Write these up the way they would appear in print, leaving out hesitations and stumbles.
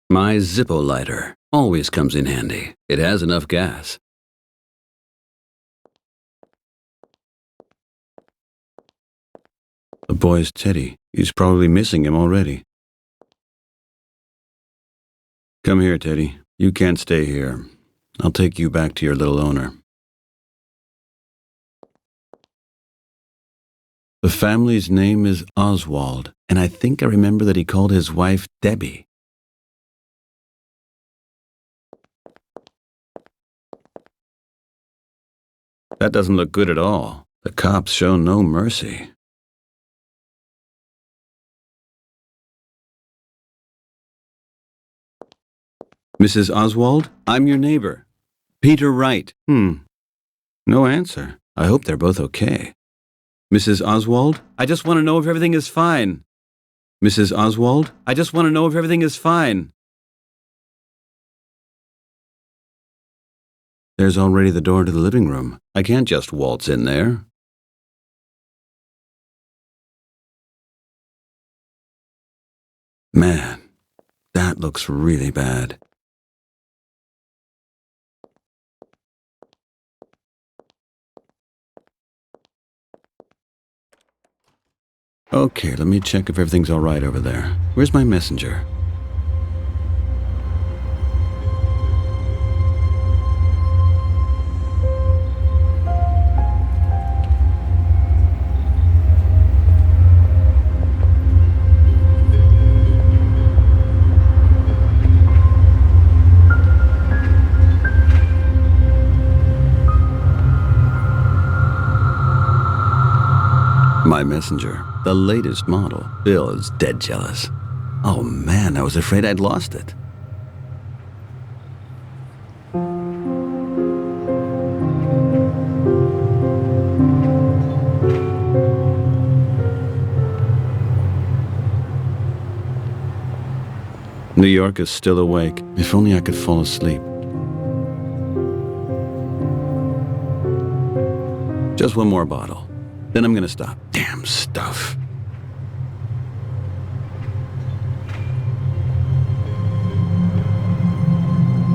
My Zippo lighter always comes in handy. It has enough gas. The boy's Teddy. He's probably missing him already. Come here, Teddy. You can't stay here. I'll take you back to your little owner. The family's name is Oswald, and I think I remember that he called his wife Debbie. That doesn't look good at all. The cops show no mercy. Mrs. Oswald, I'm your neighbor. Peter Wright. No answer. I hope they're both okay. Mrs. Oswald, I just want to know if everything is fine. Mrs. Oswald, I just want to know if everything is fine. There's already the door to the living room. I can't just waltz in there. Man, that looks really bad. Okay, let me check if everything's all right over there. Where's my messenger? My messenger, the latest model. Bill is dead jealous. Oh man, I was afraid I'd lost it. New York is still awake. If only I could fall asleep. Just one more bottle. Then I'm gonna stop. Damn stuff.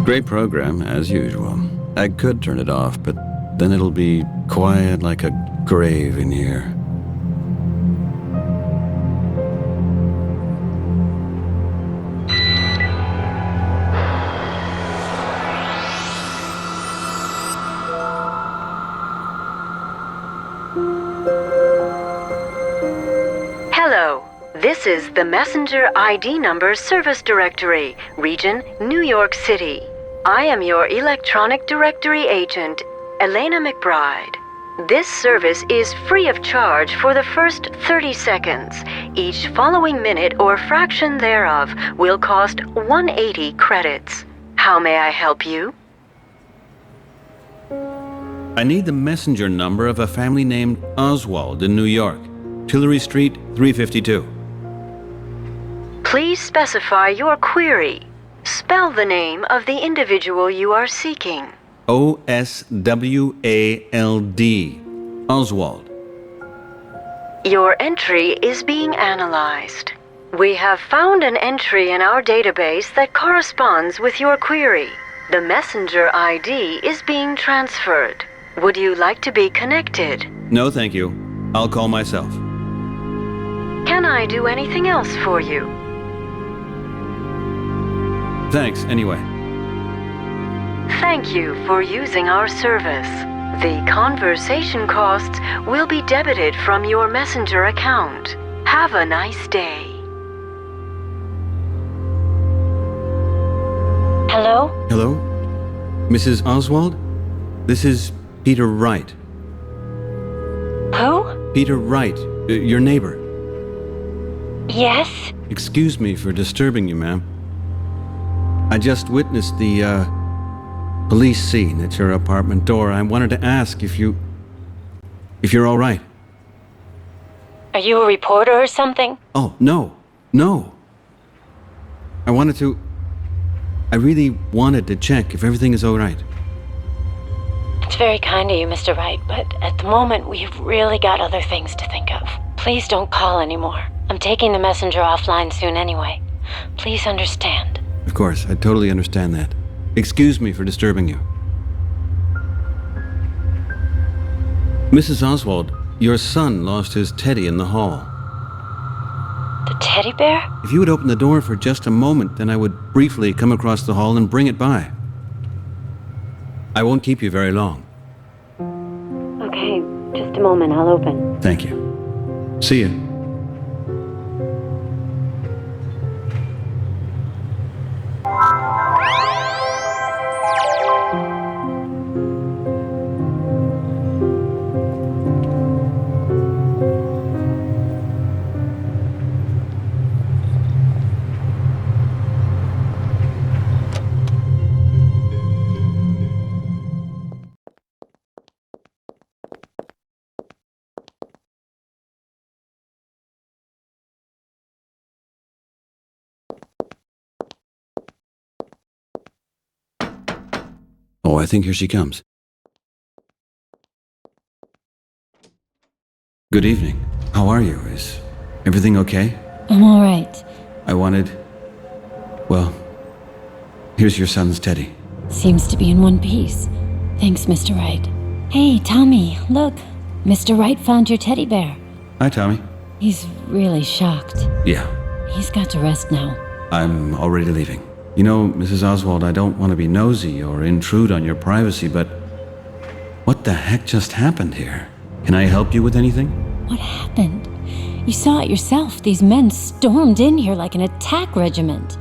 Great program, as usual. I could turn it off, but then it'll be quiet like a grave in here. Hello, this is the Messenger ID Number Service Directory, Region, New York City. I am your electronic directory agent, Elena McBride. This service is free of charge for the first 30 seconds. Each following minute or fraction thereof will cost 180 credits. How may I help you? I need the messenger number of a family named Oswald in New York. Tillery Street, 352. Please specify your query. Spell the name of the individual you are seeking. O-S-W-A-L-D. Oswald. Your entry is being analyzed. We have found an entry in our database that corresponds with your query. The messenger ID is being transferred. Would you like to be connected? No, thank you. I'll call myself. Can I do anything else for you? Thanks, anyway. Thank you for using our service. The conversation costs will be debited from your messenger account. Have a nice day. Hello? Hello? Mrs. Oswald? This is Peter Wright. Who? Peter Wright, your neighbor. Yes? Excuse me for disturbing you, ma'am. I just witnessed the, police scene at your apartment door. I wanted to ask if you're all right. Are you a reporter or something? Oh, no. I really wanted to check if everything is all right. It's very kind of you, Mr. Wright, but at the moment, we've really got other things to think of. Please don't call anymore. I'm taking the messenger offline soon anyway. Please understand. Of course, I totally understand that. Excuse me for disturbing you. Mrs. Oswald, your son lost his teddy in the hall. The teddy bear? If you would open the door for just a moment, then I would briefly come across the hall and bring it by. I won't keep you very long. Okay, just a moment, I'll open. Thank you. See you. Oh, I think here she comes. Good evening. How are you? Is everything okay? I'm all right. Well, here's your son's teddy. Seems to be in one piece. Thanks, Mr. Wright. Hey, Tommy, look. Mr. Wright found your teddy bear. Hi, Tommy. He's really shocked. Yeah, He's got to rest now. I'm already leaving. You know, Mrs. Oswald, I don't want to be nosy or intrude on your privacy, but what the heck just happened here? Can I help you with anything? What happened? You saw it yourself. These men stormed in here like an attack regiment.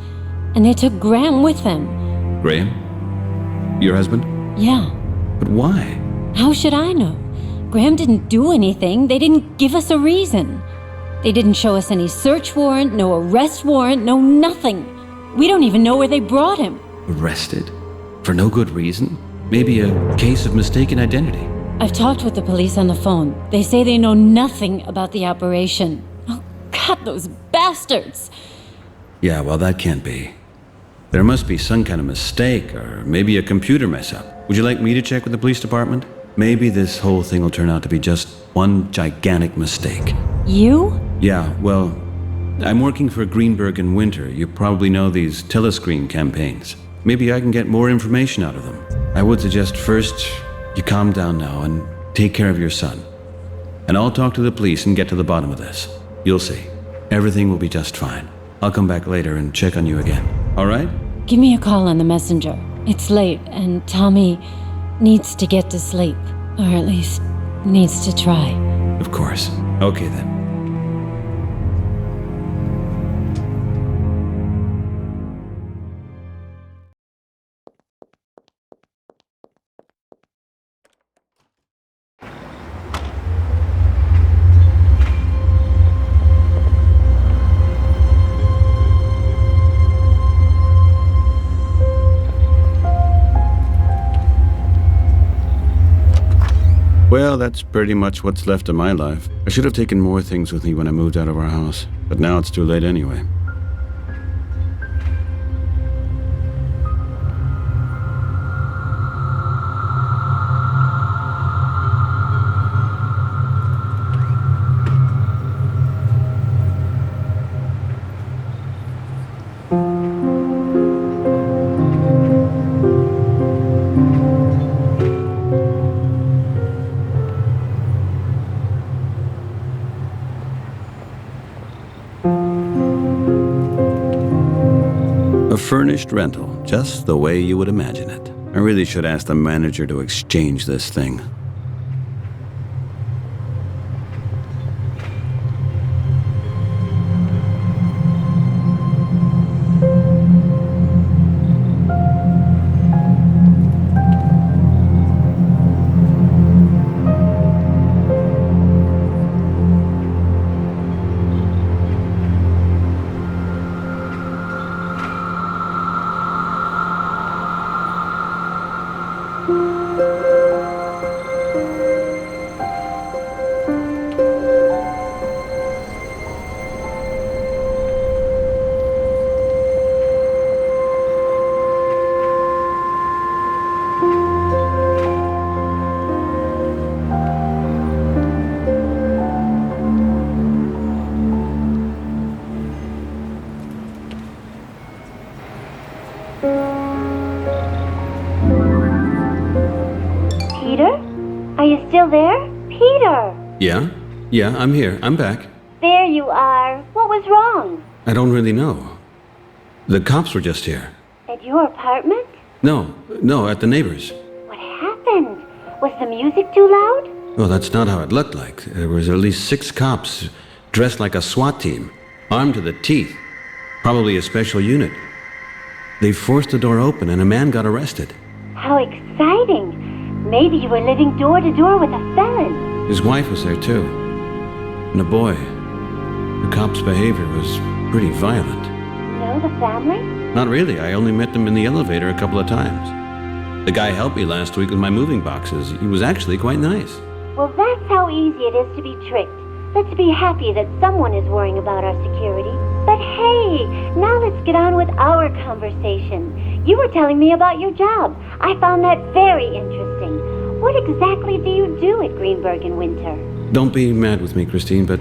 And they took Graham with them. Graham? Your husband? Yeah. But why? How should I know? Graham didn't do anything. They didn't give us a reason. They didn't show us any search warrant, no arrest warrant, no nothing. We don't even know where they brought him. Arrested? For no good reason? Maybe a case of mistaken identity? I've talked with the police on the phone. They say they know nothing about the operation. Oh, God, those bastards! Yeah, well, that can't be. There must be some kind of mistake, or maybe a computer mess-up. Would you like me to check with the police department? Maybe this whole thing will turn out to be just one gigantic mistake. You? Yeah, well, I'm working for Greenberg and Winter. You probably know these telescreen campaigns. Maybe I can get more information out of them. I would suggest first you calm down now and take care of your son. And I'll talk to the police and get to the bottom of this. You'll see. Everything will be just fine. I'll come back later and check on you again. All right? Give me a call on the messenger. It's late, and Tommy needs to get to sleep. Or at least, needs to try. Of course. Okay then. Well, that's pretty much what's left of my life. I should have taken more things with me when I moved out of our house, but now it's too late anyway. A furnished rental, just the way you would imagine it. I really should ask the manager to exchange this thing. still there? Peter! Yeah, I'm here. I'm back. There you are. What was wrong? I don't really know. The cops were just here. At your apartment? No, at the neighbor's. What happened? Was the music too loud? Well, that's not how it looked like. There was at least 6 cops dressed like a SWAT team, armed to the teeth. Probably a special unit. They forced the door open and a man got arrested. How exciting! Maybe you were living door to door with a felon. His wife was there too. And a boy. The cops' behavior was pretty violent. Know the family? Not really. I only met them in the elevator a couple of times. The guy helped me last week with my moving boxes. He was actually quite nice. Well, that's how easy it is to be tricked. Let's be happy that someone is worrying about our security. But hey, now let's get on with our conversation. You were telling me about your job. I found that very interesting. What exactly do you do at Greenberg in Winter? Don't be mad with me, Christine, but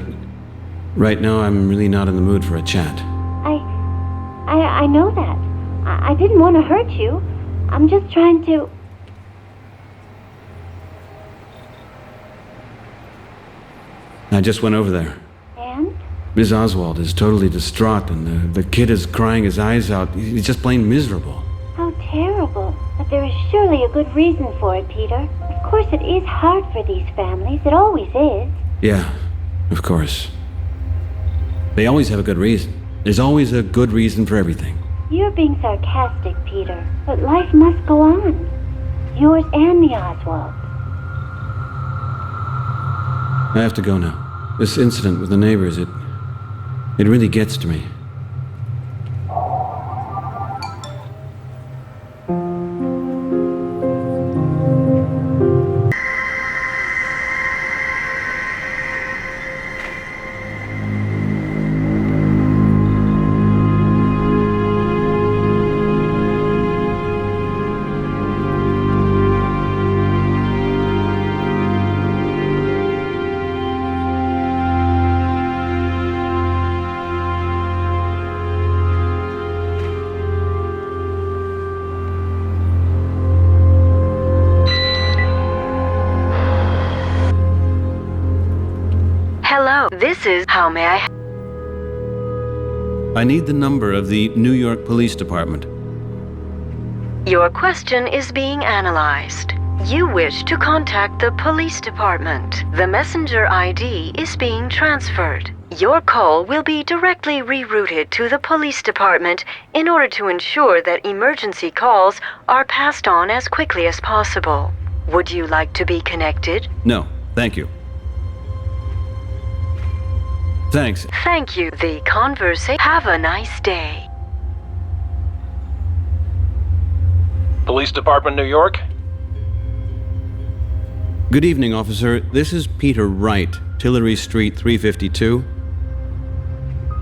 right now I'm really not in the mood for a chat. I know that. I didn't want to hurt you. I'm just trying to... I just went over there. And? Ms. Oswald is totally distraught, and the kid is crying his eyes out. He's just plain miserable. How terrible. But there is surely a good reason for it, Peter. Of course it is hard for these families. It always is. Yeah, of course. They always have a good reason. There's always a good reason for everything. You're being sarcastic, Peter. But life must go on. Yours and the Oswalds. I have to go now. This incident with the neighbors, it really gets to me. Hello, this is... How may I... I need the number of the New York Police Department. Your question is being analyzed. You wish to contact the police department. The messenger ID is being transferred. Your call will be directly rerouted to the police department in order to ensure that emergency calls are passed on as quickly as possible. Would you like to be connected? No, thank you. Thanks. Thank you. The conversation. Have a nice day. Police Department, New York? Good evening, officer. This is Peter Wright, Tillery Street 352.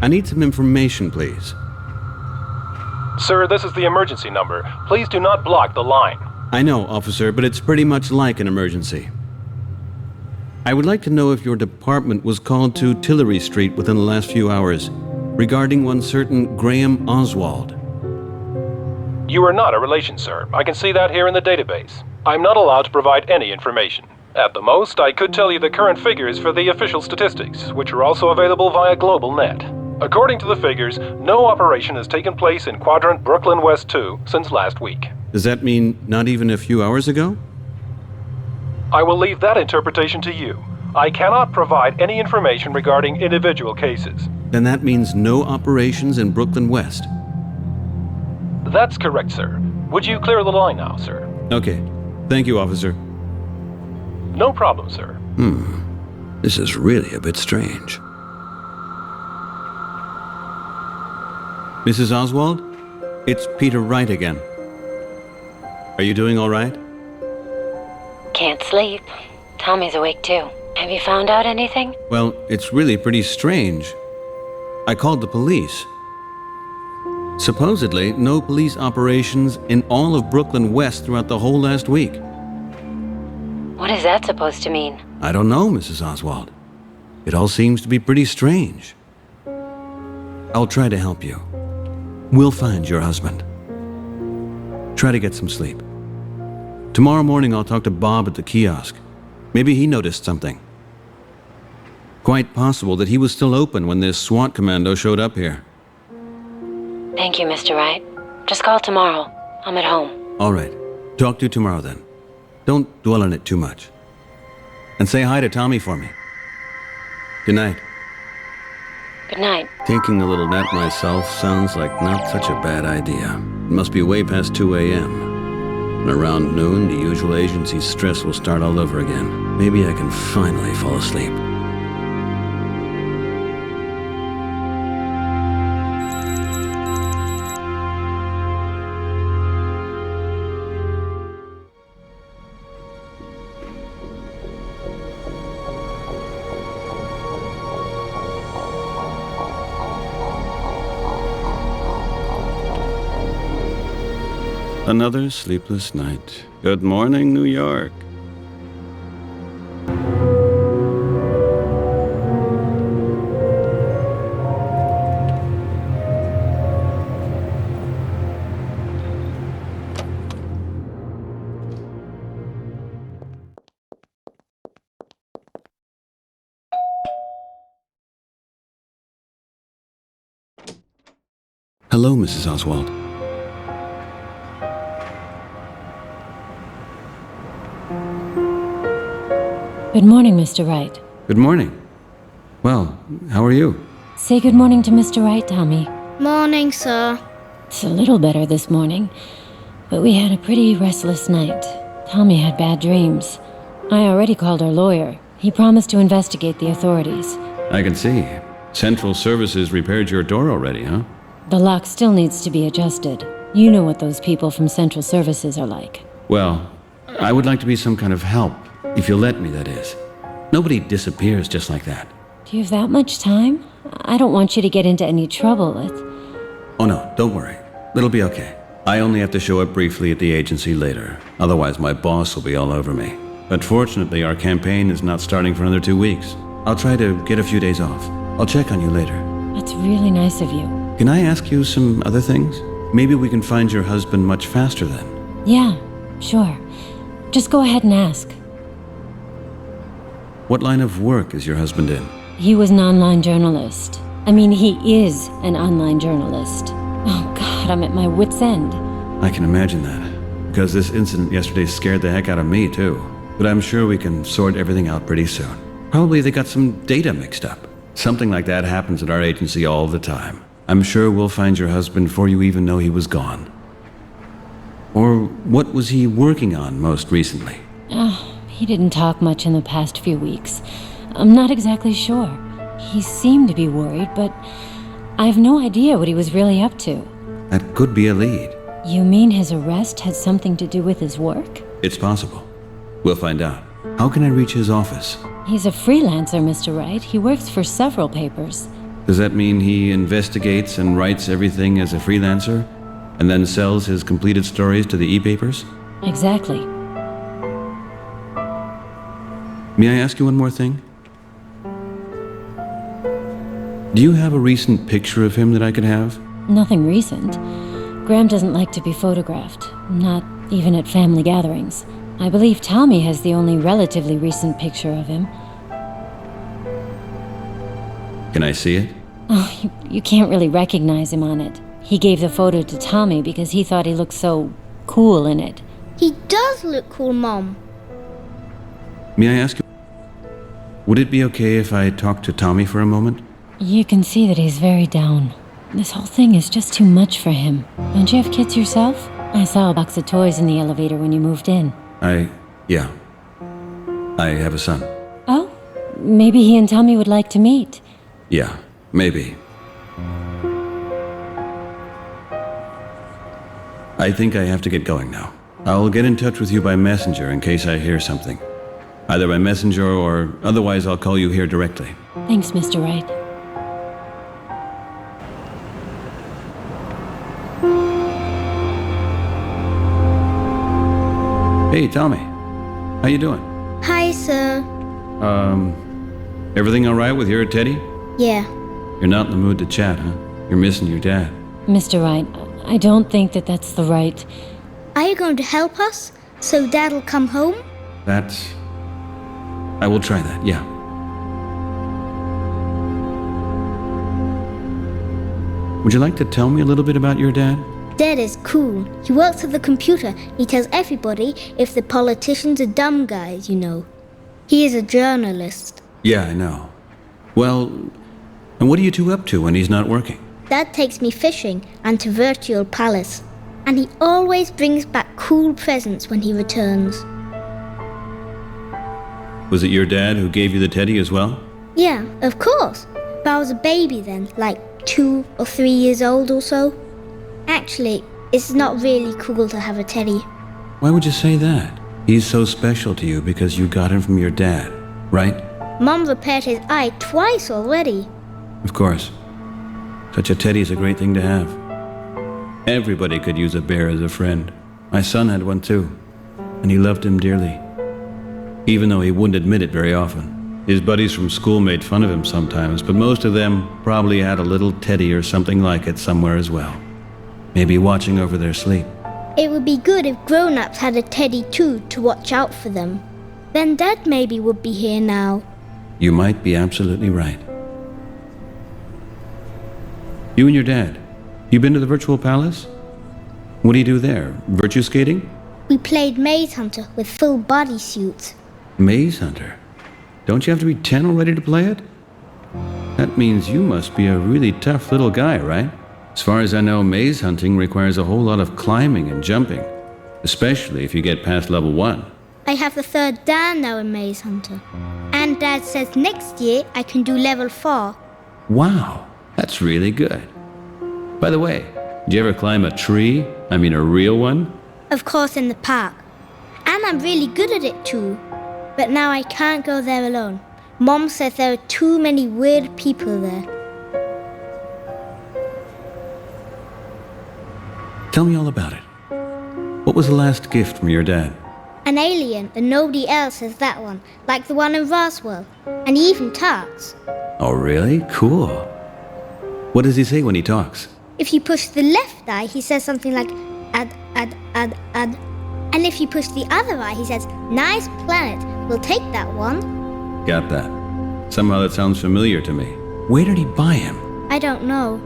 I need some information, please. Sir, this is the emergency number. Please do not block the line. I know, officer, but it's pretty much like an emergency. I would like to know if your department was called to Tillery Street within the last few hours regarding one certain Graham Oswald. You are not a relation, sir. I can see that here in the database. I'm not allowed to provide any information. At the most, I could tell you the current figures for the official statistics, which are also available via GlobalNet. According to the figures, no operation has taken place in Quadrant Brooklyn West 2 since last week. Does that mean not even a few hours ago? I will leave that interpretation to you. I cannot provide any information regarding individual cases. Then that means no operations in Brooklyn West. That's correct, sir. Would you clear the line now, sir? Okay. Thank you, officer. No problem, sir. This is really a bit strange. Mrs. Oswald? It's Peter Wright again. Are you doing all right? Can't sleep. Tommy's awake too. Have you found out anything? Well, it's really pretty strange. I called the police. Supposedly, no police operations in all of Brooklyn West throughout the whole last week. What is that supposed to mean? I don't know, Mrs. Oswald. It all seems to be pretty strange. I'll try to help you. We'll find your husband. Try to get some sleep. Tomorrow morning I'll talk to Bob at the kiosk. Maybe he noticed something. Quite possible that he was still open when this SWAT commando showed up here. Thank you, Mr. Wright. Just call tomorrow. I'm at home. All right. Talk to you tomorrow then. Don't dwell on it too much. And say hi to Tommy for me. Good night. Good night. Taking a little nap myself sounds like not such a bad idea. It must be way past 2 a.m. And around noon, the usual agency stress will start all over again. Maybe I can finally fall asleep. Another sleepless night. Good morning, New York. Hello, Mrs. Oswald. Good morning, Mr. Wright. Good morning. Well, how are you? Say good morning to Mr. Wright, Tommy. Morning, sir. It's a little better this morning, but we had a pretty restless night. Tommy had bad dreams. I already called our lawyer. He promised to investigate the authorities. I can see. Central Services repaired your door already, huh? The lock still needs to be adjusted. You know what those people from Central Services are like. Well, I would like to be some kind of help. If you'll let me, that is. Nobody disappears just like that. Do you have that much time? I don't want you to get into any trouble. Oh no, don't worry. It'll be okay. I only have to show up briefly at the agency later. Otherwise, my boss will be all over me. But fortunately, our campaign is not starting for another 2 weeks. I'll try to get a few days off. I'll check on you later. That's really nice of you. Can I ask you some other things? Maybe we can find your husband much faster then. Yeah, sure. Just go ahead and ask. What line of work is your husband in? He was an online journalist. I mean, he is an online journalist. Oh God, I'm at my wit's end. I can imagine that. Because this incident yesterday scared the heck out of me too. But I'm sure we can sort everything out pretty soon. Probably they got some data mixed up. Something like that happens at our agency all the time. I'm sure we'll find your husband before you even know he was gone. Or what was he working on most recently? He didn't talk much in the past few weeks. I'm not exactly sure. He seemed to be worried, but I have no idea what he was really up to. That could be a lead. You mean his arrest had something to do with his work? It's possible. We'll find out. How can I reach his office? He's a freelancer, Mr. Wright. He works for several papers. Does that mean he investigates and writes everything as a freelancer, and then sells his completed stories to the e-papers? Exactly. May I ask you one more thing? Do you have a recent picture of him that I could have? Nothing recent. Graham doesn't like to be photographed, not even at family gatherings. I believe Tommy has the only relatively recent picture of him. Can I see it? Oh, you can't really recognize him on it. He gave the photo to Tommy because he thought he looked so cool in it. He does look cool, Mom. May I ask you, would it be okay if I talk to Tommy for a moment? You can see that he's very down. This whole thing is just too much for him. Don't you have kids yourself? I saw a box of toys in the elevator when you moved in. Yeah. I have a son. Oh? Maybe he and Tommy would like to meet. Yeah, maybe. I think I have to get going now. I'll get in touch with you by messenger in case I hear something. Either by messenger or otherwise I'll call you here directly. Thanks, Mr. Wright. Hey, Tommy. How you doing? Hi, sir. Everything all right with your Teddy? Yeah. You're not in the mood to chat, huh? You're missing your dad. Mr. Wright, I don't think that that's the right... Are you going to help us so Dad'll come home? That's I will try that, yeah. Would you like to tell me a little bit about your dad? Dad is cool. He works at the computer. He tells everybody if the politicians are dumb guys, you know. He is a journalist. Yeah, I know. Well, and what are you two up to when he's not working? Dad takes me fishing and to Virtual Palace. And he always brings back cool presents when he returns. Was it your dad who gave you the teddy as well? Yeah, of course. But I was a baby then, like 2 or 3 years old or so. Actually, it's not really cool to have a teddy. Why would you say that? He's so special to you because you got him from your dad, right? Mom repaired his eye twice already. Of course. Such a teddy is a great thing to have. Everybody could use a bear as a friend. My son had one too, and he loved him dearly. Even though he wouldn't admit it very often. His buddies from school made fun of him sometimes, but most of them probably had a little teddy or something like it somewhere as well. Maybe watching over their sleep. It would be good if grown-ups had a teddy too to watch out for them. Then Dad maybe would be here now. You might be absolutely right. You and your dad, you been to the Virtual Palace? What do you do there? Virtue skating? We played Maze Hunter with full body suits. Maze Hunter? Don't you have to be 10 already to play it? That means you must be a really tough little guy, right? As far as I know, maze hunting requires a whole lot of climbing and jumping, especially if you get past level 1. I have the 3rd Dan now in Maze Hunter. And Dad says next year I can do level 4. Wow, that's really good. By the way, did you ever climb a tree? I mean a real one? Of course in the park. And I'm really good at it too. But now I can't go there alone. Mom says there are too many weird people there. Tell me all about it. What was the last gift from your dad? An alien, and nobody else has that one, like the one in Roswell. And he even talks. Oh, really? Cool. What does he say when he talks? If you push the left eye, he says something like, ad. And if you push the other eye, he says, nice planet, we'll take that one. Got that. Somehow that sounds familiar to me. Where did he buy him? I don't know.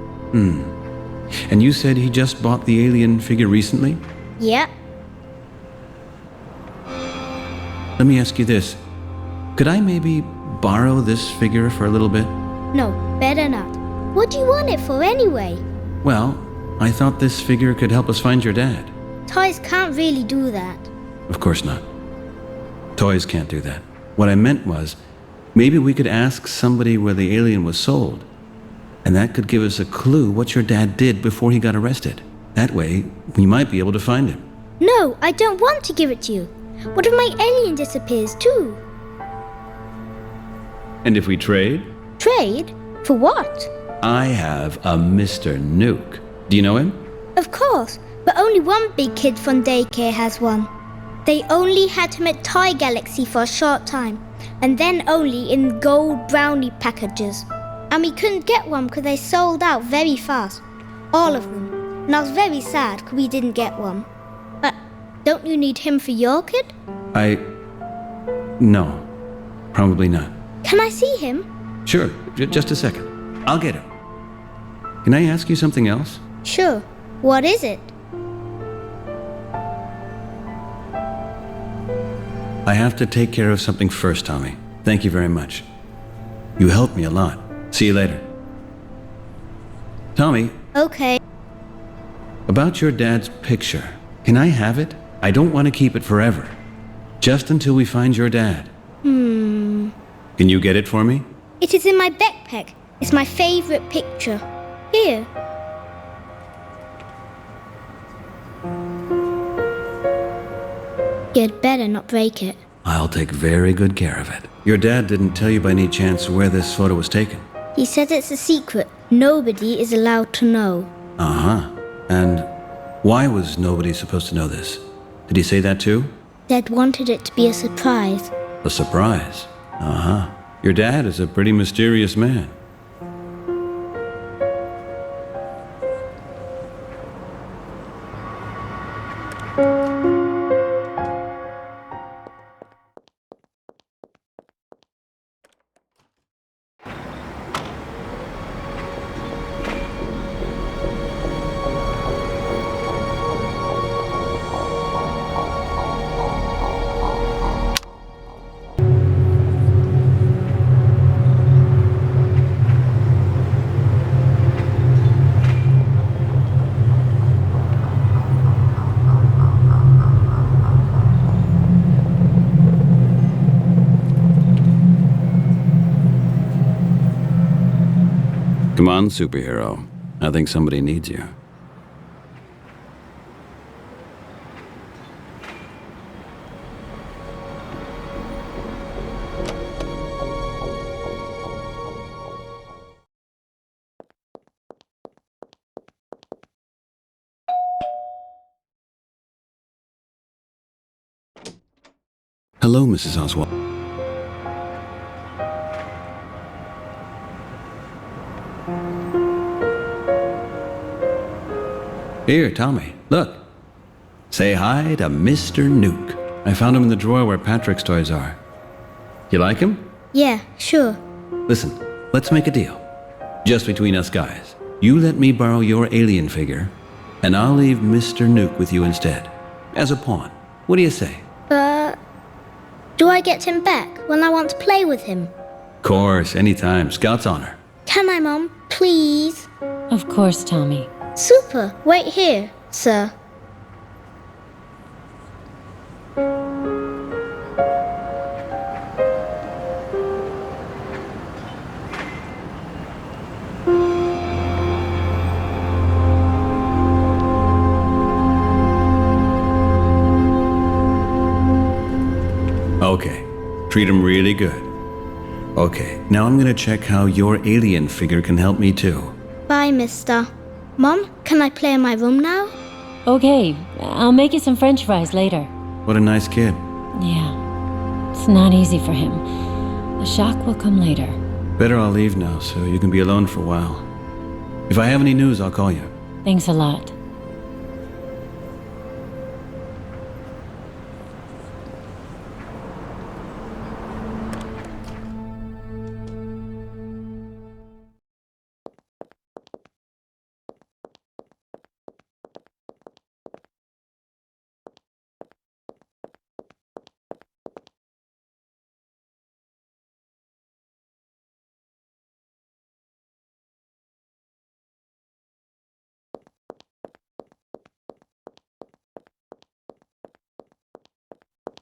And you said he just bought the alien figure recently? Yep. Let me ask you this. Could I maybe borrow this figure for a little bit? No, better not. What do you want it for anyway? Well, I thought this figure could help us find your dad. Toys can't really do that. Of course not. Toys can't do that. What I meant was, maybe we could ask somebody where the alien was sold. And that could give us a clue what your dad did before he got arrested. That way, we might be able to find him. No, I don't want to give it to you. What if my alien disappears too? And if we trade? Trade? For what? I have a Mr. Nuke. Do you know him? Of course, but only one big kid from daycare has one. They only had him at Toy Galaxy for a short time, and then only in gold brownie packages. And we couldn't get one because they sold out very fast. All of them. And I was very sad because we didn't get one. But don't you need him for your kid? No. Probably not. Can I see him? Sure, just a second. I'll get him. Can I ask you something else? Sure. What is it? I have to take care of something first, Tommy. Thank you very much. You helped me a lot. See you later. Tommy, Okay. about your dad's picture. Can I have it? I don't want to keep it forever. Just until we find your dad. Can you get it for me? It is in my backpack. It's my favorite picture. Here. You'd better not break it. I'll take very good care of it. Your dad didn't tell you by any chance where this photo was taken? He said it's a secret. Nobody is allowed to know. Uh-huh. And why was nobody supposed to know this? Did he say that too? Dad wanted it to be a surprise. A surprise? Uh-huh. Your dad is a pretty mysterious man. Come on, superhero. I think somebody needs you. Hello, Mrs. Oswald. Here, Tommy, look. Say hi to Mr. Nuke. I found him in the drawer where Patrick's toys are. You like him? Yeah, sure. Listen, let's make a deal. Just between us guys. You let me borrow your alien figure, and I'll leave Mr. Nuke with you instead. As a pawn. What do you say? Do I get him back when I want to play with him? Course, anytime. Scout's honor. Can I, Mom? Please? Of course, Tommy. Super. Wait here, sir. Okay. Treat him really good. Okay, now I'm gonna check how your alien figure can help me too. Bye, mister. Mom, can I play in my room now? Okay, I'll make you some french fries later. What a nice kid. Yeah, it's not easy for him. The shock will come later. Better I'll leave now so you can be alone for a while. If I have any news, I'll call you. Thanks a lot.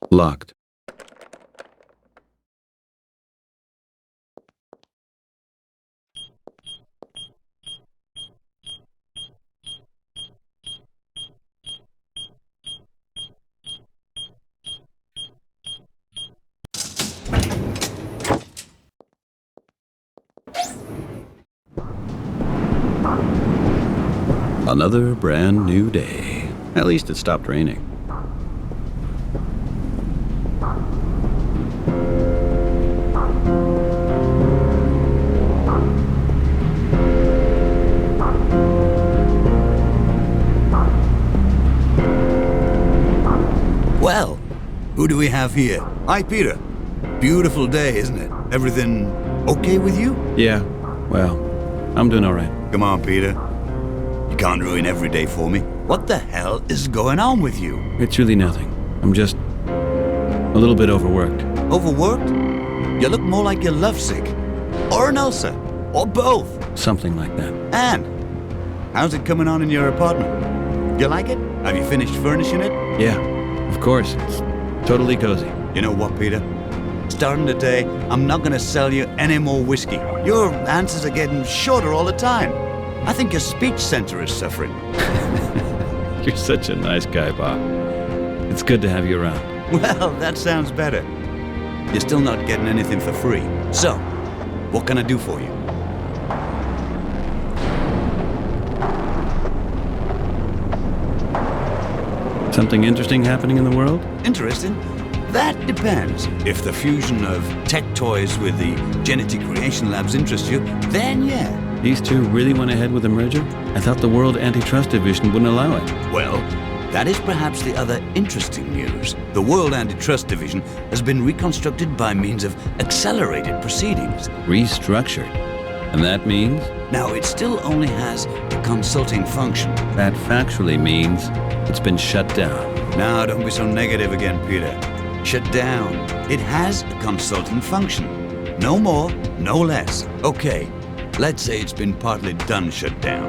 Locked. Another brand new day. At least it stopped raining. Well, who do we have here? Hi, Peter. Beautiful day, isn't it? Everything okay with you? Yeah, well, I'm doing all right. Come on, Peter. You can't ruin every day for me. What the hell is going on with you? It's really nothing. I'm just a little bit overworked. Overworked? You look more like you're lovesick. Or an ulcer. Or both. Something like that. And how's it coming on in your apartment? You like it? Have you finished furnishing it? Yeah, of course. It's totally cozy. You know what, Peter? Starting today, I'm not gonna sell you any more whiskey. Your answers are getting shorter all the time. I think your speech center is suffering. You're such a nice guy, Bob. It's good to have you around. Well, that sounds better. You're still not getting anything for free. So, what can I do for you? Something interesting happening in the world? Interesting? That depends. If the fusion of tech toys with the genetic creation labs interests you, then yeah. These two really went ahead with the merger? I thought the World Antitrust Division wouldn't allow it. Well, that is perhaps the other interesting news. The World Antitrust Division has been reconstructed by means of accelerated proceedings. Restructured. And that means? Now, it still only has a consulting function. That factually means it's been shut down. Now, don't be so negative again, Peter. Shut down. It has a consulting function. No more, no less. Okay, let's say it's been partly done shut down.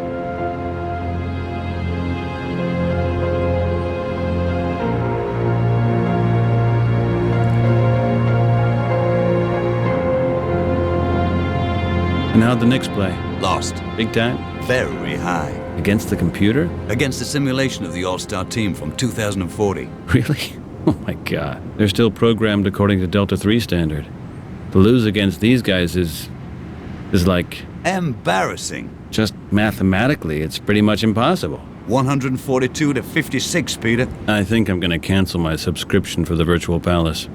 And how'd the Knicks play? Lost. Big time? Very high. Against the computer? Against the simulation of the All-Star team from 2040. Really? Oh my god. They're still programmed according to Delta 3 standard. To lose against these guys is like... Embarrassing. Just mathematically, it's pretty much impossible. 142 to 56, Peter. I think I'm gonna cancel my subscription for the Virtual Palace.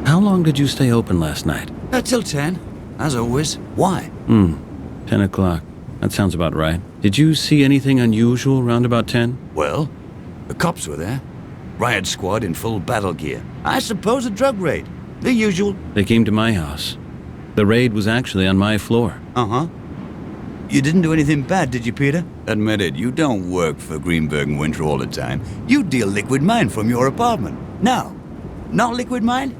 How long did you stay open last night? Till 10, as always. Why? 10 o'clock. That sounds about right. Did you see anything unusual round about 10? Well, the cops were there. Riot squad in full battle gear. I suppose a drug raid. The usual. They came to my house. The raid was actually on my floor. Uh-huh. You didn't do anything bad, did you, Peter? Admit it, you don't work for Greenberg and Winter all the time. You deal liquid mine from your apartment. No, not liquid mine?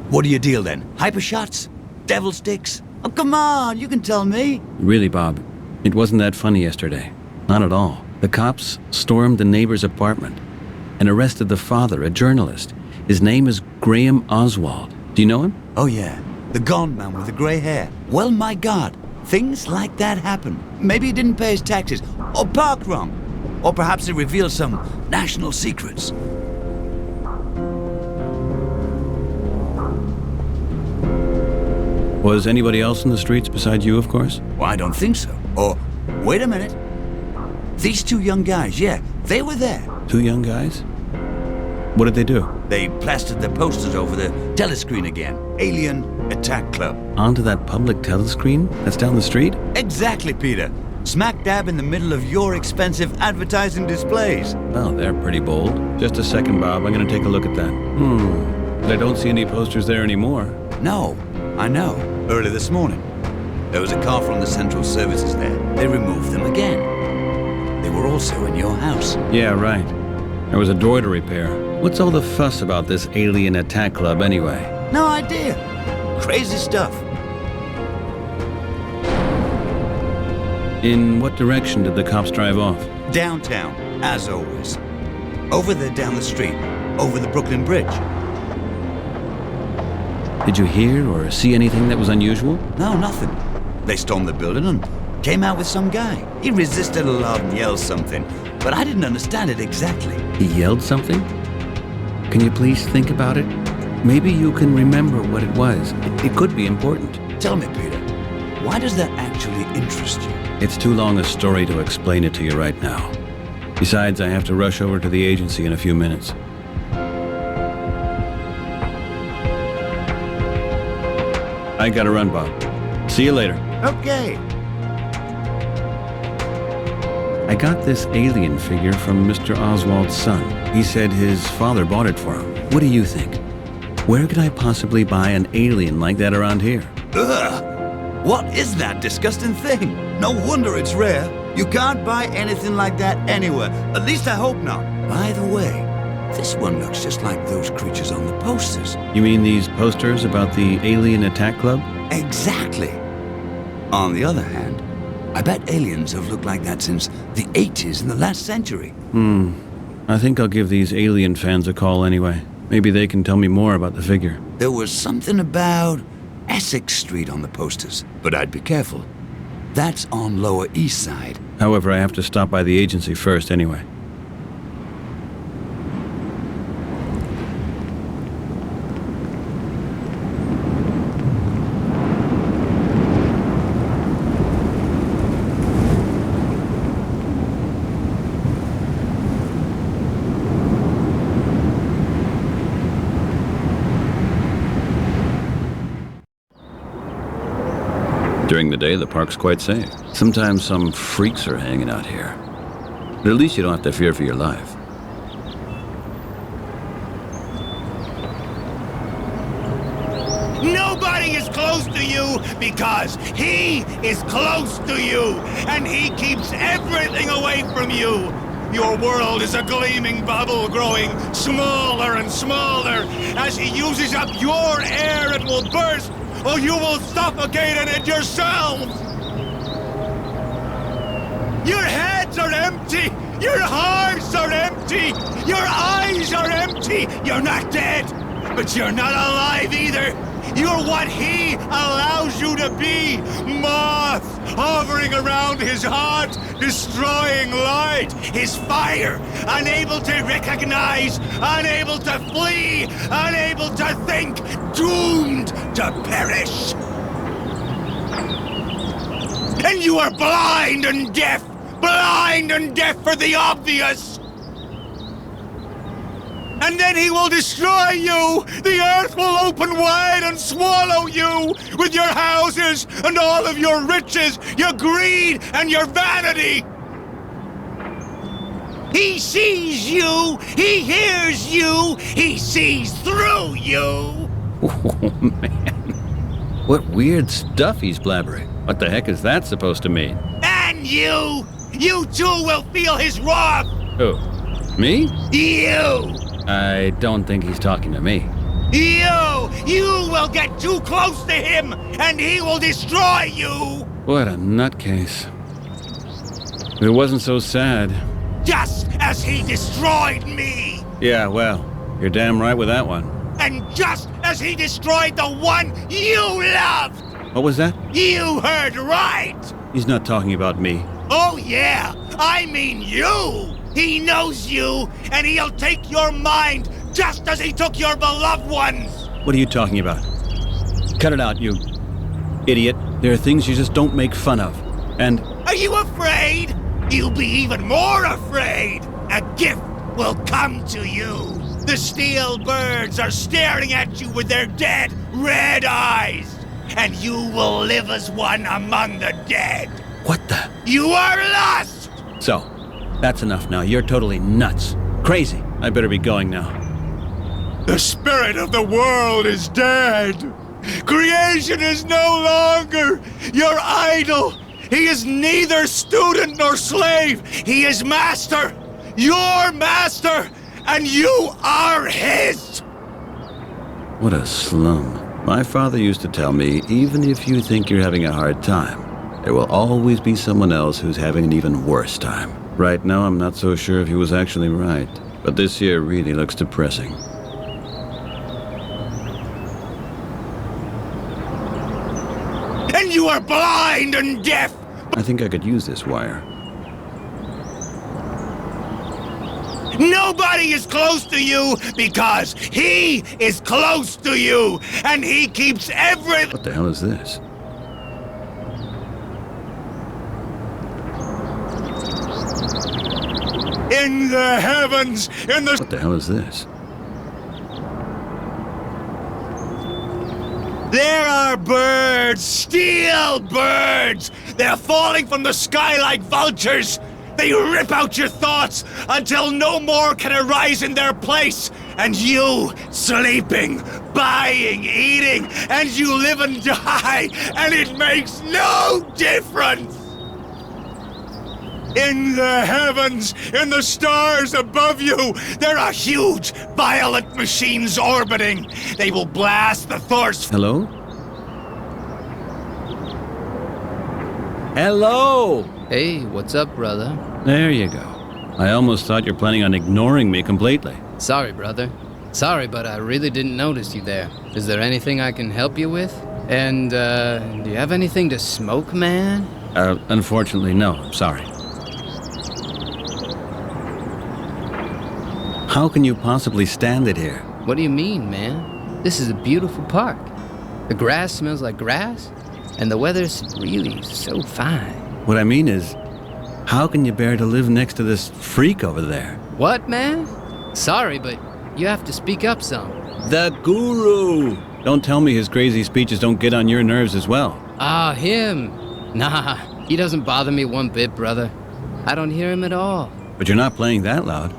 What do you deal then? Hypershots? Devil sticks? Oh, come on, you can tell me. Really, Bob, it wasn't that funny yesterday. Not at all. The cops stormed the neighbor's apartment and arrested the father, a journalist. His name is Graham Oswald. Do you know him? Oh, yeah. The gone man with the gray hair. Well, my God. Things like that happen. Maybe he didn't pay his taxes, or parked wrong. Or perhaps he revealed some national secrets. Was anybody else in the streets besides you, of course? Well, I don't think so. Or, wait a minute. These two young guys, yeah, they were there. Two young guys? What did they do? They plastered the posters over the telescreen again. Alien Attack Club. Onto that public telescreen that's down the street? Exactly, Peter. Smack dab in the middle of your expensive advertising displays. Well, they're pretty bold. Just a second, Bob. I'm gonna take a look at that. I don't see any posters there anymore. No, I know. Early this morning, there was a car from the Central Services there. They removed them again. They were also in your house. Yeah, right. There was a door to repair. What's all the fuss about this alien attack club anyway? No idea. Crazy stuff. In what direction did the cops drive off? Downtown, as always. Over there down the street, over the Brooklyn Bridge. Did you hear or see anything that was unusual? No, nothing. They stormed the building and came out with some guy. He resisted a lot and yelled something, but I didn't understand it exactly. He yelled something? Can you please think about it? Maybe you can remember what it was. It could be important. Tell me, Peter, why does that actually interest you? It's too long a story to explain it to you right now. Besides, I have to rush over to the agency in a few minutes. I gotta run, Bob. See you later. Okay. I got this alien figure from Mr. Oswald's son. He said his father bought it for him. What do you think? Where could I possibly buy an alien like that around here? Ugh! What is that disgusting thing? No wonder it's rare. You can't buy anything like that anywhere. At least I hope not. By the way, this one looks just like those creatures on the posters. You mean these posters about the alien attack club? Exactly. On the other hand, I bet aliens have looked like that since the 80s in the last century. I think I'll give these alien fans a call anyway. Maybe they can tell me more about the figure. There was something about Essex Street on the posters, but I'd be careful. That's on Lower East Side. However, I have to stop by the agency first anyway. During the day, the park's quite safe. Sometimes some freaks are hanging out here. But at least you don't have to fear for your life. Nobody is close to you because he is close to you, and he keeps everything away from you. Your world is a gleaming bubble growing smaller and smaller. As he uses up your air, it will burst, or you will suffocate in it yourselves! Your heads are empty! Your hearts are empty! Your eyes are empty! You're not dead! But you're not alive either. You're what he allows you to be. Moth, hovering around his heart, destroying light. His fire, unable to recognize, unable to flee, unable to think, doomed to perish. And you are blind and deaf for the obvious. And then he will destroy you! The earth will open wide and swallow you! With your houses and all of your riches, your greed and your vanity! He sees you! He hears you! He sees through you! Oh, man. What weird stuff he's blabbering. What the heck is that supposed to mean? And you! You too will feel his wrath! Who? Me? You! I don't think he's talking to me. You will get too close to him, and he will destroy you! What a nutcase. If it wasn't so sad. Just as he destroyed me! Yeah, well, you're damn right with that one. And just as he destroyed the one you loved! What was that? You heard right! He's not talking about me. Oh yeah, I mean you! He knows you, and he'll take your mind just as he took your beloved ones! What are you talking about? Cut it out, you idiot. There are things you just don't make fun of. And... Are you afraid? You'll be even more afraid! A gift will come to you! The steel birds are staring at you with their dead, red eyes! And you will live as one among the dead! What the... You are lost! So, that's enough now. You're totally nuts. Crazy. I better be going now. The spirit of the world is dead! Creation is no longer your idol! He is neither student nor slave! He is master! Your master! And you are his! What a slum. My father used to tell me, even if you think you're having a hard time, there will always be someone else who's having an even worse time. Right now, I'm not so sure if he was actually right, but this year really looks depressing. And you are blind and deaf! I think I could use this wire. Nobody is close to you because he is close to you, and he keeps everything. What the hell is this? In the heavens, in the... What the hell is this? There are birds, steel birds! They're falling from the sky like vultures! They rip out your thoughts until no more can arise in their place! And you, sleeping, buying, eating, and you live and die, and it makes no difference! In the heavens, in the stars above you, there are huge, violent machines orbiting. They will blast the thirst. Hello? Hello! Hey, what's up, brother? There you go. I almost thought you're planning on ignoring me completely. Sorry, brother. Sorry, but I really didn't notice you there. Is there anything I can help you with? And, do you have anything to smoke, man? Unfortunately, no. I'm sorry. How can you possibly stand it here? What do you mean, man? This is a beautiful park. The grass smells like grass, and the weather's really so fine. What I mean is, how can you bear to live next to this freak over there? What, man? Sorry, but you have to speak up some. The guru! Don't tell me his crazy speeches don't get on your nerves as well. Ah, him. Nah, he doesn't bother me one bit, brother. I don't hear him at all. But you're not playing that loud.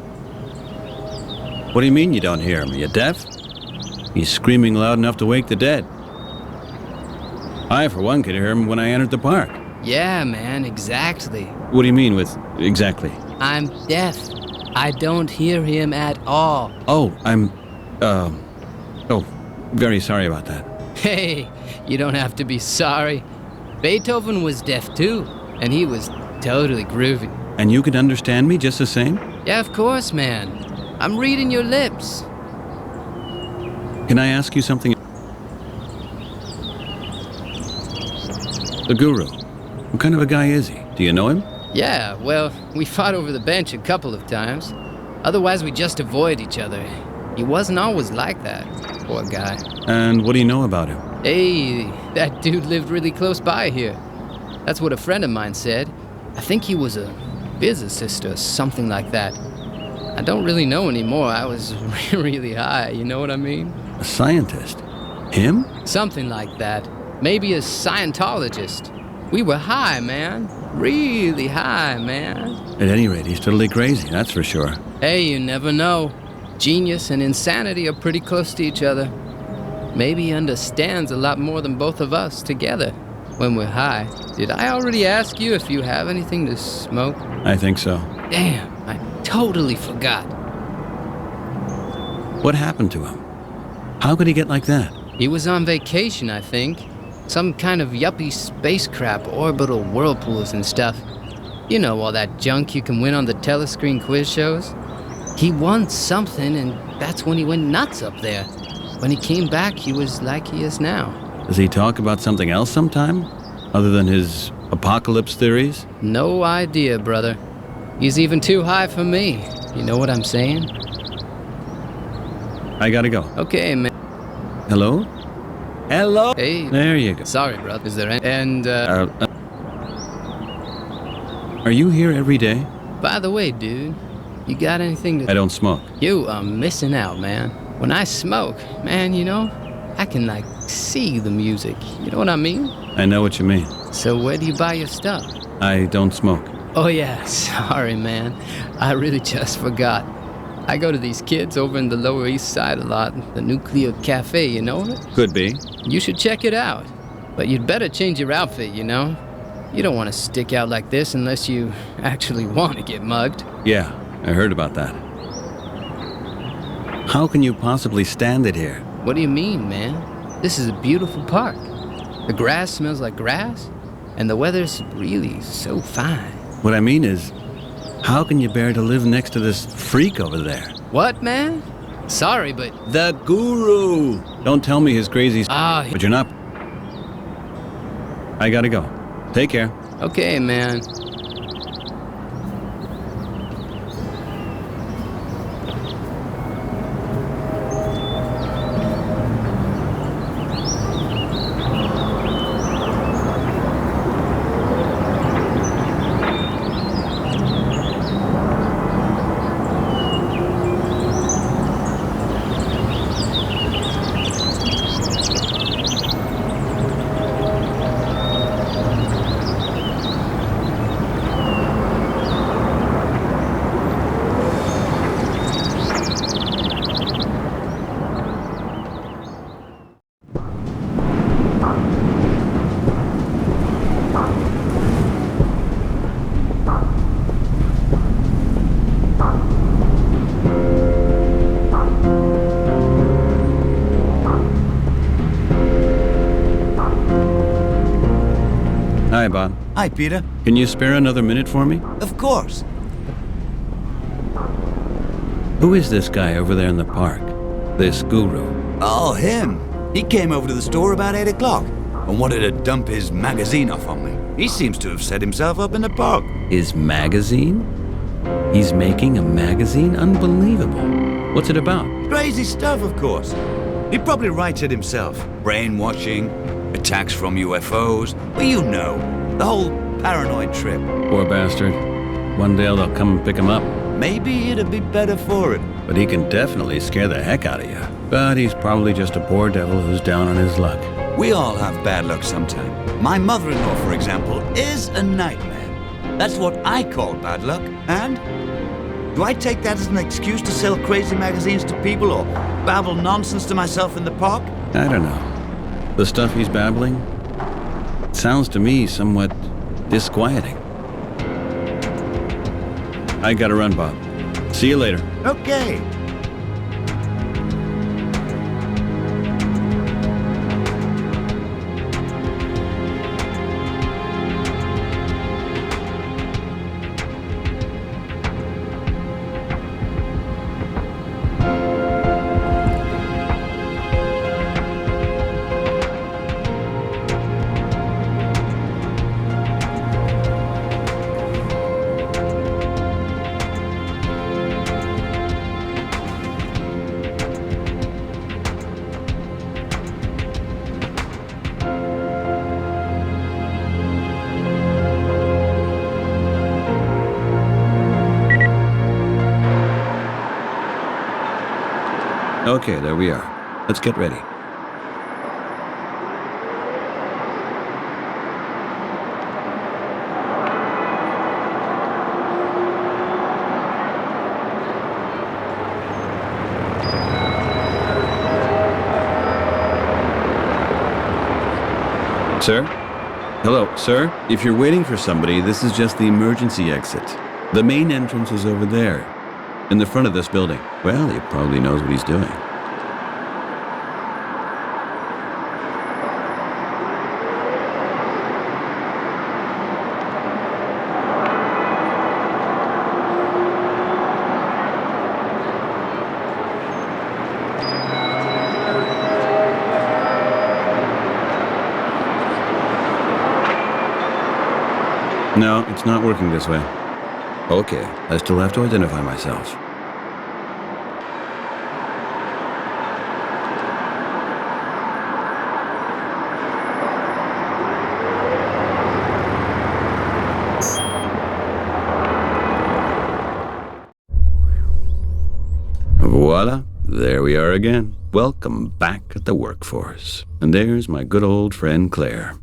What do you mean you don't hear him? Are you deaf? He's screaming loud enough to wake the dead. I, for one, could hear him when I entered the park. Yeah, man, exactly. What do you mean with exactly? I'm deaf. I don't hear him at all. Oh, very sorry about that. Hey, you don't have to be sorry. Beethoven was deaf too, and he was totally groovy. And you can understand me just the same? Yeah, of course, man. I'm reading your lips. Can I ask you something? The Guru. What kind of a guy is he? Do you know him? Yeah, well, we fought over the bench a couple of times. Otherwise, we just avoid each other. He wasn't always like that, poor guy. And what do you know about him? Hey, that dude lived really close by here. That's what a friend of mine said. I think he was a physicist or something like that. I don't really know anymore. I was really high, you know what I mean? A scientist? Him? Something like that. Maybe a Scientologist. We were high, man. Really high, man. At any rate, he's totally crazy, that's for sure. Hey, you never know. Genius and insanity are pretty close to each other. Maybe he understands a lot more than both of us together when we're high. Did I already ask you if you have anything to smoke? I think so. Damn, I totally forgot. What happened to him? How could he get like that? He was on vacation, I think. Some kind of yuppie space crap, orbital whirlpools and stuff. You know, all that junk you can win on the telescreen quiz shows? He won something, and that's when he went nuts up there. When he came back, he was like he is now. Does he talk about something else sometime? Other than his apocalypse theories? No idea, brother. He's even too high for me. You know what I'm saying? I gotta go. Okay, man. Hello? Hello? Hey. There you go. Sorry, brother. Is there any... And, Are you here every day? by the way, dude, you got anything to... I don't smoke. You are missing out, man. When I smoke, man, you know, I can, like, see the music. You know what I mean? I know what you mean. So where do you buy your stuff? I don't smoke. Oh, yeah. Sorry, man. I really just forgot. I go to these kids over in the Lower East Side a lot. The Nuclear Cafe, you know it? Could be. You should check it out. But you'd better change your outfit, you know? You don't want to stick out like this unless you actually want to get mugged. Yeah, I heard about that. How can you possibly stand it here? What do you mean, man? This is a beautiful park. The grass smells like grass, and the weather's really so fine. What I mean is, how can you bear to live next to this freak over there? What, man? Sorry, but... The Guru! Don't tell me his crazy but you're not... I gotta go. Take care. Okay, man. Hi, Bob. Hi, Peter. Can you spare another minute for me? Of course. Who is this guy over there in the park? This Guru? Oh, him. He came over to the store about 8 o'clock and wanted to dump his magazine off on me. He seems to have set himself up in the park. His magazine? He's making a magazine? Unbelievable. What's it about? Crazy stuff, of course. He probably writes it himself. Brainwashing, attacks from UFOs, well, you know, the whole paranoid trip. Poor bastard. One day they'll come and pick him up. Maybe it'd be better for it. But he can definitely scare the heck out of you. But he's probably just a poor devil who's down on his luck. We all have bad luck sometime. My mother-in-law, for example, is a nightmare. That's what I call bad luck. And? Do I take that as an excuse to sell crazy magazines to people or babble nonsense to myself in the park? I don't know. The stuff he's babbling sounds to me somewhat disquieting. I gotta run, Bob. See you later. Okay. Okay, there we are. Let's get ready. Sir? Hello, sir? If you're waiting for somebody, this is just the emergency exit. The main entrance is over there, in the front of this building. Well, he probably knows what he's doing. No, it's not working this way. Okay, I still have to identify myself. Voila, there we are again. Welcome back at the workforce. And there's my good old friend Claire.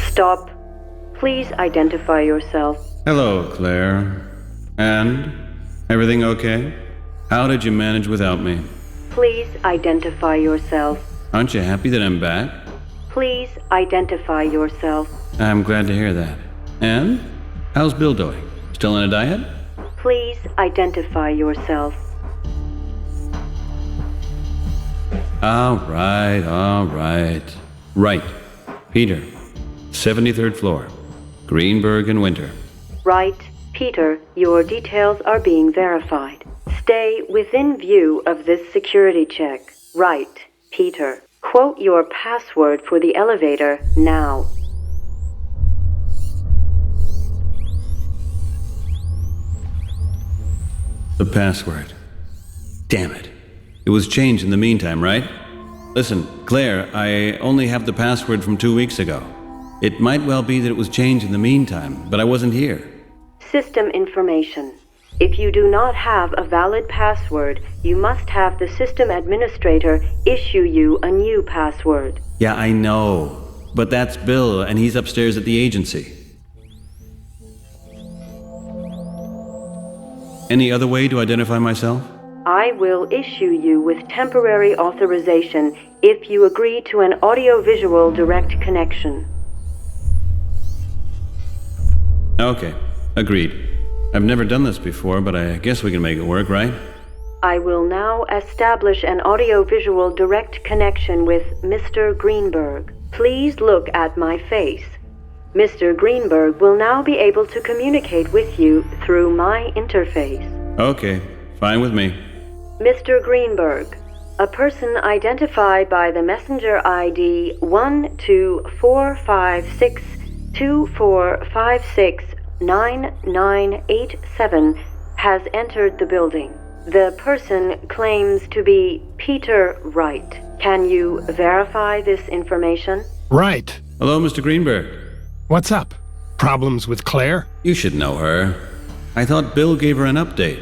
Stop. Please identify yourself. Hello, Claire. And? Everything okay? How did you manage without me? Please identify yourself. Aren't you happy that I'm back? Please identify yourself. I'm glad to hear that. And? How's Bill doing? Still on a diet? Please identify yourself. All right. Right. Peter. 73rd floor. Greenberg and Winter. Right, Peter, your details are being verified. Stay within view of this security check. Right, Peter. Quote your password for the elevator now. The password. Damn it. It was changed in the meantime, right? Listen, Claire, I only have the password from 2 weeks ago. It might well be that it was changed in the meantime, but I wasn't here. System information. If you do not have a valid password, you must have the system administrator issue you a new password. Yeah, I know. But that's Bill, and he's upstairs at the agency. Any other way to identify myself? I will issue you with temporary authorization if you agree to an audio-visual direct connection. Okay, agreed. I've never done this before, but I guess we can make it work, right? I will now establish an audio-visual direct connection with Mr. Greenberg. Please look at my face. Mr. Greenberg will now be able to communicate with you through my interface. Okay, fine with me. Mr. Greenberg, a person identified by the messenger ID 1245624569987 has entered the building. The person claims to be Peter Wright. Can you verify this information? Right. Hello, Mr. Greenberg. What's up? Problems with Claire? You should know her. I thought Bill gave her an update.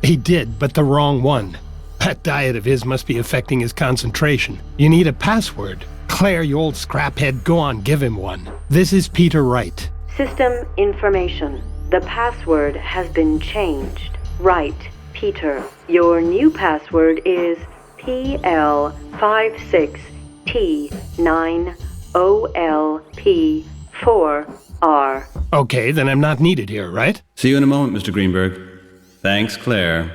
He did, but the wrong one. That diet of his must be affecting his concentration. You need a password. Claire, you old scraphead, go on, give him one. This is Peter Wright. System information. The password has been changed. Right, Peter. Your new password is PL56T9OLP4R. Okay, then I'm not needed here, right? See you in a moment, Mr. Greenberg. Thanks, Claire.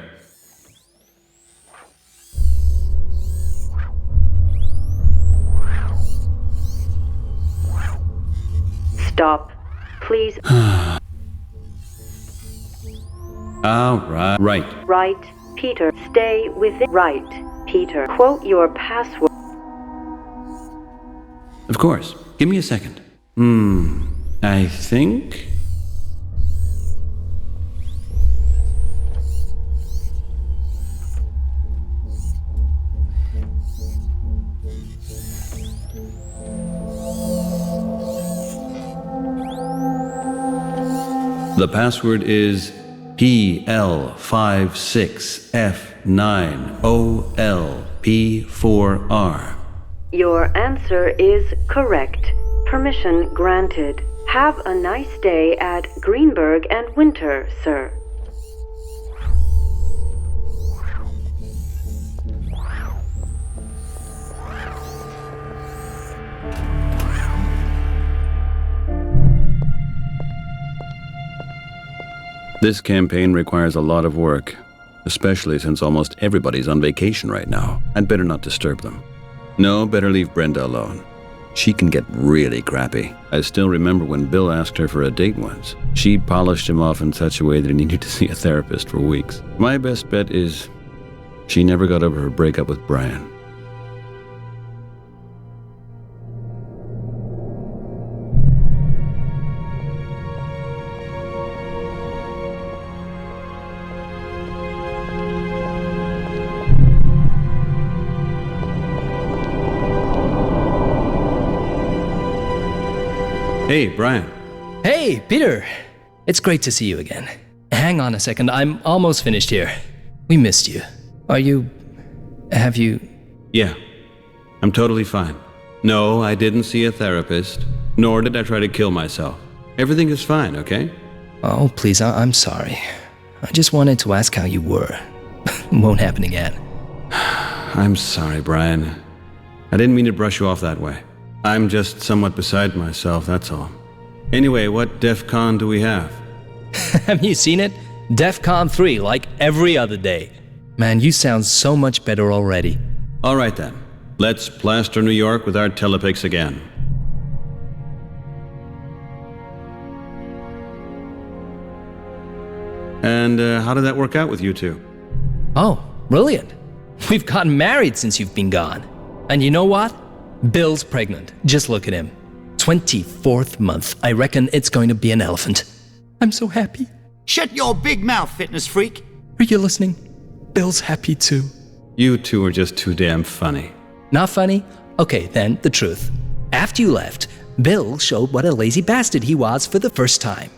Stop. Please. All right. Right. Right, Peter. Stay within. Right, Peter. Quote your password. Of course. Give me a second. I think... The password is PL56F9OLP4R. Your answer is correct. Permission granted. Have a nice day at Greenberg and Winter, sir. This campaign requires a lot of work, especially since almost everybody's on vacation right now. I'd better not disturb them. No, better leave Brenda alone. She can get really crappy. I still remember when Bill asked her for a date once. She polished him off in such a way that he needed to see a therapist for weeks. My best bet is she never got over her breakup with Brian. Hey, Brian. Hey, Peter. It's great to see you again. Hang on a second, I'm almost finished here. We missed you. Have you... Yeah, I'm totally fine. No, I didn't see a therapist, nor did I try to kill myself. Everything is fine, okay? Oh, please, I'm sorry. I just wanted to ask how you were. Won't happen again. I'm sorry, Brian. I didn't mean to brush you off that way. I'm just somewhat beside myself, that's all. Anyway, what DEF CON do we have? Have you seen it? DEF CON 3, like every other day. Man, you sound so much better already. All right then. Let's plaster New York with our telepics again. And how did that work out with you two? Oh, brilliant. We've gotten married since you've been gone. And you know what? Bill's pregnant. Just look at him. 24th month. I reckon it's going to be an elephant. I'm so happy. Shut your big mouth, fitness freak. Are you listening? Bill's happy too. You two are just too damn funny. Not funny? Okay, then the truth. After you left, Bill showed what a lazy bastard he was for the first time.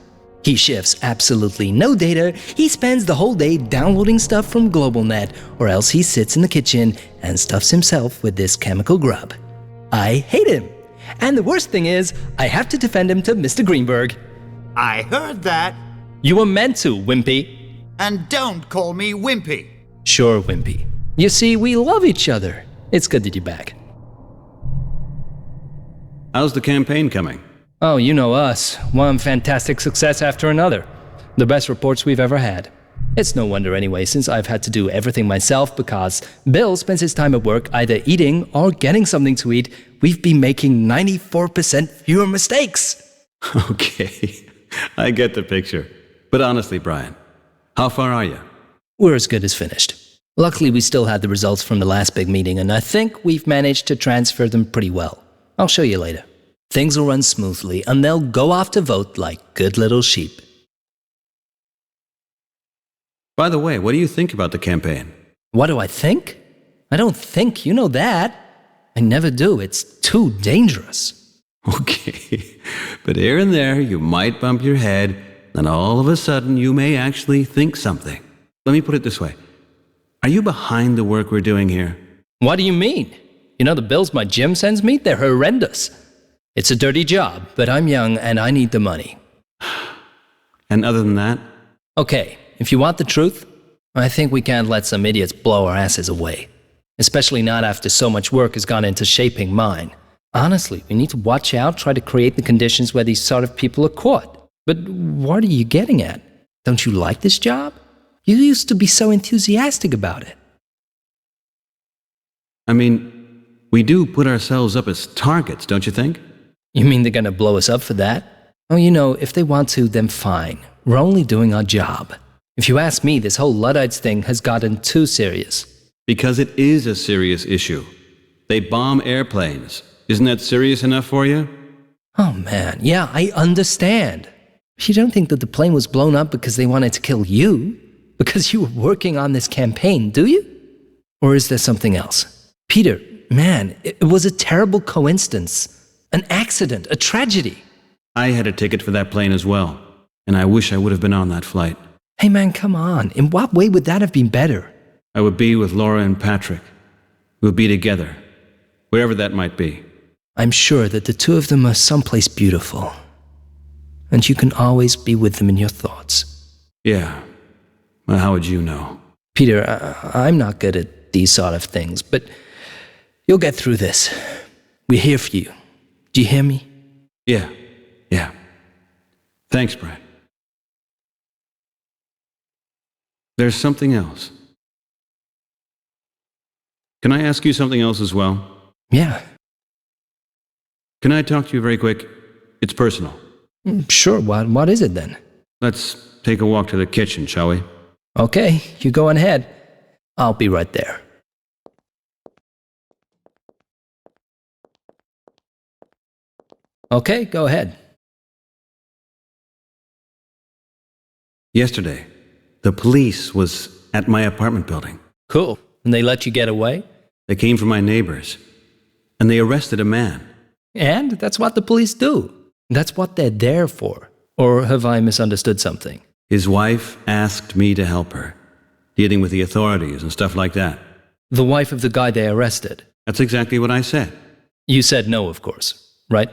He shifts absolutely no data. He spends the whole day downloading stuff from GlobalNet, or else he sits in the kitchen and stuffs himself with this chemical grub. I hate him. And the worst thing is, I have to defend him to Mr. Greenberg. I heard that. You were meant to, Wimpy. And don't call me Wimpy. Sure, Wimpy. You see, we love each other. It's good that you're back. How's the campaign coming? Oh, you know us. One fantastic success after another. The best reports we've ever had. It's no wonder anyway, since I've had to do everything myself because Bill spends his time at work either eating or getting something to eat. We've been making 94% fewer mistakes. Okay, I get the picture. But honestly, Brian, how far are you? We're as good as finished. Luckily, we still had the results from the last big meeting, and I think we've managed to transfer them pretty well. I'll show you later. Things will run smoothly, and they'll go off to vote like good little sheep. By the way, what do you think about the campaign? What do I think? I don't think, you know that. I never do, it's too dangerous. Okay, but here and there you might bump your head, and all of a sudden you may actually think something. Let me put it this way. Are you behind the work we're doing here? What do you mean? You know the bills my gym sends me? They're horrendous. It's a dirty job, but I'm young and I need the money. And other than that? Okay, if you want the truth, I think we can't let some idiots blow our asses away. Especially not after so much work has gone into shaping mine. Honestly, we need to watch out, try to create the conditions where these sort of people are caught. But what are you getting at? Don't you like this job? You used to be so enthusiastic about it. I mean, we do put ourselves up as targets, don't you think? You mean they're gonna blow us up for that? Oh, you know, if they want to, then fine. We're only doing our job. If you ask me, this whole Luddites thing has gotten too serious. Because it is a serious issue. They bomb airplanes. Isn't that serious enough for you? Oh man, yeah, I understand. You don't think that the plane was blown up because they wanted to kill you? Because you were working on this campaign, do you? Or is there something else? Peter, man, it was a terrible coincidence. An accident, a tragedy. I had a ticket for that plane as well, and I wish I would have been on that flight. Hey man, come on. In what way would that have been better? I would be with Laura and Patrick. We would be together, wherever that might be. I'm sure that the two of them are someplace beautiful. And you can always be with them in your thoughts. Yeah. Well, how would you know? Peter, I'm not good at these sort of things, but you'll get through this. We're here for you. Do you hear me? Yeah. Thanks, Brad. There's something else. Can I ask you something else as well? Yeah. Can I talk to you very quick? It's personal. Sure, what is it then? Let's take a walk to the kitchen, shall we? Okay, you go on ahead. I'll be right there. Okay, go ahead. Yesterday, the police was at my apartment building. Cool. And they let you get away? They came from my neighbors, and they arrested a man. And that's what the police do. That's what they're there for. Or have I misunderstood something? His wife asked me to help her, dealing with the authorities and stuff like that. The wife of the guy they arrested? That's exactly what I said. You said no, of course, right?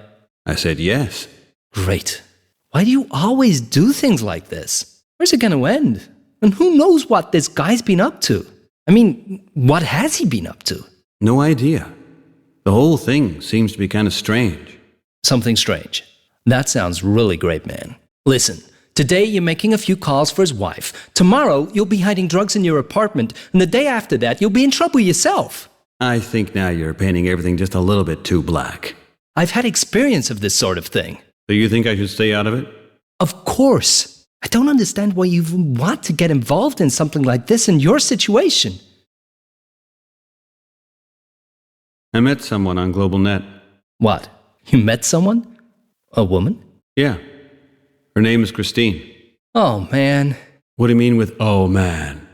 I said yes. Great. Why do you always do things like this? Where's it going to end? And who knows what this guy's been up to? I mean, what has he been up to? No idea. The whole thing seems to be kind of strange. Something strange. That sounds really great, man. Listen, today you're making a few calls for his wife. Tomorrow you'll be hiding drugs in your apartment. And the day after that you'll be in trouble yourself. I think now you're painting everything just a little bit too black. I've had experience of this sort of thing. So you think I should stay out of it? Of course. I don't understand why you even want to get involved in something like this in your situation. I met someone on GlobalNet. What? You met someone? A woman? Yeah. Her name is Christine. Oh, man. What do you mean with, oh, man?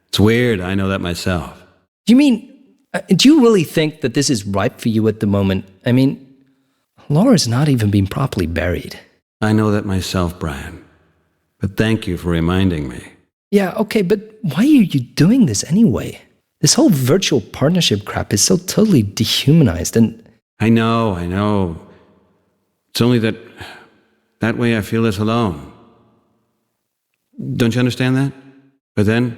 It's weird, I know that myself. You mean, do you really think that this is right for you at the moment? I mean, Laura's not even been properly buried. I know that myself, Brian. But thank you for reminding me. Yeah, okay, but why are you doing this anyway? This whole virtual partnership crap is so totally dehumanized and... I know. It's only that way I feel less alone. Don't you understand that? But then,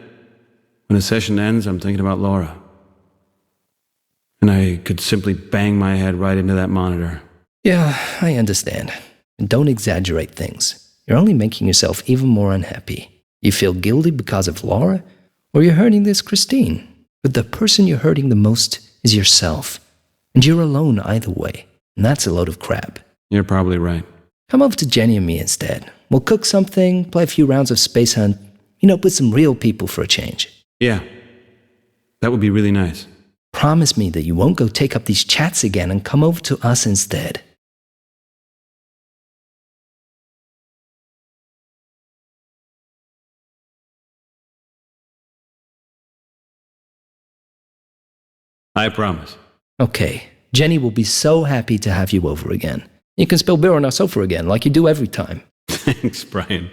when a session ends, I'm thinking about Laura. And I could simply bang my head right into that monitor. Yeah, I understand. And don't exaggerate things. You're only making yourself even more unhappy. You feel guilty because of Laura, or you're hurting this Christine. But the person you're hurting the most is yourself. And you're alone either way. And that's a load of crap. You're probably right. Come over to Jenny and me instead. We'll cook something, play a few rounds of Space Hunt, with some real people for a change. Yeah. That would be really nice. Promise me that you won't go take up these chats again and come over to us instead. I promise. Okay. Jenny will be so happy to have you over again. You can spill beer on our sofa again, like you do every time. Thanks, Brian.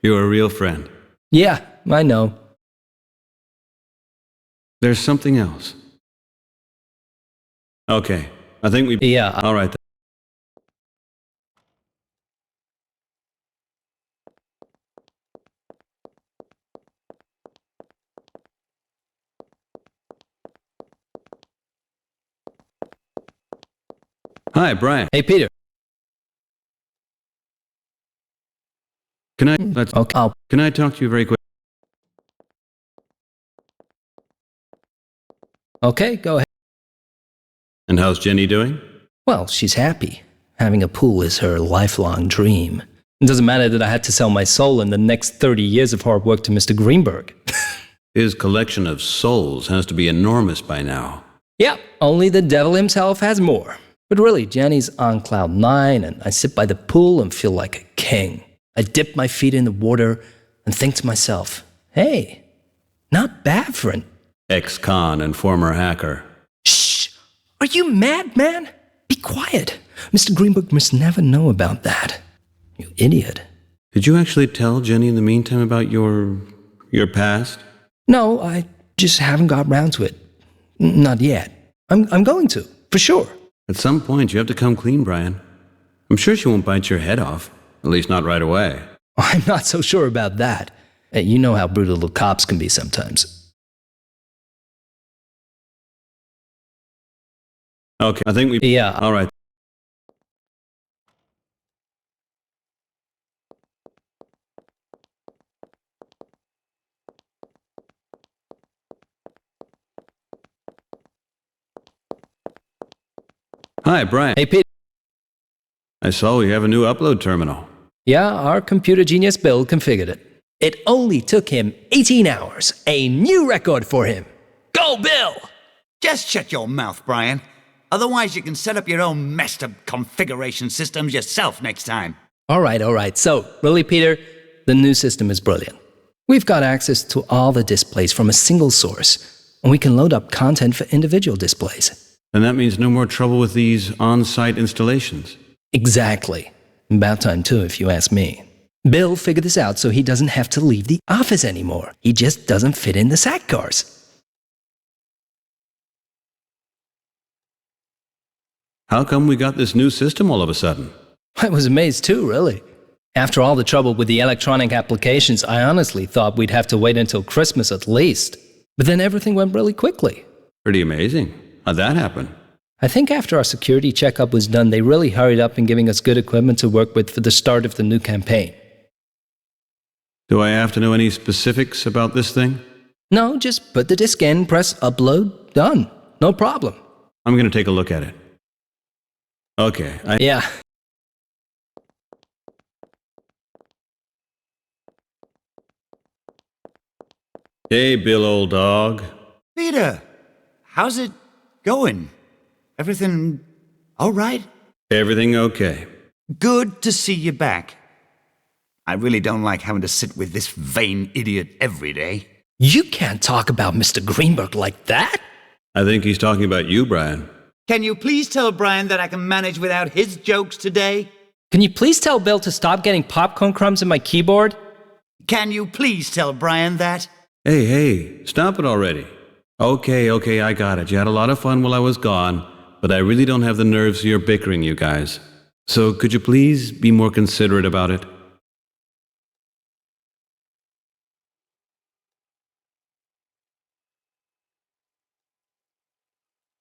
You're a real friend. Yeah, I know. There's something else. Okay. I think we... Yeah. All right. Hi, Brian. Hey, Peter. Can I... Okay. Can I talk to you very quick? Okay, go ahead. And how's Jenny doing? Well, she's happy. Having a pool is her lifelong dream. It doesn't matter that I had to sell my soul in the next 30 years of hard work to Mr. Greenberg. His collection of souls has to be enormous by now. Yeah, only the devil himself has more. But really, Jenny's on cloud 9, and I sit by the pool and feel like a king. I dip my feet in the water and think to myself, hey, not bad for an Ex-con and former hacker. Shh! Are you mad, man? Be quiet. Mr. Greenberg must never know about that. You idiot. Did you actually tell Jenny in the meantime about your past? No, I just haven't got round to it. Not yet. I'm going to, for sure. At some point, you have to come clean, Brian. I'm sure she won't bite your head off. At least not right away. I'm not so sure about that. You know how brutal the cops can be sometimes. Okay, I think we... Yeah. All right. Hi, Brian. Hey, Pete. I saw we have a new upload terminal. Yeah, our computer genius Bill configured it. It only took him 18 hours. A new record for him. Go, Bill! Just shut your mouth, Brian. Otherwise, you can set up your own messed up configuration systems yourself next time. All right. So, really, Peter, the new system is brilliant. We've got access to all the displays from a single source, and we can load up content for individual displays. And that means no more trouble with these on-site installations. Exactly. About time, too, if you ask me. Bill figured this out so he doesn't have to leave the office anymore. He just doesn't fit in the SAC cars. How come we got this new system all of a sudden? I was amazed too, really. After all the trouble with the electronic applications, I honestly thought we'd have to wait until Christmas at least. But then everything went really quickly. Pretty amazing. How'd that happen? I think after our security checkup was done, they really hurried up in giving us good equipment to work with for the start of the new campaign. Do I have to know any specifics about this thing? No, just put the disk in, press upload, done. No problem. I'm going to take a look at it. Okay, Yeah. Hey, Bill, old dog. Peter, how's it going? Everything all right? Everything okay. Good to see you back. I really don't like having to sit with this vain idiot every day. You can't talk about Mr. Greenberg like that. I think he's talking about you, Brian. Can you please tell Brian that I can manage without his jokes today? Can you please tell Bill to stop getting popcorn crumbs in my keyboard? Can you please tell Brian that? Hey, stop it already. Okay, I got it. You had a lot of fun while I was gone, but I really don't have the nerves for your bickering, you guys. So could you please be more considerate about it?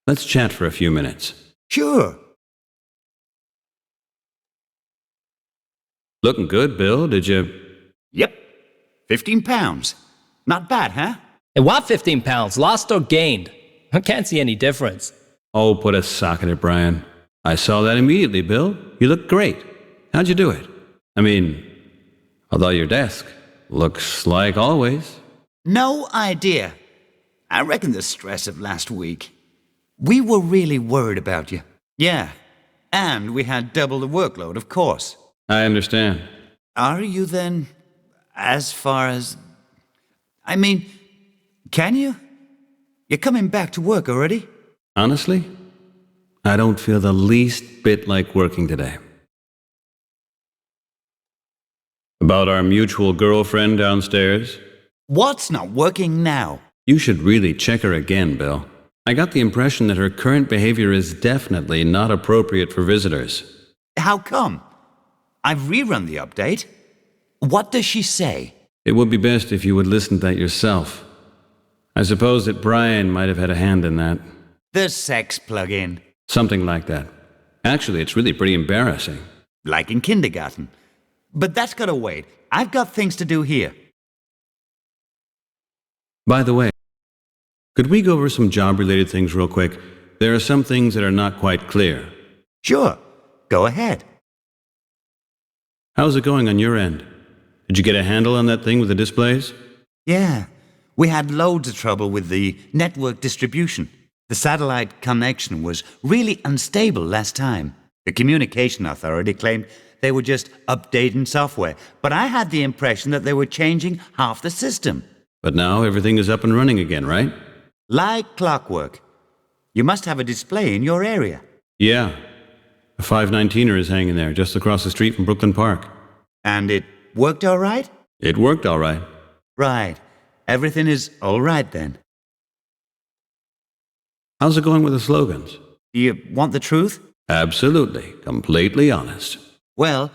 Let's chat for a few minutes. Sure. Looking good, Bill. Did you... Yep. 15 pounds. Not bad, huh? And what 15 pounds? Lost or gained? I can't see any difference. Oh, put a sock in it, Brian. I saw that immediately, Bill. You look great. How'd you do it? I mean, although your desk looks like always. No idea. I reckon the stress of last week. We were really worried about you. Yeah. And we had double the workload, of course. I understand. Are you then, as far as... I mean, can you? You're coming back to work already? Honestly, I don't feel the least bit like working today. About our mutual girlfriend downstairs? What's not working now? You should really check her again, Bill. I got the impression that her current behavior is definitely not appropriate for visitors. How come? I've rerun the update. What does she say? It would be best if you would listen to that yourself. I suppose that Brian might have had a hand in that. The sex plug-in. Something like that. Actually, it's really pretty embarrassing. Like in kindergarten. But that's gotta wait. I've got things to do here. By the way, could we go over some job-related things real quick? There are some things that are not quite clear. Sure. Go ahead. How's it going on your end? Did you get a handle on that thing with the displays? Yeah. We had loads of trouble with the network distribution. The satellite connection was really unstable last time. The communication authority claimed they were just updating software, but I had the impression that they were changing half the system. But now everything is up and running again, right? Like clockwork. You must have a display in your area. Yeah. A 519er is hanging there, just across the street from Brooklyn Park. And it worked all right? It worked all right. Right. Everything is all right then. How's it going with the slogans? Do you want the truth? Absolutely. Completely honest. Well,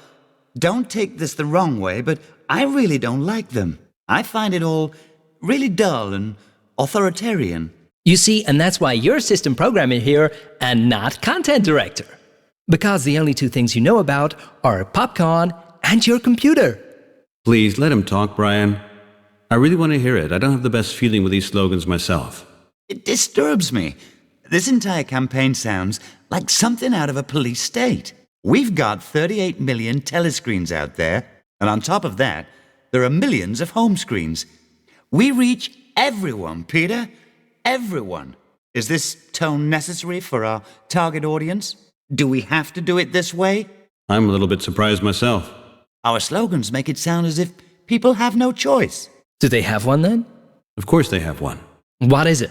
don't take this the wrong way, but I really don't like them. I find it all really dull and authoritarian. You see, and that's why you're system programmer here and not content director. Because the only two things you know about are popcorn and your computer. Please, let him talk, Brian. I really want to hear it. I don't have the best feeling with these slogans myself. It disturbs me. This entire campaign sounds like something out of a police state. We've got 38 million telescreens out there, and on top of that, there are millions of home screens. We reach everyone, Peter. Everyone. Is this tone necessary for our target audience? Do we have to do it this way? I'm a little bit surprised myself. Our slogans make it sound as if people have no choice. Do they have one then? Of course they have one. What is it?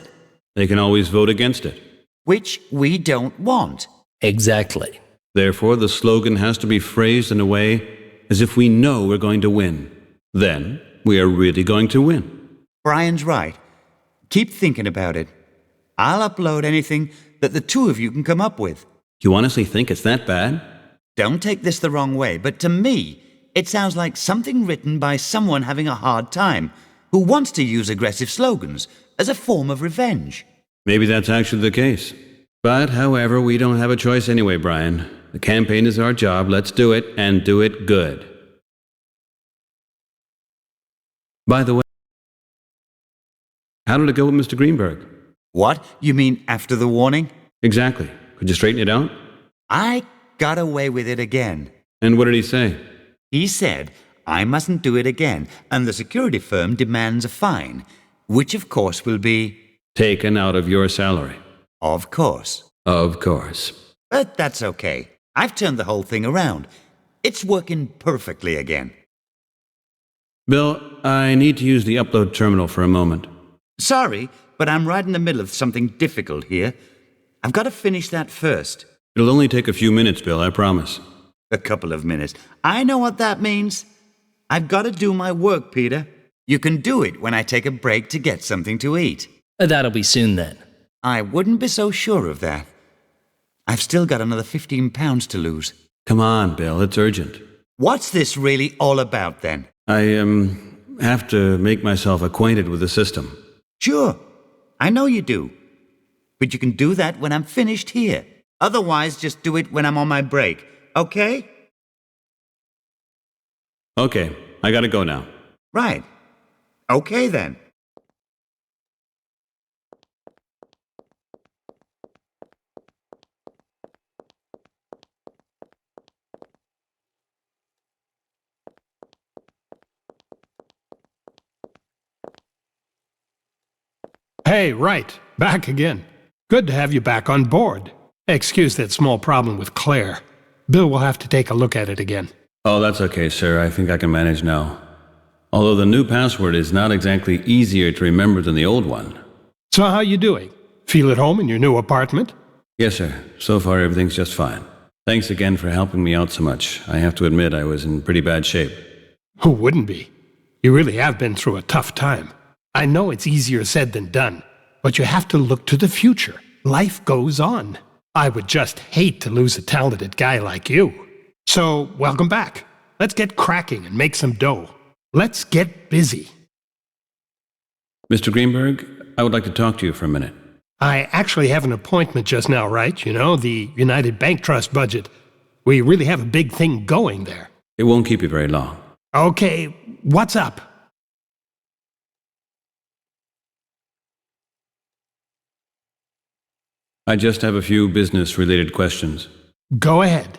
They can always vote against it. Which we don't want. Exactly. Therefore, the slogan has to be phrased in a way as if we know we're going to win. Then, we are really going to win. Brian's right. Keep thinking about it. I'll upload anything that the two of you can come up with. You honestly think it's that bad? Don't take this the wrong way, but to me, it sounds like something written by someone having a hard time, who wants to use aggressive slogans as a form of revenge. Maybe that's actually the case. But, however, we don't have a choice anyway, Brian. The campaign is our job. Let's do it, and do it good. By the way, how did it go with Mr. Greenberg? What? You mean after the warning? Exactly. Could you straighten it out? I got away with it again. And what did he say? He said I mustn't do it again, and the security firm demands a fine, which of course will be... taken out of your salary. Of course. Of course. But that's okay. I've turned the whole thing around. It's working perfectly again. Bill, I need to use the upload terminal for a moment. Sorry, but I'm right in the middle of something difficult here. I've got to finish that first. It'll only take a few minutes, Bill, I promise. A couple of minutes. I know what that means. I've got to do my work, Peter. You can do it when I take a break to get something to eat. That'll be soon then. I wouldn't be so sure of that. I've still got another 15 pounds to lose. Come on, Bill, it's urgent. What's this really all about then? I, have to make myself acquainted with the system. Sure, I know you do. But you can do that when I'm finished here. Otherwise, just do it when I'm on my break, okay? Okay, I gotta go now. Right. Okay then. Hey, Wright, back again. Good to have you back on board. Excuse that small problem with Claire. Bill will have to take a look at it again. Oh, that's okay, sir. I think I can manage now. Although the new password is not exactly easier to remember than the old one. So how you doing? Feel at home in your new apartment? Yes, sir. So far, everything's just fine. Thanks again for helping me out so much. I have to admit I was in pretty bad shape. Who wouldn't be? You really have been through a tough time. I know it's easier said than done, but you have to look to the future. Life goes on. I would just hate to lose a talented guy like you. So, welcome back. Let's get cracking and make some dough. Let's get busy. Mr. Greenberg, I would like to talk to you for a minute. I actually have an appointment just now, right? You know, the United Bank Trust budget. We really have a big thing going there. It won't keep you very long. Okay, what's up? I just have a few business-related questions. Go ahead.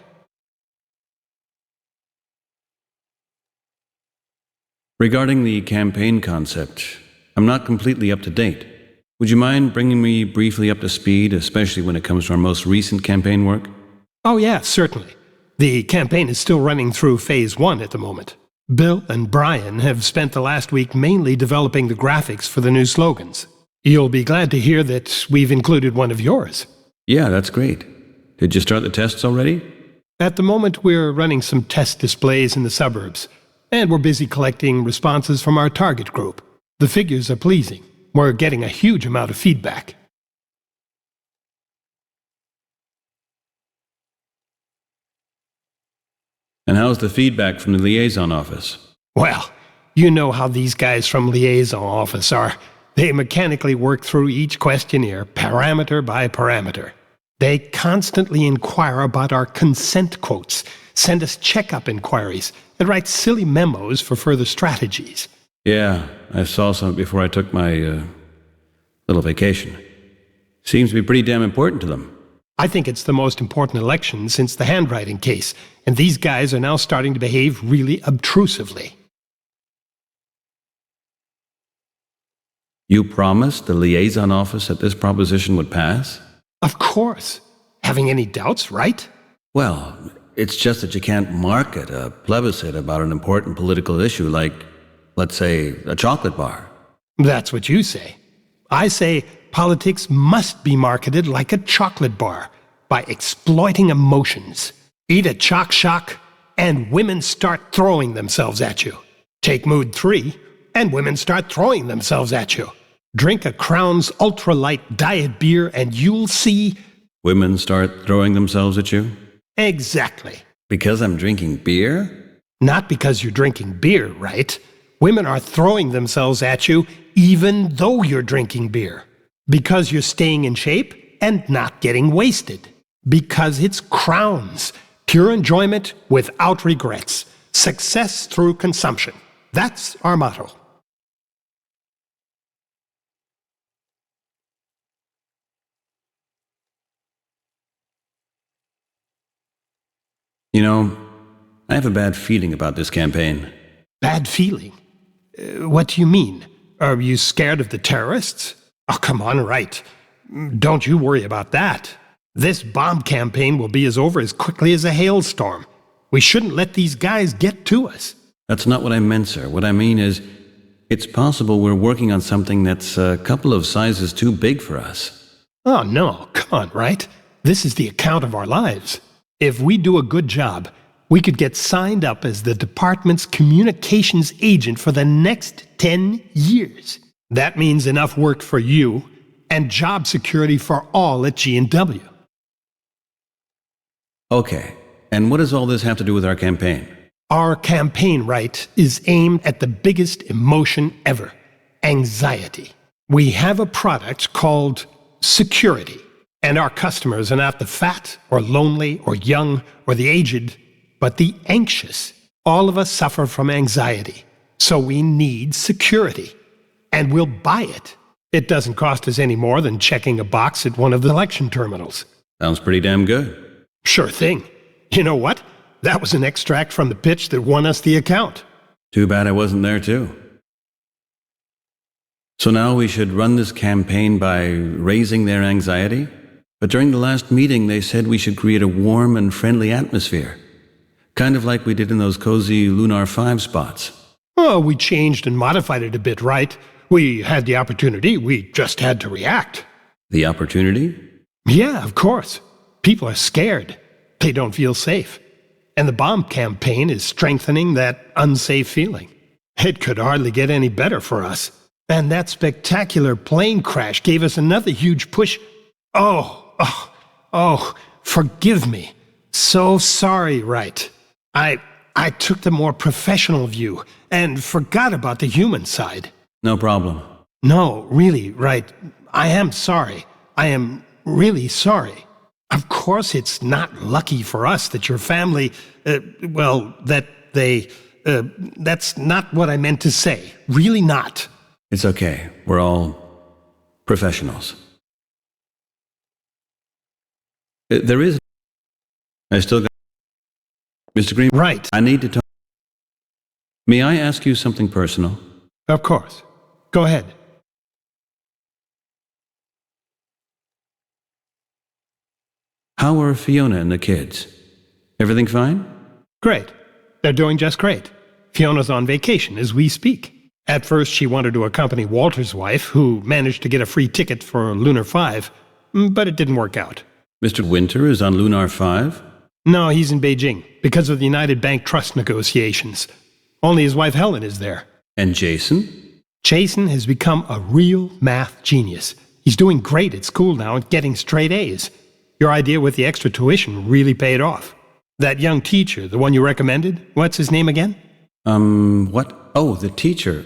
Regarding the campaign concept, I'm not completely up to date. Would you mind bringing me briefly up to speed, especially when it comes to our most recent campaign work? Oh, yeah, certainly. The campaign is still running through Phase 1 at the moment. Bill and Brian have spent the last week mainly developing the graphics for the new slogans. You'll be glad to hear that we've included one of yours. Yeah, that's great. Did you start the tests already? At the moment, we're running some test displays in the suburbs, and we're busy collecting responses from our target group. The figures are pleasing. We're getting a huge amount of feedback. And how's the feedback from the liaison office? Well, you know how these guys from liaison office are. They mechanically work through each questionnaire, parameter by parameter. They constantly inquire about our consent quotes, send us checkup inquiries, and write silly memos for further strategies. Yeah, I saw some before I took my little vacation. Seems to be pretty damn important to them. I think it's the most important election since the handwriting case, and these guys are now starting to behave really obtrusively. You promised the liaison office that this proposition would pass? Of course. Having any doubts, right? Well, it's just that you can't market a plebiscite about an important political issue like, let's say, a chocolate bar. That's what you say. I say politics must be marketed like a chocolate bar, by exploiting emotions. Eat a Choc Shock, and women start throwing themselves at you. Take Mood 3, and women start throwing themselves at you. Drink a Crown's ultralight diet beer, and you'll see... Women start throwing themselves at you? Exactly. Because I'm drinking beer? Not because you're drinking beer, right? Women are throwing themselves at you even though you're drinking beer. Because you're staying in shape and not getting wasted. Because it's Crowns. Pure enjoyment without regrets. Success through consumption. That's our motto. You know, I have a bad feeling about this campaign. Bad feeling? What do you mean? Are you scared of the terrorists? Oh, come on, Wright. Don't you worry about that. This bomb campaign will be over as quickly as a hailstorm. We shouldn't let these guys get to us. That's not what I meant, sir. What I mean is, it's possible we're working on something that's a couple of sizes too big for us. Oh, no. Come on, Wright. This is the account of our lives. If we do a good job, we could get signed up as the department's communications agent for the next 10 years. That means enough work for you and job security for all at G&W. Okay, and what does all this have to do with our campaign? Our campaign, Wright, is aimed at the biggest emotion ever, anxiety. We have a product called security, and our customers are not the fat or lonely or young or the aged, but the anxious. All of us suffer from anxiety, so we need security, and we'll buy it. It doesn't cost us any more than checking a box at one of the election terminals. Sounds pretty damn good. Sure thing. You know what? That was an extract from the pitch that won us the account. Too bad I wasn't there too. So now we should run this campaign by raising their anxiety? But during the last meeting they said we should create a warm and friendly atmosphere. Kind of like we did in those cozy Lunar 5 spots. Oh, we changed and modified it a bit, right? We had the opportunity, we just had to react. The opportunity? Yeah, of course. People are scared. They don't feel safe. And the bomb campaign is strengthening that unsafe feeling. It could hardly get any better for us. And that spectacular plane crash gave us another huge push. Oh, forgive me. So sorry, Wright. I took the more professional view and forgot about the human side. No problem. No, really, Wright. I am sorry. I am really sorry. Of course, it's not lucky for us that your family, that's not what I meant to say. Really not. It's okay. We're all professionals. There is... I still got... Mr. Green... Right. I need to talk... May I ask you something personal? Of course. Go ahead. How are Fiona and the kids? Everything fine? Great. They're doing just great. Fiona's on vacation as we speak. At first, she wanted to accompany Walter's wife, who managed to get a free ticket for Lunar 5, but it didn't work out. Mr. Winter is on Lunar 5? No, he's in Beijing, because of the United Bank trust negotiations. Only his wife Helen is there. And Jason? Jason has become a real math genius. He's doing great at school now and getting straight A's. Your idea with the extra tuition really paid off. That young teacher, the one you recommended, what's his name again? What? Oh, the teacher,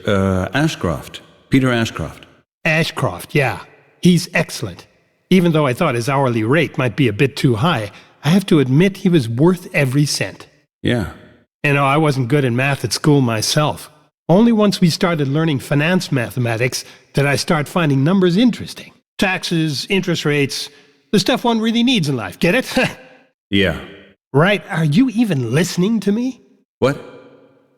Ashcroft. Peter Ashcroft. Ashcroft, yeah. He's excellent. Even though I thought his hourly rate might be a bit too high, I have to admit he was worth every cent. Yeah. You know, I wasn't good in math at school myself. Only once we started learning finance mathematics did I start finding numbers interesting. Taxes, interest rates, the stuff one really needs in life. Get it? Yeah. Right. Are you even listening to me? What?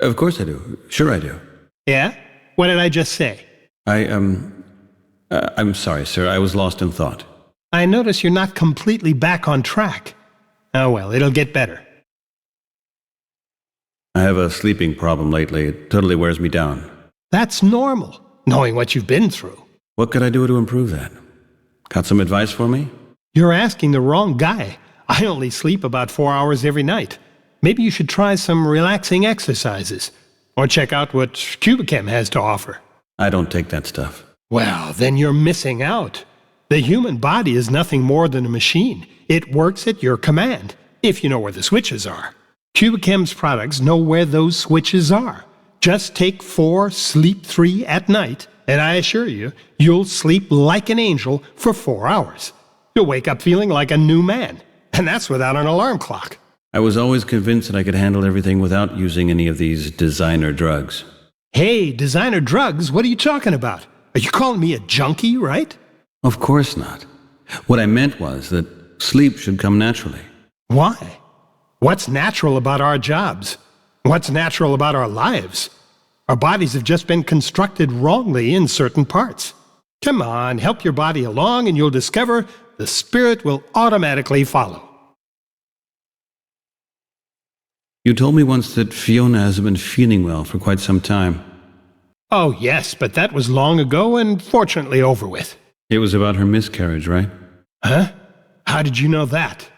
Of course I do. Sure I do. Yeah? What did I just say? I'm sorry, sir. I was lost in thought. I notice you're not completely back on track. Oh well, it'll get better. I have a sleeping problem lately. It totally wears me down. That's normal, knowing what you've been through. What could I do to improve that? Got some advice for me? You're asking the wrong guy. I only sleep about 4 hours every night. Maybe you should try some relaxing exercises, or check out what Cubichem has to offer. I don't take that stuff. Well, then you're missing out. The human body is nothing more than a machine. It works at your command, if you know where the switches are. Cubichem's products know where those switches are. Just take 4, sleep 3 at night, and I assure you, you'll sleep like an angel for 4 hours. You'll wake up feeling like a new man, and that's without an alarm clock. I was always convinced that I could handle everything without using any of these designer drugs. Hey, designer drugs? What are you talking about? Are you calling me a junkie, right? Of course not. What I meant was that sleep should come naturally. Why? What's natural about our jobs? What's natural about our lives? Our bodies have just been constructed wrongly in certain parts. Come on, help your body along and you'll discover the spirit will automatically follow. You told me once that Fiona hasn't been feeling well for quite some time. Oh, yes, but that was long ago and fortunately over with. It was about her miscarriage, right? Huh? How did you know that?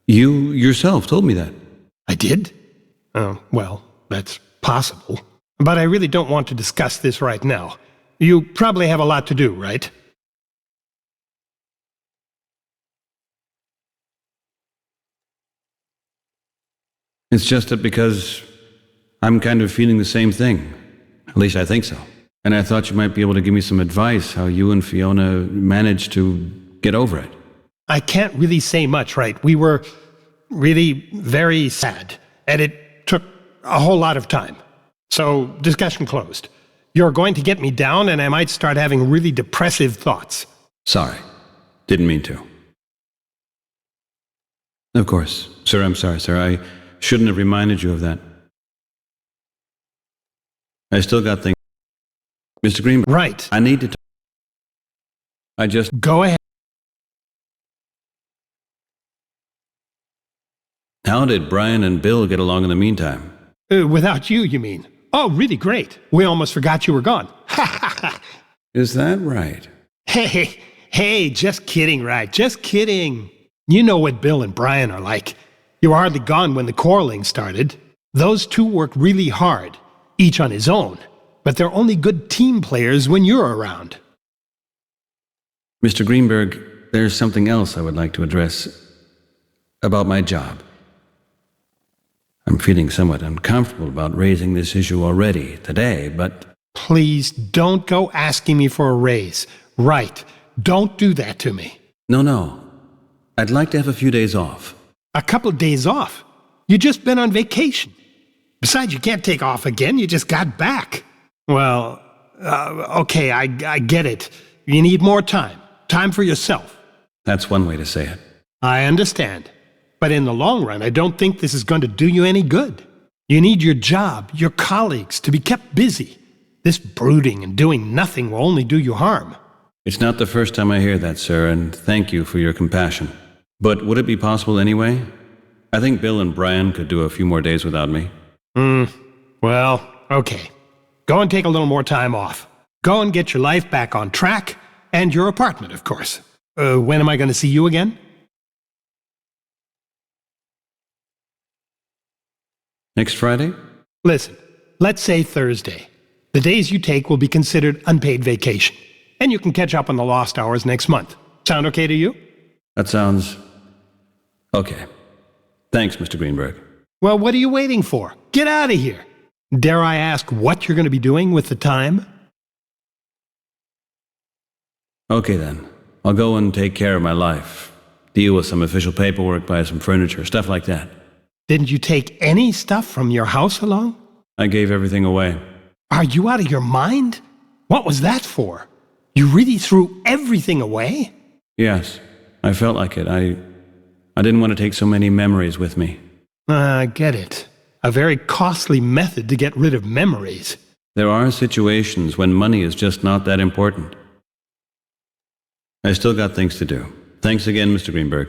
You yourself told me that. I did? Oh, well, that's possible. But I really don't want to discuss this right now. You probably have a lot to do, right? It's just that because I'm kind of feeling the same thing. At least I think so. And I thought you might be able to give me some advice how you and Fiona managed to get over it. I can't really say much, right? We were really very sad, and it took a whole lot of time. So, discussion closed. You're going to get me down, and I might start having really depressive thoughts. Sorry. Didn't mean to. Of course. Sir, I'm sorry, sir. I shouldn't have reminded you of that. I still got things. Mr. Greenberg. Right. I need to talk. I just... Go ahead. How did Brian and Bill get along in the meantime? Without you, you mean? Oh, really great. We almost forgot you were gone. Is that right? Hey, just kidding, right? Just kidding. You know what Bill and Brian are like. You were hardly gone when the quarreling started. Those two work really hard, each on his own, but they're only good team players when you're around. Mr. Greenberg, there's something else I would like to address about my job. I'm feeling somewhat uncomfortable about raising this issue already today, but... Please don't go asking me for a raise. Right. Don't do that to me. No. I'd like to have a few days off. A couple of days off? You just been on vacation. Besides, you can't take off again. You just got back. Well, okay, I get it. You need more time. Time for yourself. That's one way to say it. I understand. But in the long run, I don't think this is going to do you any good. You need your job, your colleagues, to be kept busy. This brooding and doing nothing will only do you harm. It's not the first time I hear that, sir, and thank you for your compassion. But would it be possible anyway? I think Bill and Brian could do a few more days without me. Well, okay. Go and take a little more time off. Go and get your life back on track, and your apartment, of course. When am I going to see you again? Next Friday? Listen, let's say Thursday. The days you take will be considered unpaid vacation, and you can catch up on the lost hours next month. Sound okay to you? That sounds... okay. Thanks, Mr. Greenberg. Well, what are you waiting for? Get out of here! Dare I ask what you're going to be doing with the time? Okay then. I'll go and take care of my life. Deal with some official paperwork, buy some furniture, stuff like that. Didn't you take any stuff from your house along? I gave everything away. Are you out of your mind? What was that for? You really threw everything away? Yes, I felt like it. I didn't want to take so many memories with me. I get it. A very costly method to get rid of memories. There are situations when money is just not that important. I still got things to do. Thanks again, Mr. Greenberg.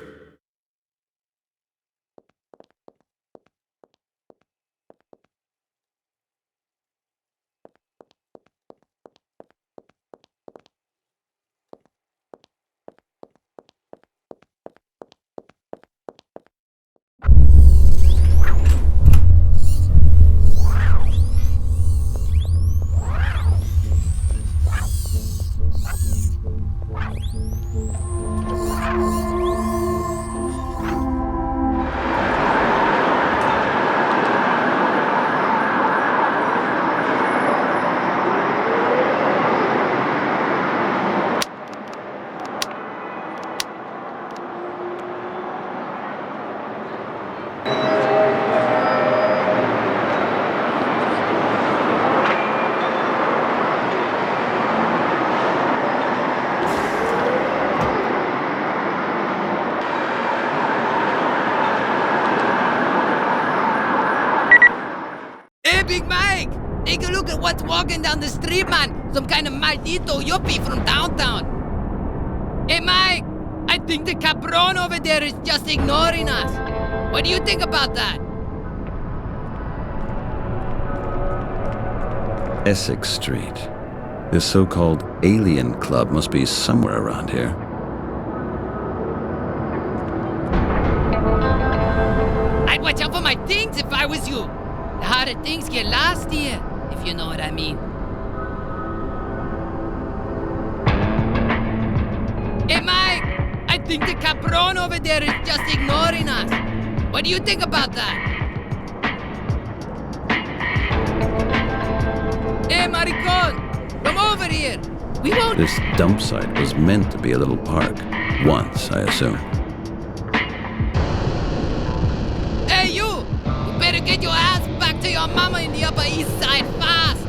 What's walking down the street, man? Some kind of maldito yuppie from downtown. Hey, Mike, I think the cabron over there is just ignoring us. What do you think about that? Essex Street. This so-called alien club must be somewhere around here. I'd watch out for my things if I was you. The harder things get lost here, if you know what I mean. Hey, Mike, I think the cabron over there is just ignoring us. What do you think about that? Hey, maricon, come over here. We won't... This dump site was meant to be a little park. Once, I assume. Hey, you better get your ass back to your mama in the Upper East Side fast.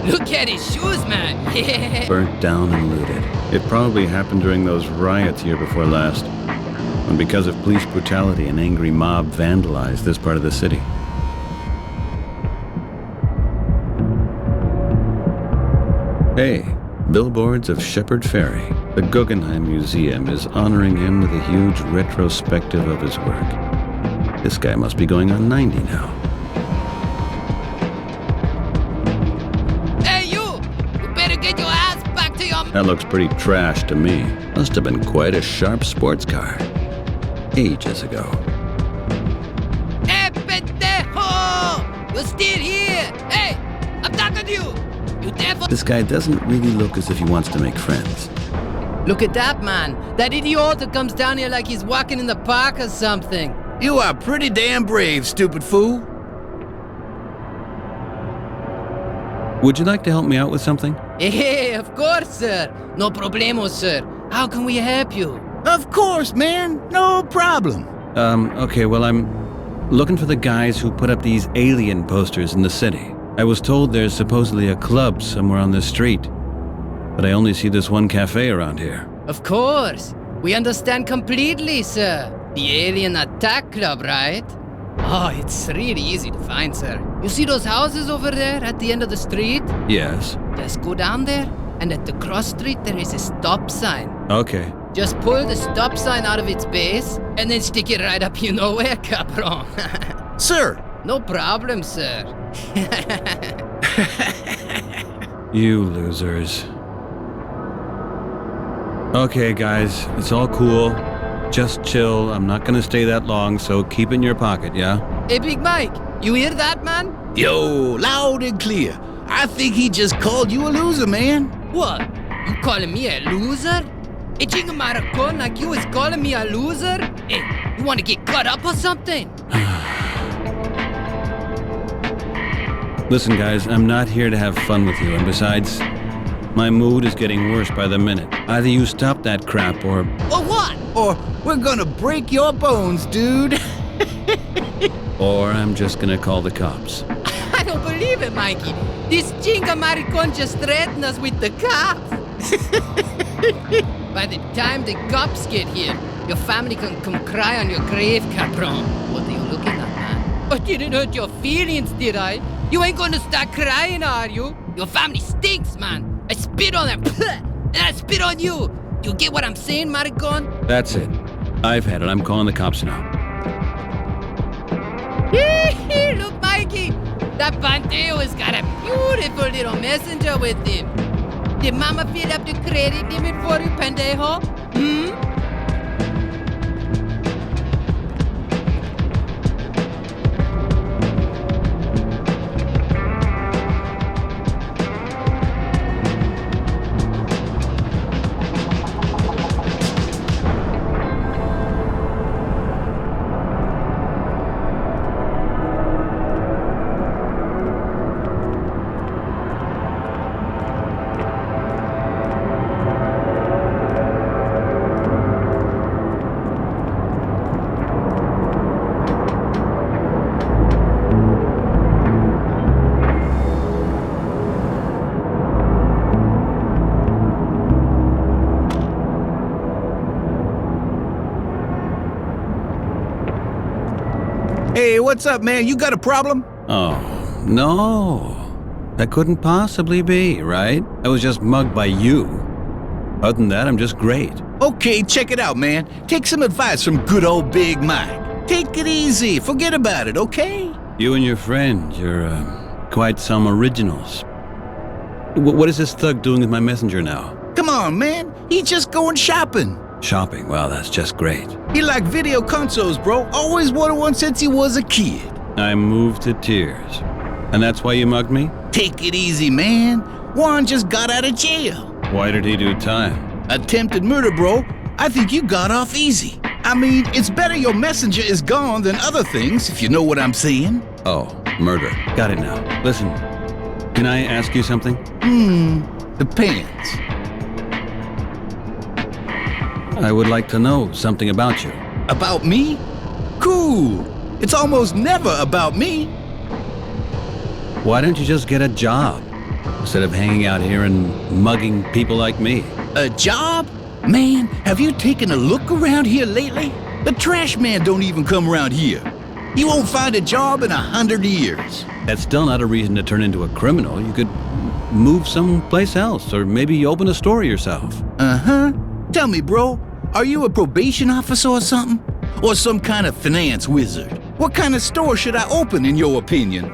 Look at his shoes, man. Yeah. Burnt down and looted. It probably happened during those riots year before last, when because of police brutality an angry mob vandalized this part of the city. Hey, billboards of Shepherd Ferry. The Guggenheim Museum is honoring him with a huge retrospective of his work. This guy must be going on 90 now. Hey, you better get your ass back to your... That looks pretty trash to me. Must have been quite a sharp sports car. Ages ago. Hey, pendejo! You're still here! Hey, I'm talking to you! You devil... This guy doesn't really look as if he wants to make friends. Look at that, man. That idiot that comes down here like he's walking in the park or something. You are pretty damn brave, stupid fool. Would you like to help me out with something? Hey, of course, sir. No problemo, sir. How can we help you? Of course, man. No problem. Okay, well, I'm looking for the guys who put up these alien posters in the city. I was told there's supposedly a club somewhere on this street, but I only see this one cafe around here. Of course. We understand completely, sir. The Alien Attack Club, right? Oh, it's really easy to find, sir. You see those houses over there at the end of the street? Yes. Just go down there, and at the cross street there is a stop sign. Okay. Just pull the stop sign out of its base, and then stick it right up you know where, cabron. Sir! No problem, sir. You losers. Okay, guys, it's all cool. Just chill. I'm not gonna stay that long, so keep it in your pocket, yeah? Hey, Big Mike, you hear that, man? Yo, loud and clear. I think he just called you a loser, man. What? You calling me a loser? A jingle maricon like you is calling me a loser? Hey, you wanna get cut up or something? Listen, guys, I'm not here to have fun with you, and besides, my mood is getting worse by the minute. Either you stop that crap or... Or what? Or we're gonna break your bones, dude. Or I'm just gonna call the cops. I don't believe it, Mikey. This jingle maricon just threatened us with the cops. By the time the cops get here, your family can come cry on your grave, cabron. What are you looking at, man? I didn't hurt your feelings, did I? You ain't gonna start crying, are you? Your family stinks, man. I spit on them, and I spit on you. You get what I'm saying, maricon? That's it. I've had it. I'm calling the cops now. Look, Mikey. That Panteo has got a beautiful little messenger with him. Did Mama fill up the credit limit for you, pendejo? Hey, what's up, man? You got a problem? Oh, no. That couldn't possibly be, right? I was just mugged by you. Other than that, I'm just great. Okay, check it out, man. Take some advice from good old Big Mike. Take it easy. Forget about it, okay? You and your friend, you're quite some originals. What is this thug doing with my messenger now? Come on, man. He's just going shopping. Shopping? Well, that's just great. He like video consoles, bro. Always wanted one since he was a kid. I'm moved to tears. And that's why you mugged me? Take it easy, man. Juan just got out of jail. Why did he do time? Attempted murder, bro. I think you got off easy. I mean, it's better your messenger is gone than other things, if you know what I'm saying. Oh, murder. Got it now. Listen, can I ask you something? Depends. I would like to know something about you. About me? Cool. It's almost never about me. Why don't you just get a job instead of hanging out here and mugging people like me? A job? Man, have you taken a look around here lately? The trash man don't even come around here. You won't find a job in 100 years. That's still not a reason to turn into a criminal. You could move someplace else, or maybe open a store yourself. Uh-huh. Tell me, bro, are you a probation officer or something? Or some kind of finance wizard? What kind of store should I open, in your opinion?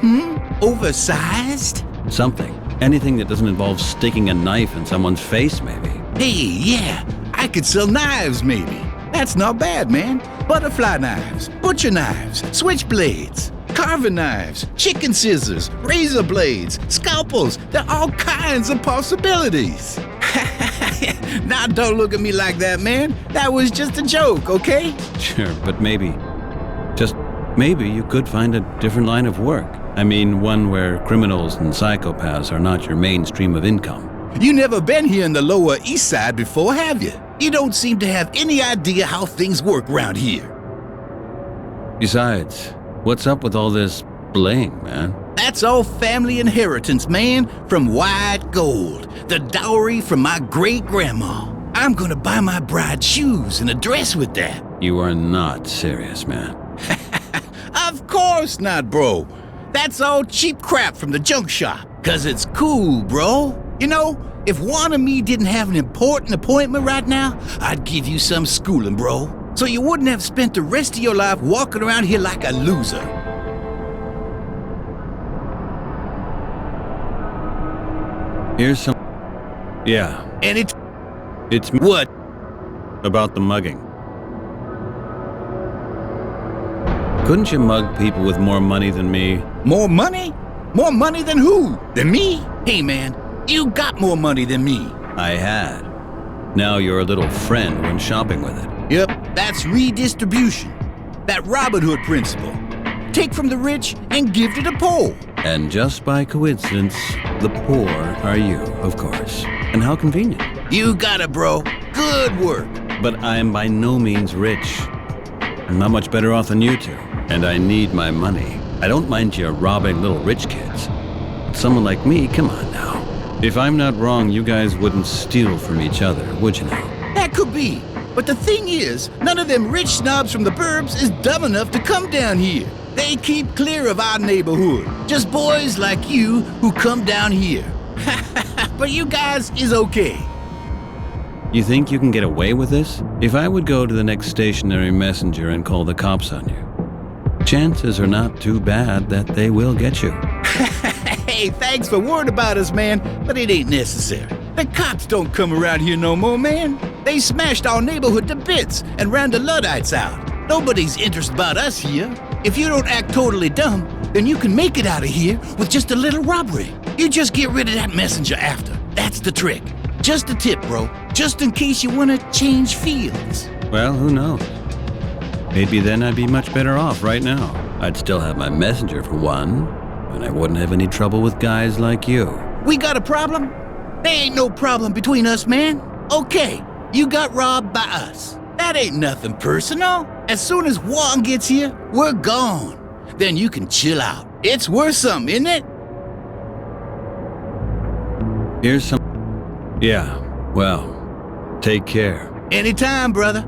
Oversized? Something. Anything that doesn't involve sticking a knife in someone's face, maybe. Hey, yeah, I could sell knives, maybe. That's not bad, man. Butterfly knives, butcher knives, switchblades, carving knives, chicken scissors, razor blades, scalpels. There are all kinds of possibilities. Now don't look at me like that, man. That was just a joke, okay? Sure, but maybe, just maybe you could find a different line of work. I mean, one where criminals and psychopaths are not your mainstream of income. You never been here in the Lower East Side before, have you? You don't seem to have any idea how things work around here. Besides, what's up with all this bling, man? That's all family inheritance, man, from white gold. The dowry from my great-grandma. I'm gonna buy my bride shoes and a dress with that. You are not serious, man. Of course not, bro. That's all cheap crap from the junk shop. 'Cause it's cool, bro. You know, if one of me didn't have an important appointment right now, I'd give you some schooling, bro. So you wouldn't have spent the rest of your life walking around here like a loser. Here's some... Yeah. And It's what? About the mugging. Couldn't you mug people with more money than me? More money? More money than who? Than me? Hey man, you got more money than me. I had. Now you're a little friend when shopping with it. Yep, that's redistribution. That Robin Hood principle. Take from the rich and give to the poor. And just by coincidence, the poor are you, of course. And how convenient. You got it, bro. Good work. But I am by no means rich. I'm not much better off than you two. And I need my money. I don't mind you robbing little rich kids. But someone like me, come on now. If I'm not wrong, you guys wouldn't steal from each other, would you now? That could be. But the thing is, none of them rich snobs from the burbs is dumb enough to come down here. They keep clear of our neighborhood. Just boys like you who come down here. But you guys is okay. You think you can get away with this? If I would go to the next stationary messenger and call the cops on you, chances are not too bad that they will get you. Hey, thanks for worrying about us, man, but it ain't necessary. The cops don't come around here no more, man. They smashed our neighborhood to bits and ran the Luddites out. Nobody's interested about us here. If you don't act totally dumb, then you can make it out of here with just a little robbery. You just get rid of that messenger after. That's the trick. Just a tip, bro. Just in case you want to change fields. Well, who knows? Maybe then I'd be much better off right now. I'd still have my messenger for one, and I wouldn't have any trouble with guys like you. We got a problem? There ain't no problem between us, man. Okay, you got robbed by us. That ain't nothing personal. As soon as Juan gets here, we're gone. Then you can chill out. It's worth something, isn't it? Here's some... Yeah, well, take care. Anytime, brother.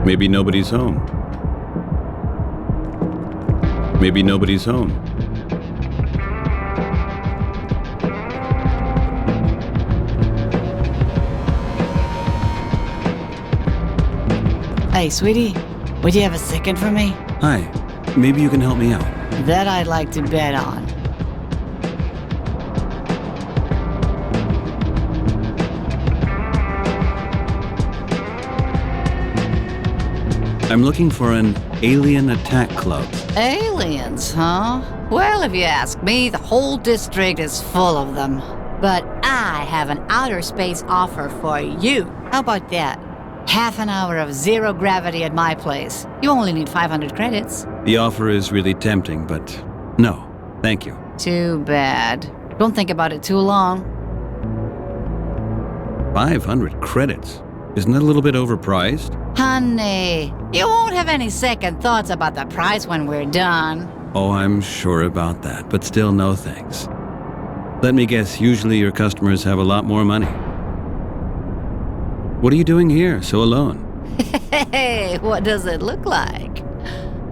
Maybe nobody's home. Maybe nobody's home. Hey, sweetie, would you have a second for me? Hi, maybe you can help me out. That I'd like to bet on. I'm looking for an alien attack club. Aliens, huh? Well, if you ask me, the whole district is full of them. But I have an outer space offer for you. How about that? Half an hour of zero gravity at my place. You only need 500 credits. The offer is really tempting, but no, thank you. Too bad. Don't think about it too long. 500 credits? Isn't that a little bit overpriced? Honey, you won't have any second thoughts about the price when we're done. Oh, I'm sure about that, but still no thanks. Let me guess, usually your customers have a lot more money. What are you doing here, so alone? Hey, what does it look like?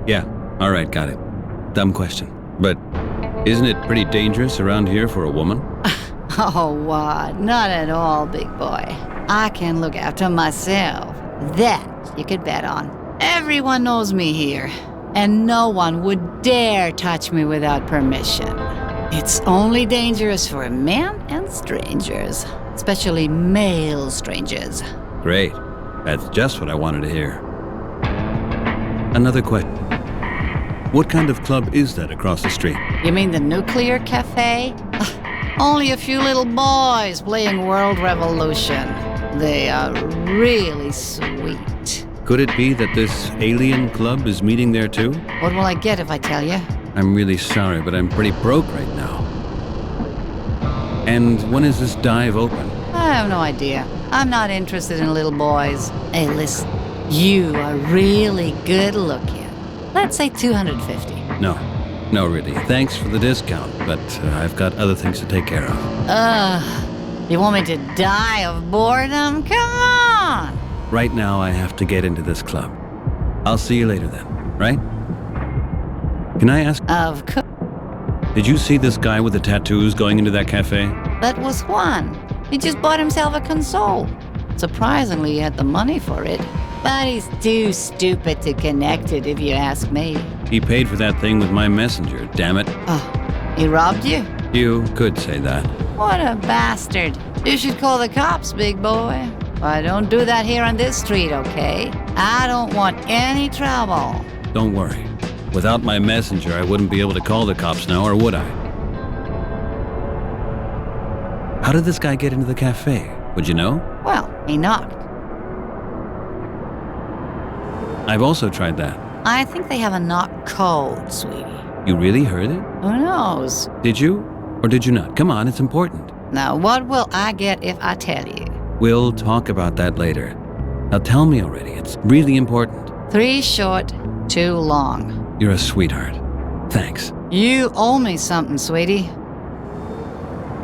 Yeah, all right, got it. Dumb question. But isn't it pretty dangerous around here for a woman? Oh, what? Not at all, big boy. I can look after myself. That you could bet on. Everyone knows me here, and no one would dare touch me without permission. It's only dangerous for men and strangers, especially male strangers. Great. That's just what I wanted to hear. Another question. What kind of club is that across the street? You mean the Nuclear Cafe? Only a few little boys playing World Revolution. They are really sweet. Could it be that this alien club is meeting there too? What will I get if I tell you? I'm really sorry, but I'm pretty broke right now. And when is this dive open? I have no idea. I'm not interested in little boys. Hey, listen. You are really good looking. Let's say 250. No, really. Thanks for the discount, but I've got other things to take care of. You want me to die of boredom? Come on! Right now, I have to get into this club. I'll see you later then, right? Can I ask? Of course. Did you see this guy with the tattoos going into that cafe? That was Juan. He just bought himself a console. Surprisingly, he had the money for it. But he's too stupid to connect it, if you ask me. He paid for that thing with my messenger, damn it. Oh, he robbed you? You could say that. What a bastard. You should call the cops, big boy. But don't do that here on this street, okay? I don't want any trouble. Don't worry. Without my messenger, I wouldn't be able to call the cops now, or would I? How did this guy get into the cafe? Would you know? Well, he knocked. I've also tried that. I think they have a knock code, sweetie. You really heard it? Who knows? Did you? Or did you not? Come on, it's important. Now, what will I get if I tell you? We'll talk about that later. Now tell me already, it's really important. 3 short, 2 long. You're a sweetheart. Thanks. You owe me something, sweetie.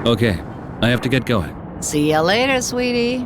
Okay, I have to get going. See you later, sweetie.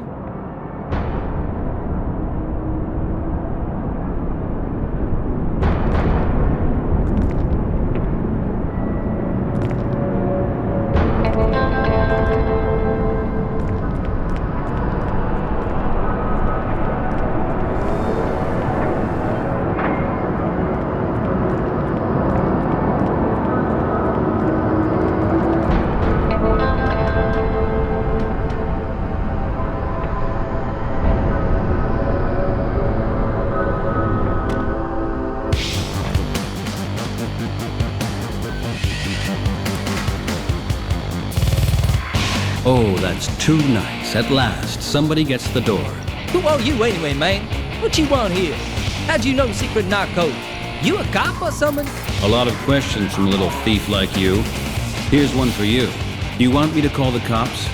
Oh, that's too nice. At last, somebody gets the door. Who are you anyway, man? What you want here? How'd you know secret knock code? You a cop or something? A lot of questions from a little thief like you. Here's one for you. Do you want me to call the cops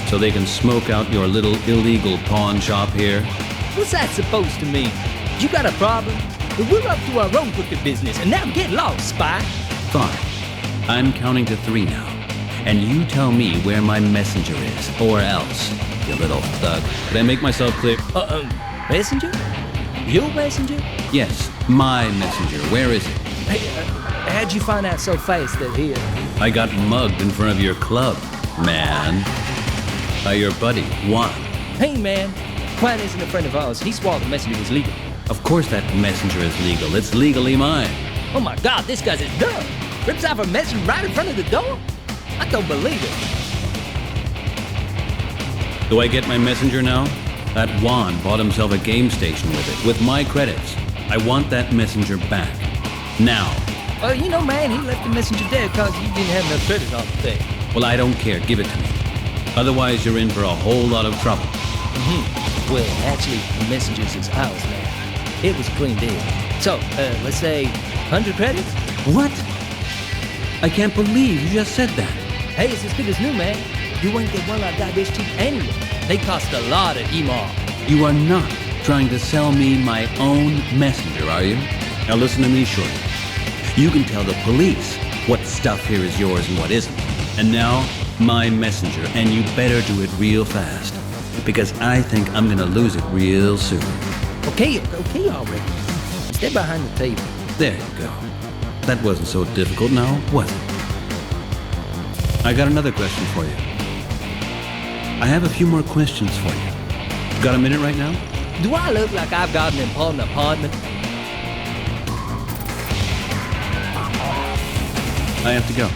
so they can smoke out your little illegal pawn shop here? What's that supposed to mean? You got a problem? We're up to our own crooked business, and now get lost, spy. Fine. I'm counting to 3 now. And you tell me where my messenger is, or else, you little thug. Did I make myself clear? Messenger? Your messenger? Yes, my messenger. Where is it? Hey, how'd you find out so fast that here? I got mugged in front of your club, man. By your buddy, Juan. Hey, man. Juan isn't a friend of ours. He swore the messenger was legal. Of course that messenger is legal. It's legally mine. Oh my God, this guy's a dumb. Rips out a messenger right in front of the door? I don't believe it. Do I get my messenger now? That Juan bought himself a game station with it, with my credits. I want that messenger back. Now. Well, you know, man, he left the messenger there because you didn't have enough credit on the thing. Well, I don't care. Give it to me. Otherwise, you're in for a whole lot of trouble. Well, actually, the messenger's is ours now. It was a clean deal. So, let's say 100 credits? What? I can't believe you just said that. Hey, it's as good as new, man. You ain't get one like that this cheap anyway. They cost a lot of EMAR. You are not trying to sell me my own messenger, are you? Now listen to me, Shorty. You can tell the police what stuff here is yours and what isn't. And now, my messenger, and you better do it real fast. Because I think I'm gonna lose it real soon. Okay already. Step behind the table. There you go. That wasn't so difficult now, was it? I got another question for you. I have a few more questions for you. Got a minute right now? Do I look like I've got an important appointment? I have to go.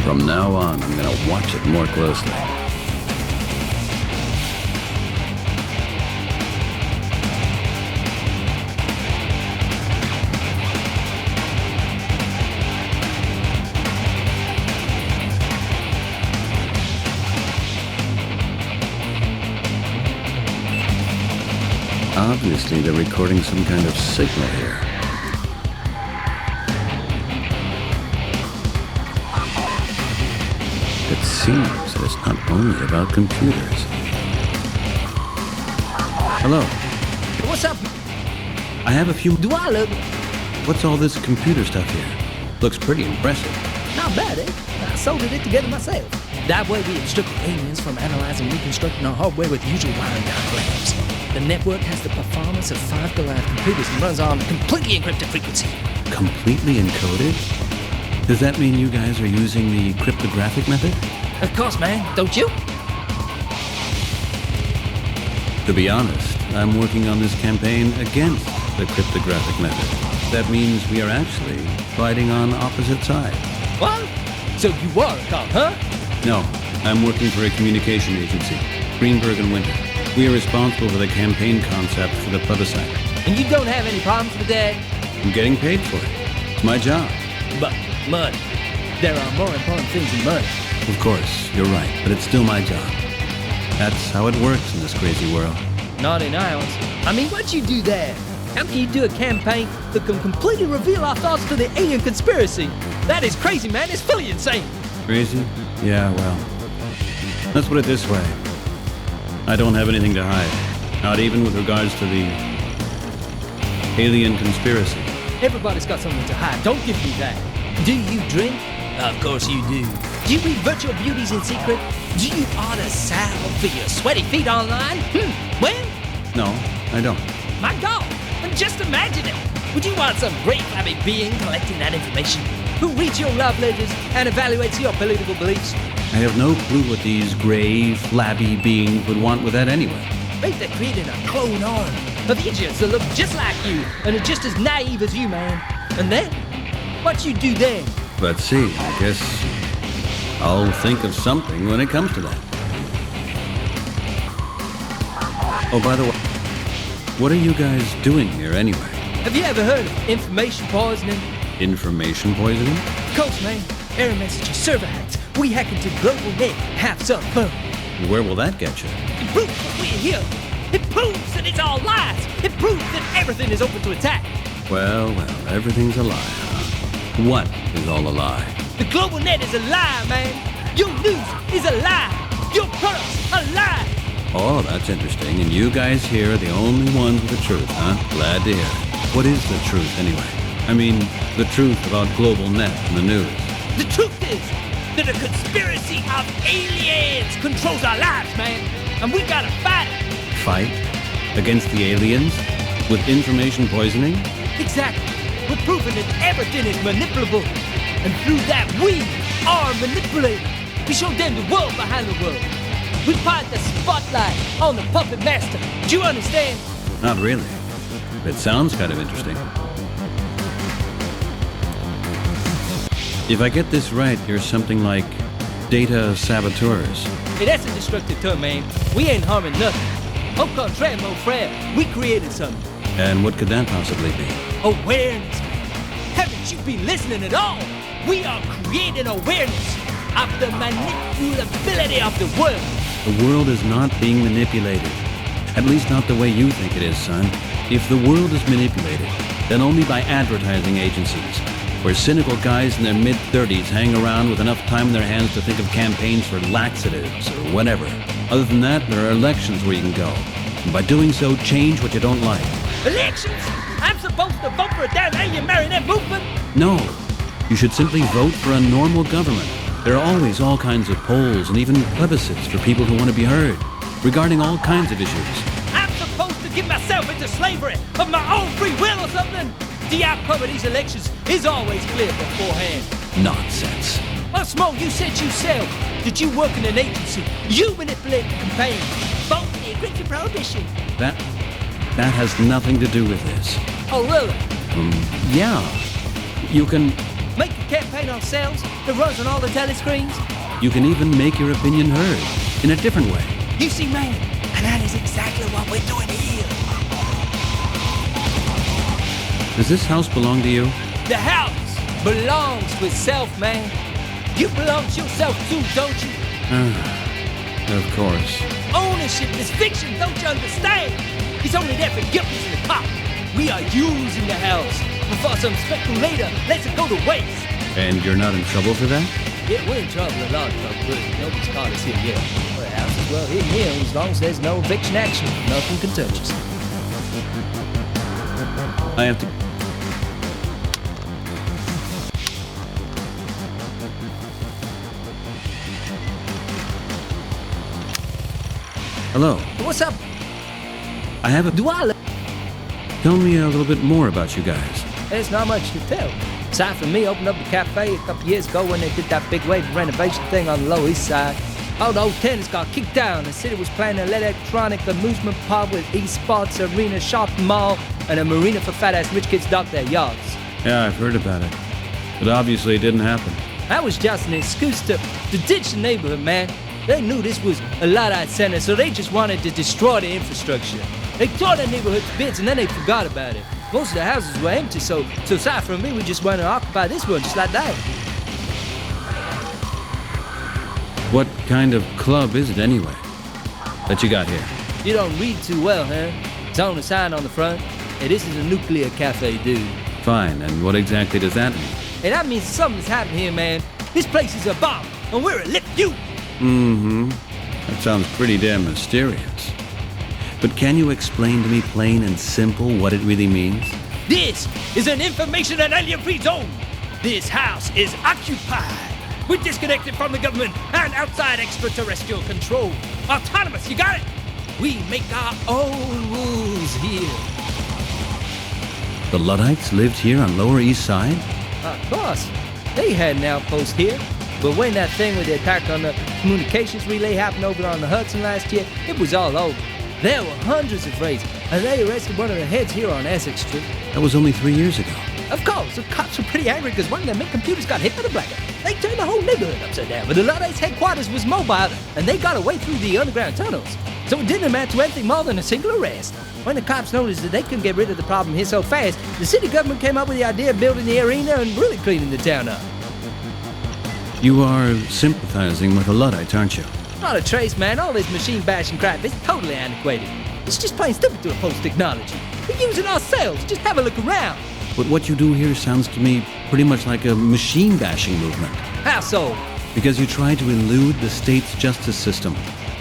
From now on, I'm gonna watch it more closely. Obviously, they're recording some kind of signal here. It seems that it's not only about computers. Hello. What's up? I have a few... Do I look... What's all this computer stuff here? Looks pretty impressive. Not bad, eh? I soldered it together myself. That way we obstruct aliens from analyzing and reconstructing our hardware with usual wiring diagrams. The network has the performance of 5 Goliath computers and runs on a completely encrypted frequency. Completely encoded? Does that mean you guys are using the cryptographic method? Of course, man. Don't you? To be honest, I'm working on this campaign against the cryptographic method. That means we are actually fighting on opposite sides. What? So you are a cop, huh? No, I'm working for a communication agency, Greenberg and Winter. We are responsible for the campaign concept for the plebiscite. And you don't have any problems with that? I'm getting paid for it. It's my job. But money. There are more important things than money. Of course, you're right, but it's still my job. That's how it works in this crazy world. Not in ours. I mean, what'd you do there? How can you do a campaign that can completely reveal our thoughts to the alien conspiracy? That is crazy, man. It's fully insane. Crazy? Yeah, well, let's put it this way. I don't have anything to hide. Not even with regards to the alien conspiracy. Everybody's got something to hide. Don't give me that. Do you drink? Of course you do. Do you read virtual beauties in secret? Do you order salve for your sweaty feet online? Well? No, I don't. My God! Just imagine it! Would you want some great flabby being collecting that information? Who reads your love letters and evaluates your political beliefs? I have no clue what these gray, flabby beings would want with that anyway. Maybe they're creating a clone arm of idiots that look just like you and are just as naive as you, man. And then? What you do then? Let's see, I guess I'll think of something when it comes to that. Oh, by the way, what are you guys doing here anyway? Have you ever heard of information poisoning? Information poisoning? Of course, man. Error messages, server hacks. We hack into global net, have some fun. Where will that get you? It proves what we're here. It proves that it's all lies. It proves that everything is open to attack. Well, everything's a lie, huh? What is all a lie? The global net is a lie, man. Your news is a lie. Your products a lie. Oh, that's interesting. And you guys here are the only ones with the truth, huh? Glad to hear it. What is the truth, anyway? I mean, the truth about global net and the news. The truth is that a conspiracy of aliens controls our lives, man. And we gotta fight it. Fight? Against the aliens? With information poisoning? Exactly. We're proving that everything is manipulable. And through that, we are manipulated. We show them the world behind the world. We point the spotlight on the puppet master. Do you understand? Not really. It sounds kind of interesting. If I get this right, you're something like data saboteurs. Hey, that's a destructive term, man. We ain't harming nothing. Au contraire, mon frère. We created something. And what could that possibly be? Awareness, man. Haven't you been listening at all? We are creating awareness of the manipulability of the world. The world is not being manipulated. At least not the way you think it is, son. If the world is manipulated, then only by advertising agencies, where cynical guys in their mid-30s hang around with enough time in their hands to think of campaigns for laxatives or whatever. Other than that, there are elections where you can go. And by doing so, change what you don't like. Elections? I'm supposed to vote for a damn alien marionette movement? No. You should simply vote for a normal government. There are always all kinds of polls and even plebiscites for people who want to be heard, regarding all kinds of issues. I'm supposed to give myself into slavery of my own free will or something? The outcome of these elections is always clear beforehand. Nonsense. What's more, you said yourself that you work in an agency. You manipulate the campaign. Vote for the aggressive prohibition. That has nothing to do with this. Oh, really? Yeah. You can... Make a campaign on sales that runs on all the telescreens? You can even make your opinion heard in a different way. You see, man, and that is exactly what we're doing here. Does this house belong to you? The house belongs to itself, man. You belong to yourself too, don't you? Of course. Ownership is fiction, don't you understand? It's only there for guppies in the cop. We are using the house. Before some speculator lets it go to waste. And you're not in trouble for that? Yeah, we're in trouble, a lot of trouble, but nobody's caught us here yet. The house is well hidden here, as long as there's no eviction action, nothing can touch us. I have to... Hello. What's up? I have a... Tell me a little bit more about you guys. There's not much to tell. Aside from me opened up the cafe a couple years ago when they did that big wave renovation thing on the Lower East Side. All the old tenants got kicked down. The city was planning an electronic amusement park with esports arena, shopping mall, and a marina for fat-ass rich kids dock their yachts. Yeah, I've heard about it. But obviously it didn't happen. That was just an excuse to ditch the neighborhood, man. They knew this was a Luddite center, so they just wanted to destroy the infrastructure. They tore the neighborhood to bits and then they forgot about it. Most of the houses were empty, so aside from me, we just went to occupy this one just like that. What kind of club is it anyway that you got here? You don't read too well, huh? It's on the sign on the front. Hey, this is a nuclear cafe, dude. Fine, and what exactly does that mean? Hey, that means something's happening here, man. This place is a bomb, and we're a lit fuel. That sounds pretty damn mysterious. But can you explain to me plain and simple what it really means? This is an information and alien-free zone. This house is occupied. We're disconnected from the government and outside extraterrestrial control. Autonomous, you got it? We make our own rules here. The Luddites lived here on Lower East Side? Of course. They had an outpost here. But when that thing with the attack on the communications relay happened over on the Hudson last year, it was all over. There were hundreds of raids, and they arrested one of the heads here on Essex Street. That was only 3 years ago. Of course, the cops were pretty angry because one of their main computers got hit by the blackout. They turned the whole neighborhood upside down, but the Luddites' headquarters was mobile, and they got away through the underground tunnels. So it didn't amount to anything more than a single arrest. When the cops noticed that they couldn't get rid of the problem here so fast, the city government came up with the idea of building the arena and really cleaning the town up. You are sympathizing with the Luddites, aren't you? Not a trace, man. All this machine bashing crap is totally antiquated. It's just plain stupid to oppose technology. We're using ourselves. Just have a look around. But what you do here sounds to me pretty much like a machine bashing movement. How so? Because you try to elude the state's justice system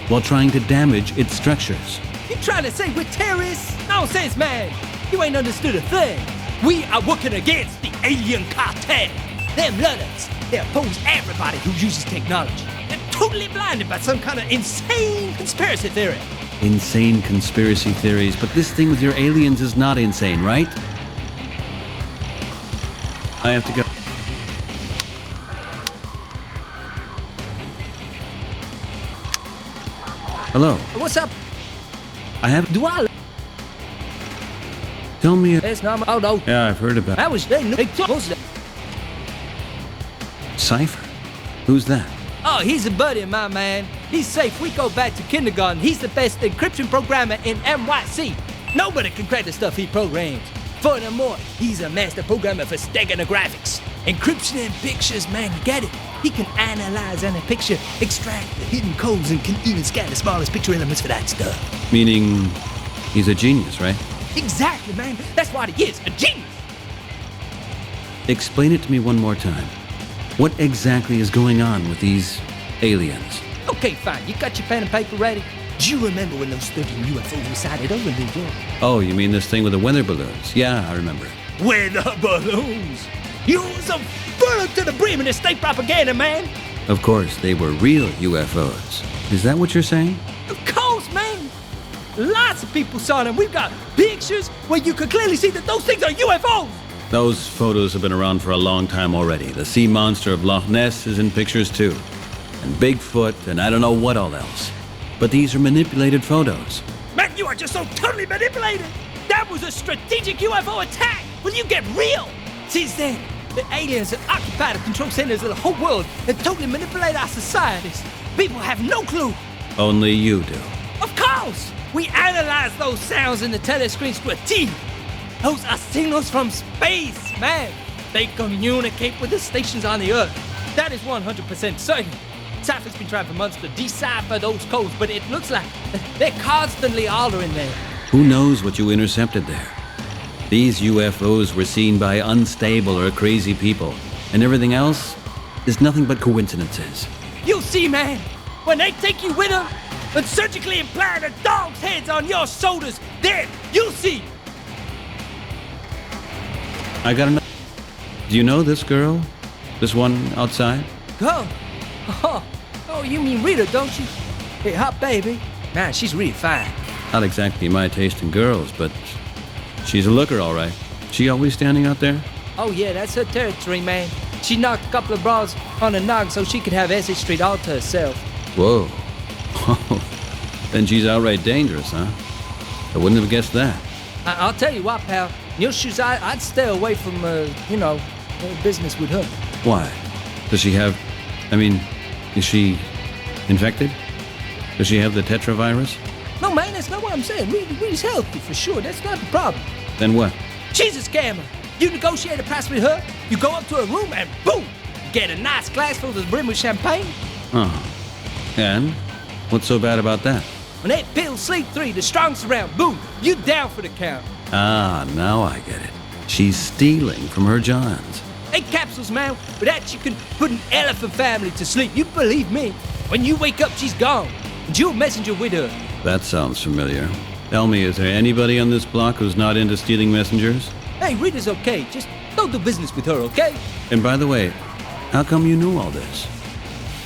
while trying to damage its structures. You trying to say we're terrorists? Nonsense, man. You ain't understood a thing. We are working against the alien cartel. Them Londons, they oppose everybody who uses technology. They're totally blinded by some kind of insane conspiracy theory. Insane conspiracy theories, but this thing with your aliens is not insane, right? I have to go. Hello. What's up? I have. Do I? Tell me. It's not. Oh no. Yeah, I've heard about. I was. They Cypher. Who's that? Oh, he's a buddy of mine, man. He's safe. We go back to kindergarten. He's the best encryption programmer in NYC. Nobody can crack the stuff he programs. Furthermore, he's a master programmer for steganographics. Encryption in pictures, man, you get it? He can analyze any picture, extract the hidden codes, and can even scan the smallest picture elements for that stuff. Meaning, he's a genius, right? Exactly, man. That's what he is, a genius. Explain it to me one more time. What exactly is going on with these aliens? Okay, fine. You got your pen and paper ready? Do you remember when those 13 UFOs were sighted over New York? Oh, you mean this thing with the weather balloons? Yeah, I remember. Weather balloons? You was a full to the brim in the state propaganda, man. Of course, they were real UFOs. Is that what you're saying? Of course, man. Lots of people saw them. We've got pictures where you could clearly see that those things are UFOs. Those photos have been around for a long time already. The sea monster of Loch Ness is in pictures too. And Bigfoot, and I don't know what all else. But these are manipulated photos. Man, you are just so totally manipulated. That was a strategic UFO attack. Will you get real? Since then, the aliens have occupied the control centers of the whole world and totally manipulate our societies. People have no clue. Only you do. Of course! We analyze those sounds in the telescreens to a T. Those are signals from space, man. They communicate with the stations on the Earth. That is 100% certain. Cypher's been trying for months to decipher those codes, but it looks like they're constantly altering there. Who knows what you intercepted there? These UFOs were seen by unstable or crazy people, and everything else is nothing but coincidences. You'll see, man. When they take you with them and surgically implant a dog's heads on your shoulders, then you'll see. I gotta know. Do you know this girl? This one outside? Go. Oh, you mean Rita, don't you? Hey, hot baby. Man, she's really fine. Not exactly my taste in girls, but she's a looker, all right. She always standing out there? Oh, yeah, that's her territory, man. She knocked a couple of bras on the nog so she could have Essex Street all to herself. Whoa. Then she's outright dangerous, huh? I wouldn't have guessed that. I'll tell you what, pal. In your shoes, I'd stay away from, business with her. Why? Does she have... is she infected? Does she have the tetravirus? No, man, that's not what I'm saying. Rita's healthy, for sure. That's not the problem. Then what? She's a scammer. You negotiate a price with her, you go up to her room, and boom! You get a nice glass full of the brim with champagne. Oh. And? What's so bad about that? When that pill sleep 3, the strongest around, boom! You down for the count. Ah, now I get it. She's stealing from her Johns. 8 capsules, man. With that, you can put an elephant family to sleep. You believe me. When you wake up, she's gone. And you're a messenger with her. That sounds familiar. Tell me, is there anybody on this block who's not into stealing messengers? Hey, Rita's okay. Just don't do business with her, okay? And by the way, how come you knew all this?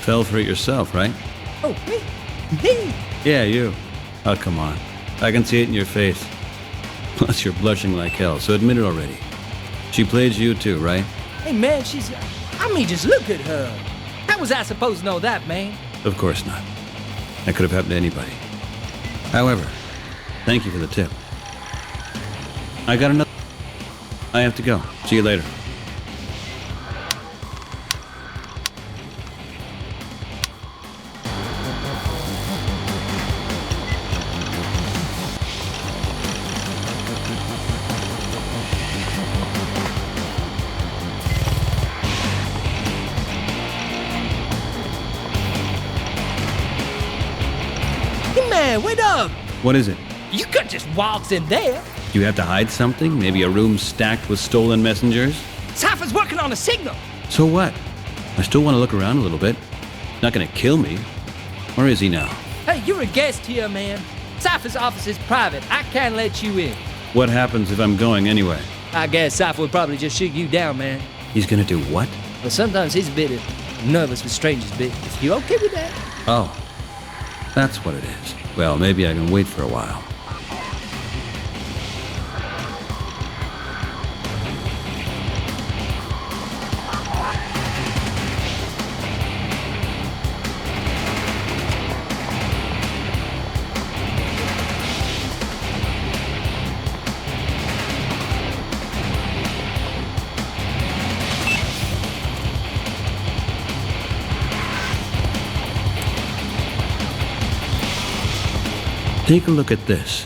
Fell for it yourself, right? Oh, me? Me? Yeah, you. Oh, come on. I can see it in your face. Plus, you're blushing like hell, so admit it already. She played you too, right? Hey, man, just look at her. How was I supposed to know that, man? Of course not. That could have happened to anybody. However, thank you for the tip. I got another... I have to go. See you later. Man, wait up! What is it? You could just waltz in there. Do you have to hide something? Maybe a room stacked with stolen messengers? Cypher's working on a signal! So what? I still want to look around a little bit. Not gonna kill me. Or is he now? Hey, you're a guest here, man. Cypher's office is private. I can't let you in. What happens if I'm going anyway? I guess Cypher would probably just shoot you down, man. He's gonna do what? Well, sometimes he's a bit nervous with strangers' business. You okay with that? Oh, that's what it is. Well, maybe I can wait for a while. Take a look at this.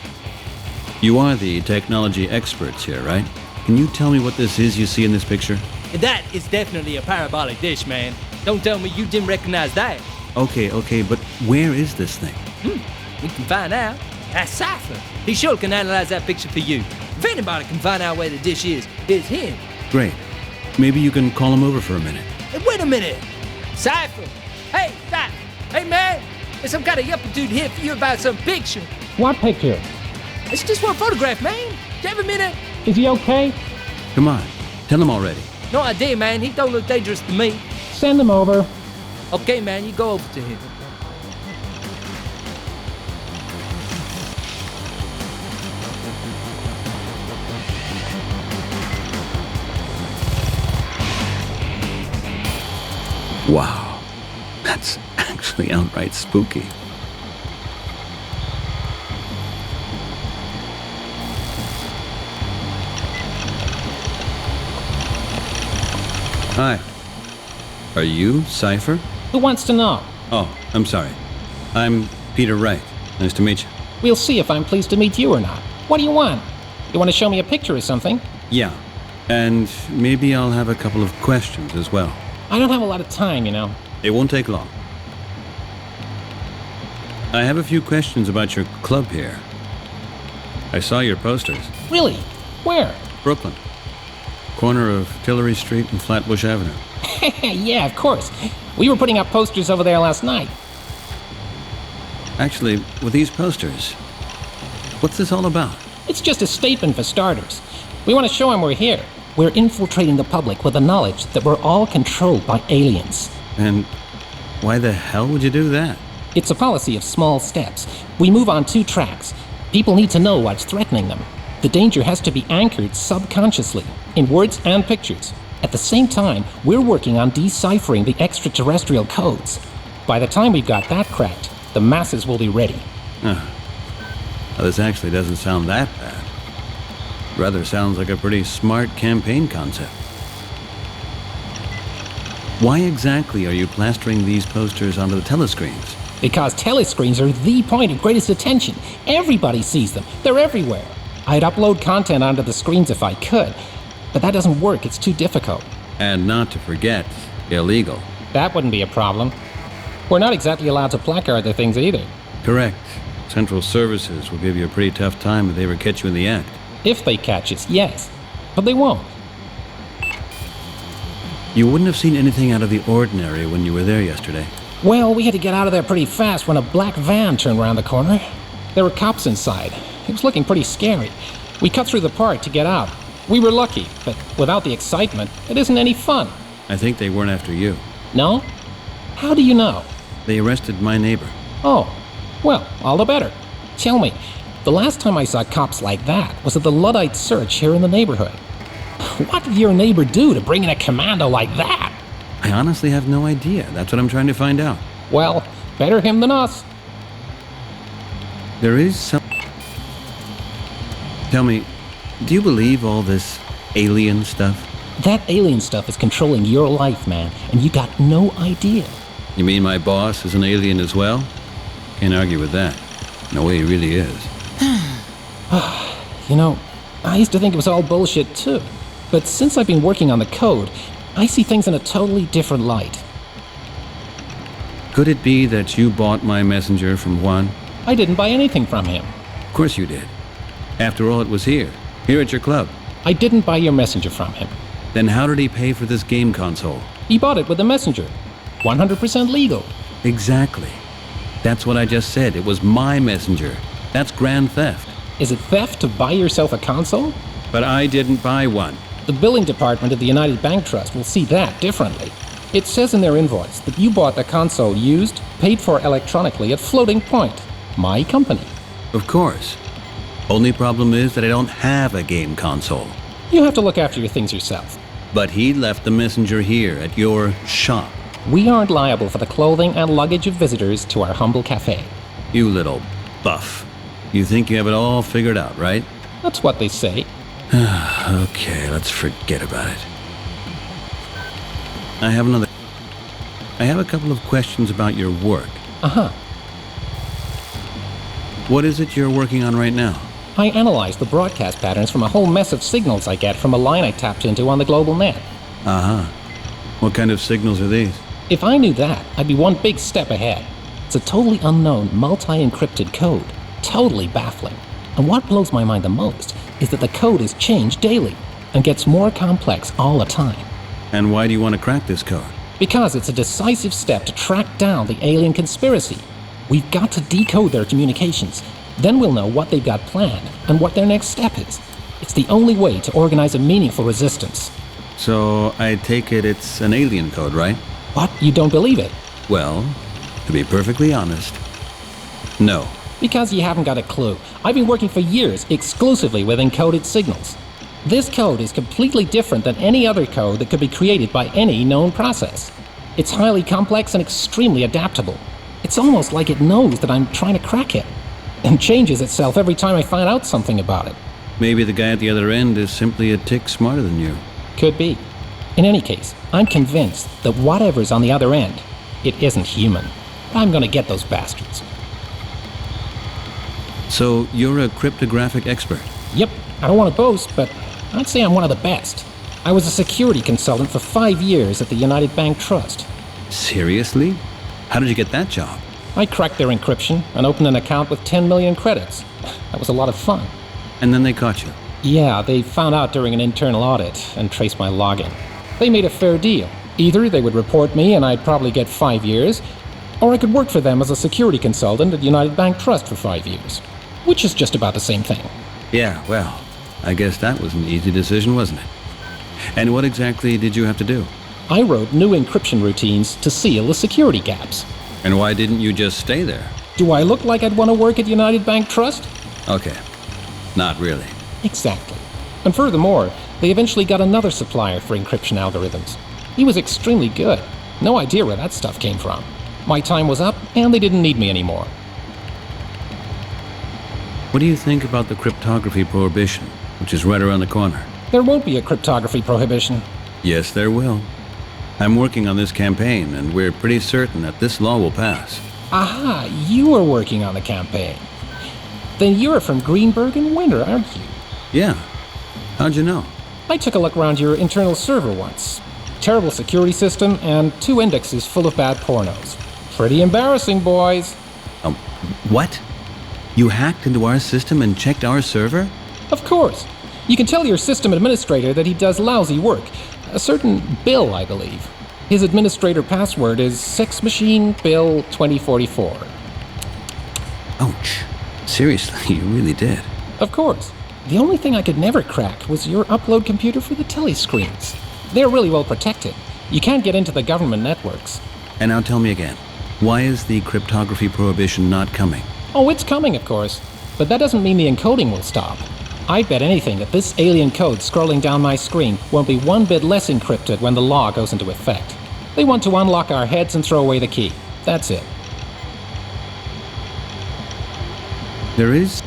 You are the technology experts here, right? Can you tell me what this is you see in this picture? That is definitely a parabolic dish, man. Don't tell me you didn't recognize that. Okay, but where is this thing? We can find out. That's Cypher. He sure can analyze that picture for you. If anybody can find out where the dish is, it's him. Great. Maybe you can call him over for a minute. Hey, wait a minute. Cypher. Hey, Cypher. Hey, man. There's some kind of yuppie dude here for you about some picture. What picture? It's just one photograph, man. Do you have a minute? Is he okay? Come on, tell him already. No idea, man. He don't look dangerous to me. Send him over. Okay, man, you go over to him. Wow, that's actually outright spooky. Hi. Are you Cypher? Who wants to know? Oh, I'm sorry. I'm Peter Wright. Nice to meet you. We'll see if I'm pleased to meet you or not. What do you want? You want to show me a picture or something? Yeah. And maybe I'll have a couple of questions as well. I don't have a lot of time, you know. It won't take long. I have a few questions about your club here. I saw your posters. Really? Where? Brooklyn. Corner of Tillery Street and Flatbush Avenue. Yeah, of course. We were putting up posters over there last night. Actually, with these posters, what's this all about? It's just a statement for starters. We want to show them we're here. We're infiltrating the public with the knowledge that we're all controlled by aliens. And why the hell would you do that? It's a policy of small steps. We move on 2 tracks. People need to know what's threatening them. The danger has to be anchored subconsciously, in words and pictures. At the same time, we're working on deciphering the extraterrestrial codes. By the time we've got that cracked, the masses will be ready. Well, this actually doesn't sound that bad. Rather sounds like a pretty smart campaign concept. Why exactly are you plastering these posters onto the telescreens? Because telescreens are the point of greatest attention. Everybody sees them. They're everywhere. I'd upload content onto the screens if I could, but that doesn't work. It's too difficult. And not to forget, illegal. That wouldn't be a problem. We're not exactly allowed to placard the things either. Correct. Central Services will give you a pretty tough time if they ever catch you in the act. If they catch us, yes. But they won't. You wouldn't have seen anything out of the ordinary when you were there yesterday. Well, we had to get out of there pretty fast when a black van turned around the corner. There were cops inside. It was looking pretty scary. We cut through the park to get out. We were lucky, but without the excitement, it isn't any fun. I think they weren't after you. No? How do you know? They arrested my neighbor. Oh, well, all the better. Tell me, the last time I saw cops like that was at the Luddite search here in the neighborhood. What did your neighbor do to bring in a commando like that? I honestly have no idea. That's what I'm trying to find out. Well, better him than us. There is some... Tell me, do you believe all this alien stuff? That alien stuff is controlling your life, man, and you got no idea. You mean my boss is an alien as well? Can't argue with that. No way he really is. You know, I used to think it was all bullshit too. But since I've been working on the code, I see things in a totally different light. Could it be that you bought my messenger from Juan? I didn't buy anything from him. Of course you did. After all, it was here at your club. I didn't buy your messenger from him. Then how did he pay for this game console? He bought it with a messenger. 100% legal. Exactly. That's what I just said. It was my messenger. That's grand theft. Is it theft to buy yourself a console? But I didn't buy one. The billing department of the United Bank Trust will see that differently. It says in their invoice that you bought the console used, paid for electronically at Floating Point, my company. Of course. Only problem is that I don't have a game console. You have to look after your things yourself. But he left the messenger here at your shop. We aren't liable for the clothing and luggage of visitors to our humble cafe. You little buff. You think you have it all figured out, right? That's what they say. Okay, let's forget about it. I have a couple of questions about your work. Uh-huh. What is it you're working on right now? I analyze the broadcast patterns from a whole mess of signals I get from a line I tapped into on the global net. Uh-huh. What kind of signals are these? If I knew that, I'd be one big step ahead. It's a totally unknown, multi-encrypted code. Totally baffling. And what blows my mind the most is that the code is changed daily and gets more complex all the time. And why do you want to crack this code? Because it's a decisive step to track down the alien conspiracy. We've got to decode their communications. Then we'll know what they've got planned and what their next step is. It's the only way to organize a meaningful resistance. So, I take it it's an alien code, right? What? You don't believe it? Well, to be perfectly honest, no. Because you haven't got a clue. I've been working for years exclusively with encoded signals. This code is completely different than any other code that could be created by any known process. It's highly complex and extremely adaptable. It's almost like it knows that I'm trying to crack it, and changes itself every time I find out something about it. Maybe the guy at the other end is simply a tick smarter than you. Could be. In any case, I'm convinced that whatever's on the other end, it isn't human. I'm gonna get those bastards. So, you're a cryptographic expert? Yep. I don't want to boast, but I'd say I'm one of the best. I was a security consultant for 5 years at the United Bank Trust. Seriously? How did you get that job? I cracked their encryption and opened an account with 10 million credits. That was a lot of fun. And then they caught you? Yeah, they found out during an internal audit and traced my login. They made a fair deal. Either they would report me and I'd probably get 5 years, or I could work for them as a security consultant at United Bank Trust for 5 years. Which is just about the same thing. Yeah, well, I guess that was an easy decision, wasn't it? And what exactly did you have to do? I wrote new encryption routines to seal the security gaps. And why didn't you just stay there? Do I look like I'd want to work at United Bank Trust? Okay, not really. Exactly. And furthermore, they eventually got another supplier for encryption algorithms. He was extremely good. No idea where that stuff came from. My time was up, and they didn't need me anymore. What do you think about the cryptography prohibition, which is right around the corner? There won't be a cryptography prohibition. Yes, there will. I'm working on this campaign, and we're pretty certain that this law will pass. Aha, you were working on the campaign. Then you're from Greenberg and Winter, aren't you? Yeah. How'd you know? I took a look around your internal server once. Terrible security system and 2 indexes full of bad pornos. Pretty embarrassing, boys. What? You hacked into our system and checked our server? Of course. You can tell your system administrator that he does lousy work. A certain Bill, I believe. His administrator password is SexMachineBill2044. Ouch. Seriously, you really did. Of course. The only thing I could never crack was your upload computer for the telescreens. They're really well protected. You can't get into the government networks. And now tell me again, why is the cryptography prohibition not coming? Oh, it's coming, of course. But that doesn't mean the encoding will stop. I bet anything that this alien code scrolling down my screen won't be one bit less encrypted when the law goes into effect. They want to unlock our heads and throw away the key. That's it. There is?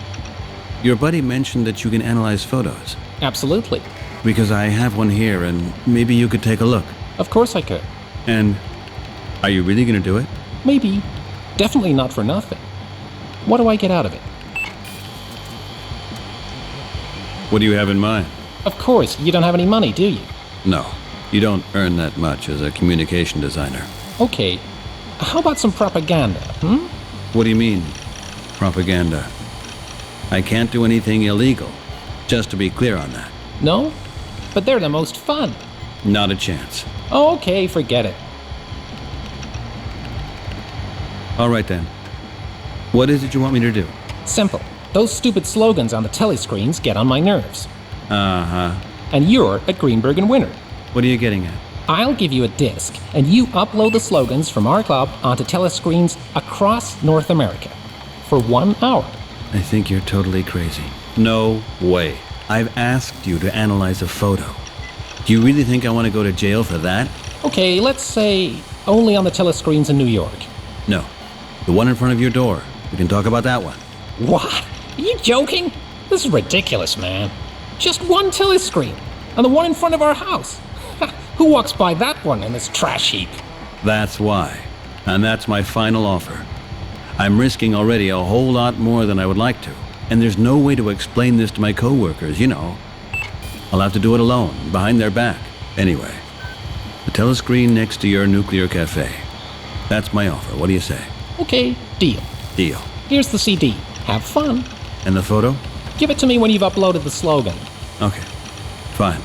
Your buddy mentioned that you can analyze photos. Absolutely. Because I have one here, and maybe you could take a look. Of course I could. And are you really going to do it? Maybe. Definitely not for nothing. What do I get out of it? What do you have in mind? Of course, you don't have any money, do you? No, you don't earn that much as a communication designer. Okay, how about some propaganda, What do you mean, propaganda? I can't do anything illegal, just to be clear on that. No? But they're the most fun. Not a chance. Okay, forget it. All right then. What is it you want me to do? Simple. Those stupid slogans on the telescreens get on my nerves. Uh-huh. And you're a Greenberg and winner. What are you getting at? I'll give you a disc, and you upload the slogans from our club onto telescreens across North America for 1 hour. I think you're totally crazy. No way. I've asked you to analyze a photo. Do you really think I want to go to jail for that? Okay, let's say only on the telescreens in New York. No. The one in front of your door. We can talk about that one. What? Are you joking? This is ridiculous, man. Just one telescreen, and the one in front of our house. Who walks by that one in this trash heap? That's why. And that's my final offer. I'm risking already a whole lot more than I would like to. And there's no way to explain this to my coworkers, you know. I'll have to do it alone, behind their back. Anyway, the telescreen next to your nuclear cafe. That's my offer. What do you say? Okay, deal. Deal. Here's the CD. Have fun. And the photo? Give it to me when you've uploaded the slogan. Okay. Fine.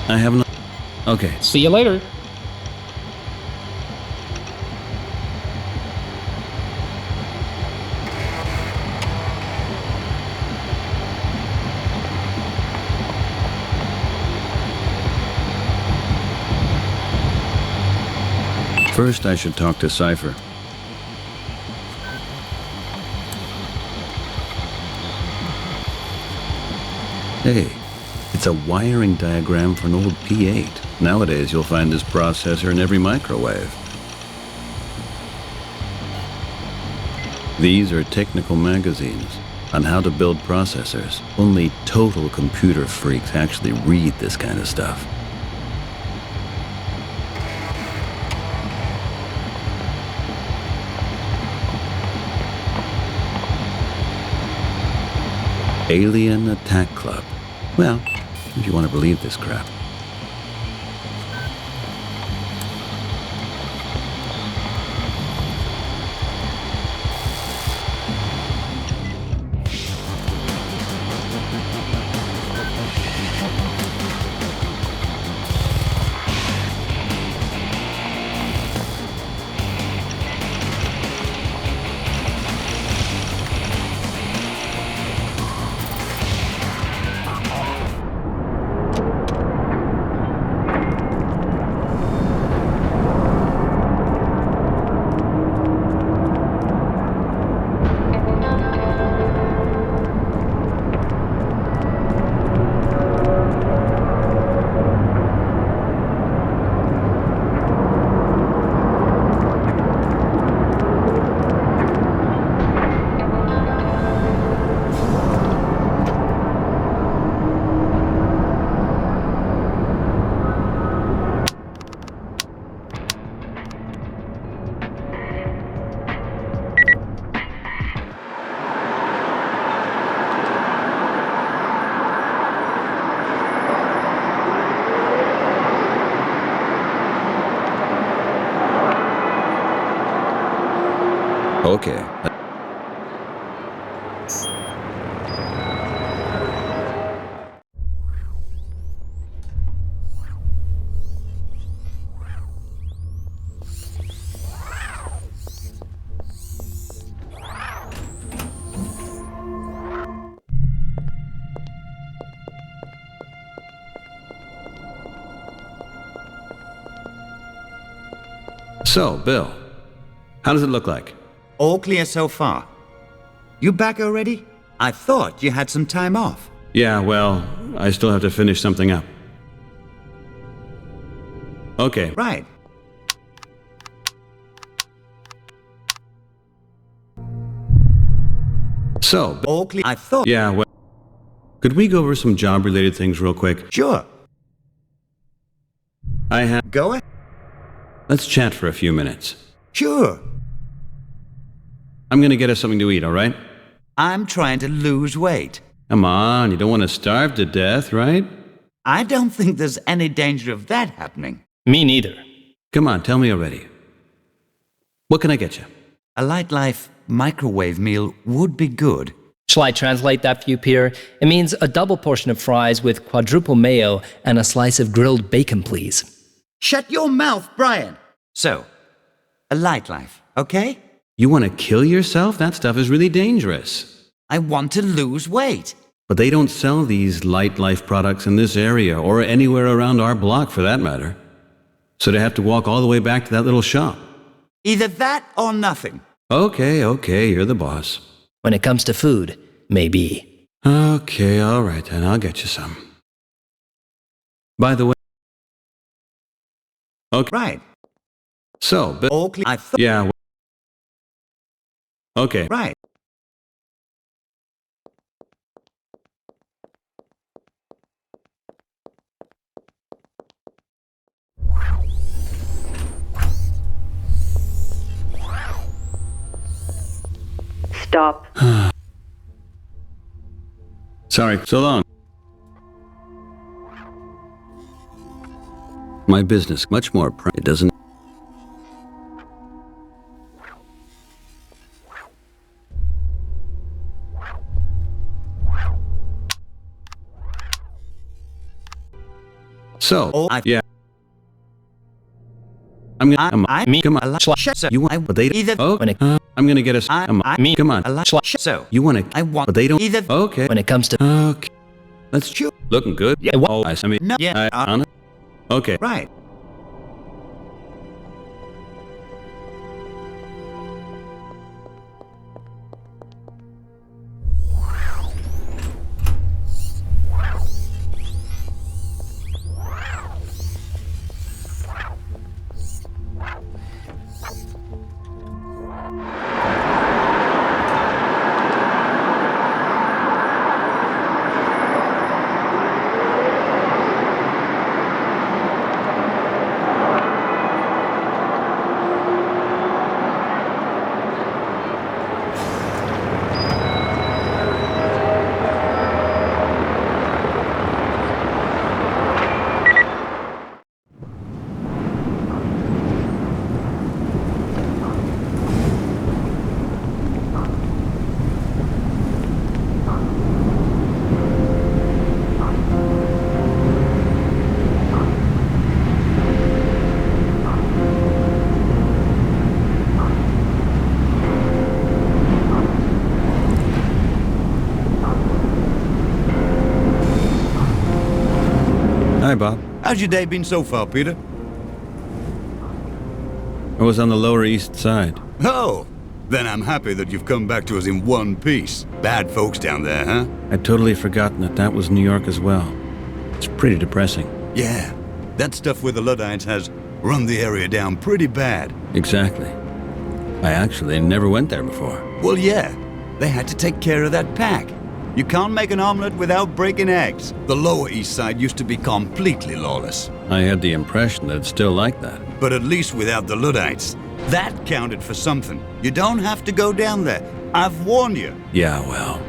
I haven't... Okay. See you later. First, I should talk to Cypher. Hey, it's a wiring diagram for an old P8. Nowadays, you'll find this processor in every microwave. These are technical magazines on how to build processors. Only total computer freaks actually read this kind of stuff. Alien Attack Club. Well, if you want to believe this crap. Okay. So, Bill, how does it look like? All clear so far. You back already? I thought you had some time off. Yeah, well, I still have to finish something up. Okay. Right. So, All clear. I thought. yeah, well, could we go over some job-related things real quick? Sure. I have... Go ahead. Let's chat for a few minutes. Sure. I'm gonna get us something to eat, all right? I'm trying to lose weight. Come on, you don't want to starve to death, right? I don't think there's any danger of that happening. Me neither. Come on, tell me already. What can I get you? A light life microwave meal would be good. Shall I translate that for you, Peter? It means a double portion of fries with quadruple mayo and a slice of grilled bacon, please. Shut your mouth, Brian. So, a light life, okay? You want to kill yourself? That stuff is really dangerous. I want to lose weight. But they don't sell these light life products in this area, or anywhere around our block for that matter. So they have to walk all the way back to that little shop. Either that or nothing. Okay, you're the boss. When it comes to food, maybe. Okay, all right then, I'll get you some. By the way... Okay. Right. So, but... Oakley, I thought... Yeah. Okay. Right. Stop. Sorry, so long. My business, much more it doesn't... So, yeah. I'm gonna... Come on. You want... But they... Either... I'm gonna get us... Come on. So, You want to... I want... But they don't... Either... Okay. When it comes to... Okay. Let's chew. Looking good. Yeah, Oh, I mean... No, yeah, Okay. Right. Hi, Bob. How's your day been so far, Peter? I was on the Lower East Side. Oh, then I'm happy that you've come back to us in one piece. Bad folks down there, huh? I'd totally forgotten that that was New York as well. It's pretty depressing. Yeah, that stuff with the Luddites has run the area down pretty bad. Exactly. I actually never went there before. Well, yeah, they had to take care of that pack. You can't make an omelet without breaking eggs. The Lower East Side used to be completely lawless. I had the impression that it's still like that. But at least without the Luddites. That counted for something. You don't have to go down there. I've warned you. Yeah, well,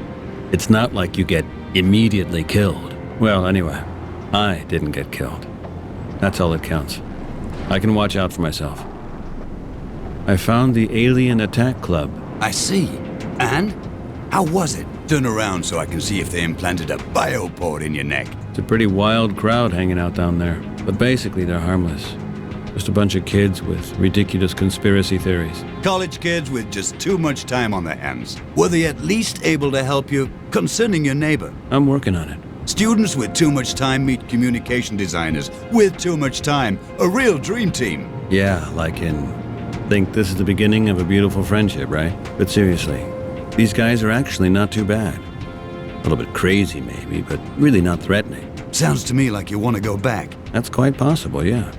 it's not like you get immediately killed. Well, anyway, I didn't get killed. That's all that counts. I can watch out for myself. I found the Alien Attack Club. I see. And? How was it? Turn around so I can see if they implanted a bioport in your neck. It's a pretty wild crowd hanging out down there, but basically they're harmless. Just a bunch of kids with ridiculous conspiracy theories. College kids with just too much time on their hands. Were they at least able to help you concerning your neighbor? I'm working on it. Students with too much time meet communication designers with too much time. A real dream team. Yeah, like in... Think this is the beginning of a beautiful friendship, right? But seriously, these guys are actually not too bad. A little bit crazy maybe, but really not threatening. Sounds to me like you want to go back. That's quite possible, yeah.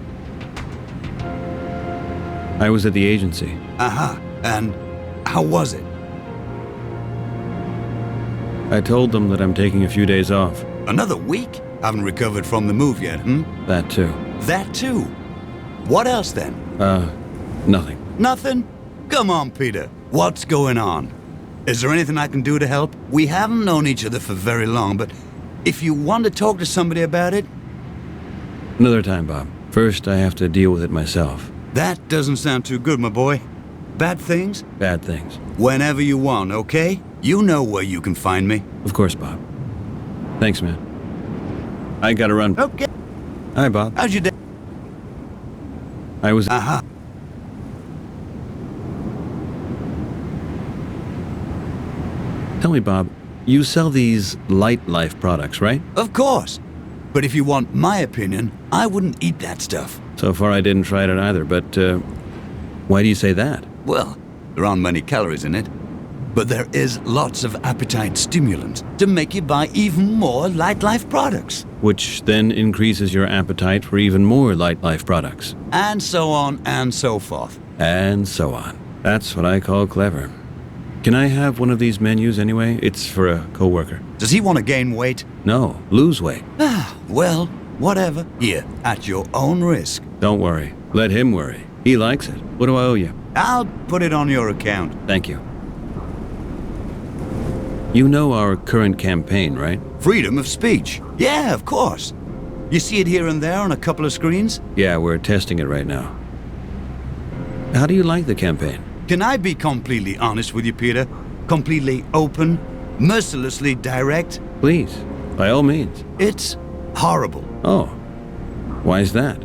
I was at the agency. Uh-huh. And how was it? I told them that I'm taking a few days off. Another week? Haven't recovered from the move yet, That too. That too? What else then? Nothing. Nothing? Come on, Peter. What's going on? Is there anything I can do to help? We haven't known each other for very long, but if you want to talk to somebody about it... Another time, Bob. First, I have to deal with it myself. That doesn't sound too good, my boy. Bad things? Bad things. Whenever you want, okay? You know where you can find me. Of course, Bob. Thanks, man. I gotta run. Okay. Hi, Bob. How's your day? I was... Tell me, Bob, you sell these light life products, right? Of course. But if you want my opinion, I wouldn't eat that stuff. So far I didn't try it either, but why do you say that? Well, there aren't many calories in it. But there is lots of appetite stimulants to make you buy even more light life products. Which then increases your appetite for even more light life products. And so on and so forth. And so on. That's what I call clever. Can I have one of these menus anyway? It's for a coworker. Does he want to gain weight? No, lose weight. Well, whatever. Here, at your own risk. Don't worry. Let him worry. He likes it. What do I owe you? I'll put it on your account. Thank you. You know our current campaign, right? Freedom of speech. Yeah, of course. You see it here and there on a couple of screens? Yeah, we're testing it right now. How do you like the campaign? Can I be completely honest with you, Peter? Completely open? Mercilessly direct? Please, by all means. It's horrible. Oh, why is that?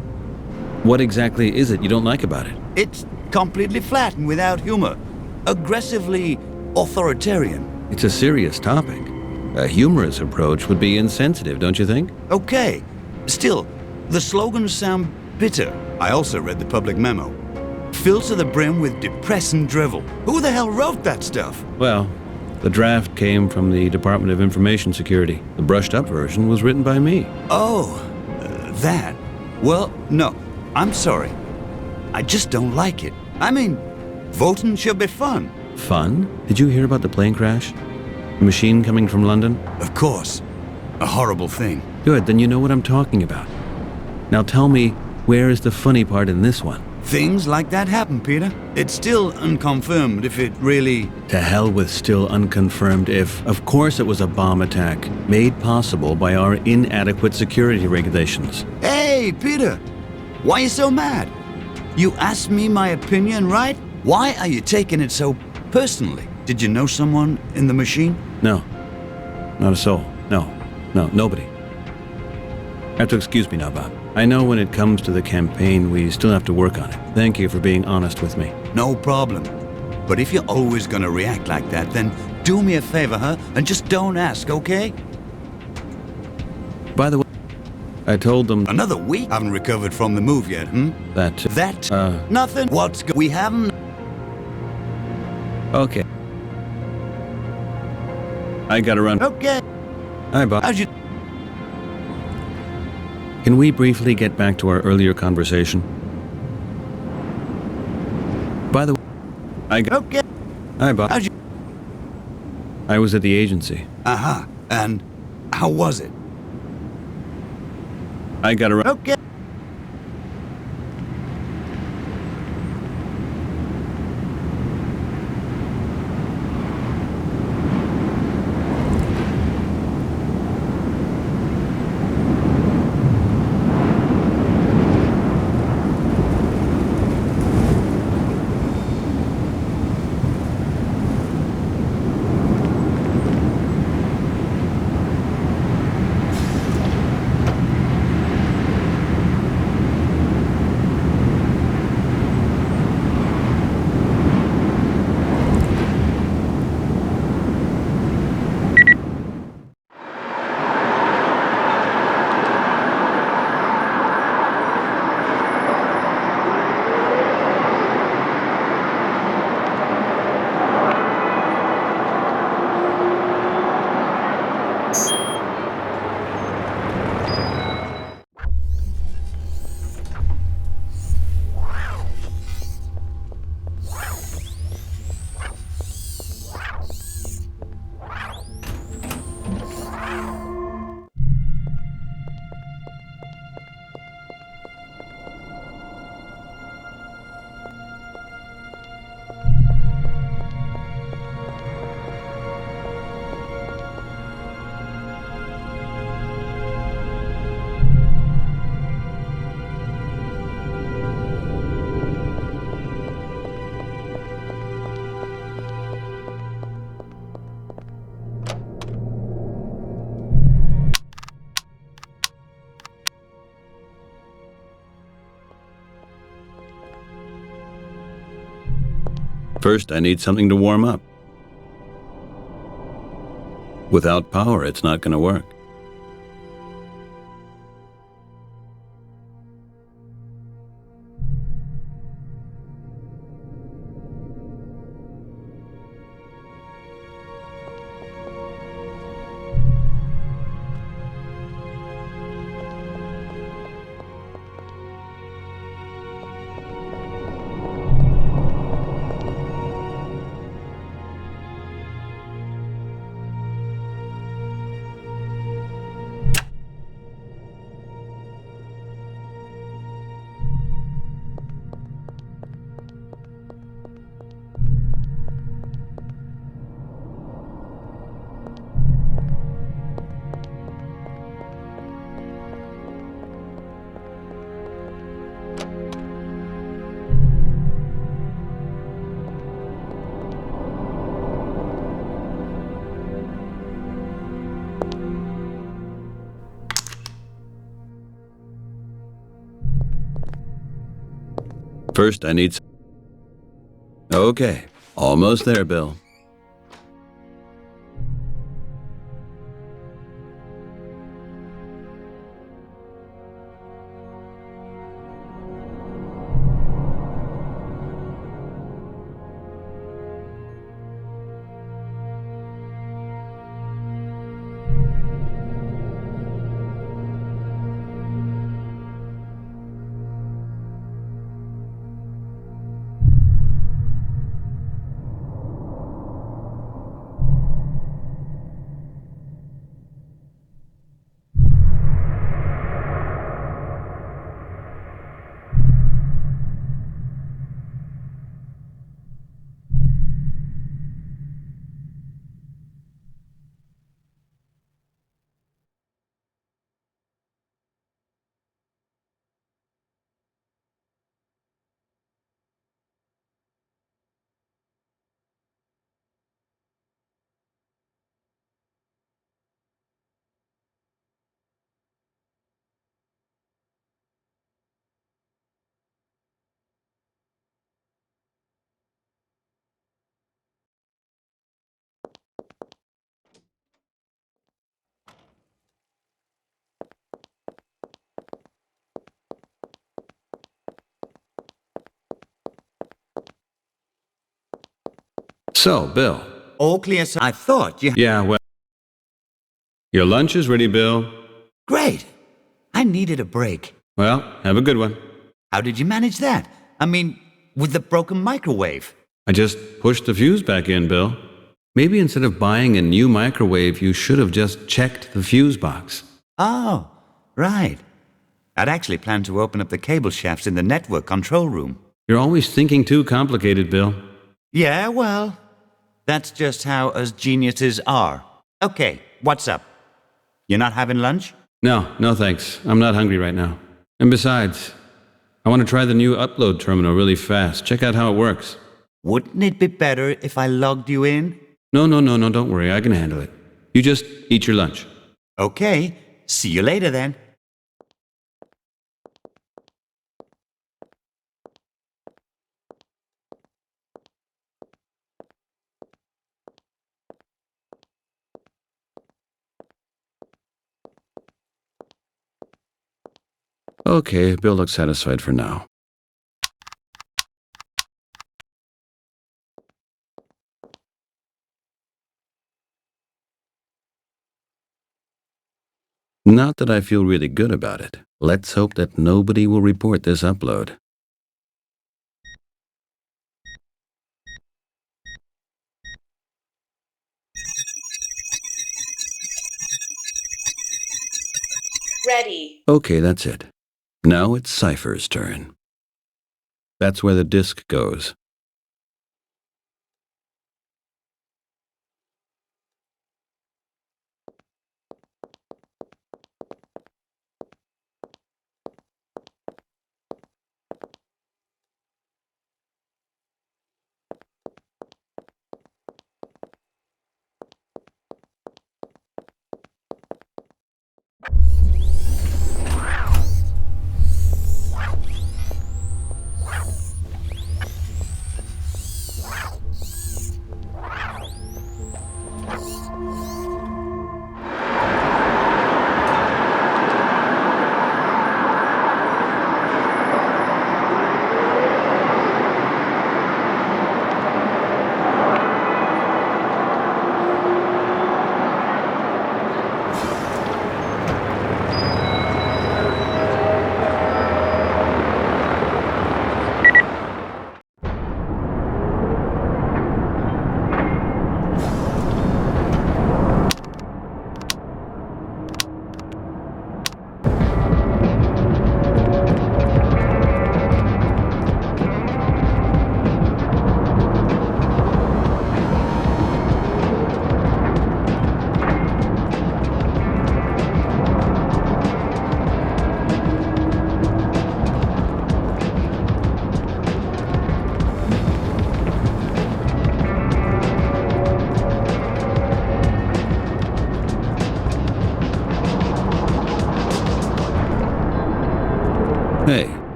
What exactly is it you don't like about it? It's completely flat and without humor. Aggressively authoritarian. It's a serious topic. A humorous approach would be insensitive, don't you think? Okay. Still, the slogans sound bitter. I also read the public memo. Filled to the brim with depressing drivel. Who the hell wrote that stuff? Well, the draft came from the Department of Information Security. The brushed-up version was written by me. Oh, that. Well, no. I'm sorry. I just don't like it. I mean, voting should be fun. Fun? Did you hear about the plane crash? The machine coming from London? Of course. A horrible thing. Good, then you know what I'm talking about. Now tell me, where is the funny part in this one? Things like that happen, Peter. It's still unconfirmed if it really... To hell with still unconfirmed if. Of course it was a bomb attack, made possible by our inadequate security regulations. Hey, Peter! Why are you so mad? You asked me my opinion, right? Why are you taking it so personally? Did you know someone in the machine? No. Not a soul. No, nobody. You have to excuse me now, Bob. I know when it comes to the campaign, we still have to work on it. Thank you for being honest with me. No problem. But if you're always gonna react like that, then do me a favor, huh? And just don't ask, okay? By the way, I told them... Another week? Haven't recovered from the move yet, That... Nothing? We haven't... Okay. I gotta run. Okay. Hi, Bob. How'd you... Can we briefly get back to our earlier conversation? By the way, Okay. Hi, Bob. How'd you... I was at the agency. And how was it? I gotta run. Okay. First, I need something to warm up. Without power, it's not going to work. First, I need... Okay, almost there, Bill. So, Bill. All clear, sir. I thought you... Yeah, well... Your lunch is ready, Bill. Great. I needed a break. Well, have a good one. How did you manage that? I mean, with the broken microwave. I just pushed the fuse back in, Bill. Maybe instead of buying a new microwave, you should have just checked the fuse box. Oh, right. I'd actually planned to open up the cable shafts in the network control room. You're always thinking too complicated, Bill. Yeah, well, that's just how us geniuses are. Okay, what's up? You're not having lunch? No thanks. I'm not hungry right now. And besides, I want to try the new upload terminal really fast. Check out how it works. Wouldn't it be better if I logged you in? No, don't worry. I can handle it. You just eat your lunch. Okay, see you later then. Okay, Bill looks satisfied for now. Not that I feel really good about it. Let's hope that nobody will report this upload. Ready. Okay, that's it. Now it's Cypher's turn. That's where the disk goes.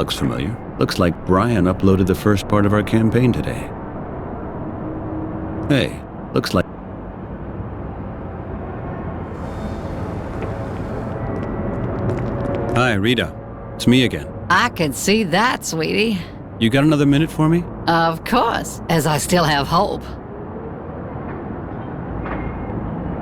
looks familiar. Looks like Brian uploaded the first part of our campaign today. Hey, looks like... Hi, Rita. It's me again. I can see that, sweetie. You got another minute for me? Of course, as I still have hope.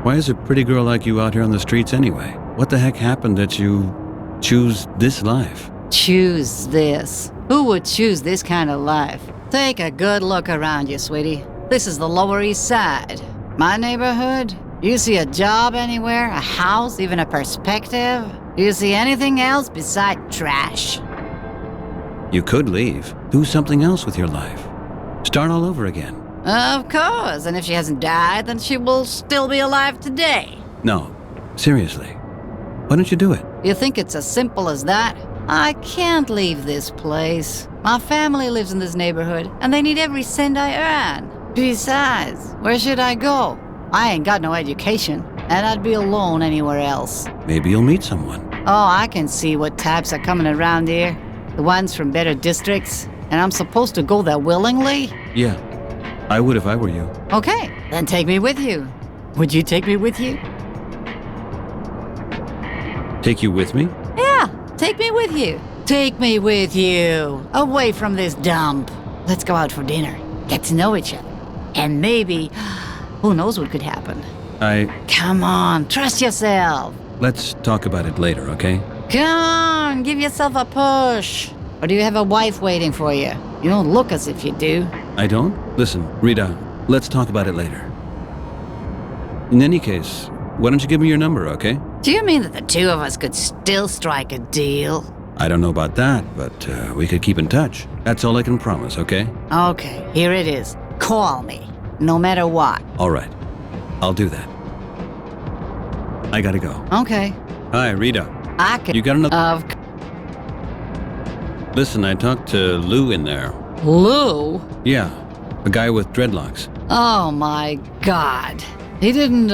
Why is a pretty girl like you out here on the streets anyway? What the heck happened that you choose this life? Choose this? Who would choose this kind of life? Take a good look around you, sweetie. This is the Lower East Side. My neighborhood? You see a job anywhere? A house? Even a perspective? Do you see anything else besides trash? You could leave. Do something else with your life. Start all over again. Of course, and if she hasn't died, then she will still be alive today. No, seriously. Why don't you do it? You think it's as simple as that? I can't leave this place. My family lives in this neighborhood, and they need every cent I earn. Besides, where should I go? I ain't got no education, and I'd be alone anywhere else. Maybe you'll meet someone. Oh, I can see what types are coming around here. The ones from better districts, and I'm supposed to go there willingly? Yeah, I would if I were you. Okay, then take me with you. Would you take me with you? Take you with me? Yeah, take me with you. Take me with you. Away from this dump. Let's go out for dinner. Get to know each other. And maybe, who knows what could happen. Come on, trust yourself. Let's talk about it later, okay? Come on, give yourself a push. Or do you have a wife waiting for you? You don't look as if you do. I don't? Listen, Rita, let's talk about it later. In any case, why don't you give me your number, okay? Do you mean that the two of us could still strike a deal? I don't know about that, but we could keep in touch. That's all I can promise, okay? Okay, here it is. Call me, no matter what. All right, I'll do that. I gotta go. Okay. Hi, Rita. I can... You got another... Listen, I talked to Lou in there. Lou? Yeah, a guy with dreadlocks. Oh my God. He didn't,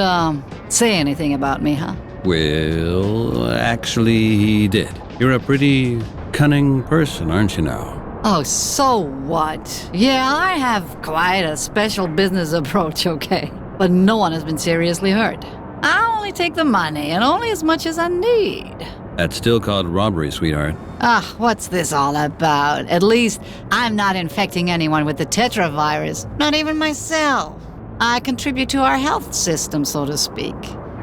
say anything about me, huh? Well, actually, he did. You're a pretty cunning person, aren't you now? Oh, so what? Yeah, I have quite a special business approach, okay? But no one has been seriously hurt. I only take the money, and only as much as I need. That's still called robbery, sweetheart. Ah, what's this all about? At least, I'm not infecting anyone with the tetravirus, not even myself. I contribute to our health system, so to speak.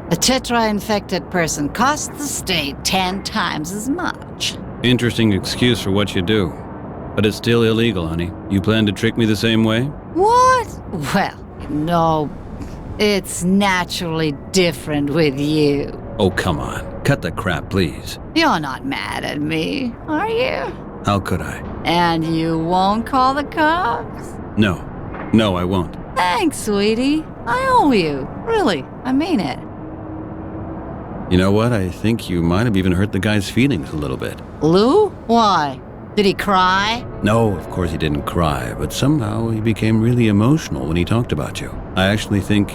A tetra-infected person costs the state 10 times as much. Interesting excuse for what you do. But it's still illegal, honey. You plan to trick me the same way? What? Well, no. It's naturally different with you. Oh, come on. Cut the crap, please. You're not mad at me, are you? How could I? And you won't call the cops? No. No, I won't. Thanks, sweetie. I owe you. Really, I mean it. You know what? I think you might have even hurt the guy's feelings a little bit. Lou? Why? Did he cry? No, of course he didn't cry, but somehow he became really emotional when he talked about you. I actually think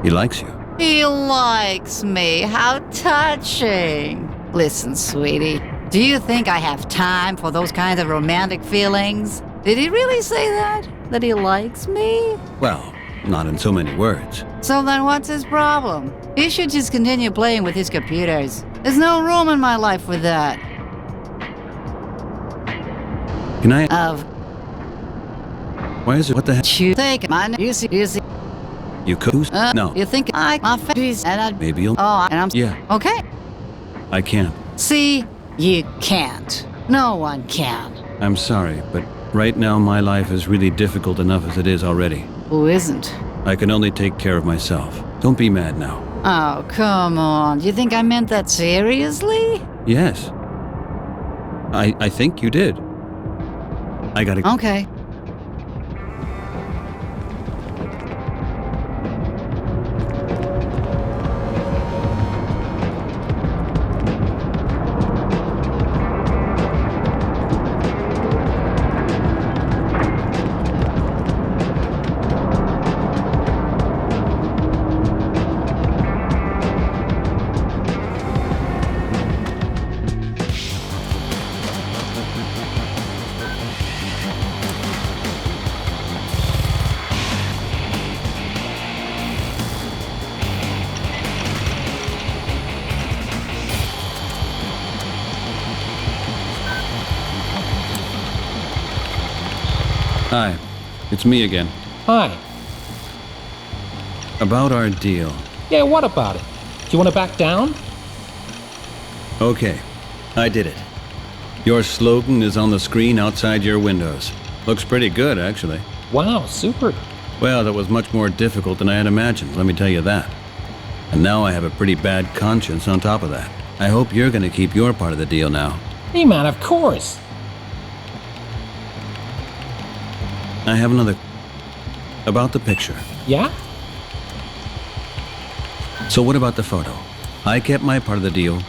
he likes you. He likes me. How touching. Listen, sweetie, do you think I have time for those kinds of romantic feelings? Did he really say that? That he likes me? Well, not in so many words. So then what's his problem? He should just continue playing with his computers. There's no room in my life for that. Can I... Why is it... What the heck? You take mine. You see. You could? No. You think my face and I'd... Maybe you'll... Oh, and I'm... Yeah. Okay. I can't. See? You can't. No one can. I'm sorry, but right now my life is really difficult enough as it is already. Who isn't? I can only take care of myself. Don't be mad now. Oh, come on. Do you think I meant that seriously? Yes. I think you did. I gotta... Okay. Hi, it's me again. Hi. About our deal. Yeah, what about it? Do you want to back down? Okay, I did it. Your slogan is on the screen outside your windows. Looks pretty good, actually. Wow, super. Well, that was much more difficult than I had imagined, let me tell you that. And now I have a pretty bad conscience on top of that. I hope you're going to keep your part of the deal now. Hey man, of course. I have another... About the picture. Yeah? So what about the photo? I kept my part of the deal.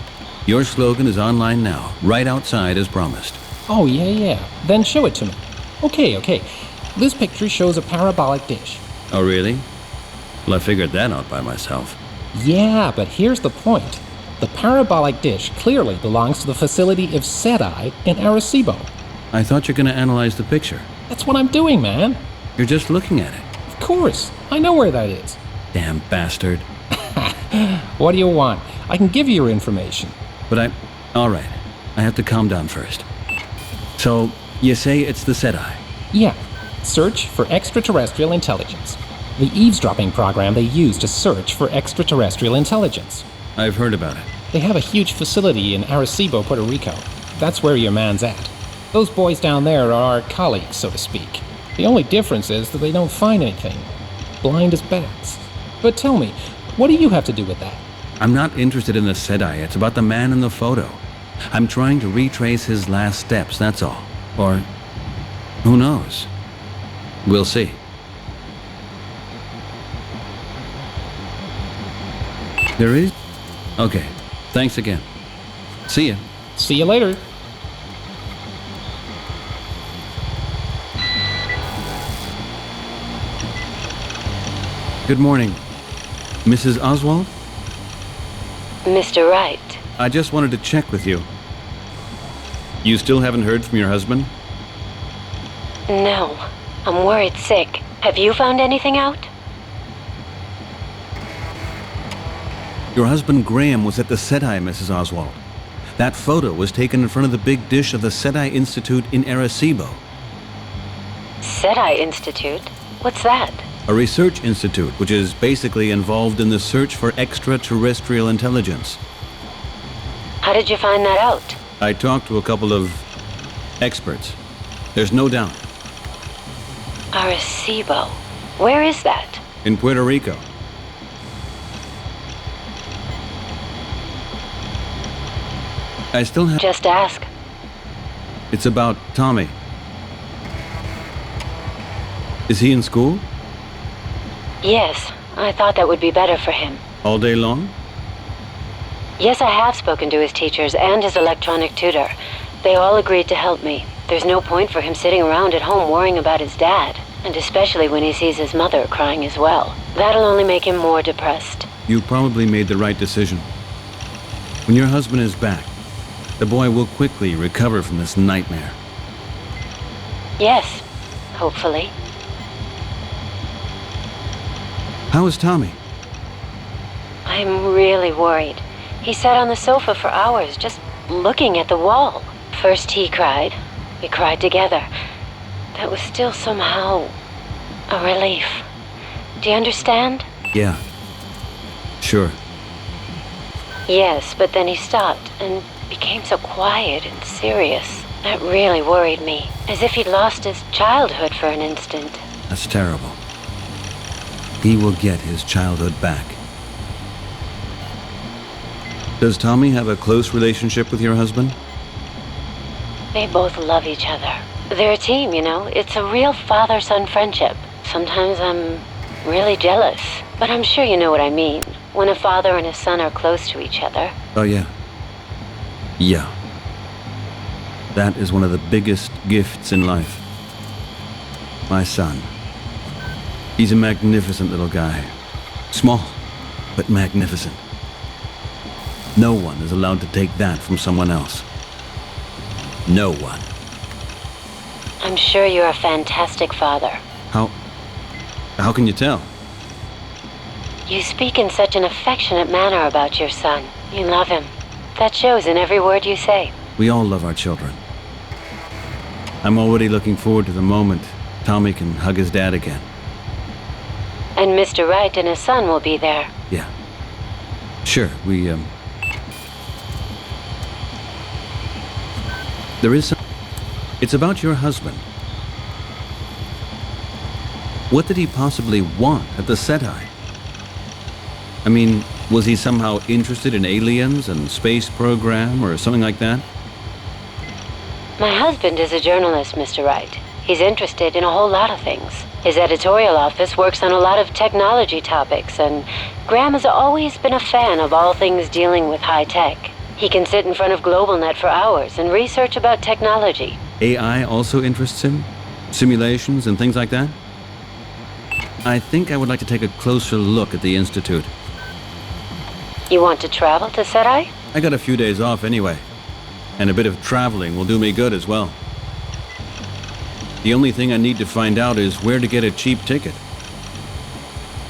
Your slogan is online now, right outside as promised. Oh, yeah. Then show it to me. Okay. This picture shows a parabolic dish. Oh, really? Well, I figured that out by myself. Yeah, but here's the point. The parabolic dish clearly belongs to the facility of SETI in Arecibo. I thought you're going to analyze the picture. That's what I'm doing, man. You're just looking at it. Of course. I know where that is. Damn bastard. What do you want? I can give you your information. But all right. I have to calm down first. So, you say it's the SETI? Yeah. Search for extraterrestrial intelligence. The eavesdropping program they use to search for extraterrestrial intelligence. I've heard about it. They have a huge facility in Arecibo, Puerto Rico. That's where your man's at. Those boys down there are our colleagues, so to speak. The only difference is that they don't find anything. Blind as bats. But tell me, what do you have to do with that? I'm not interested in the SETI. It's about the man in the photo. I'm trying to retrace his last steps, that's all. Or, who knows? We'll see. There is? Okay. Thanks again. See ya. See you later. Good morning. Mrs. Oswald? Mr. Wright. I just wanted to check with you. You still haven't heard from your husband? No. I'm worried sick. Have you found anything out? Your husband Graham was at the SETI, Mrs. Oswald. That photo was taken in front of the big dish of the SETI Institute in Arecibo. SETI Institute? What's that? A research institute which is basically involved in the search for extraterrestrial intelligence. How did you find that out? I talked to a couple of experts. There's no doubt. Arecibo. Where is that? In Puerto Rico. I still have... Just ask. It's about Tommy. Is he in school? Yes, I thought that would be better for him. All day long? Yes, I have spoken to his teachers and his electronic tutor. They all agreed to help me. There's no point for him sitting around at home worrying about his dad, and especially when he sees his mother crying as well. That'll only make him more depressed. You probably made the right decision. When your husband is back, the boy will quickly recover from this nightmare. Yes, hopefully. How is Tommy? I'm really worried. He sat on the sofa for hours, just looking at the wall. First he cried. We cried together. That was still somehow a relief. Do you understand? Yeah. Sure. Yes, but then he stopped and became so quiet and serious. That really worried me, as if he'd lost his childhood for an instant. That's terrible. He will get his childhood back. Does Tommy have a close relationship with your husband? They both love each other. They're a team, you know. It's a real father-son friendship. Sometimes I'm really jealous, but I'm sure you know what I mean. When a father and a son are close to each other. Oh, yeah. Yeah. That is one of the biggest gifts in life. My son. He's a magnificent little guy. Small, but magnificent. No one is allowed to take that from someone else. No one. I'm sure you're a fantastic father. How can you tell? You speak in such an affectionate manner about your son. You love him. That shows in every word you say. We all love our children. I'm already looking forward to the moment Tommy can hug his dad again. And Mr. Wright and his son will be there. Yeah. Sure, There is some... It's about your husband. What did he possibly want at the SETI? I mean, was he somehow interested in aliens and space program or something like that? My husband is a journalist, Mr. Wright. He's interested in a whole lot of things. His editorial office works on a lot of technology topics, and Graham has always been a fan of all things dealing with high tech. He can sit in front of GlobalNet for hours and research about technology. AI also interests him? Simulations and things like that? I think I would like to take a closer look at the Institute. You want to travel to SETI? I got a few days off anyway, and a bit of traveling will do me good as well. The only thing I need to find out is where to get a cheap ticket.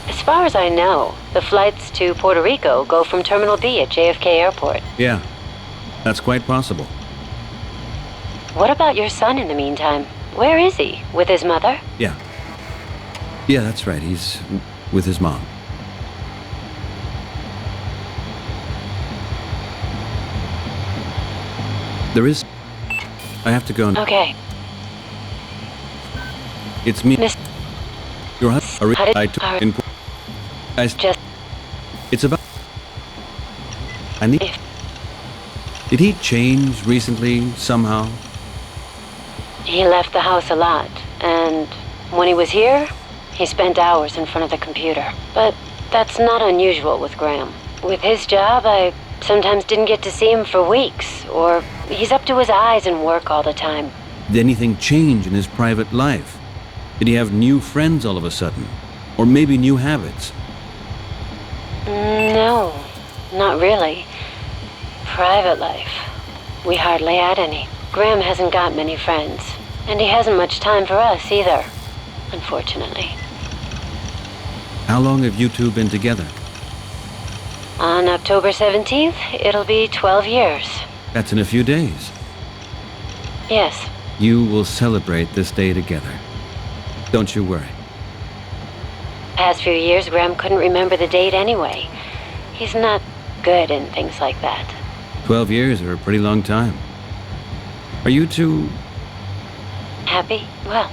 As far as I know, the flights to Puerto Rico go from Terminal B at JFK Airport. Yeah, that's quite possible. What about your son in the meantime? Where is he? With his mother? Yeah. Yeah, that's right. He's with his mom. There is... I have to go now. Okay. It's me. Miss... Your husband... I took in... Just... It's about... I need... Did he change recently, somehow? He left the house a lot, and when he was here, he spent hours in front of the computer. But that's not unusual with Graham. With his job, I sometimes didn't get to see him for weeks, or he's up to his eyes in work all the time. Did anything change in his private life? Did he have new friends all of a sudden? Or maybe new habits? No, not really. Private life. We hardly had any. Graham hasn't got many friends, and he hasn't much time for us either, unfortunately. How long have you two been together? On October 17th, it'll be 12 years. That's in a few days. Yes. You will celebrate this day together. Don't you worry. Past few years, Graham couldn't remember the date anyway. He's not good in things like that. 12 years are a pretty long time. Are you two... Happy? Well,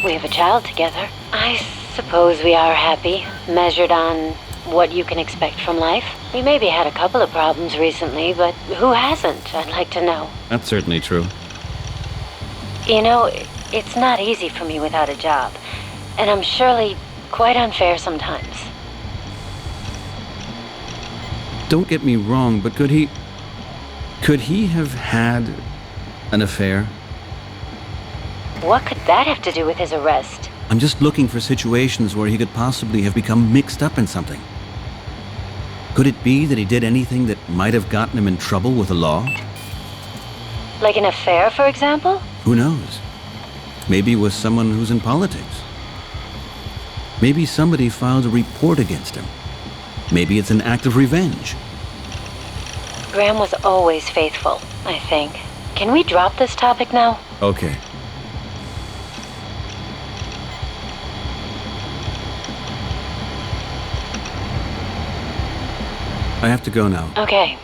we have a child together. I suppose we are happy, measured on what you can expect from life. We maybe had a couple of problems recently, but who hasn't, I'd like to know. That's certainly true. You know, it's not easy for me without a job, and I'm surely quite unfair sometimes. Don't get me wrong, but could he have had an affair? What could that have to do with his arrest? I'm just looking for situations where he could possibly have become mixed up in something. Could it be that he did anything that might have gotten him in trouble with the law? Like an affair, for example? Who knows? Maybe with someone who's in politics. Maybe somebody filed a report against him. Maybe it's an act of revenge. Graham was always faithful, I think. Can we drop this topic now? Okay. I have to go now. Okay.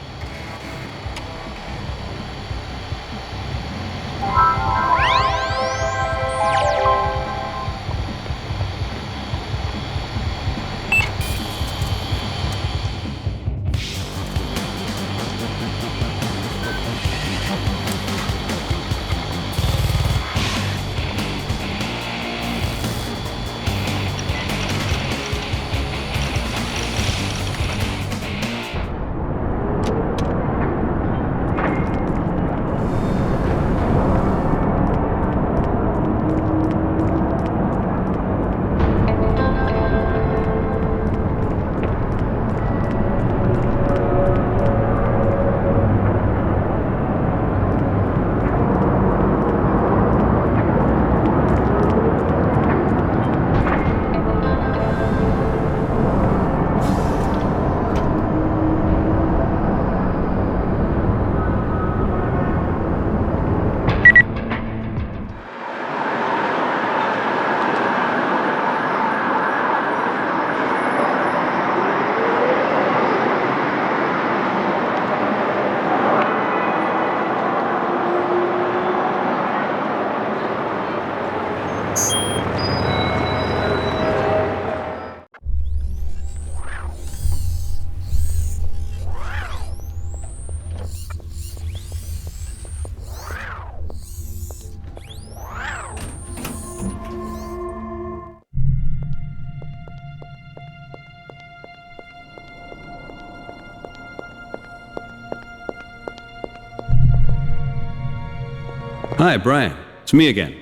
Hi, Brian. It's me again.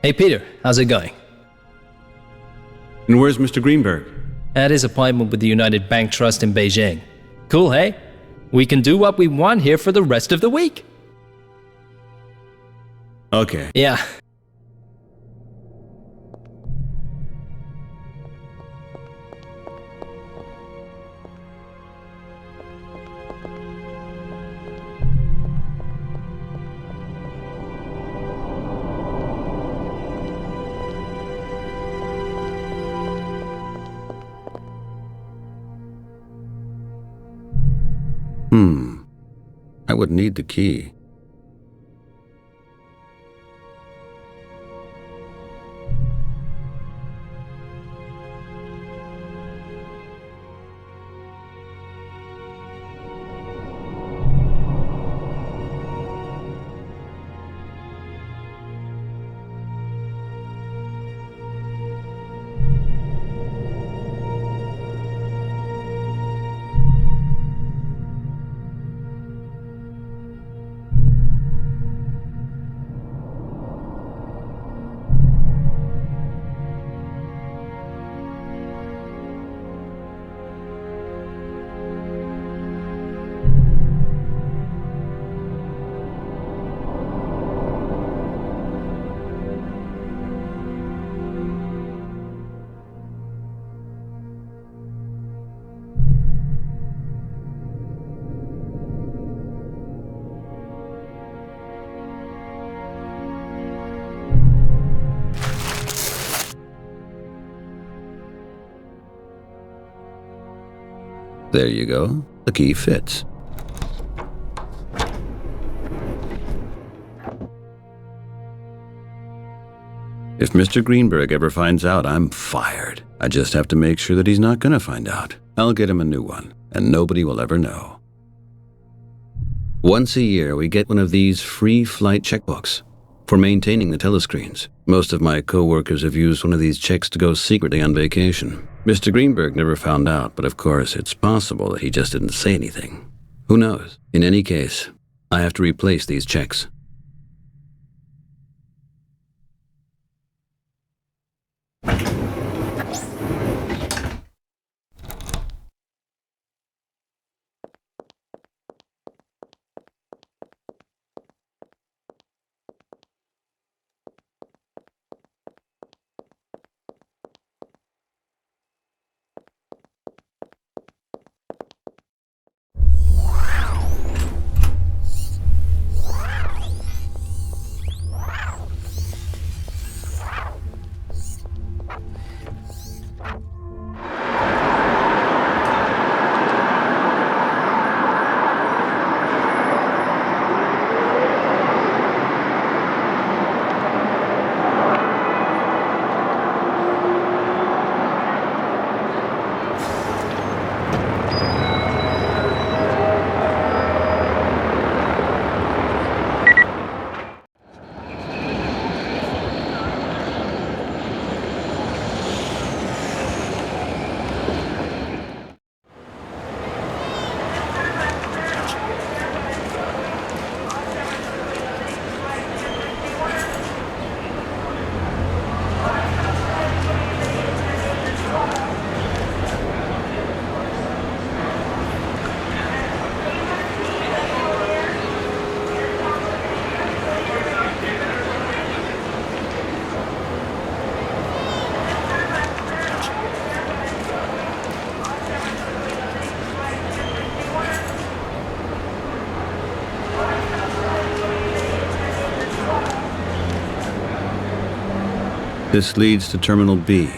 Hey, Peter, how's it going? And where's Mr. Greenberg? At his appointment with the United Bank Trust in Beijing. Cool, hey? We can do what we want here for the rest of the week. Okay. Yeah. I would need the key. There you go. The key fits. If Mr. Greenberg ever finds out, I'm fired. I just have to make sure that he's not going to find out. I'll get him a new one, and nobody will ever know. Once a year, we get one of these free flight checkbooks for maintaining the telescreens. Most of my co-workers have used one of these checks to go secretly on vacation. Mr. Greenberg never found out, but of course it's possible that he just didn't say anything. Who knows? In any case, I have to replace these checks. This leads to Terminal B,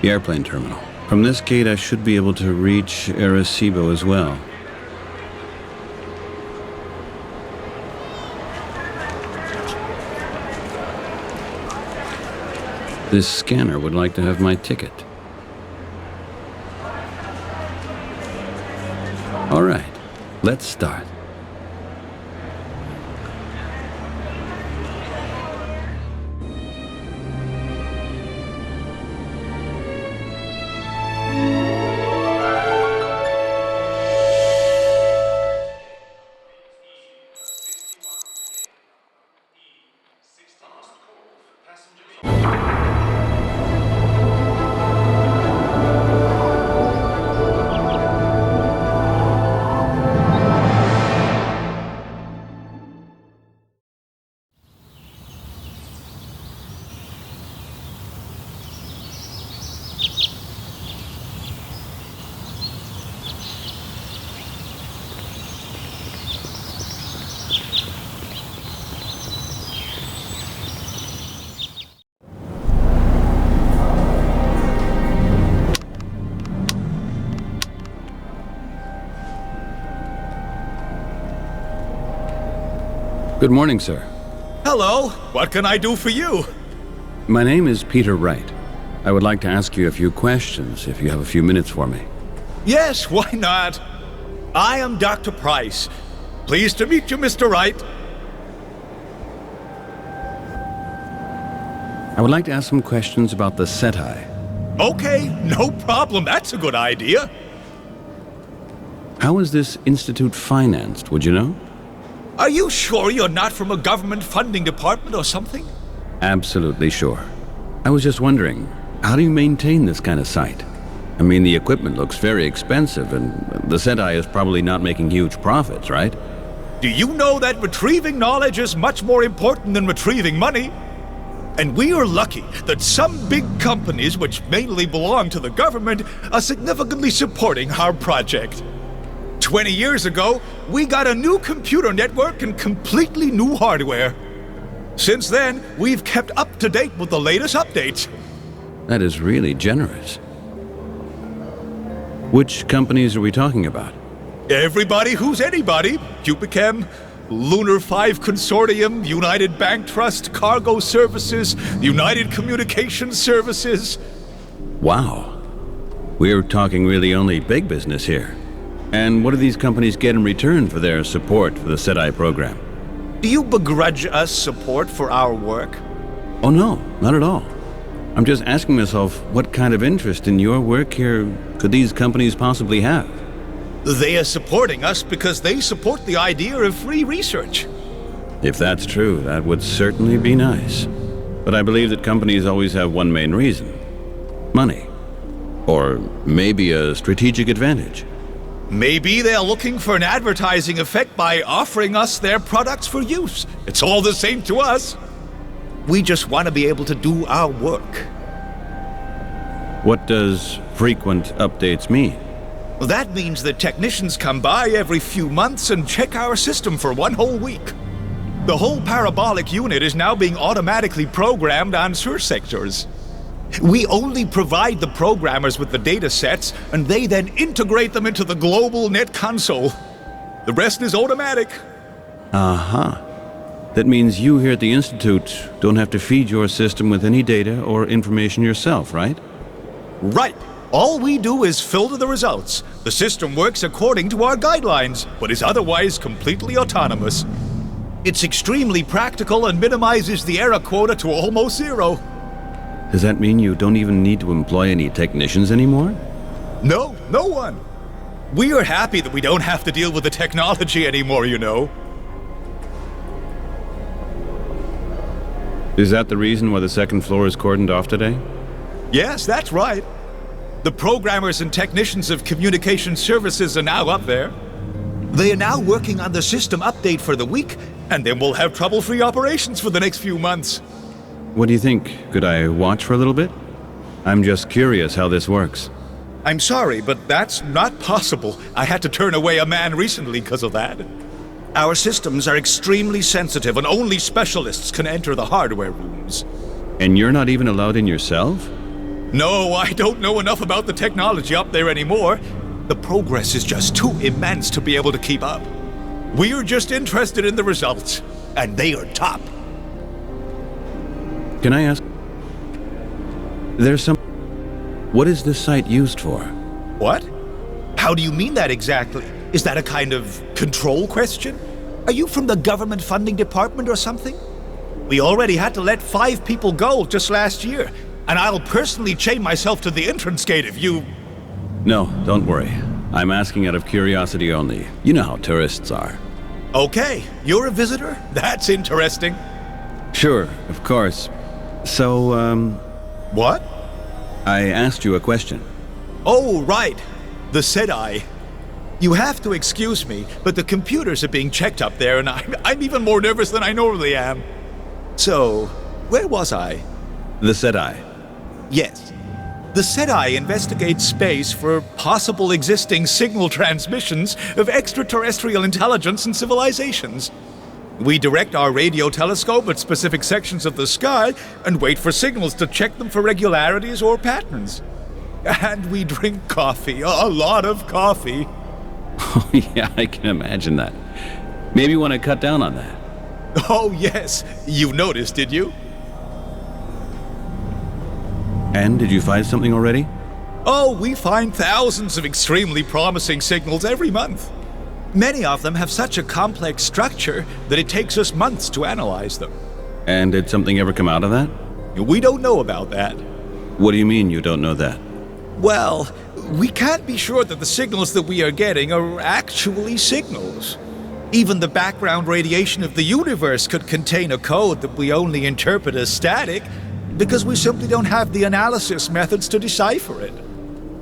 the airplane terminal. From this gate, I should be able to reach Arecibo as well. This scanner would like to have my ticket. All right, let's start. Good morning, sir. Hello. What can I do for you? My name is Peter Wright. I would like to ask you a few questions if you have a few minutes for me. Yes, why not? I am Dr. Price. Pleased to meet you, Mr. Wright. I would like to ask some questions about the SETI. Okay, no problem. That's a good idea. How is this institute financed, would you know? Are you sure you're not from a government funding department or something? Absolutely sure. I was just wondering, how do you maintain this kind of site? I mean, the equipment looks very expensive, and the SETI is probably not making huge profits, right? Do you know that retrieving knowledge is much more important than retrieving money? And we are lucky that some big companies, which mainly belong to the government, are significantly supporting our project. 20 years ago, we got a new computer network and completely new hardware. Since then, we've kept up to date with the latest updates. That is really generous. Which companies are we talking about? Everybody who's anybody. Cupichem, Lunar 5 Consortium, United Bank Trust, Cargo Services, United Communications Services. Wow. We're talking really only big business here. And what do these companies get in return for their support for the SETI program? Do you begrudge us support for our work? Oh no, not at all. I'm just asking myself, what kind of interest in your work here could these companies possibly have? They are supporting us because they support the idea of free research. If that's true, that would certainly be nice. But I believe that companies always have one main reason. Money. Or maybe a strategic advantage. Maybe they're looking for an advertising effect by offering us their products for use. It's all the same to us. We just want to be able to do our work. What does frequent updates mean? Well, that means that technicians come by every few months and check our system for one whole week. The whole parabolic unit is now being automatically programmed on search sectors. We only provide the programmers with the data sets, and they then integrate them into the global net console. The rest is automatic. Aha. That means you here at the Institute don't have to feed your system with any data or information yourself, right? Right. All we do is filter the results. The system works according to our guidelines, but is otherwise completely autonomous. It's extremely practical and minimizes the error quota to almost zero. Does that mean you don't even need to employ any technicians anymore? No, no one. We are happy that we don't have to deal with the technology anymore, you know. Is that the reason why the second floor is cordoned off today? Yes, that's right. The programmers and technicians of communication services are now up there. They are now working on the system update for the week, and then we'll have trouble-free operations for the next few months. What do you think? Could I watch for a little bit? I'm just curious how this works. I'm sorry, but that's not possible. I had to turn away a man recently because of that. Our systems are extremely sensitive, and only specialists can enter the hardware rooms. And you're not even allowed in yourself? No, I don't know enough about the technology up there anymore. The progress is just too immense to be able to keep up. We're just interested in the results, and they are top. Can I ask? What is this site used for? What? How do you mean that exactly? Is that a kind of control question? Are you from the government funding department or something? We already had to let 5 people go just last year, and I'll personally chain myself to the entrance gate if you... No, don't worry. I'm asking out of curiosity only. You know how tourists are. Okay, you're a visitor? That's interesting. Sure, of course. So, What? I asked you a question. Oh, right. The SETI. You have to excuse me, but the computers are being checked up there, and I'm even more nervous than I normally am. So, where was I? The SETI. Yes. The SETI investigates space for possible existing signal transmissions of extraterrestrial intelligence and civilizations. We direct our radio telescope at specific sections of the sky and wait for signals to check them for regularities or patterns. And we drink coffee, a lot of coffee. Oh yeah, I can imagine that. Maybe you want to cut down on that. Oh, yes. You noticed, did you? And did you find something already? Oh, we find thousands of extremely promising signals every month. Many of them have such a complex structure that it takes us months to analyze them. And did something ever come out of that? We don't know about that. What do you mean you don't know that? Well, we can't be sure that the signals that we are getting are actually signals. Even the background radiation of the universe could contain a code that we only interpret as static, because we simply don't have the analysis methods to decipher it.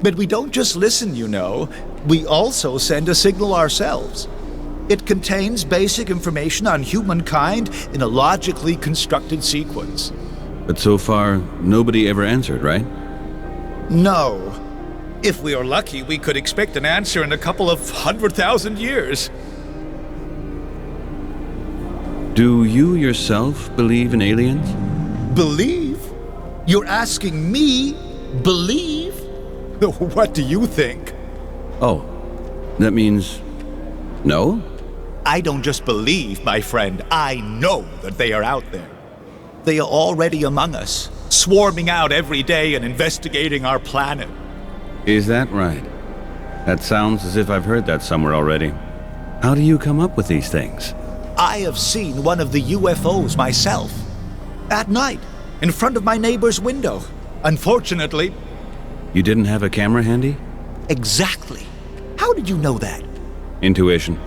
But we don't just listen, you know. We also send a signal ourselves. It contains basic information on humankind in a logically constructed sequence. But so far, nobody ever answered, right? No. If we are lucky, we could expect an answer in a couple of 100,000 years. Do you yourself believe in aliens? Believe? You're asking me? Believe? What do you think? Oh, that means no? I don't just believe, my friend. I know that they are out there. They are already among us, swarming out every day and investigating our planet. Is that right? That sounds as if I've heard that somewhere already. How do you come up with these things? I have seen one of the UFOs myself. At night, in front of my neighbor's window. Unfortunately... You didn't have a camera handy? Exactly. How did you know that? Intuition.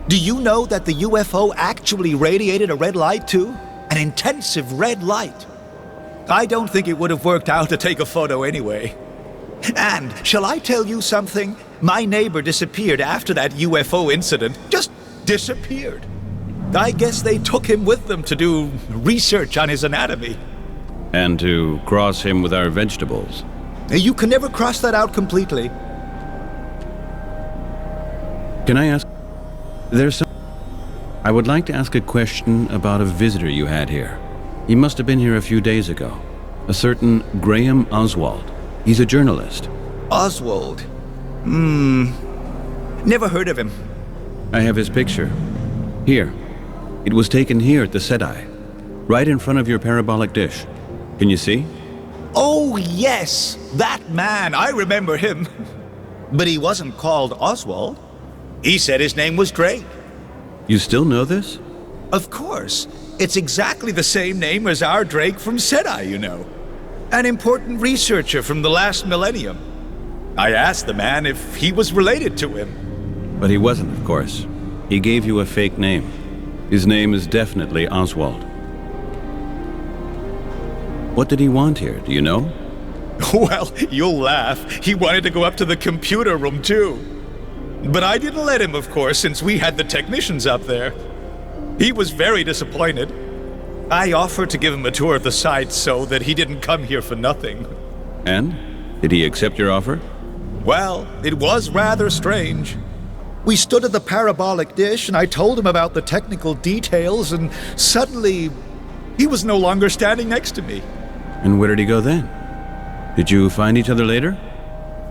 Do you know that the UFO actually radiated a red light too? An intensive red light. I don't think it would have worked out to take a photo anyway. And, shall I tell you something? My neighbor disappeared after that UFO incident. Just disappeared. I guess they took him with them to do research on his anatomy. And to cross him with our vegetables. You can never cross that out completely. Can I ask... I would like to ask a question about a visitor you had here. He must have been here a few days ago. A certain Graham Oswald. He's a journalist. Oswald? Never heard of him. I have his picture. Here. It was taken here at the SEDI. Right in front of your parabolic dish. Can you see? Oh, yes! That man! I remember him. But he wasn't called Oswald. He said his name was Drake. You still know this? Of course. It's exactly the same name as our Drake from SEDI, you know. An important researcher from the last millennium. I asked the man if he was related to him. But he wasn't, of course. He gave you a fake name. His name is definitely Oswald. What did he want here, do you know? Well, you'll laugh. He wanted to go up to the computer room, too. But I didn't let him, of course, since we had the technicians up there. He was very disappointed. I offered to give him a tour of the site so that he didn't come here for nothing. And? Did he accept your offer? Well, it was rather strange. We stood at the parabolic dish and I told him about the technical details and suddenly he was no longer standing next to me. And where did he go then? Did you find each other later?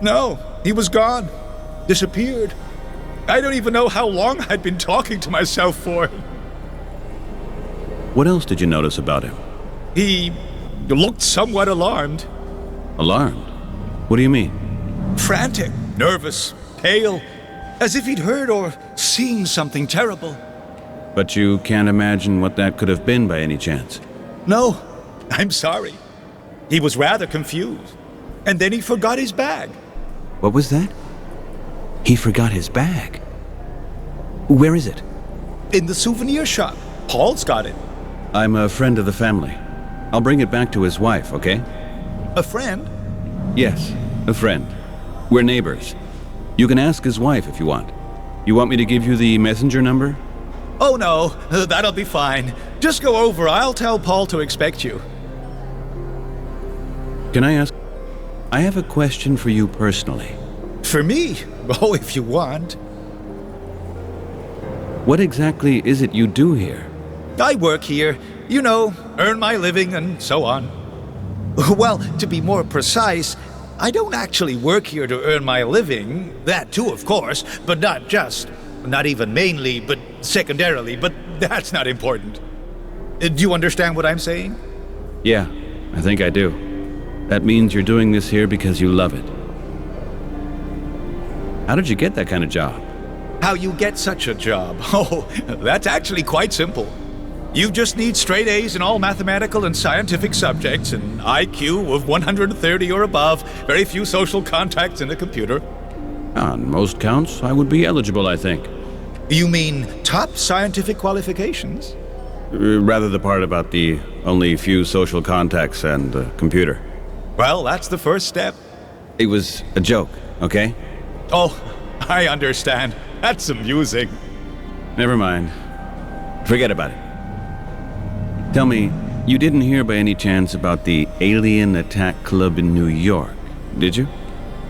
No, he was gone. Disappeared. I don't even know how long I'd been talking to myself for. What else did you notice about him? He looked somewhat alarmed. Alarmed? What do you mean? Frantic, nervous, pale, as if he'd heard or seen something terrible. But you can't imagine what that could have been by any chance? No, I'm sorry. He was rather confused. And then he forgot his bag. What was that? He forgot his bag. Where is it? In the souvenir shop. Paul's got it. I'm a friend of the family. I'll bring it back to his wife, okay? A friend? Yes, a friend. We're neighbors. You can ask his wife if you want. You want me to give you the messenger number? Oh no, that'll be fine. Just go over. I'll tell Paul to expect you. Can I ask? I have a question for you personally. For me? Oh, if you want. What exactly is it you do here? I work here. You know, earn my living and so on. Well, to be more precise, I don't actually work here to earn my living. That too, of course, but not just. Not even mainly, but secondarily, but that's not important. Do you understand what I'm saying? Yeah, I think I do. That means you're doing this here because you love it. How did you get that kind of job? How you get such a job? Oh, that's actually quite simple. You just need straight A's in all mathematical and scientific subjects, an IQ of 130 or above, very few social contacts in a computer. On most counts, I would be eligible, I think. You mean top scientific qualifications? Rather the part about the only few social contacts and the computer. Well, that's the first step. It was a joke, okay? Oh, I understand. That's amusing. Never mind. Forget about it. Tell me, you didn't hear by any chance about the Alien Attack Club in New York, did you?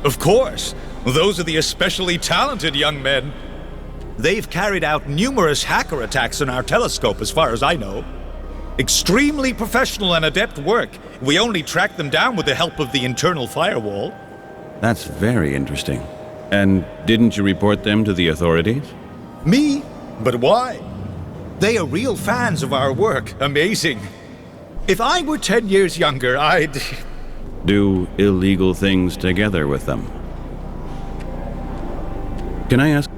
Of course. Those are the especially talented young men. They've carried out numerous hacker attacks on our telescope, as far as I know. Extremely professional and adept work. We only tracked them down with the help of the internal firewall. That's very interesting. And didn't you report them to the authorities? Me? But why? They are real fans of our work. Amazing. If I were 10 years younger, I'd... do illegal things together with them. Can I ask?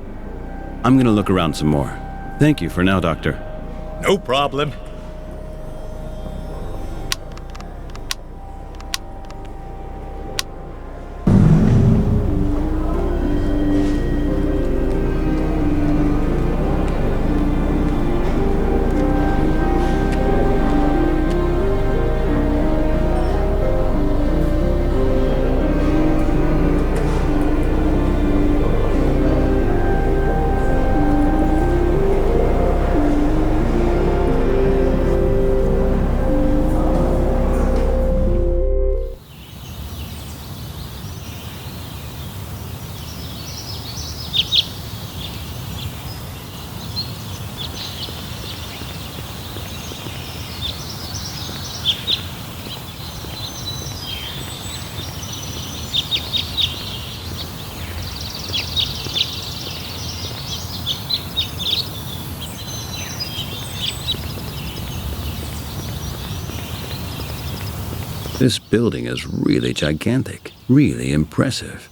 I'm gonna look around some more. Thank you for now, Doctor. No problem. This building is really gigantic, really impressive.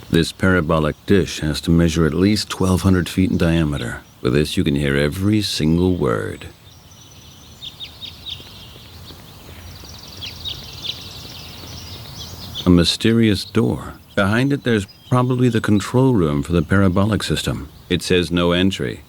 This parabolic dish has to measure at least 1,200 feet in diameter. With this, you can hear every single word. A mysterious door. Behind it, there's probably the control room for the parabolic system. It says no entry.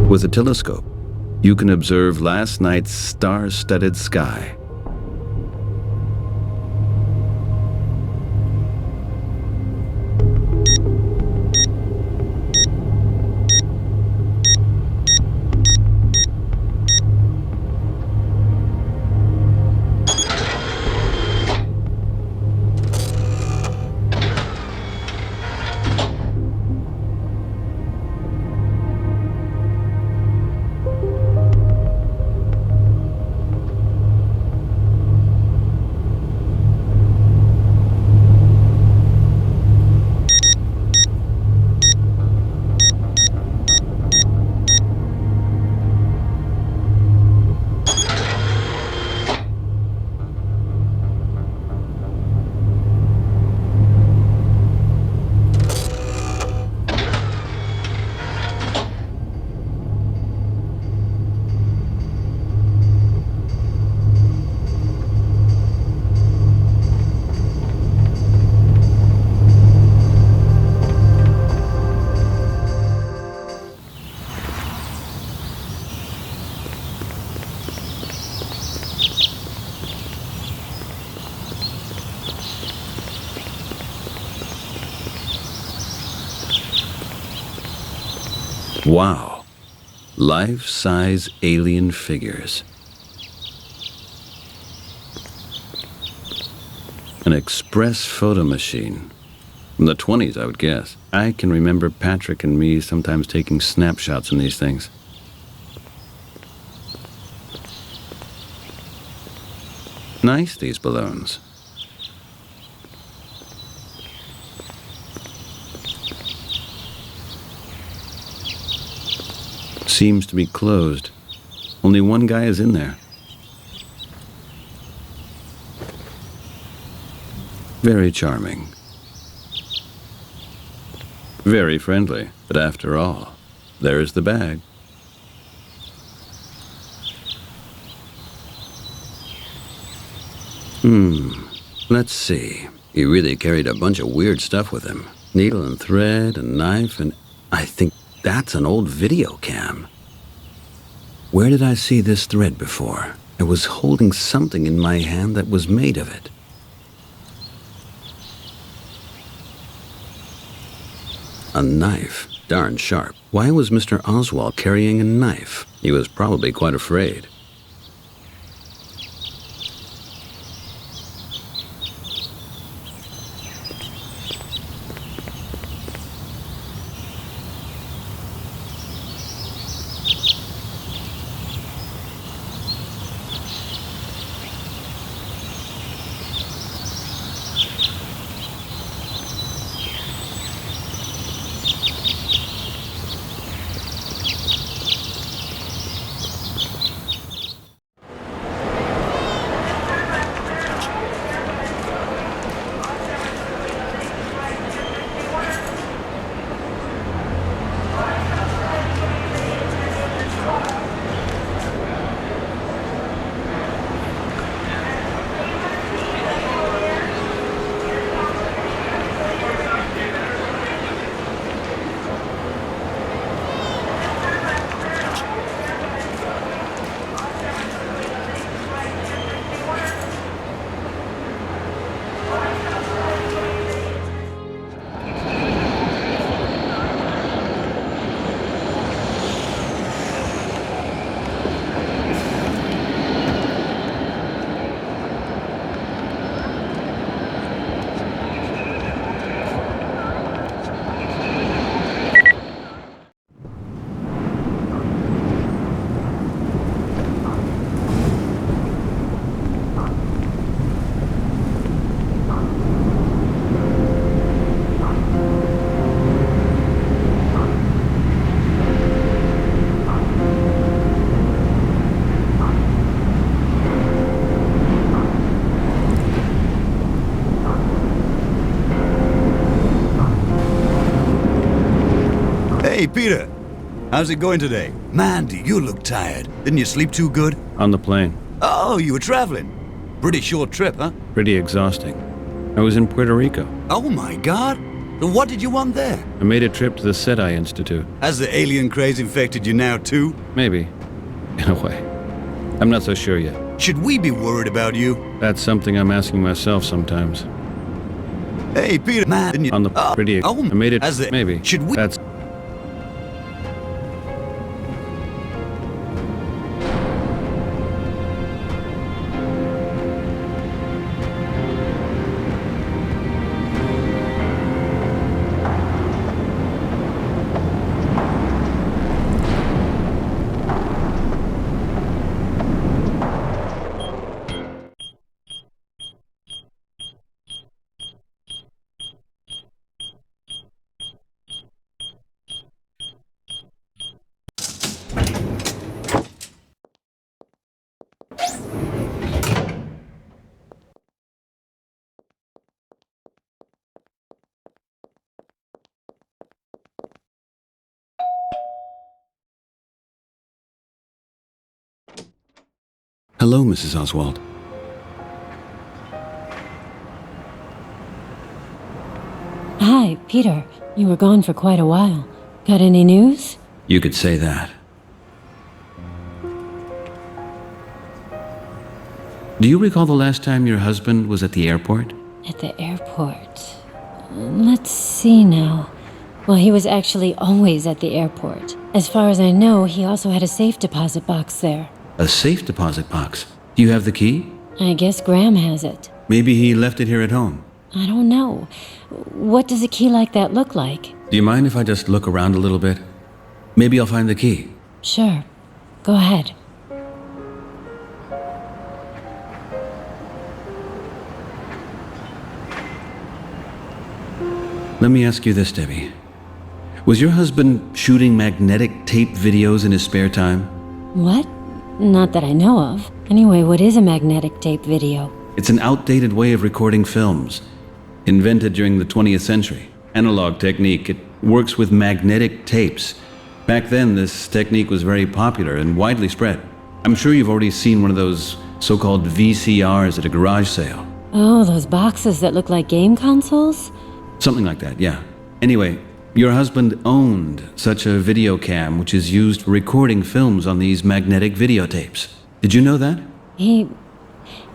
With a telescope, you can observe last night's star-studded sky. Wow. Life-size alien figures. An express photo machine. From the 20s, I would guess. I can remember Patrick and me sometimes taking snapshots in these things. Nice, these balloons. Seems to be closed. Only one guy is in there. Very charming. Very friendly. But after all, there's the bag. Let's see. He really carried a bunch of weird stuff with him. Needle and thread and knife, and I think that's an old video cam. Where did I see this thread before? I was holding something in my hand that was made of it. A knife. Darn sharp. Why was Mr. Oswald carrying a knife? He was probably quite afraid. Hey, Peter. How's it going today? Man, do you look tired. Didn't you sleep too good? On the plane. Oh, you were traveling. Pretty short trip, huh? Pretty exhausting. I was in Puerto Rico. Oh my God. What did you want there? I made a trip to the SETI Institute. Has the alien craze infected you now too? Maybe. In a way. I'm not so sure yet. Should we be worried about you? That's something I'm asking myself sometimes. Hey, Peter. Man, didn't you... On the pretty... I made it... Has the... Maybe. Should we... That's... Hello, Mrs. Oswald. Hi, Peter. You were gone for quite a while. Got any news? You could say that. Do you recall the last time your husband was at the airport? At the airport. Let's see now. Well, he was actually always at the airport. As far as I know, he also had a safe deposit box there. A safe deposit box? Do you have the key? I guess Graham has it. Maybe he left it here at home. I don't know. What does a key like that look like? Do you mind if I just look around a little bit? Maybe I'll find the key. Sure. Go ahead. Let me ask you this, Debbie. Was your husband shooting magnetic tape videos in his spare time? What? Not that I know of. Anyway, what is a magnetic tape video? It's an outdated way of recording films, invented during the 20th century. Analog technique. It works with magnetic tapes. Back then, this technique was very popular and widely spread. I'm sure you've already seen one of those so-called VCRs at a garage sale. Oh, those boxes that look like game consoles? Something like that, yeah. Anyway, your husband owned such a video cam which is used for recording films on these magnetic videotapes. Did you know that? He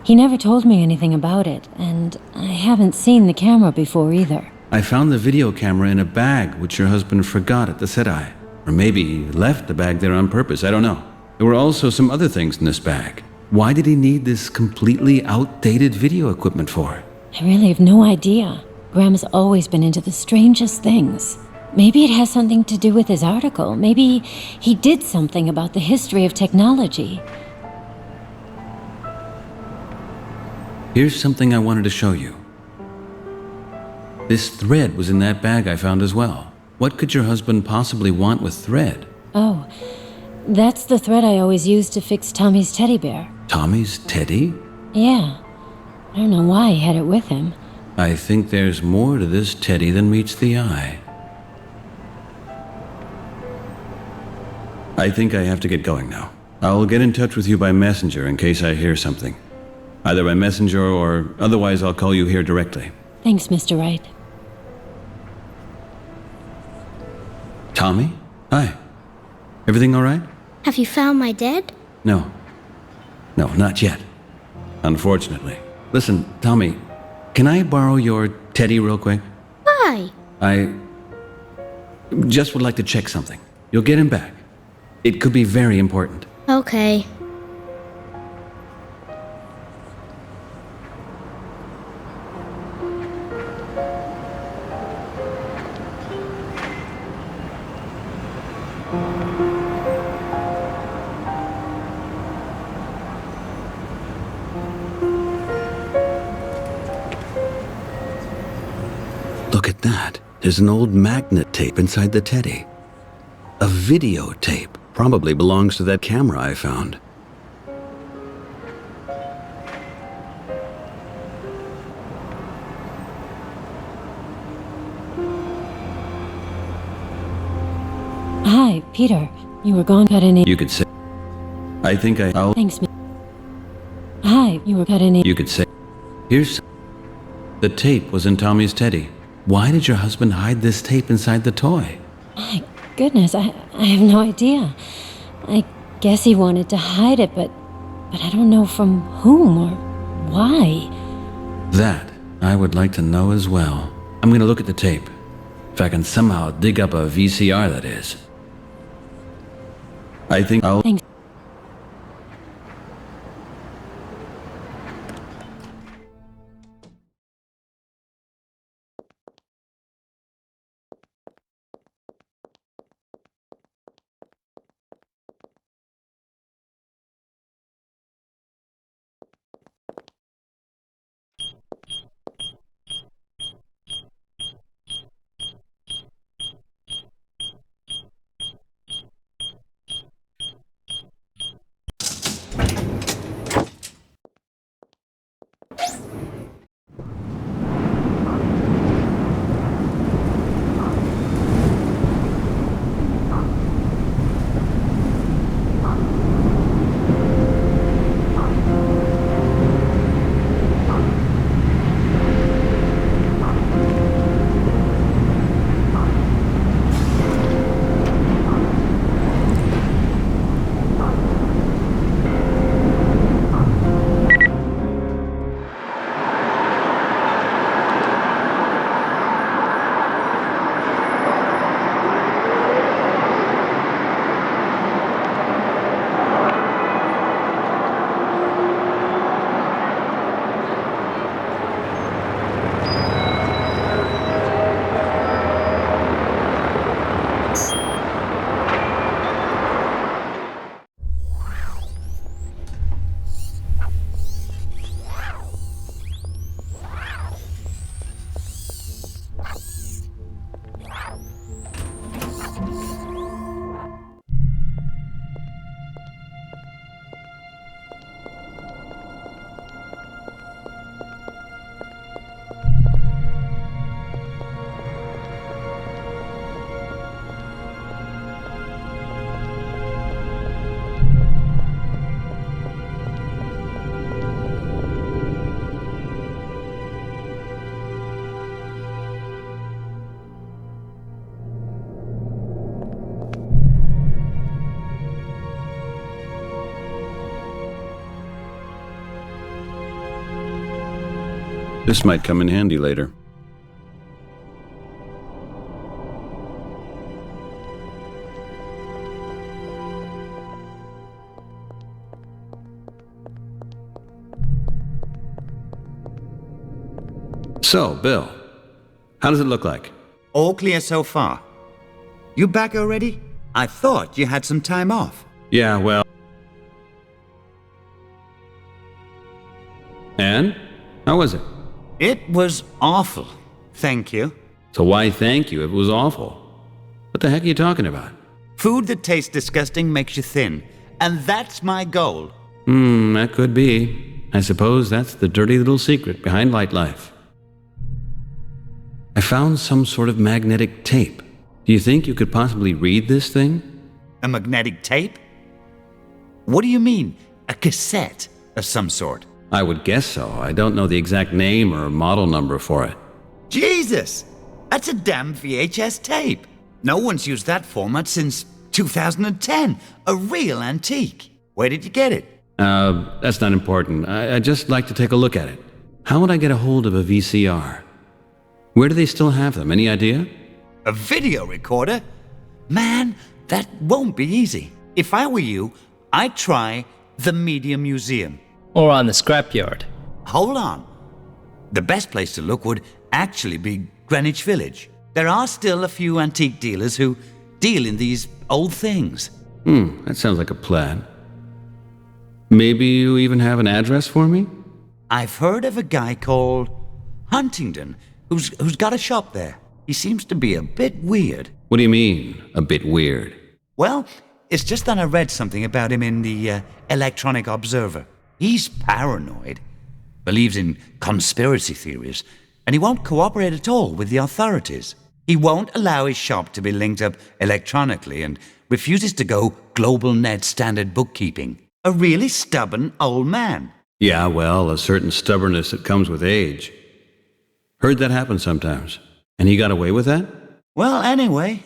never told me anything about it, and I haven't seen the camera before either. I found the video camera in a bag which your husband forgot at the SETI. Or maybe he left the bag there on purpose, I don't know. There were also some other things in this bag. Why did he need this completely outdated video equipment for? I really have no idea. Graham's always been into the strangest things. Maybe it has something to do with his article. Maybe he did something about the history of technology. Here's something I wanted to show you. This thread was in that bag I found as well. What could your husband possibly want with thread? Oh, that's the thread I always used to fix Tommy's teddy bear. Tommy's teddy? Yeah. I don't know why he had it with him. I think there's more to this teddy than meets the eye. I think I have to get going now. I'll get in touch with you by messenger in case I hear something. Either by messenger or otherwise I'll call you here directly. Thanks, Mr. Wright. Tommy? Hi. Everything all right? Have you found my dad? No. No, not yet. Unfortunately. Listen, Tommy, can I borrow your teddy real quick? Why? I just would like to check something. You'll get him back. It could be very important. Okay. Look at that. There's an old magnet tape inside the teddy. A videotape. Probably belongs to that camera I found. Hi, Peter. You were gone cut in. You could say. I think I'll. Thanks, Hi, you were cut in. You could say. Here's. The tape was in Tommy's teddy. Why did your husband hide this tape inside the toy? My goodness, I have no idea. I guess he wanted to hide it, but I don't know from whom or why. That I would like to know as well. I'm going to look at the tape. If I can somehow dig up a VCR, that is. I think I'll... Thanks. This might come in handy later. So, Bill, how does it look like? All clear so far. You back already? I thought you had some time off. Yeah, well... And? How was it? It was awful. Thank you. So why thank you if it was awful? What the heck are you talking about? Food that tastes disgusting makes you thin. And that's my goal. That could be. I suppose that's the dirty little secret behind Light Life. I found some sort of magnetic tape. Do you think you could possibly read this thing? A magnetic tape? What do you mean? A cassette of some sort? I would guess so. I don't know the exact name or model number for it. Jesus! That's a damn VHS tape. No one's used that format since 2010. A real antique. Where did you get it? That's not important. I'd just like to take a look at it. How would I get a hold of a VCR? Where do they still have them? Any idea? A video recorder? Man, that won't be easy. If I were you, I'd try the Media Museum. Or on the scrapyard. Hold on. The best place to look would actually be Greenwich Village. There are still a few antique dealers who deal in these old things. That sounds like a plan. Maybe you even have an address for me? I've heard of a guy called Huntington who's got a shop there. He seems to be a bit weird. What do you mean, a bit weird? Well, it's just that I read something about him in the Electronic Observer. He's paranoid, believes in conspiracy theories, and he won't cooperate at all with the authorities. He won't allow his shop to be linked up electronically and refuses to go global net standard bookkeeping. A really stubborn old man. Yeah, well, a certain stubbornness that comes with age. Heard that happen sometimes. And he got away with that? Well, anyway,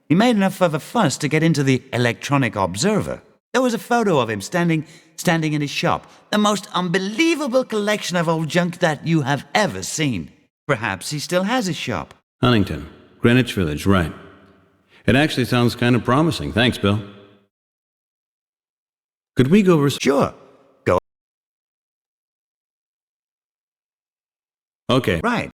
he made enough of a fuss to get into the Electronic Observer. There was a photo of him standing in his shop. The most unbelievable collection of old junk that you have ever seen. Perhaps he still has his shop. Huntington, Greenwich Village, right. It actually sounds kind of promising. Thanks, Bill. Could we go over... Sure. Go. Okay. Right.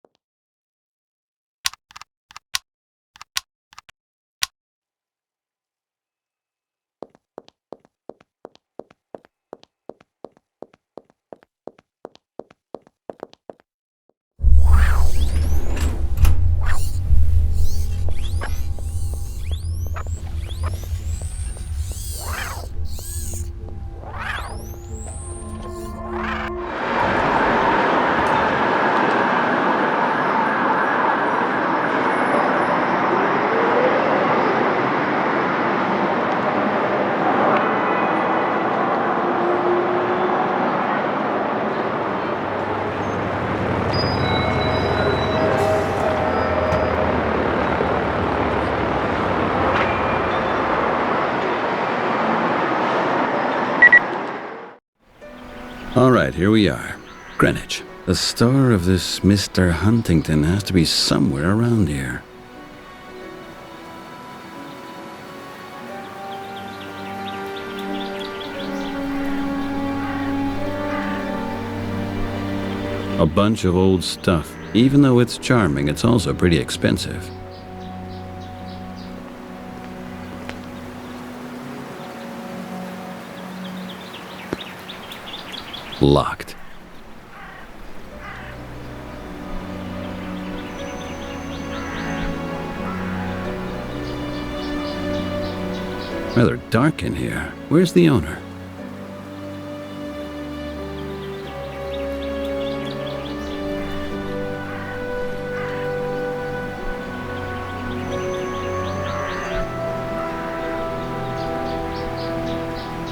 All right, here we are. Greenwich. The store of this Mr. Huntington has to be somewhere around here. A bunch of old stuff. Even though it's charming, it's also pretty expensive. Locked. Rather dark in here. Where's the owner?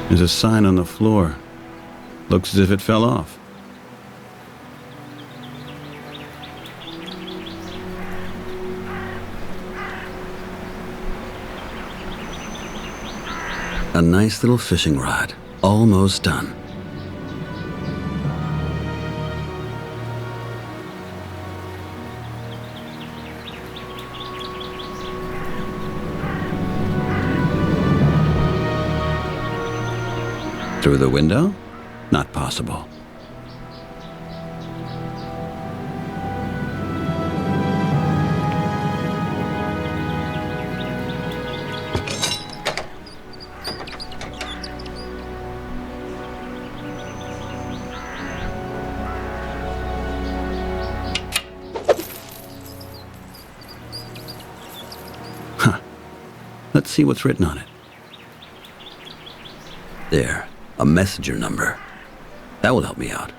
There's a sign on the floor. Looks as if it fell off. A nice little fishing rod. Almost done. Through the window? Not possible. Let's see what's written on it. There, a messenger number. That will help me out.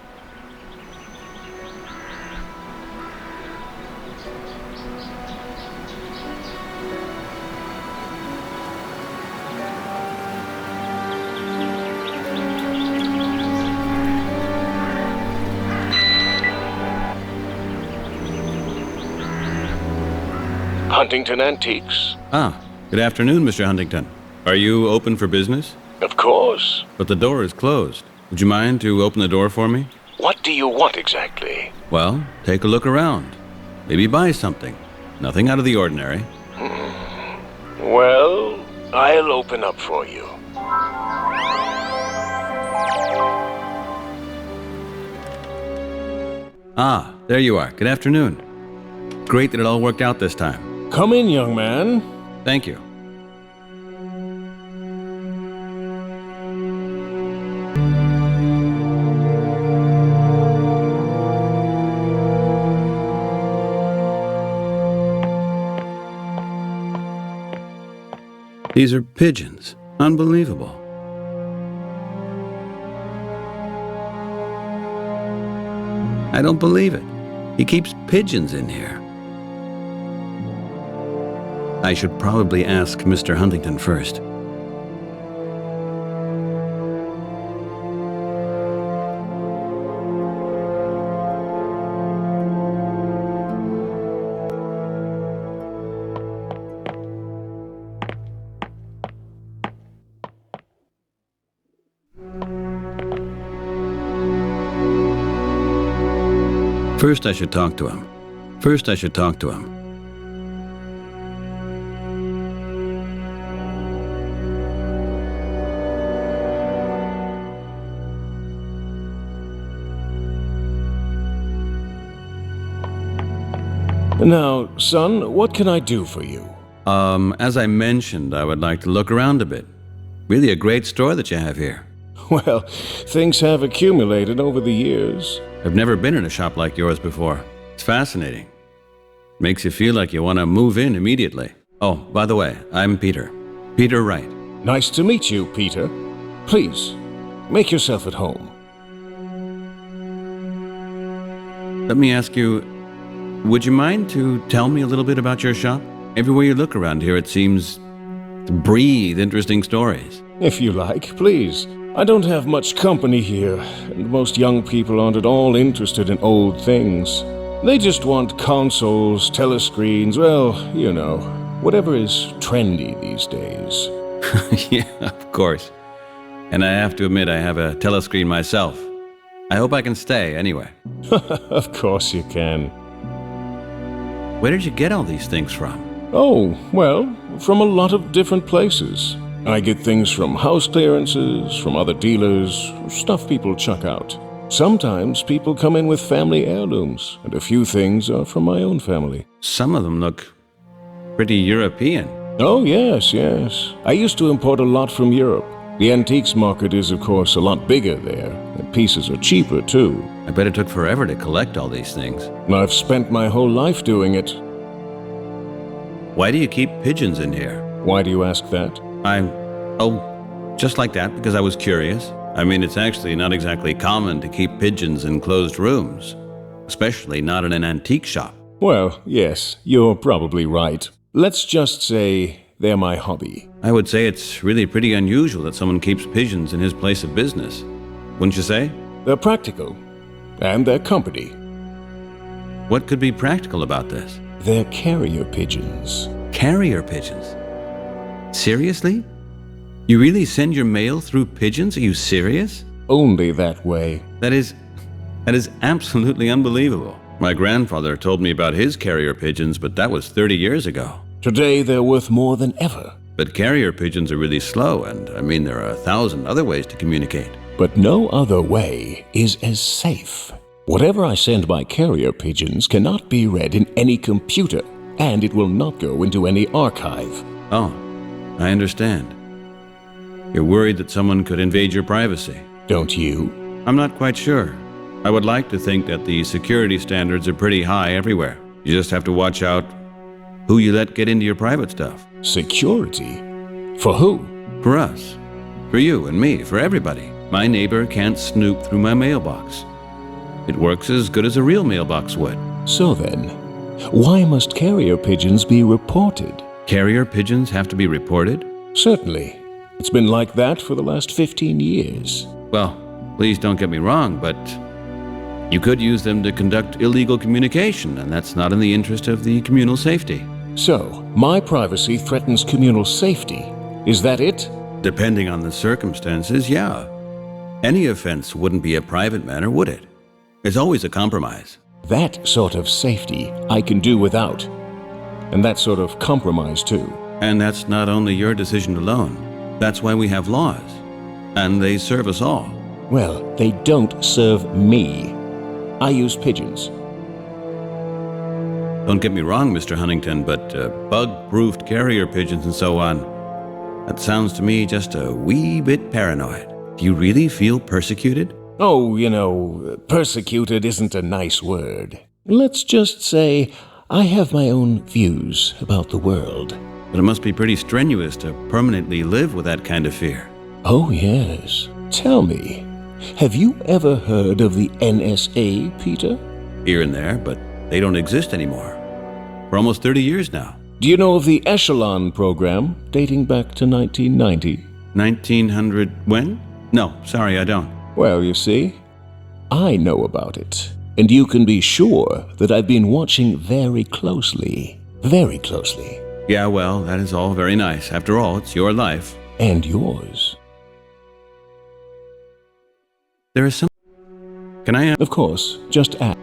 Huntington Antiques. Ah, good afternoon, Mr. Huntington. Are you open for business? Of course. But the door is closed. Would you mind to open the door for me? What do you want exactly? Well, take a look around. Maybe buy something. Nothing out of the ordinary. Well, I'll open up for you. Ah, there you are. Good afternoon. Great that it all worked out this time. Come in, young man. Thank you. These are pigeons. Unbelievable. I don't believe it. He keeps pigeons in here. I should probably ask Mr. Huntington first. First, I should talk to him. Now, son, what can I do for you? As I mentioned, I would like to look around a bit. Really a great store that you have here. Well, things have accumulated over the years. I've never been in a shop like yours before. It's fascinating. Makes you feel like you want to move in immediately. Oh, by the way, I'm Peter. Peter Wright. Nice to meet you, Peter. Please, make yourself at home. Let me ask you, would you mind to tell me a little bit about your shop? Everywhere you look around here, it seems to breathe interesting stories. If you like, please. I don't have much company here, and most young people aren't at all interested in old things. They just want consoles, telescreens, well, you know, whatever is trendy these days. Yeah, of course. And I have to admit I have a telescreen myself. I hope I can stay anyway. Of course you can. Where did you get all these things from? Oh, well, from a lot of different places. I get things from house clearances, from other dealers, stuff people chuck out. Sometimes people come in with family heirlooms, and a few things are from my own family. Some of them look pretty European. Oh, yes. I used to import a lot from Europe. The antiques market is, of course, a lot bigger there, and pieces are cheaper, too. I bet it took forever to collect all these things. I've spent my whole life doing it. Why do you keep pigeons in here? Why do you ask that? Just like that, because I was curious. I mean, it's actually not exactly common to keep pigeons in closed rooms, especially not in an antique shop. Well, yes, you're probably right. Let's just say they're my hobby. I would say it's really pretty unusual that someone keeps pigeons in his place of business. Wouldn't you say? They're practical, and they're company. What could be practical about this? They're carrier pigeons. Carrier pigeons? Seriously? You really send your mail through pigeons? Are you serious? Only that way. That is absolutely unbelievable. My grandfather told me about his carrier pigeons, but that was 30 years ago. Today they're worth more than ever. But carrier pigeons are really slow, and I mean there are 1,000 other ways to communicate. But no other way is as safe. Whatever I send by carrier pigeons cannot be read in any computer, and it will not go into any archive. Oh, I understand. You're worried that someone could invade your privacy. Don't you? I'm not quite sure. I would like to think that the security standards are pretty high everywhere. You just have to watch out who you let get into your private stuff. Security? For who? For us. For you and me, for everybody. My neighbor can't snoop through my mailbox. It works as good as a real mailbox would. So then, why must carrier pigeons be reported? Carrier pigeons have to be reported? Certainly. It's been like that for the last 15 years. Well, please don't get me wrong, but you could use them to conduct illegal communication, and that's not in the interest of the communal safety. So, my privacy threatens communal safety. Is that it? Depending on the circumstances, yeah. Any offense wouldn't be a private matter, would it? There's always a compromise. That sort of safety I can do without. And that sort of compromise too. And that's not only your decision alone. That's why we have laws. And they serve us all. Well, they don't serve me. I use pigeons. Don't get me wrong, Mr. Huntington, but bug-proofed carrier pigeons and so on, that sounds to me just a wee bit paranoid. Do you really feel persecuted? Oh, you know, persecuted isn't a nice word. Let's just say I have my own views about the world. But it must be pretty strenuous to permanently live with that kind of fear. Oh, yes. Tell me, have you ever heard of the NSA, Peter? Here and there, but they don't exist anymore. For almost 30 years now. Do you know of the Echelon program, dating back to 1990? 1900 when? No, sorry, I don't. Well, you see, I know about it. And you can be sure that I've been watching very closely. Very closely. Yeah, well, that is all very nice. After all, it's your life. And yours. There is some... Can I ask? Of course, just ask.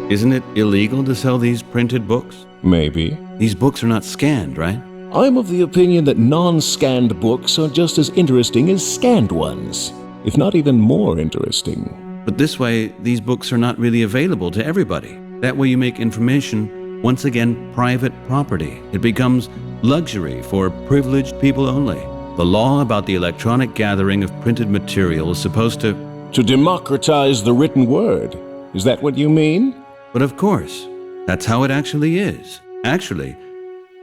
Isn't it illegal to sell these printed books? Maybe. These books are not scanned, right? I'm of the opinion that non-scanned books are just as interesting as scanned ones, if not even more interesting. But this way, these books are not really available to everybody. That way you make information, once again, private property. It becomes luxury for privileged people only. The law about the electronic gathering of printed material is supposed to... To democratize the written word. Is that what you mean? But of course, that's how it actually is. Actually,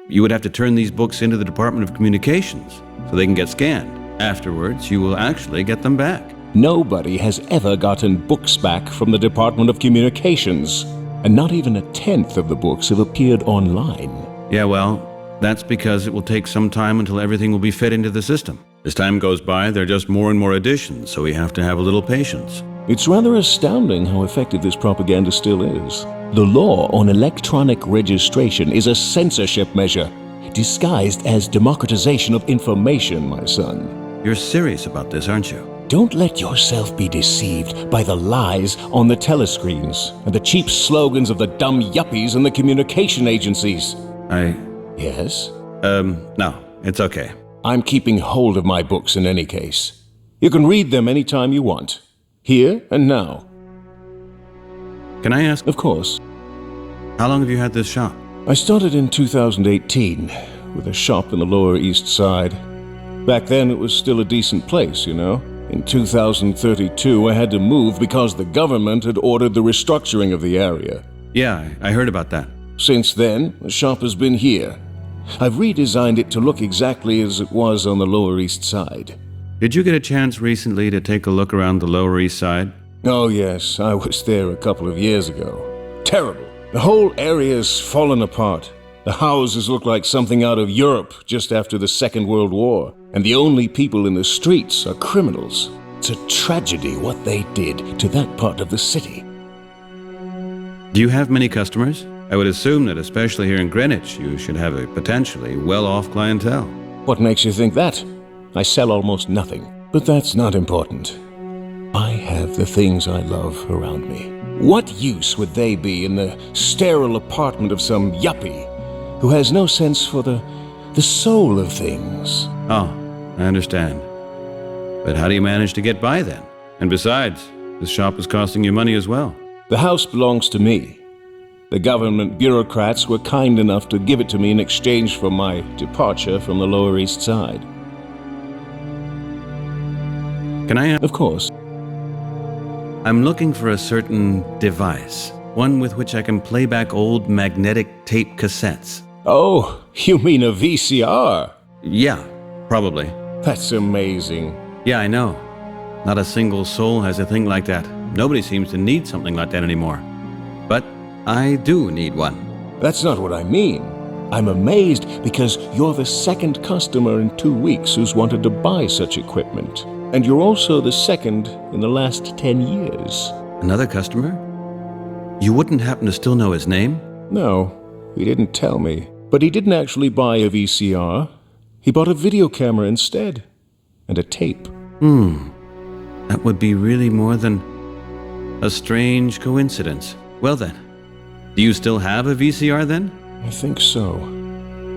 you would have to turn these books into the Department of Communications so they can get scanned. Afterwards, you will actually get them back. Nobody has ever gotten books back from the Department of Communications, and not even a tenth of the books have appeared online. Yeah, well, that's because it will take some time until everything will be fed into the system. As time goes by, there are just more and more editions, so we have to have a little patience. It's rather astounding how effective this propaganda still is. The law on electronic registration is a censorship measure, disguised as democratization of information, my son. You're serious about this, aren't you? Don't let yourself be deceived by the lies on the telescreens and the cheap slogans of the dumb yuppies in the communication agencies. Yes? No, it's okay. I'm keeping hold of my books in any case. You can read them anytime you want. Here and now. Can I ask? Of course. How long have you had this shop? I started in 2018 with a shop in the Lower East Side. Back then it was still a decent place, you know. In 2032 I had to move because the government had ordered the restructuring of the area. Yeah, I heard about that. Since then, the shop has been here. I've redesigned it to look exactly as it was on the Lower East Side. Did you get a chance recently to take a look around the Lower East Side? Oh yes, I was there a couple of years ago. Terrible. The whole area's fallen apart. The houses look like something out of Europe just after the Second World War. And the only people in the streets are criminals. It's a tragedy what they did to that part of the city. Do you have many customers? I would assume that especially here in Greenwich, you should have a potentially well-off clientele. What makes you think that? I sell almost nothing. But that's not important. I have the things I love around me. What use would they be in the sterile apartment of some yuppie who has no sense for the the soul of things. Oh, I understand. But how do you manage to get by then? And besides, this shop is costing you money as well. The house belongs to me. The government bureaucrats were kind enough to give it to me in exchange for my departure from the Lower East Side. Can I? Of course. I'm looking for a certain device. One with which I can play back old magnetic tape cassettes. Oh, you mean a VCR? Yeah, probably. That's amazing. Yeah, I know. Not a single soul has a thing like that. Nobody seems to need something like that anymore. But I do need one. That's not what I mean. I'm amazed because you're the second customer in 2 weeks who's wanted to buy such equipment. And you're also the second in the last 10 years. Another customer? You wouldn't happen to still know his name? No, he didn't tell me. But he didn't actually buy a VCR. He bought a video camera instead. And a tape. That would be really more than a strange coincidence. Well then, do you still have a VCR then? I think so.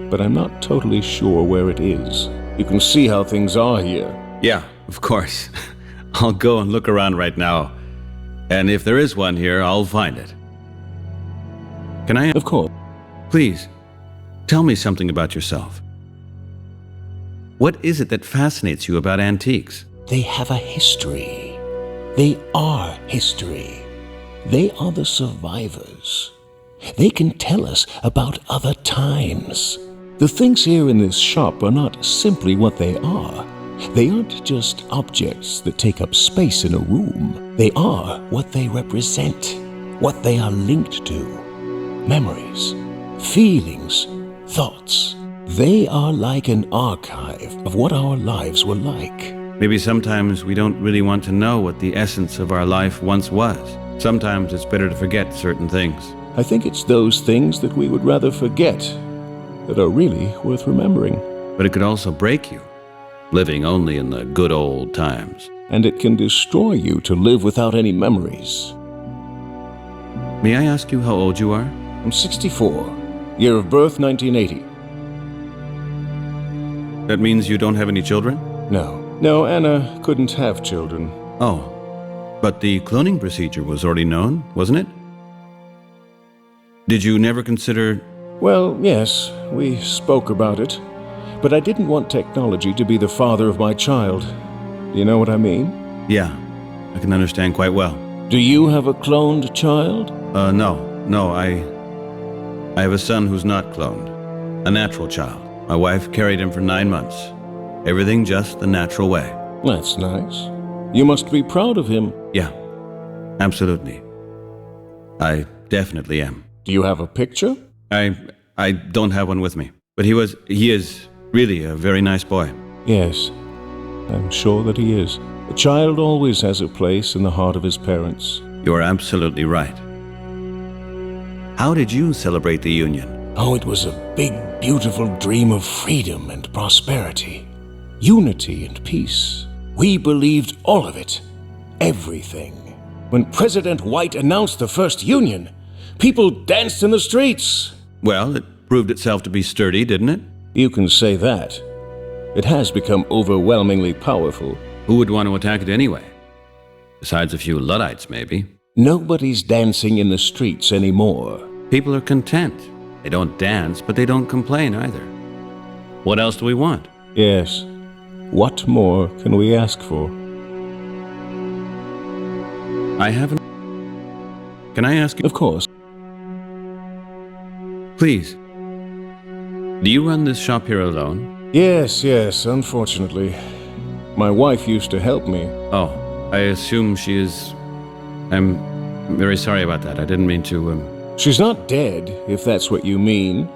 But I'm not totally sure where it is. You can see how things are here. Yeah, of course. I'll go and look around right now. And if there is one here, I'll find it. Can I? Of course. Please, tell me something about yourself. What is it that fascinates you about antiques? They have a history. They are history. They are the survivors. They can tell us about other times. The things here in this shop are not simply what they are. They aren't just objects that take up space in a room. They are what they represent, what they are linked to. Memories, feelings, thoughts. They are like an archive of what our lives were like. Maybe sometimes we don't really want to know what the essence of our life once was. Sometimes it's better to forget certain things. I think it's those things that we would rather forget that are really worth remembering. But it could also break you, living only in the good old times. And it can destroy you to live without any memories. May I ask you how old you are? I'm 64. Year of birth, 1980. That means you don't have any children? No, Anna couldn't have children. Oh, but the cloning procedure was already known, wasn't it? Did you never consider... Well, yes, we spoke about it. But I didn't want technology to be the father of my child. You know what I mean? Yeah, I can understand quite well. Do you have a cloned child? No, I have a son who's not cloned. A natural child. My wife carried him for 9 months. Everything just the natural way. That's nice. You must be proud of him. Yeah, absolutely. I definitely am. Do you have a picture? I don't have one with me. But he is really a very nice boy. Yes, I'm sure that he is. A child always has a place in the heart of his parents. You're absolutely right. How did you celebrate the Union? Oh, it was a big, beautiful dream of freedom and prosperity. Unity and peace. We believed all of it. Everything. When President White announced the first Union, people danced in the streets. Well, it proved itself to be sturdy, didn't it? You can say that. It has become overwhelmingly powerful. Who would want to attack it anyway? Besides a few Luddites, maybe. Nobody's dancing in the streets anymore. People are content. They don't dance, but they don't complain either. What else do we want? Yes. What more can we ask for? I haven't... Can I ask you? Of course. Please. Do you run this shop here alone? Yes, unfortunately. My wife used to help me. Oh, I assume she is... I'm very sorry about that. I didn't mean to, She's not dead, if that's what you mean.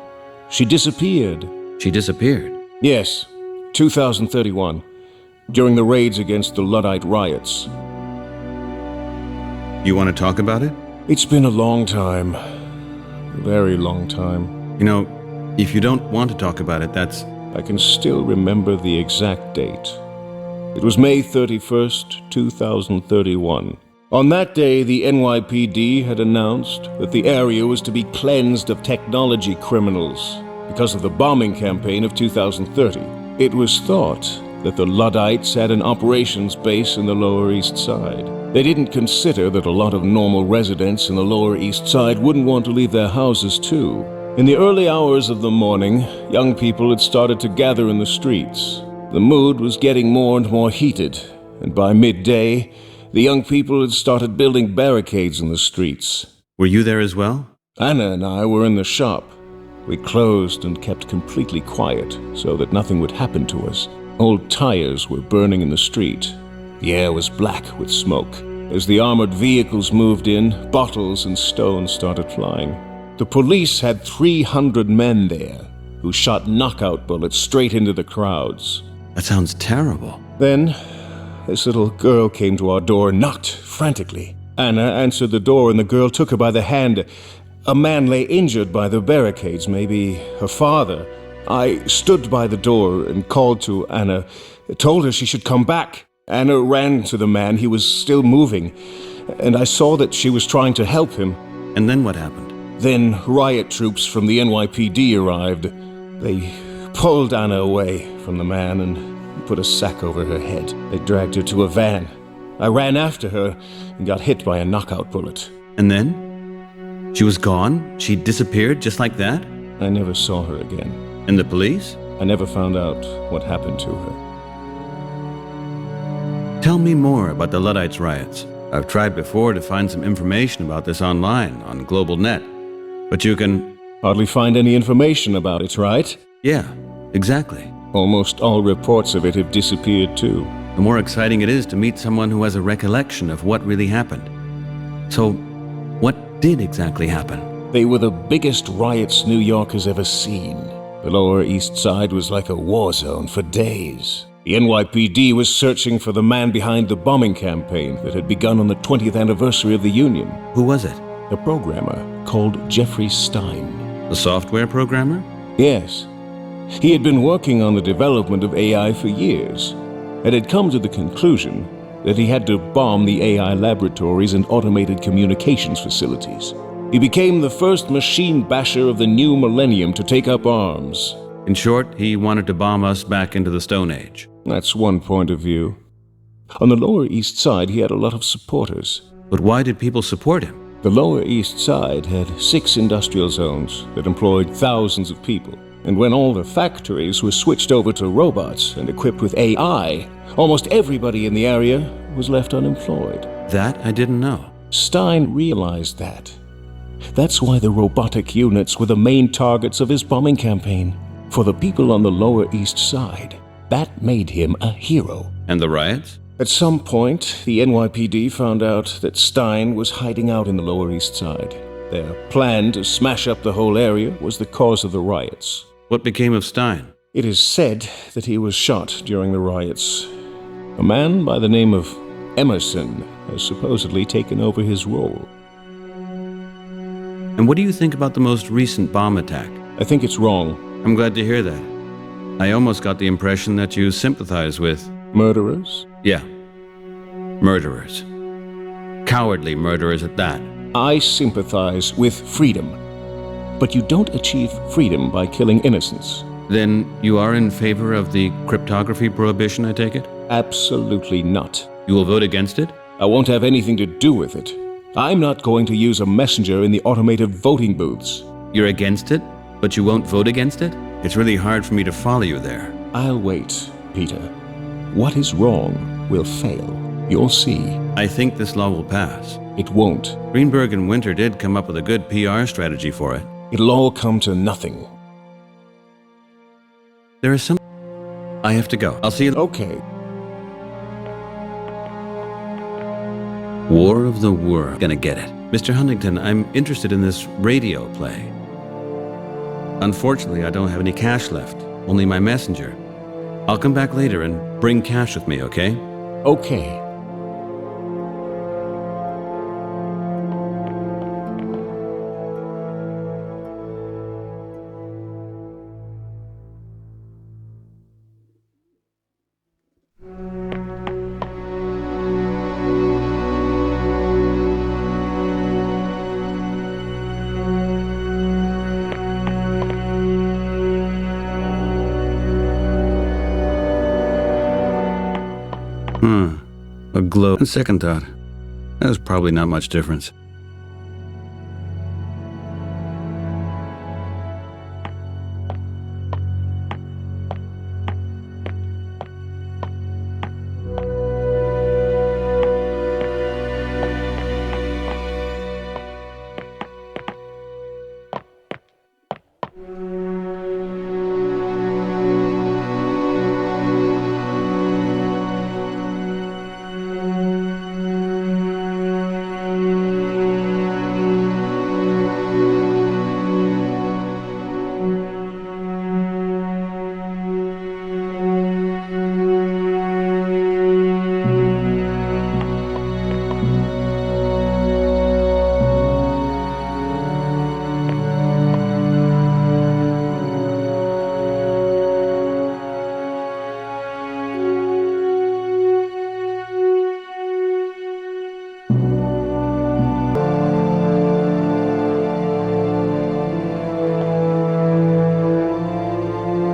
She disappeared. She disappeared? Yes, 2031, during the raids against the Luddite riots. You want to talk about it? It's been a long time. A very long time. You know, if you don't want to talk about it, that's... I can still remember the exact date. It was May 31st, 2031. On that day, the NYPD had announced that the area was to be cleansed of technology criminals. because of the bombing campaign of 2030. It was thought that the Luddites had an operations base in the Lower East Side. They didn't consider that a lot of normal residents in the Lower East Side wouldn't want to leave their houses too. In the early hours of the morning, young people had started to gather in the streets. The mood was getting more and more heated, and by midday, the young people had started building barricades in the streets. Were you there as well? Anna and I were in the shop. We closed and kept completely quiet so that nothing would happen to us. Old tires were burning in the street. The air was black with smoke. As the armored vehicles moved in, bottles and stones started flying. The police had 300 men there who shot knockout bullets straight into the crowds. That sounds terrible. Then, this little girl came to our door and knocked frantically. Anna answered the door and the girl took her by the hand. A man lay injured by the barricades, maybe her father. I stood by the door and called to Anna, told her she should come back. Anna ran to the man. He was still moving, and I saw that she was trying to help him. And then what happened? Then riot troops from the NYPD arrived. They pulled Anna away from the man and put a sack over her head. They dragged her to a van. I ran after her and got hit by a knockout bullet. And then? She was gone? She disappeared just like that? I never saw her again. And the police? I never found out what happened to her. Tell me more about the Luddites riots. I've tried before to find some information about this online, on GlobalNet. But you can... Hardly find any information about it, right? Yeah, exactly. Almost all reports of it have disappeared too. The more exciting it is to meet someone who has a recollection of what really happened. So, what did exactly happen? They were the biggest riots New York has ever seen. The Lower East Side was like a war zone for days. The NYPD was searching for the man behind the bombing campaign that had begun on the 20th anniversary of the Union. Who was it? A programmer called Jeffrey Stein. A software programmer? Yes. He had been working on the development of AI for years, and had come to the conclusion that he had to bomb the AI laboratories and automated communications facilities. He became the first machine basher of the new millennium to take up arms. In short, he wanted to bomb us back into the Stone Age. That's one point of view. On the Lower East Side, he had a lot of supporters. But why did people support him? The Lower East Side had 6 industrial zones that employed thousands of people. And when all the factories were switched over to robots and equipped with AI, almost everybody in the area was left unemployed. That I didn't know. Stein realized that. That's why the robotic units were the main targets of his bombing campaign. For the people on the Lower East Side, that made him a hero. And the riots? At some point, the NYPD found out that Stein was hiding out in the Lower East Side. Their plan to smash up the whole area was the cause of the riots. What became of Stein? It is said that he was shot during the riots. A man by the name of Emerson has supposedly taken over his role. And what do you think about the most recent bomb attack? I think it's wrong. I'm glad to hear that. I almost got the impression that you sympathize with... Murderers? Yeah. Murderers. Cowardly murderers at that. I sympathize with freedom. But you don't achieve freedom by killing innocents. Then you are in favor of the cryptography prohibition, I take it? Absolutely not. You will vote against it? I won't have anything to do with it. I'm not going to use a messenger in the automated voting booths. You're against it, but you won't vote against it? It's really hard for me to follow you there. I'll wait, Peter. What is wrong will fail. You'll see. I think this law will pass. It won't. Greenberg and Winter did come up with a good PR strategy for it. It'll all come to nothing. There is some... I have to go. I'll see you... Okay. War of the World. Gonna get it. Mr. Huntington, I'm interested in this radio play. Unfortunately, I don't have any cash left. Only my messenger. I'll come back later and bring cash with me, okay? Okay. a glow. And second thought, there's probably not much difference.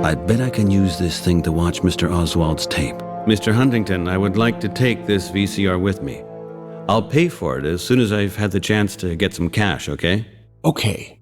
I bet I can use this thing to watch Mr. Oswald's tape. Mr. Huntington, I would like to take this VCR with me. I'll pay for it as soon as I've had the chance to get some cash, okay? Okay.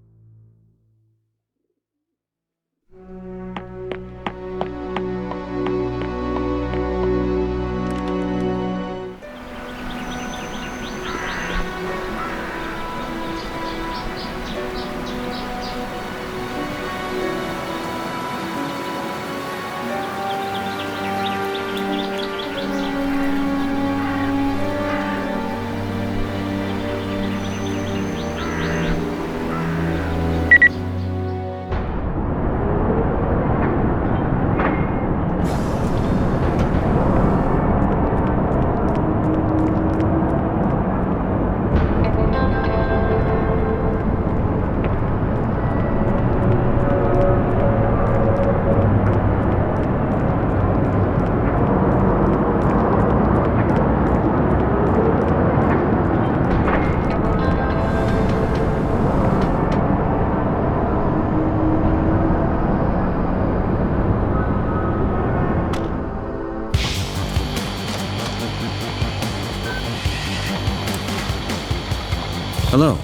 Hello.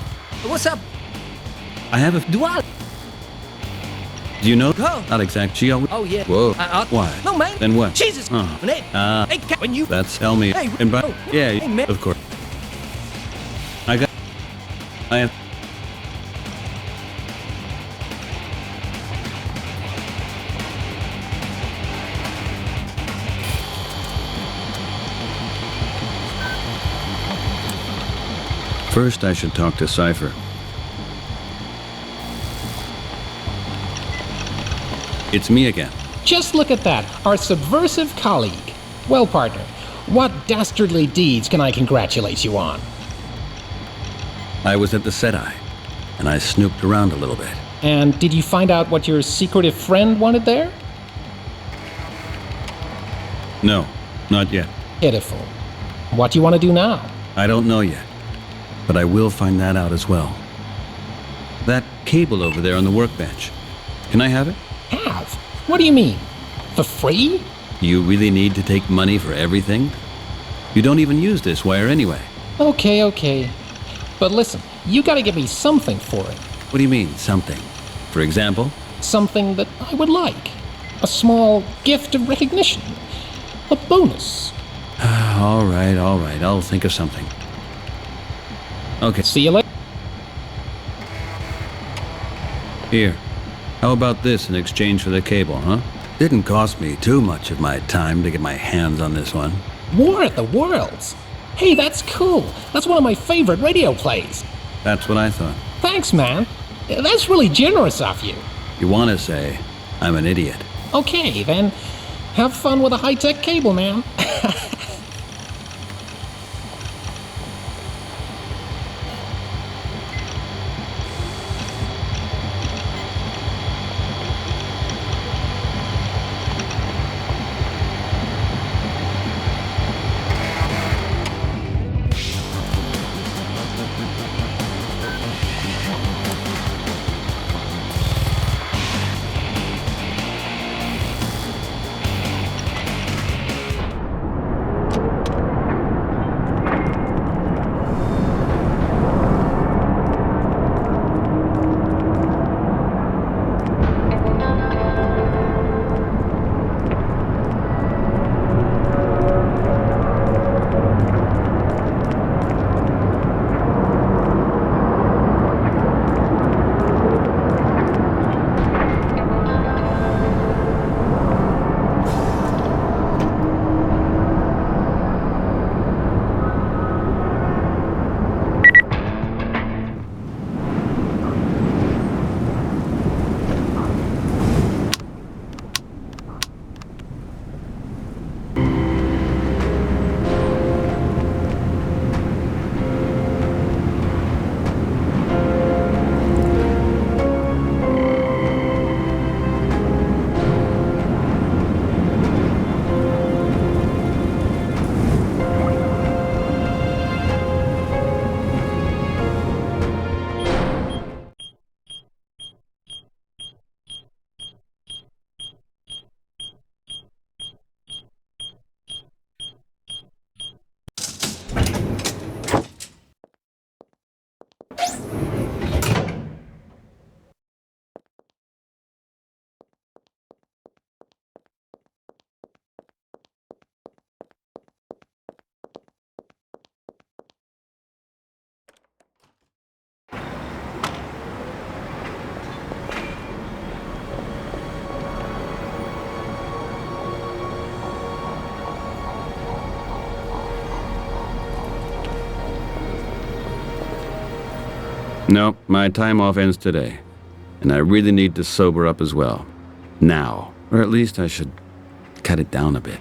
What's up? I have a... Dual. Do you know? Oh. Not exact geo. Oh, yeah. Whoa. Why? No, man. Then what? Jesus. Oh. Hey, when you... That's... Tell me. Hey, and by... oh, Yeah, hey, man. of course. I have... First, I should talk to Cypher. It's me again. Just look at that, our subversive colleague. Well, partner, what dastardly deeds can I congratulate you on? I was at the SETI, and I snooped around a little bit. And did you find out what your secretive friend wanted there? No, not yet. Pitiful. What do you want to do now? I don't know yet, but I will find that out as well. That cable over there on the workbench. Can I have it? Have? What do you mean? For free? You really need to take money for everything? You don't even use this wire anyway. Okay. But listen, you gotta give me something for it. What do you mean, something? For example? Something that I would like. A small gift of recognition. A bonus. All right. I'll think of something. Okay. See you later. Here. How about this in exchange for the cable, huh? Didn't cost me too much of my time to get my hands on this one. War at the Worlds. Hey, that's cool. That's one of my favorite radio plays. That's what I thought. Thanks, man. That's really generous of you. You want to say I'm an idiot. Okay, then. Have fun with a high-tech cable, man. No, my time off ends today. And I really need to sober up as well. Now. Or at least I should cut it down a bit.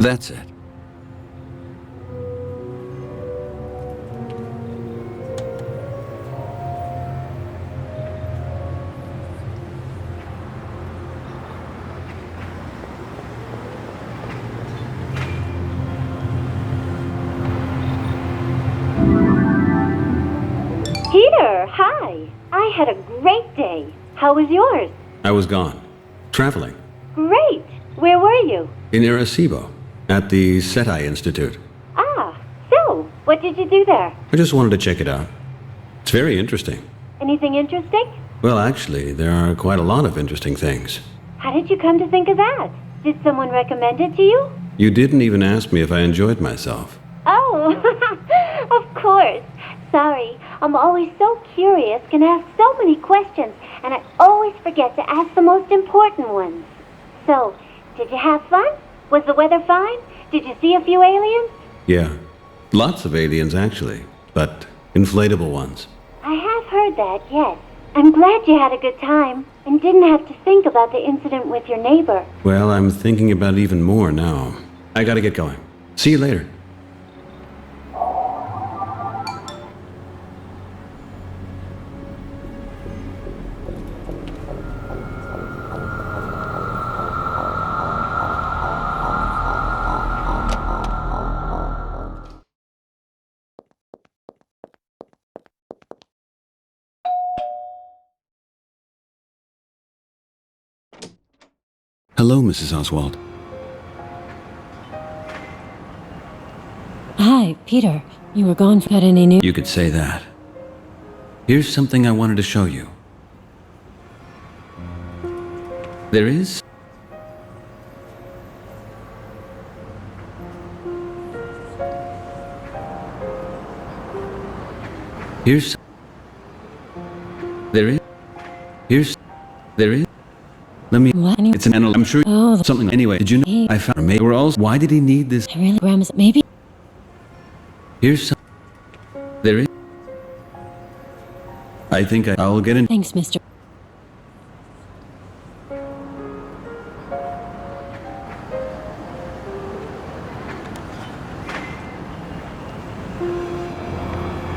That's it. Peter, hi. I had a great day. How was yours? I was gone. Traveling. Great. Where were you? In Arecibo. At the SETI Institute. Ah, so, what did you do there? I just wanted to check it out. It's very interesting. Anything interesting? Well, actually, there are quite a lot of interesting things. How did you come to think of that? Did someone recommend it to you? You didn't even ask me if I enjoyed myself. Oh, of course. Sorry, I'm always so curious, can ask so many questions, and I always forget to ask the most important ones. So, did you have fun? Was the weather fine? Did you see a few aliens? Yeah. Lots of aliens, actually. But inflatable ones. I have heard that, yes. I'm glad you had a good time and didn't have to think about the incident with your neighbor. Well, I'm thinking about even more now. I gotta get going. See you later. Hello, Mrs. Oswald. Hi, Peter. You were gone. Got any news? You could say that. Here's something I wanted to show you. There is... Here's... There is... Here's... There is... Let me... What? It's an animal. I'm sure... Oh, something... Anyway, did you know I found... Maybe we're all... Why did he need this? I really... Grams, maybe... Here's some... There is... I think I'll get in... Thanks, mister.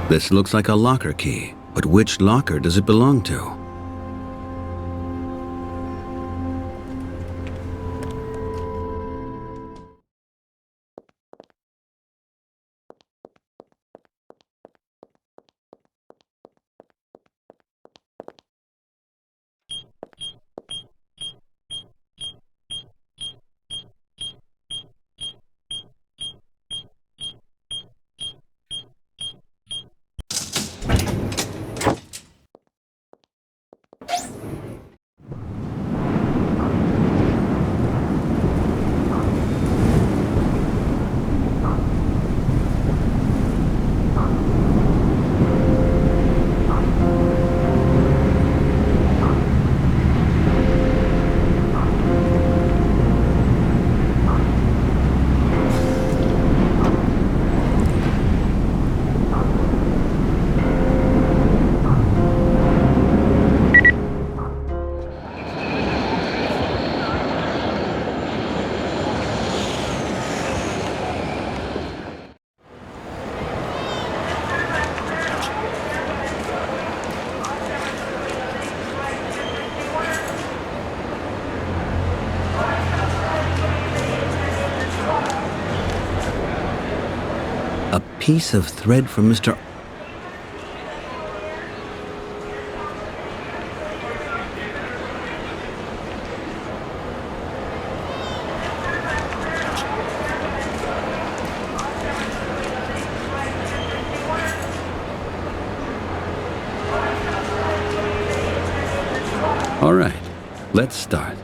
This looks like a locker key. But which locker does it belong to? piece of thread from Mr. All right, let's start.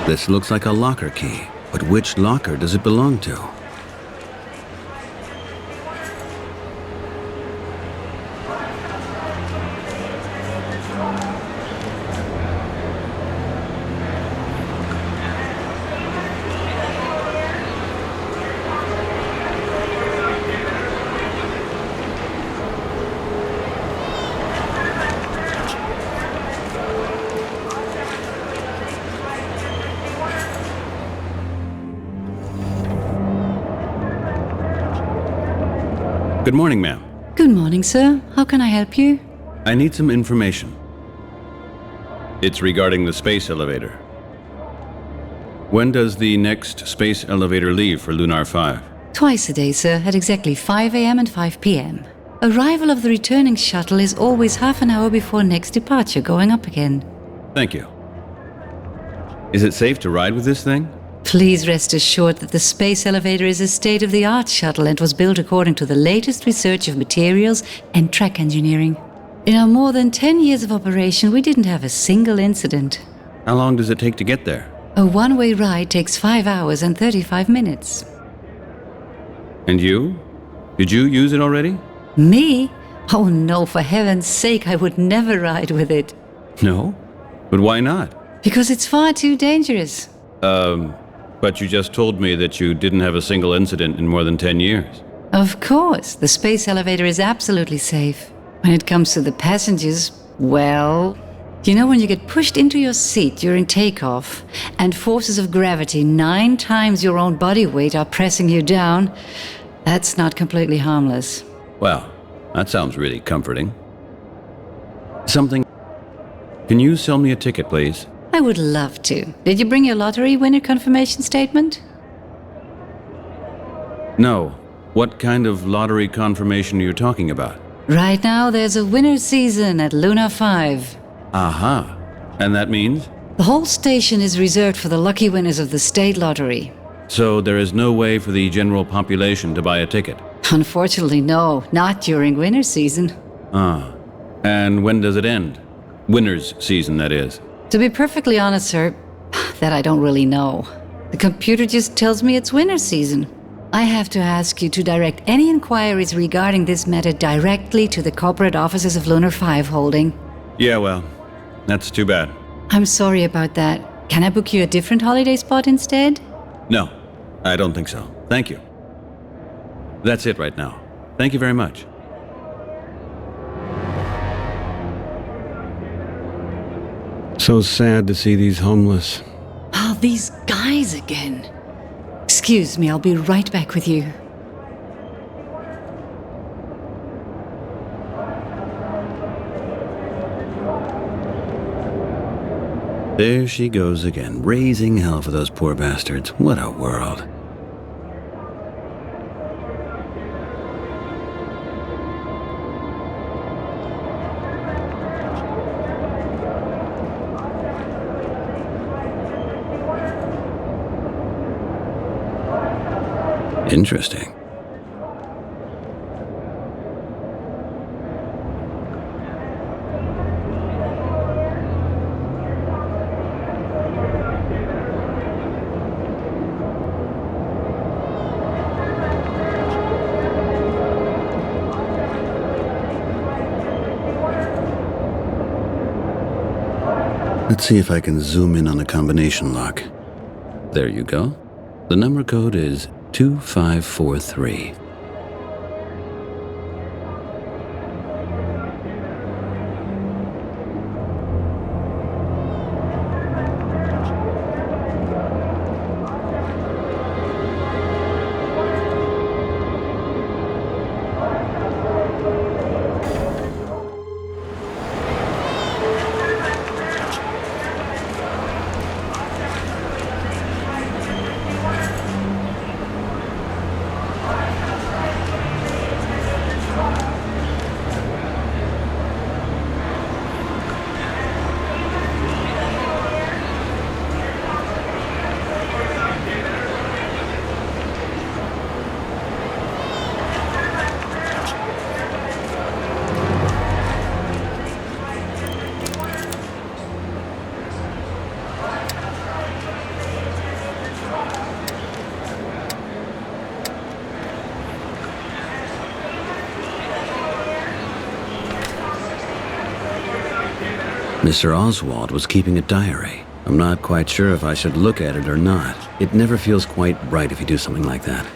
This looks like a locker key, but which locker does it belong to? Good morning, ma'am. Good morning, sir. How can I help you? I need some information. It's regarding the space elevator. When does the next space elevator leave for Lunar 5? Twice a day, sir, at exactly 5 a.m. and 5 p.m. Arrival of the returning shuttle is always half an hour before next departure, going up again. Thank you. Is it safe to ride with this thing? Please rest assured that the space elevator is a state-of-the-art shuttle and was built according to the latest research of materials and track engineering. In our more than 10 years of operation, we didn't have a single incident. How long does it take to get there? A one-way ride takes 5 hours and 35 minutes. And you? Did you use it already? Me? Oh no, for heaven's sake, I would never ride with it. No? But why not? Because it's far too dangerous. But you just told me that you didn't have a single incident in more than 10 years. Of course, the space elevator is absolutely safe. When it comes to the passengers, well... You know when you get pushed into your seat during takeoff, and forces of gravity 9 times your own body weight are pressing you down, that's not completely harmless. Well, that sounds really comforting. Something... Can you sell me a ticket, please? I would love to. Did you bring your lottery winner confirmation statement? No. What kind of lottery confirmation are you talking about? Right now, there's a winner's season at Luna 5. Aha. And that means? The whole station is reserved for the lucky winners of the state lottery. So there is no way for the general population to buy a ticket? Unfortunately, no. Not during winter season. Ah. And when does it end? Winter's season, that is. To be perfectly honest, sir, that I don't really know. The computer just tells me it's winter season. I have to ask you to direct any inquiries regarding this matter directly to the corporate offices of Lunar 5 Holding. Yeah, well, that's too bad. I'm sorry about that. Can I book you a different holiday spot instead? No, I don't think so. Thank you. That's it right now. Thank you very much. So sad to see these homeless. Oh, these guys again. Excuse me, I'll be right back with you. There she goes again, raising hell for those poor bastards. What a world. Interesting. Let's see if I can zoom in on the combination lock. There you go. The number code is 2543. Mr. Oswald was keeping a diary. I'm not quite sure if I should look at it or not. It never feels quite right if you do something like that.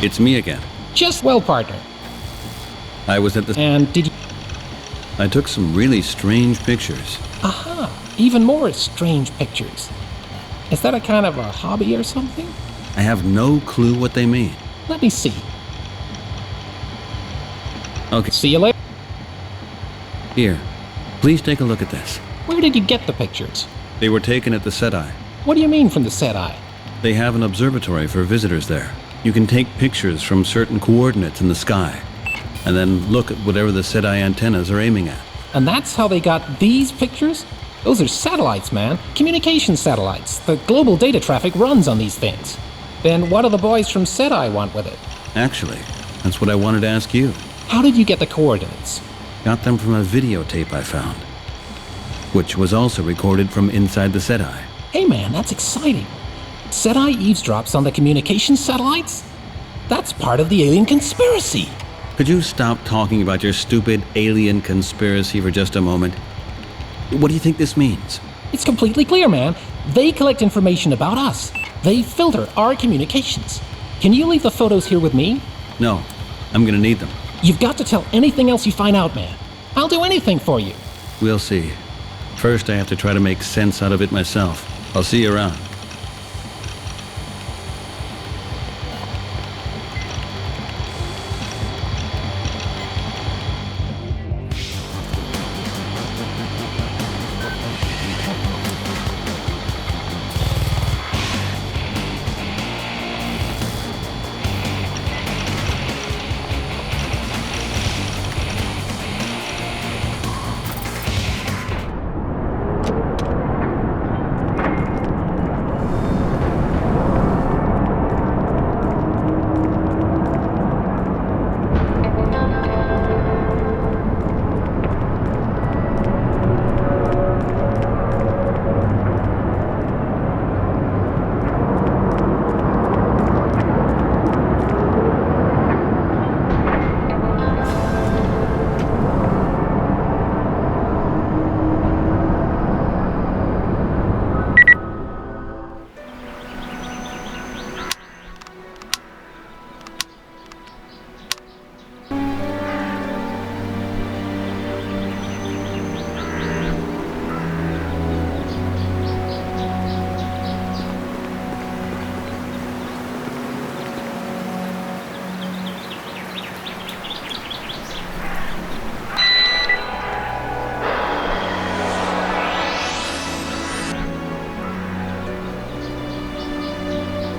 It's me again. Just well, partner. I was at the... And did you... I took some really strange pictures. Aha! Even more strange pictures. Is that a kind of a hobby or something? I have no clue what they mean. Let me see. Okay. See you later. Here, please take a look at this. Where did you get the pictures? They were taken at the SETI. What do you mean from the SETI? They have an observatory for visitors there. You can take pictures from certain coordinates in the sky, and then look at whatever the SETI antennas are aiming at. And that's how they got these pictures? Those are satellites, man. Communication satellites. The global data traffic runs on these things. Then what do the boys from SETI want with it? Actually, that's what I wanted to ask you. How did you get the coordinates? Got them from a videotape I found, which was also recorded from inside the SETI. Hey man, that's exciting. SETI eavesdrops on the communication satellites? That's part of the alien conspiracy. Could you stop talking about your stupid alien conspiracy for just a moment? What do you think this means? It's completely clear, man. They collect information about us. They filter our communications. Can you leave the photos here with me? No, I'm gonna need them. You've got to tell anything else you find out, man. I'll do anything for you. We'll see. First, I have to try to make sense out of it myself. I'll see you around.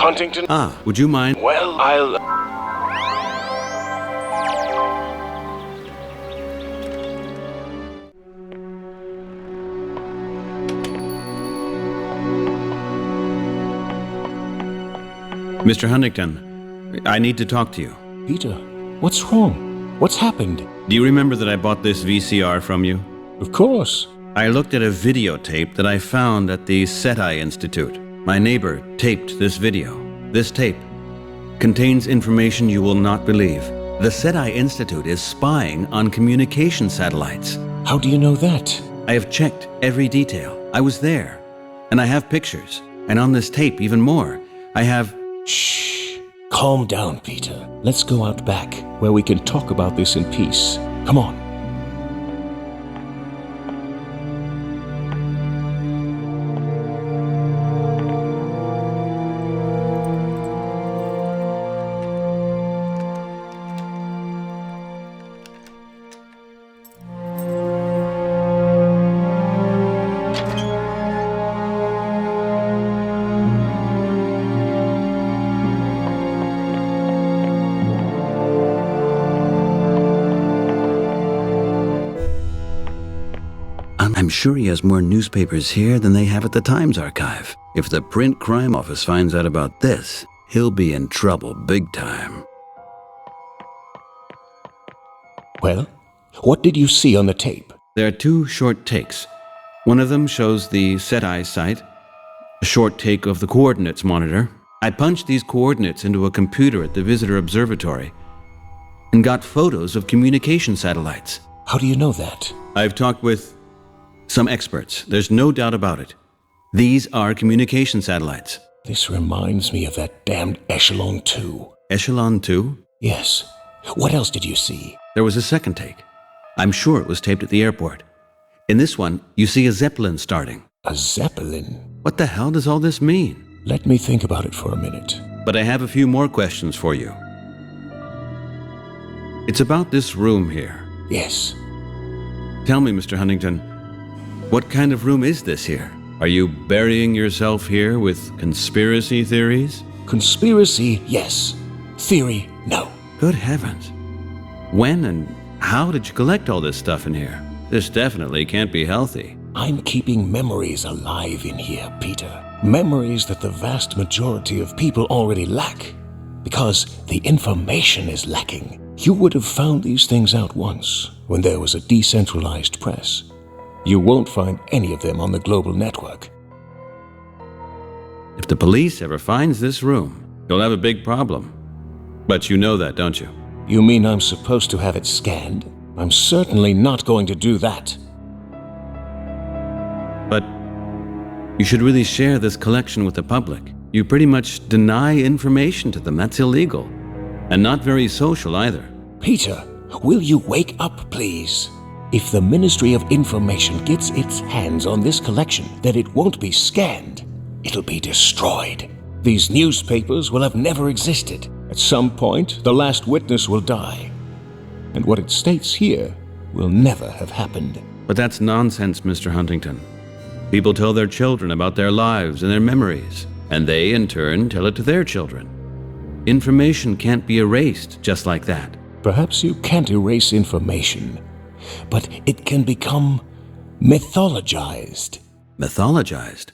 Huntington? Ah, would you mind? Well, I'll... Mr. Huntington, I need to talk to you. Peter, what's wrong? What's happened? Do you remember that I bought this VCR from you? Of course. I looked at a videotape that I found at the SETI Institute. My neighbor taped this video. This tape contains information you will not believe. The SETI Institute is spying on communication satellites. How do you know that? I have checked every detail. I was there. And I have pictures. And on this tape, even more. I have... Shh. Calm down, Peter. Let's go out back, where we can talk about this in peace. Come on. I'm sure he has more newspapers here than they have at the Times Archive. If the print crime office finds out about this, he'll be in trouble big time. Well, what did you see on the tape? There are two short takes. One of them shows the SETI site, a short take of the coordinates monitor. I punched these coordinates into a computer at the visitor observatory and got photos of communication satellites. How do you know that? I've talked with some experts. There's no doubt about it. These are communication satellites. This reminds me of that damned Echelon 2. Echelon 2? Yes. What else did you see? There was a second take. I'm sure it was taped at the airport. In this one, you see a Zeppelin starting. A Zeppelin? What the hell does all this mean? Let me think about it for a minute. But I have a few more questions for you. It's about this room here. Yes. Tell me, Mr. Huntington, what kind of room is this here? Are you burying yourself here with conspiracy theories? Conspiracy, yes. Theory, no. Good heavens. When and how did you collect all this stuff in here? This definitely can't be healthy. I'm keeping memories alive in here, Peter. Memories that the vast majority of people already lack. Because the information is lacking. You would have found these things out once, when there was a decentralized press. You won't find any of them on the global network. If the police ever finds this room, you'll have a big problem. But you know that, don't you? You mean I'm supposed to have it scanned? I'm certainly not going to do that. But you should really share this collection with the public. You pretty much deny information to them. That's illegal. And not very social either. Peter, will you wake up, please? If the Ministry of Information gets its hands on this collection, then it won't be scanned. It'll be destroyed. These newspapers will have never existed. At some point, the last witness will die. And what it states here will never have happened. But that's nonsense, Mr. Huntington. People tell their children about their lives and their memories, and they, in turn, tell it to their children. Information can't be erased just like that. Perhaps you can't erase information, but it can become mythologized. Mythologized?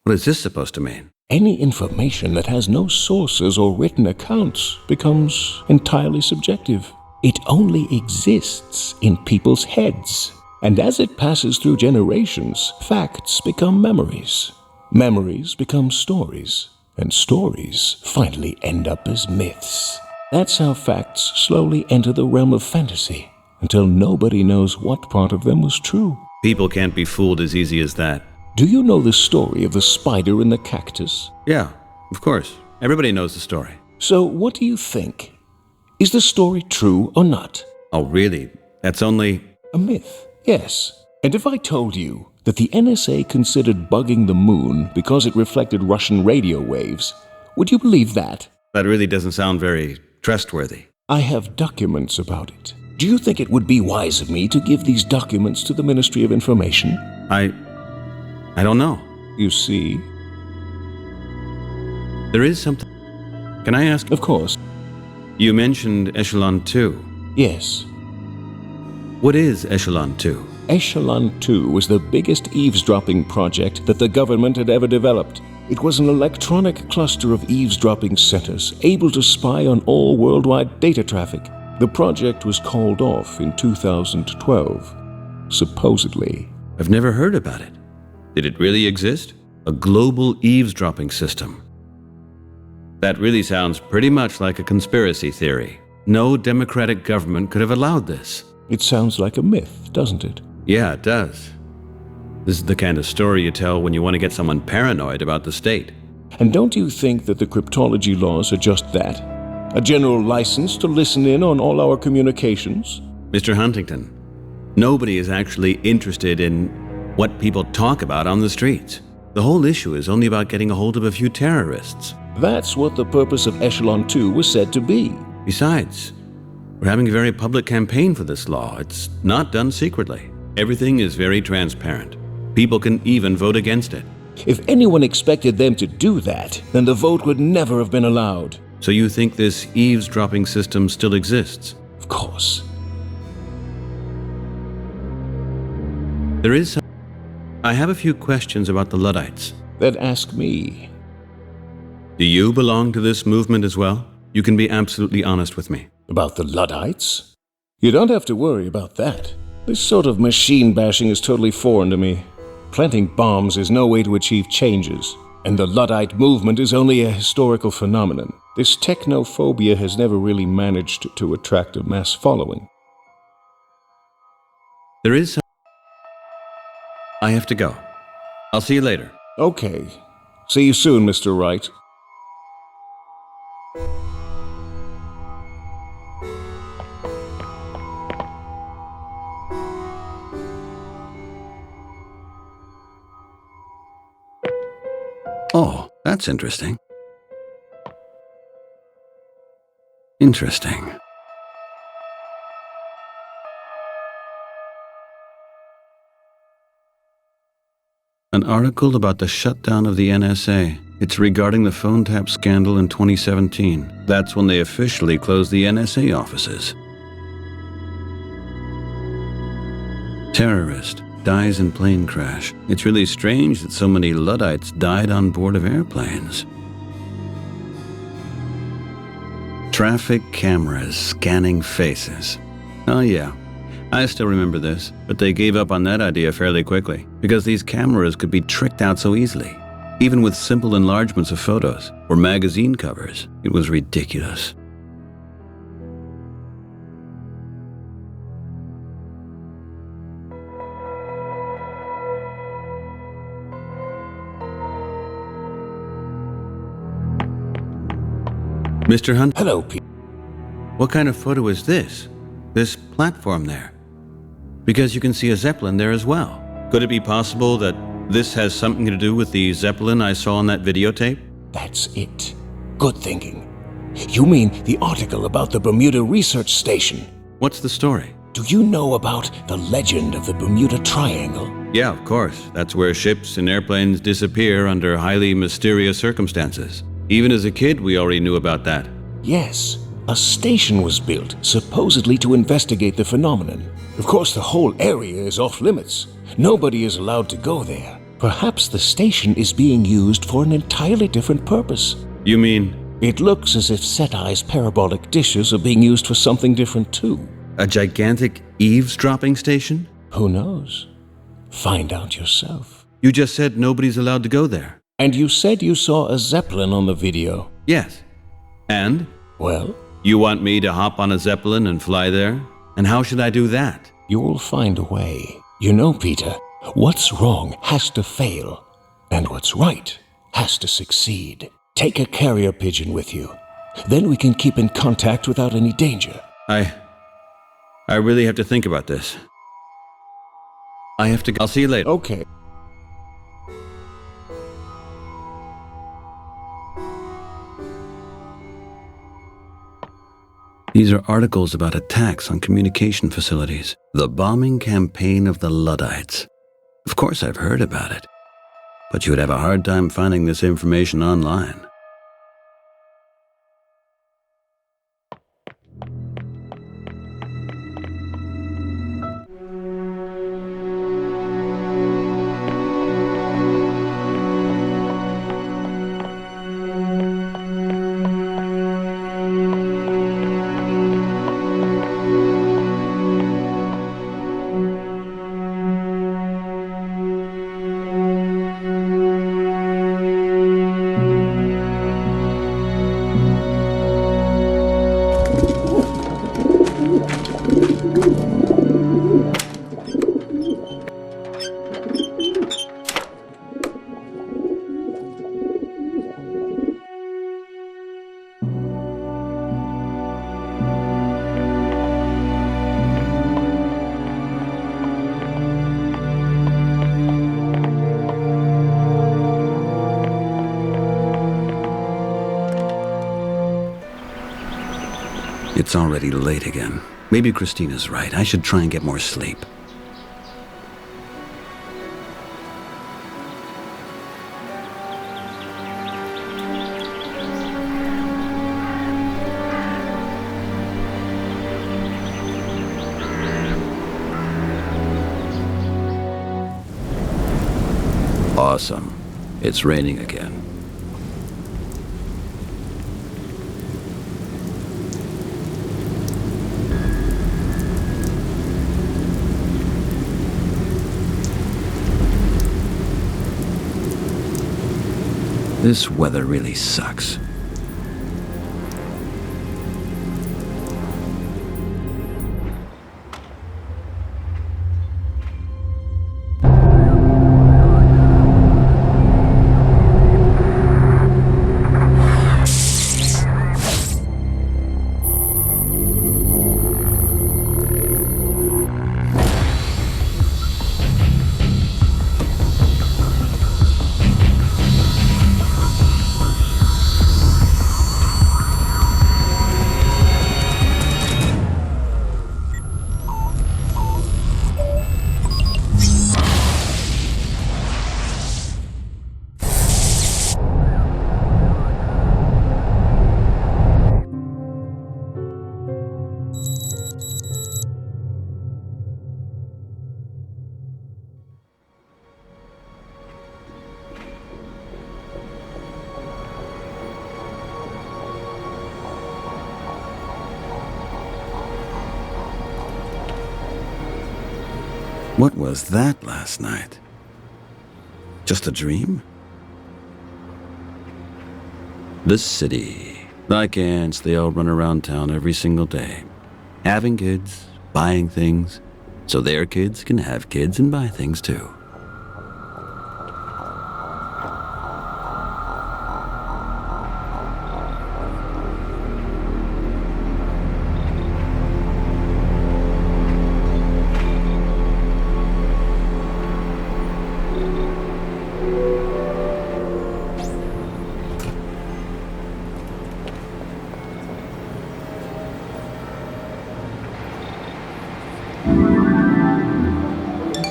What is this supposed to mean? Any information that has no sources or written accounts becomes entirely subjective. It only exists in people's heads. And as it passes through generations, facts become memories. Memories become stories. And stories finally end up as myths. That's how facts slowly enter the realm of fantasy, until nobody knows what part of them was true. People can't be fooled as easy as that. Do you know the story of the spider and the cactus? Yeah, of course. Everybody knows the story. So what do you think? Is the story true or not? Oh, really? That's only... a myth, yes. And if I told you that the NSA considered bugging the moon because it reflected Russian radio waves, would you believe that? That really doesn't sound very trustworthy. I have documents about it. Do you think it would be wise of me to give these documents to the Ministry of Information? I don't know. You see? There is something... Can I ask? Of course. You mentioned Echelon 2. Yes. What is Echelon 2? Echelon 2 was the biggest eavesdropping project that the government had ever developed. It was an electronic cluster of eavesdropping centers able to spy on all worldwide data traffic. The project was called off in 2012, supposedly. I've never heard about it. Did it really exist? A global eavesdropping system. That really sounds pretty much like a conspiracy theory. No democratic government could have allowed this. It sounds like a myth, doesn't it? Yeah, it does. This is the kind of story you tell when you want to get someone paranoid about the state. And don't you think that the cryptology laws are just that? A general license to listen in on all our communications? Mr. Huntington, nobody is actually interested in what people talk about on the streets. The whole issue is only about getting a hold of a few terrorists. That's what the purpose of Echelon 2 was said to be. Besides, we're having a very public campaign for this law. It's not done secretly. Everything is very transparent. People can even vote against it. If anyone expected them to do that, then the vote would never have been allowed. So you think this eavesdropping system still exists? Of course. There is some... I have a few questions about the Luddites. Then ask me. Do you belong to this movement as well? You can be absolutely honest with me. About the Luddites? You don't have to worry about that. This sort of machine bashing is totally foreign to me. Planting bombs is no way to achieve changes, and the Luddite movement is only a historical phenomenon. This technophobia has never really managed to attract a mass following. There is some... I have to go. I'll see you later. Okay. See you soon, Mr. Wright. Oh, that's interesting. Interesting. An article about the shutdown of the NSA. It's regarding the phone tap scandal in 2017. That's when they officially closed the NSA offices. Terrorist dies in plane crash. It's really strange that so many Luddites died on board of airplanes. Traffic cameras scanning faces. Oh yeah, I still remember this, but they gave up on that idea fairly quickly because these cameras could be tricked out so easily. Even with simple enlargements of photos or magazine covers, it was ridiculous. Mr. Hunt? Hello, Pete. What kind of photo is this? This platform there? Because you can see a Zeppelin there as well. Could it be possible that this has something to do with the Zeppelin I saw on that videotape? That's it. Good thinking. You mean the article about the Bermuda Research Station? What's the story? Do you know about the legend of the Bermuda Triangle? Yeah, of course. That's where ships and airplanes disappear under highly mysterious circumstances. Even as a kid, we already knew about that. Yes. A station was built, supposedly to investigate the phenomenon. Of course, the whole area is off limits. Nobody is allowed to go there. Perhaps the station is being used for an entirely different purpose. You mean? It looks as if SETI's parabolic dishes are being used for something different too. A gigantic eavesdropping station? Who knows? Find out yourself. You just said nobody's allowed to go there. And you said you saw a Zeppelin on the video. Yes. And? Well? You want me to hop on a Zeppelin and fly there? And how should I do that? You'll find a way. You know, Peter, what's wrong has to fail, and what's right has to succeed. Take a carrier pigeon with you. Then we can keep in contact without any danger. I really have to think about this. I have to go. I'll see you later. Okay. These are articles about attacks on communication facilities. The bombing campaign of the Luddites. Of course I've heard about it, but you would have a hard time finding this information online. It's already late again. Maybe Christina's right. I should try and get more sleep. Awesome. It's raining again. This weather really sucks. What was that last night? Just a dream? This city. Like ants, they all run around town every single day. Having kids, buying things, so their kids can have kids and buy things too.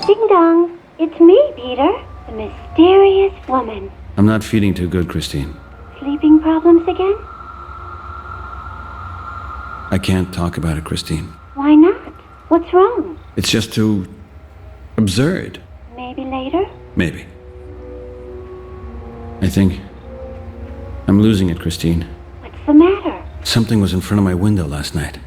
Ding dong. It's me, Peter. The mysterious woman. I'm not feeling too good, Christine. Sleeping problems again? I can't talk about it, Christine. Why not? What's wrong? It's just too absurd. Maybe later? Maybe. I think I'm losing it, Christine. What's the matter? Something was in front of my window last night.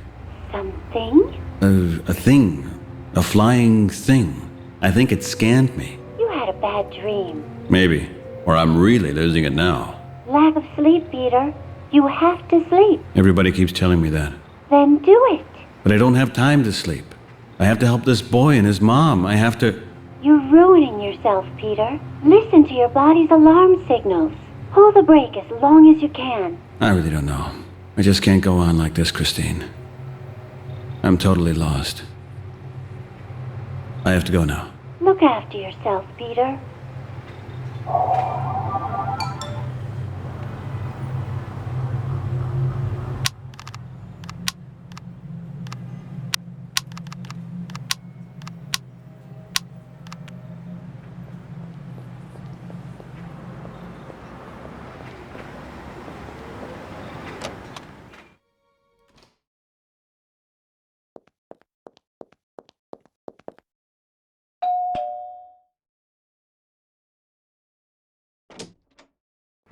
Something? A thing. A flying thing. I think it scanned me. You had a bad dream. Maybe. Or I'm really losing it now. Lack of sleep, Peter. You have to sleep. Everybody keeps telling me that. Then do it. But I don't have time to sleep. I have to help this boy and his mom. I have to... You're ruining yourself, Peter. Listen to your body's alarm signals. Hold the brake as long as you can. I really don't know. I just can't go on like this, Christine. I'm totally lost. I have to go now. Look after yourself, Peter.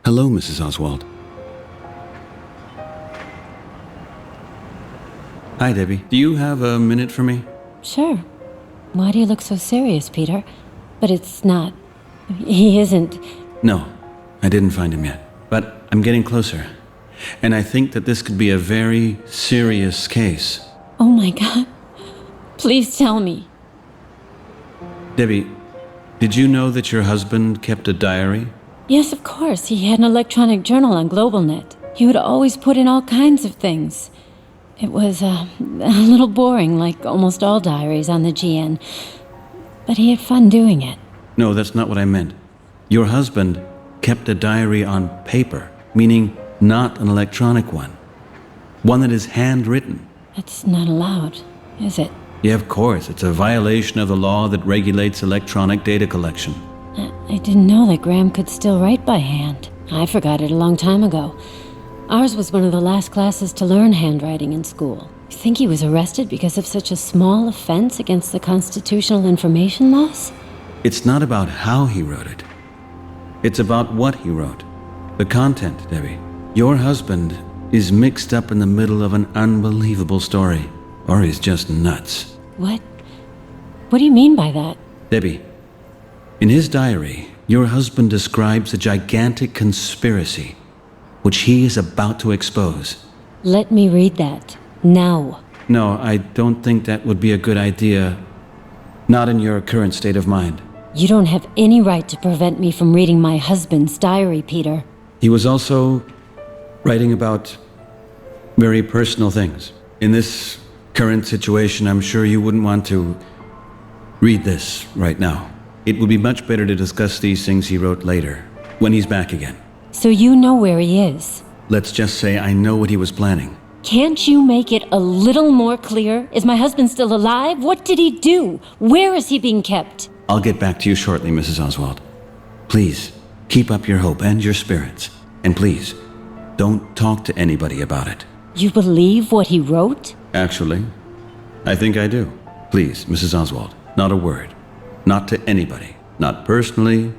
Hello, Mrs. Oswald. Hi, Debbie. Do you have a minute for me? Sure. Why do you look so serious, Peter? But it's not. He isn't. No, I didn't find him yet. But I'm getting closer. And I think that this could be a very serious case. Oh my God. Please tell me. Debbie, did you know that your husband kept a diary? Yes, of course. He had an electronic journal on GlobalNet. He would always put in all kinds of things. It was a little boring, like almost all diaries on the GN. But he had fun doing it. No, that's not what I meant. Your husband kept a diary on paper, meaning not an electronic one. One that is handwritten. That's not allowed, is it? Yeah, of course. It's a violation of the law that regulates electronic data collection. I didn't know that Graham could still write by hand. I forgot it a long time ago. Ours was one of the last classes to learn handwriting in school. You think he was arrested because of such a small offense against the constitutional information laws? It's not about how he wrote it. It's about what he wrote. The content, Debbie. Your husband is mixed up in the middle of an unbelievable story. Or he's just nuts. What? What do you mean by that? Debbie, in his diary, your husband describes a gigantic conspiracy, which he is about to expose. Let me read that. Now. No, I don't think that would be a good idea. Not in your current state of mind. You don't have any right to prevent me from reading my husband's diary, Peter. He was also writing about very personal things. In this current situation, I'm sure you wouldn't want to read this right now. It would be much better to discuss these things he wrote later, when he's back again. So you know where he is? Let's just say I know what he was planning. Can't you make it a little more clear? Is my husband still alive? What did he do? Where is he being kept? I'll get back to you shortly, Mrs. Oswald. Please, keep up your hope and your spirits. And please, don't talk to anybody about it. You believe what he wrote? Actually, I think I do. Please, Mrs. Oswald, not a word. Not to anybody. Not personally,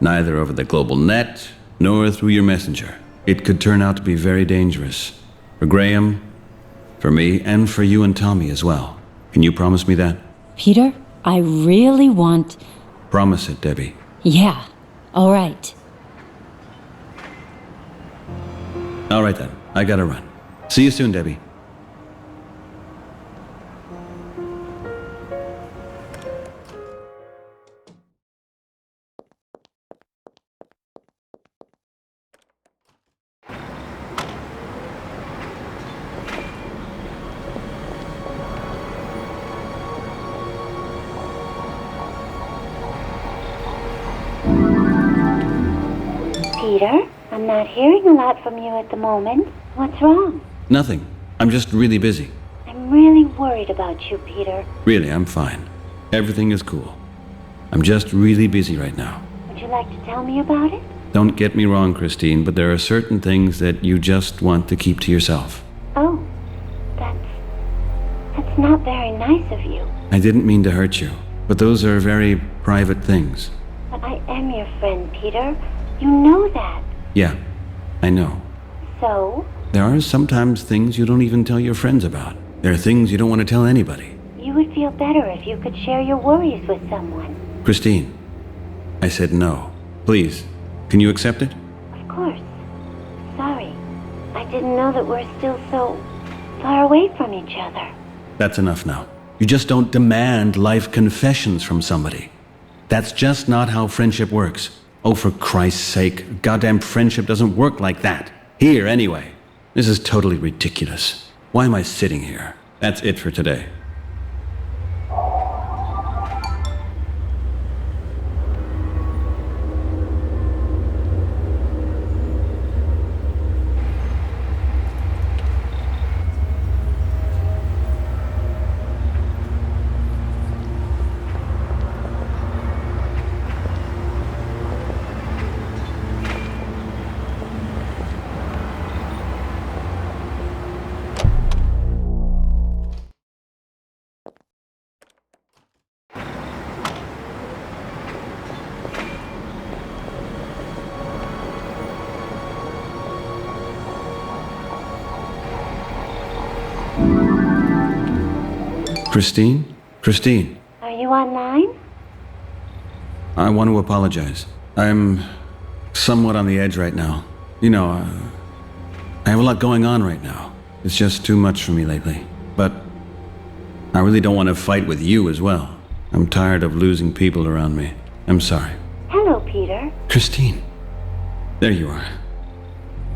neither over the global net, nor through your messenger. It could turn out to be very dangerous. For Graham, for me, and for you and Tommy as well. Can you promise me that? Peter, I really want... Promise it, Debbie. Yeah, all right. All right then, I gotta run. See you soon, Debbie. Peter, I'm not hearing a lot from you at the moment. What's wrong? Nothing. I'm just really busy. I'm really worried about you, Peter. Really, I'm fine. Everything is cool. I'm just really busy right now. Would you like to tell me about it? Don't get me wrong, Christine, but there are certain things that you just want to keep to yourself. Oh, that's not very nice of you. I didn't mean to hurt you, but those are very private things. But I am your friend, Peter. You know that. Yeah, I know. So? There are sometimes things you don't even tell your friends about. There are things you don't want to tell anybody. You would feel better if you could share your worries with someone. Christine, I said no. Please, can you accept it? Of course. Sorry. I didn't know that we're still so far away from each other. That's enough now. You just don't demand life confessions from somebody. That's just not how friendship works. Oh, for Christ's sake, goddamn friendship doesn't work like that. Here, anyway. This is totally ridiculous. Why am I sitting here? That's it for today. Christine? Christine, Are you online? I want to apologize. I'm somewhat on the edge right now. You know, I have a lot going on right now. It's just too much for me lately. But I really don't want to fight with you as well. I'm tired of losing people around me. I'm sorry. Hello, Peter. Christine. There you are.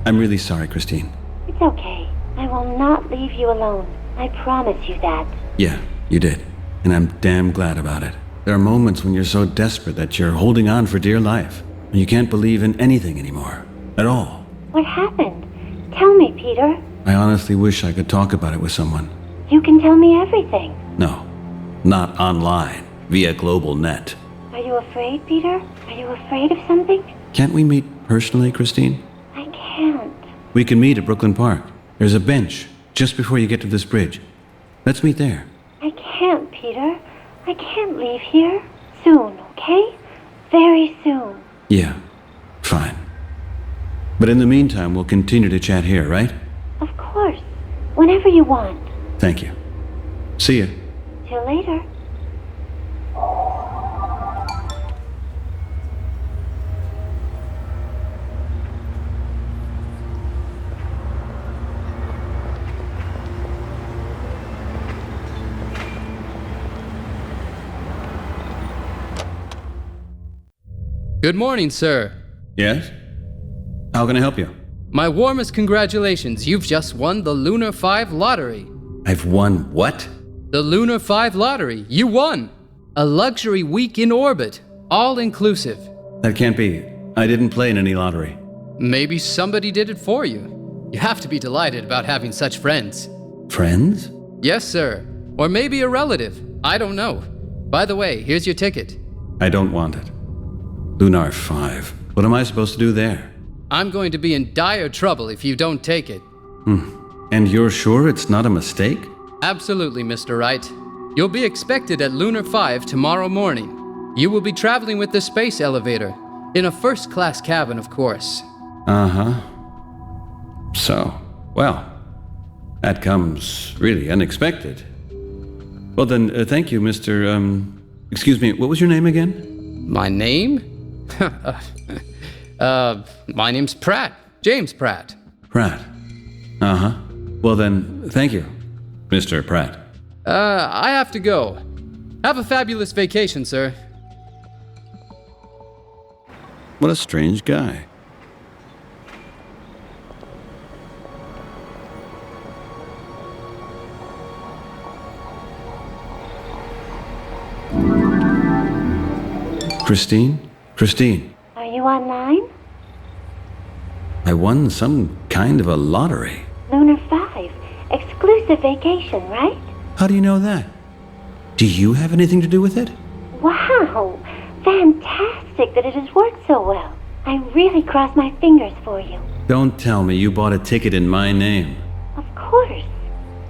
I'm really sorry, Christine. It's okay. I will not leave you alone. I promise you that. Yeah, you did. And I'm damn glad about it. There are moments when you're so desperate that you're holding on for dear life. And you can't believe in anything anymore. At all. What happened? Tell me, Peter. I honestly wish I could talk about it with someone. You can tell me everything. No. Not online. Via global net. Are you afraid, Peter? Are you afraid of something? Can't we meet personally, Christine? I can't. We can meet at Brooklyn Park. There's a bench just before you get to this bridge. Let's meet there. I can't, Peter. I can't leave here. Soon, okay? Very soon. Yeah, fine. But in the meantime, we'll continue to chat here, right? Of course. Whenever you want. Thank you. See ya. Till later. Good morning, sir. Yes? How can I help you? My warmest congratulations. You've just won the Lunar 5 lottery. I've won what? The Lunar 5 lottery. You won! A luxury week in orbit. All inclusive. That can't be. I didn't play in any lottery. Maybe somebody did it for you. You have to be delighted about having such friends. Friends? Yes, sir. Or maybe a relative. I don't know. By the way, here's your ticket. I don't want it. Lunar 5. What am I supposed to do there? I'm going to be in dire trouble if you don't take it. And you're sure it's not a mistake? Absolutely, Mr. Wright. You'll be expected at Lunar 5 tomorrow morning. You will be traveling with the space elevator. In a first-class cabin, of course. Uh-huh. So, well, that comes really unexpected. Well then, thank you, Mr. Excuse me, what was your name again? My name? My name's Pratt. James Pratt. Pratt. Uh-huh. Well then, thank you, Mr. Pratt. I have to go. Have a fabulous vacation, sir. What a strange guy. Christine? Christine, Are you online? I won some kind of a lottery. Lunar 5. Exclusive vacation, right? How do you know that? Do you have anything to do with it? Wow! Fantastic that it has worked so well. I really cross my fingers for you. Don't tell me you bought a ticket in my name. Of course.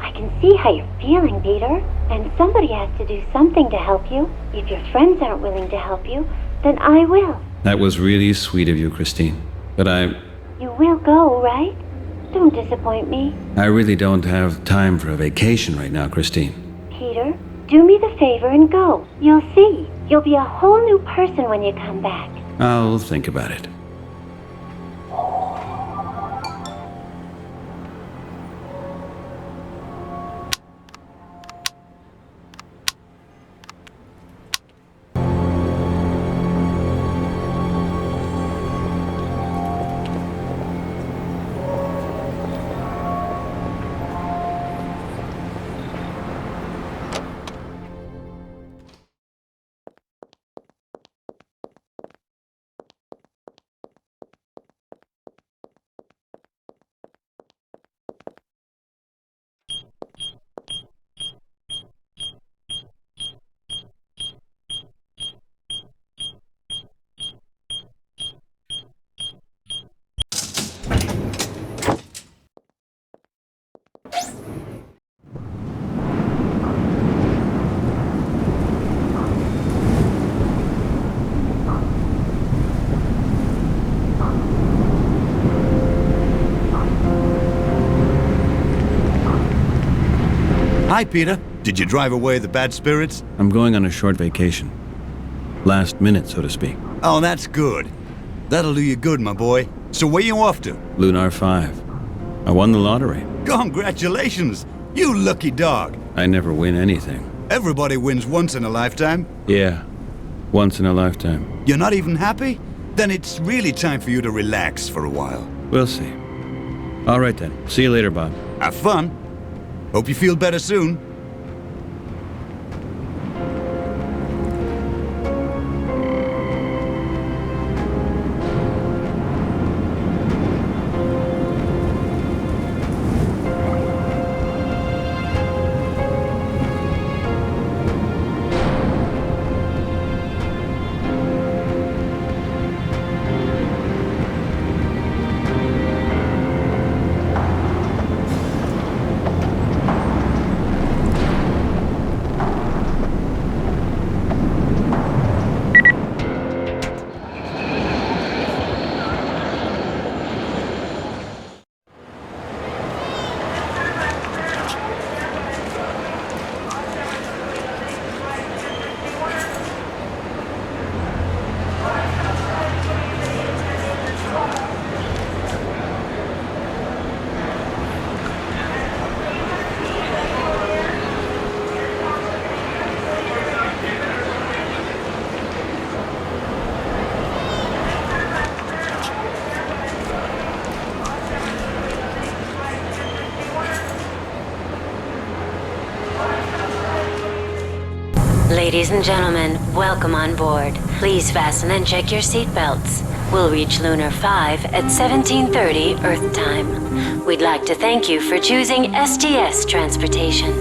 I can see how you're feeling, Peter. And somebody has to do something to help you. If your friends aren't willing to help you, then I will. That was really sweet of you, Christine. But You will go, right? Don't disappoint me. I really don't have time for a vacation right now, Christine. Peter, do me the favor and go. You'll see. You'll be a whole new person when you come back. I'll think about it. Hi, Peter. Did you drive away the bad spirits? I'm going on a short vacation. Last minute, so to speak. Oh, that's good. That'll do you good, my boy. So where you off to? Lunar 5. I won the lottery. Congratulations! You lucky dog. I never win anything. Everybody wins once in a lifetime. Yeah, once in a lifetime. You're not even happy? Then it's really time for you to relax for a while. We'll see. All right then. See you later, Bob. Have fun. Hope you feel better soon. Ladies and gentlemen, welcome on board. Please fasten and check your seatbelts. We'll reach Lunar 5 at 17:30 Earth time. We'd like to thank you for choosing STS Transportation.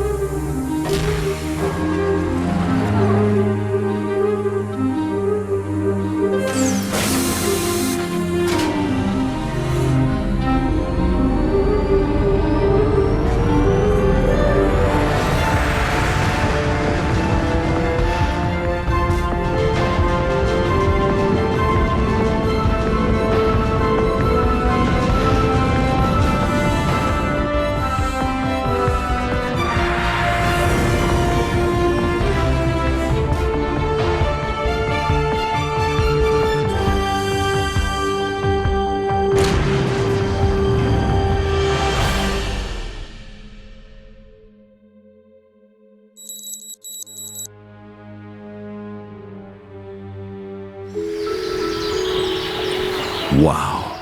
Wow.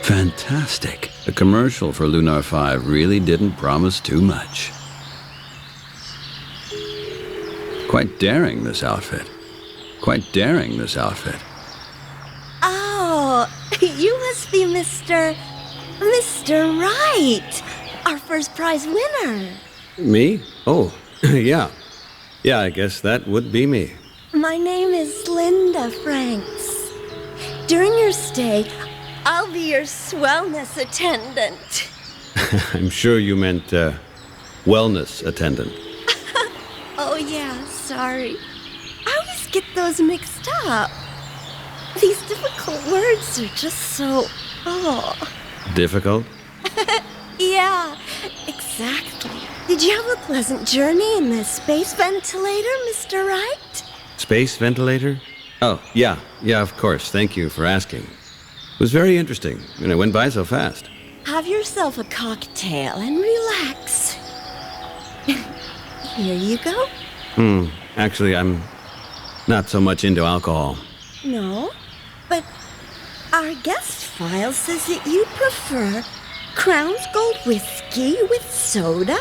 Fantastic. The commercial for Lunar 5 really didn't promise too much. Quite daring, this outfit. Quite daring, this outfit. Oh, you must be Mr. Wright, our first prize winner. Me? Oh, yeah. Yeah, I guess that would be me. My name is Linda Franks. During your stay, I'll be your swellness attendant. I'm sure you meant, wellness attendant. Oh yeah, sorry. I always get those mixed up. These difficult words are just so... Difficult? Yeah, exactly. Did you have a pleasant journey in the space ventilator, Mr. Wright? Space ventilator? Oh, yeah, of course. Thank you for asking. It was very interesting, and it went by so fast. Have yourself a cocktail and relax. Here you go. Actually, I'm not so much into alcohol. No, but our guest file says that you prefer Crown's Gold whiskey with soda,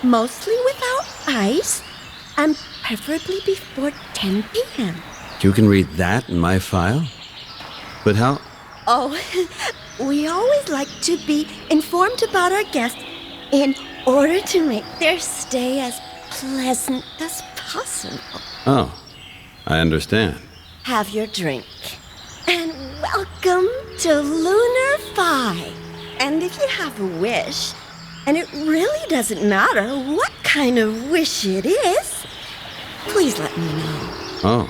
mostly without ice, and preferably before 10 p.m. You can read that in my file? But how... Oh, we always like to be informed about our guests in order to make their stay as pleasant as possible. Oh, I understand. Have your drink. And welcome to Lunar 5. And if you have a wish, and it really doesn't matter what kind of wish it is, please let me know. Oh,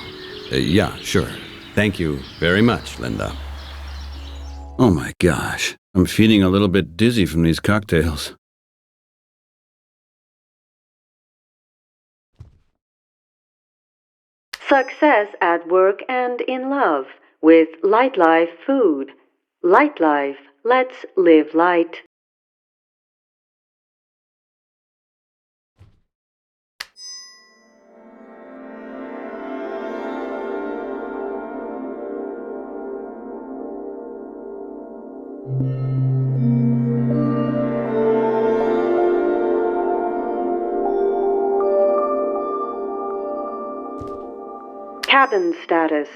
yeah, sure. Thank you very much, Linda. Oh my gosh, I'm feeling a little bit dizzy from these cocktails. Success at work and in love with Light Life Food. Light Life, let's live light. Cabin status.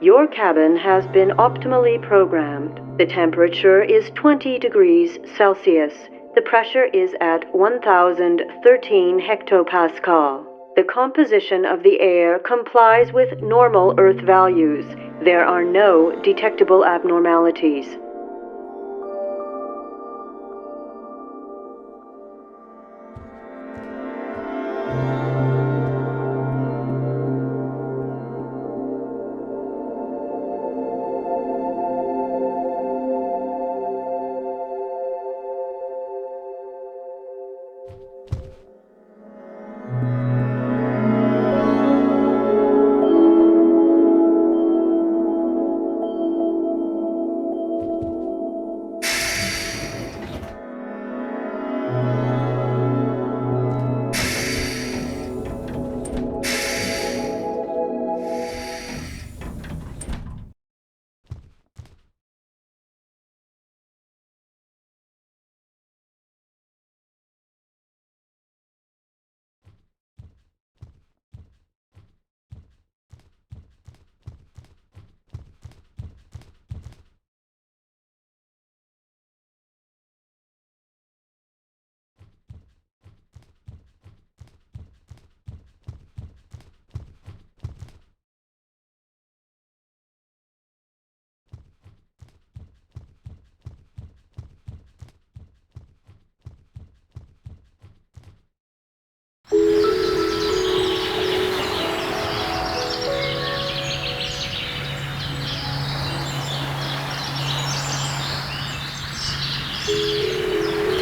Your cabin has been optimally programmed. The temperature is 20 degrees Celsius. The pressure is at 1013 hectopascal. The composition of the air complies with normal Earth values. There are no detectable abnormalities.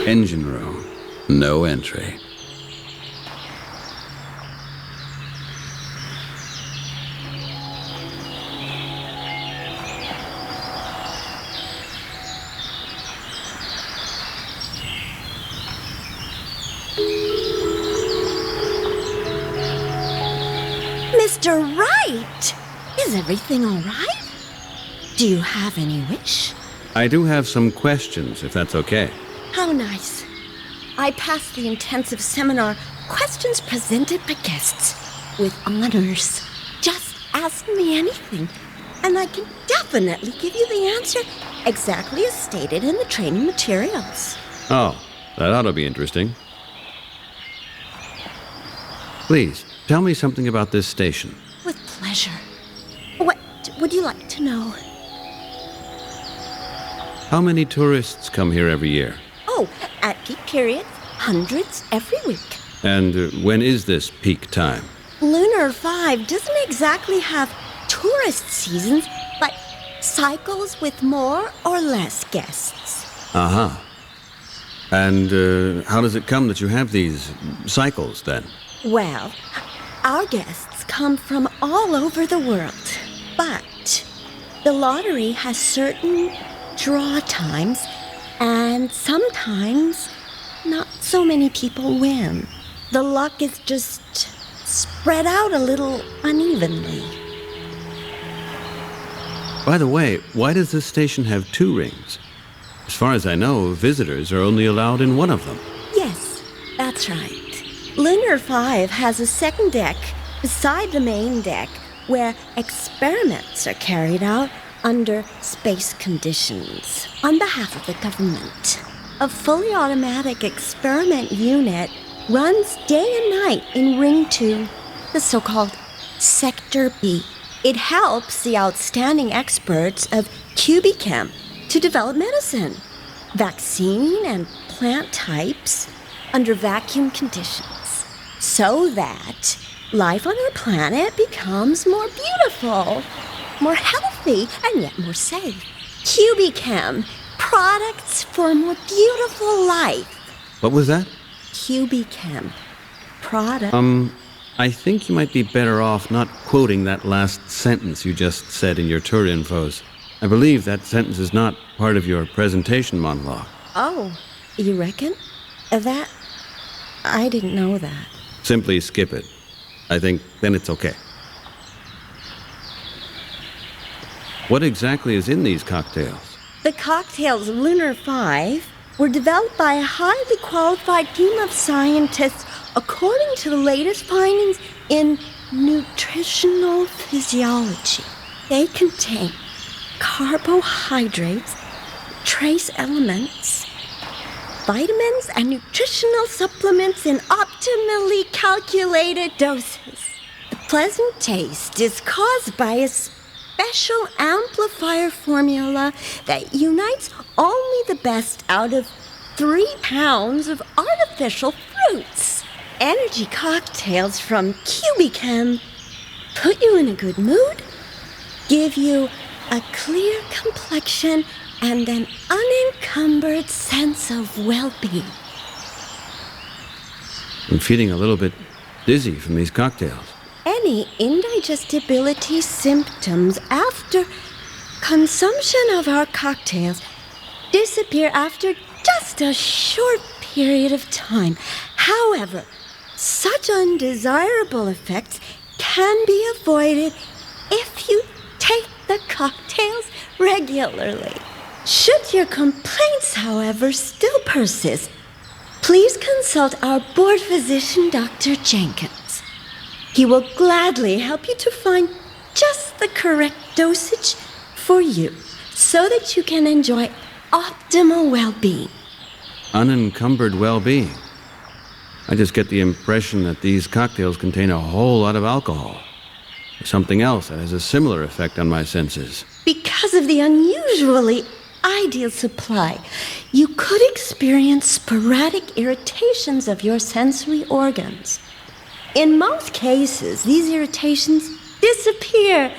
Engine room. No entry. Mr. Wright! Is everything all right? Do you have any wish? I do have some questions, if that's okay. How nice. I passed the intensive seminar, questions presented by guests, with honors. Just ask me anything, and I can definitely give you the answer exactly as stated in the training materials. Oh, that ought to be interesting. Please, tell me something about this station. With pleasure. What would you like to know? How many tourists come here every year? Oh, at peak periods, hundreds every week. And when is this peak time? Lunar 5 doesn't exactly have tourist seasons, but cycles with more or less guests. Uh-huh. And how does it come that you have these cycles, then? Well, our guests come from all over the world, but the lottery has certain draw times, and sometimes not so many people win. The luck is just spread out a little unevenly. By the way, why does this station have 2 rings? As far as I know, visitors are only allowed in one of them. Yes, that's right. Lunar 5 has a second deck beside the main deck where experiments are carried out under space conditions on behalf of the government. A fully automatic experiment unit runs day and night in Ring 2, the so-called Sector B. It helps the outstanding experts of QBChem to develop medicine, vaccine and plant types under vacuum conditions, so that life on our planet becomes more beautiful, more healthy, and yet more safe. QBChem, products for a more beautiful life. What was that? QBChem, product. I think you might be better off not quoting that last sentence you just said in your tour infos. I believe that sentence is not part of your presentation monologue. Oh, you reckon? That... I didn't know that. Simply skip it. I think then it's okay. What exactly is in these cocktails? The cocktails of Lunar 5 were developed by a highly qualified team of scientists according to the latest findings in nutritional physiology. They contain carbohydrates, trace elements, vitamins, and nutritional supplements in optimally calculated doses. The pleasant taste is caused by a special amplifier formula that unites only the best out of 3 pounds of artificial fruits. Energy cocktails from QBChem put you in a good mood, give you a clear complexion, and an unencumbered sense of well-being. I'm feeling a little bit dizzy from these cocktails. Any indigestibility symptoms after consumption of our cocktails disappear after just a short period of time. However, such undesirable effects can be avoided if you take the cocktails regularly. Should your complaints, however, still persist, please consult our board physician, Dr. Jenkins. He will gladly help you to find just the correct dosage for you so that you can enjoy optimal well-being. Unencumbered well-being. I just get the impression that these cocktails contain a whole lot of alcohol. Or something else that has a similar effect on my senses. Because of the unusually ideal supply, you could experience sporadic irritations of your sensory organs. In most cases, these irritations disappear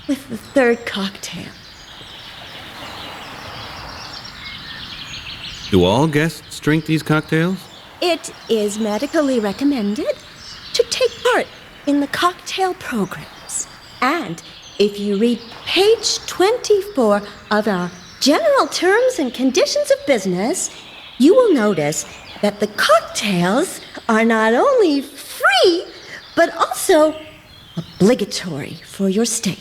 with the 3rd cocktail. Do all guests drink these cocktails? It is medically recommended to take part in the cocktail programs. And if you read page 24 of our General Terms and Conditions of Business, you will notice that the cocktails are not only free, but also obligatory for your stay.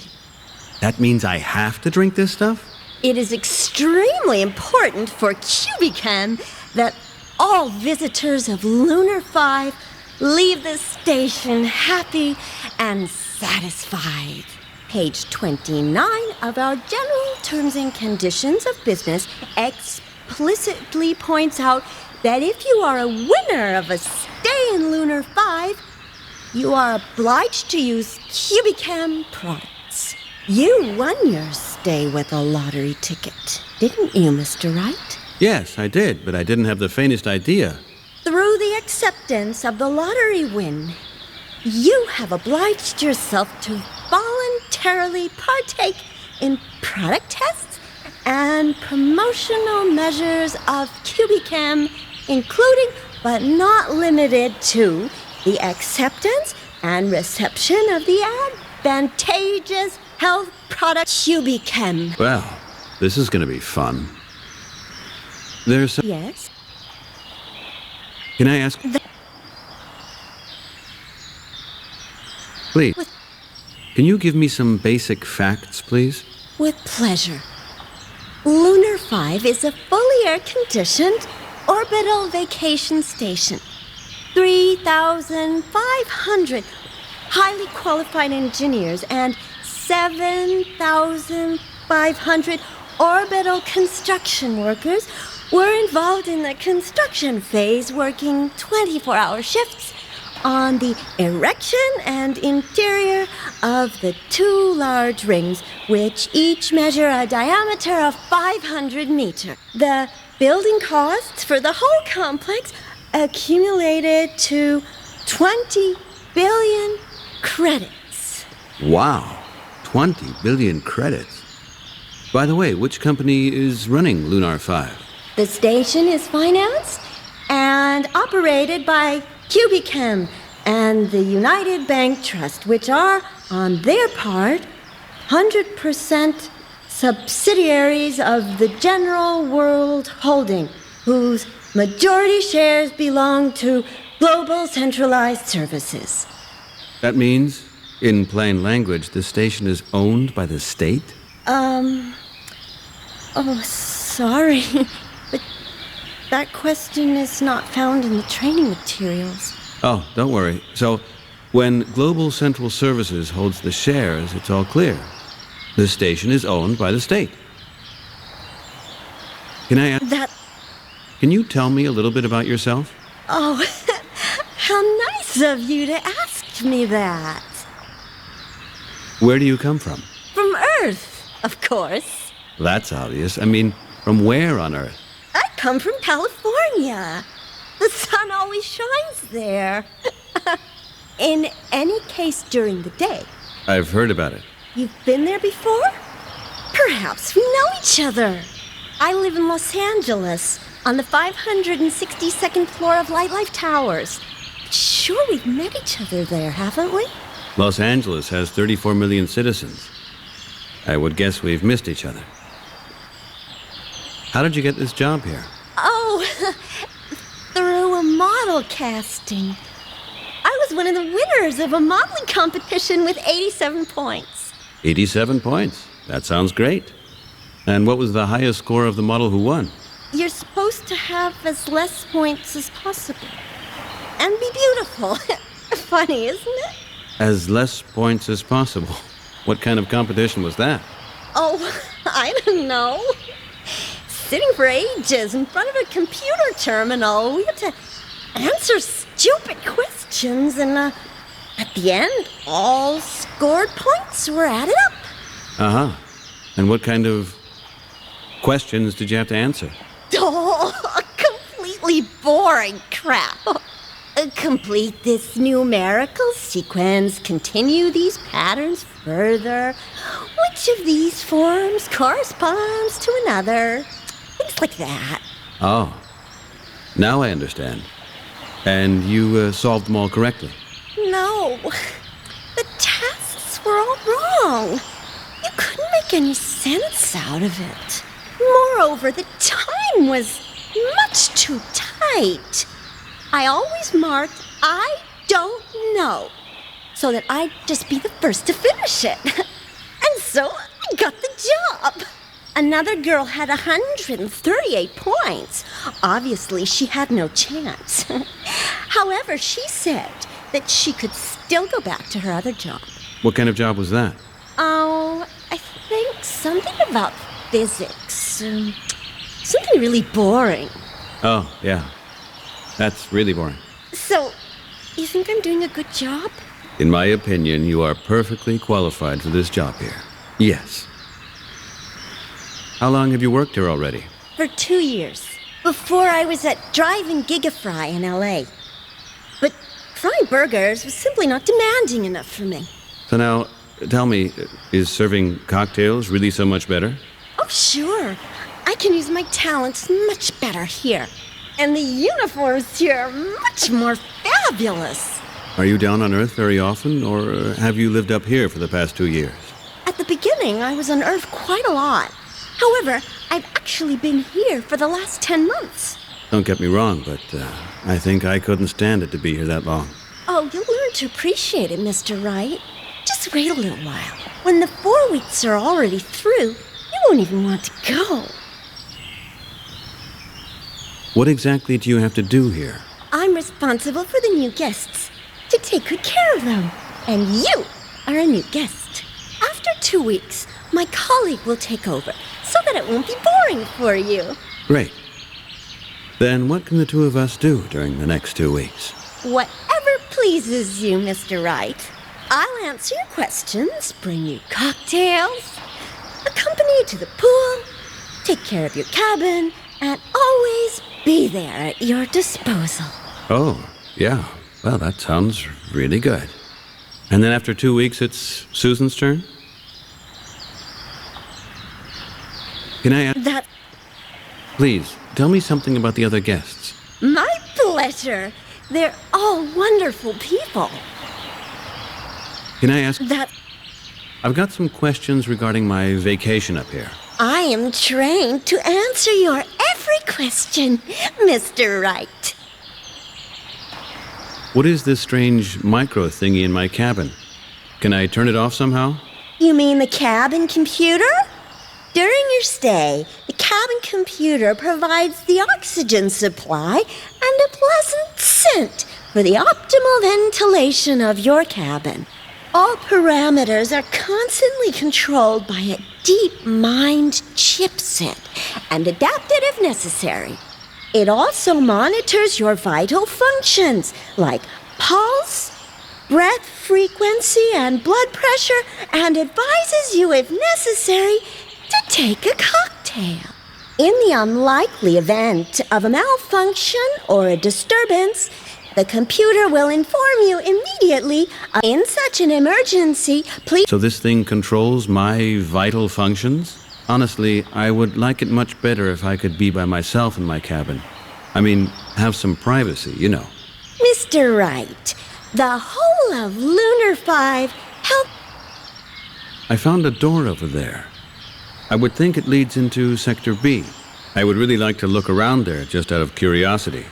That means I have to drink this stuff? It is extremely important for Cubichem that all visitors of Lunar 5 leave the station happy and satisfied. Page 29 of our General Terms and Conditions of Business explicitly points out that if you are a winner of a stay in Lunar 5, you are obliged to use Cubichem products. You won your stay with a lottery ticket, didn't you, Mr. Wright? Yes, I did, but I didn't have the faintest idea. Through the acceptance of the lottery win, you have obliged yourself to voluntarily partake in product tests and promotional measures of Cubichem, including but not limited to the acceptance and reception of the advantageous health product Cubichem. Well, this is going to be fun. There's some... Yes? Can I ask... Please, can you give me some basic facts, please? With pleasure. Lunar 5 is a fully air-conditioned orbital vacation station. 3,500 highly qualified engineers and 7,500 orbital construction workers were involved in the construction phase, working 24-hour shifts on the erection and interior of the 2 large rings, which each measure a diameter of 500 meters. The building costs for the whole complex accumulated to 20 billion credits. Wow, 20 billion credits. By the way, which company is running Lunar 5? The station is financed and operated by Cubichem and the United Bank Trust, which are, on their part, 100% subsidiaries of the General World Holding, whose majority shares belong to Global Centralized Services. That means, in plain language, the station is owned by the state? Oh, sorry, but that question is not found in the training materials. Oh, don't worry. So, when Global Central Services holds the shares, it's all clear. The station is owned by the state. Can I ask... Can you tell me a little bit about yourself? Oh, how nice of you to ask me that. Where do you come from? From Earth, of course. That's obvious. I mean, from where on Earth? I come from California. The sun always shines there. In any case, during the day. I've heard about it. You've been there before? Perhaps we know each other. I live in Los Angeles, on the 562nd floor of Light Life Towers. Sure, we've met each other there, haven't we? Los Angeles has 34 million citizens. I would guess we've missed each other. How did you get this job here? Oh, through a model casting. I was one of the winners of a modeling competition with 87 points. 87 points. That sounds great. And what was the highest score of the model who won? You're supposed to have as less points as possible. And be beautiful. Funny, isn't it? As less points as possible. What kind of competition was that? Oh, I don't know. Sitting for ages in front of a computer terminal, we had to answer stupid questions, and at the end, all scored points were added up. Uh-huh. And what kind of questions did you have to answer? Oh, completely boring crap. Complete this numerical sequence, continue these patterns further. Which of these forms corresponds to another? Things like that. Oh, now I understand. And you solved them all correctly? No, the tests were all wrong. You couldn't make any sense out of it. Moreover, the time was much too tight. I always marked, I don't know, so that I'd just be the first to finish it. And So I got the job. Another girl had 138 points. Obviously, she had no chance. However, she said that she could still go back to her other job. What kind of job was that? Oh, I think something about physics. Something really boring. Oh, yeah. That's really boring. So, you think I'm doing a good job? In my opinion, you are perfectly qualified for this job here. Yes. How long have you worked here already? For 2 years. Before I was at Drive-In Gigafry in L.A. But frying burgers was simply not demanding enough for me. So now, tell me, is serving cocktails really so much better? Oh, sure. I can use my talents much better here. And the uniforms here are much more fabulous. Are you down on Earth very often, or have you lived up here for the past 2 years? At the beginning, I was on Earth quite a lot. However, I've actually been here for the last 10 months. Don't get me wrong, but I think I couldn't stand it to be here that long. Oh, you'll learn to appreciate it, Mr. Wright. Just wait a little while. When the 4 weeks are already through, you won't even want to go. What exactly do you have to do here? I'm responsible for the new guests, to take good care of them. And you are a new guest. After 2 weeks, my colleague will take over, so that it won't be boring for you. Great. Then what can the two of us do during the next 2 weeks? Whatever pleases you, Mr. Wright. I'll answer your questions, bring you cocktails, accompany you to the pool, take care of your cabin, and always be there at your disposal. Oh, yeah. Well, that sounds really good. And then after 2 weeks, it's Susan's turn? Can I ask? That... Please, tell me something about the other guests. My pleasure. They're all wonderful people. Can I ask? That... I've got some questions regarding my vacation up here. I am trained to answer your every question, Mr. Wright. What is this strange micro thingy in my cabin? Can I turn it off somehow? You mean the cabin computer? During your stay, the cabin computer provides the oxygen supply and a pleasant scent for the optimal ventilation of your cabin. All parameters are constantly controlled by a deep-mind chipset and adapted if necessary. It also monitors your vital functions like pulse, breath frequency, and blood pressure, and advises you, if necessary, to take a cocktail. In the unlikely event of a malfunction or a disturbance, the computer will inform you immediately. In such an emergency, please... So this thing controls my vital functions? Honestly, I would like it much better if I could be by myself in my cabin. I mean, have some privacy, you know. Mr. Wright, the whole of Lunar 5 help... I found a door over there. I would think it leads into Sector B. I would really like to look around there just out of curiosity.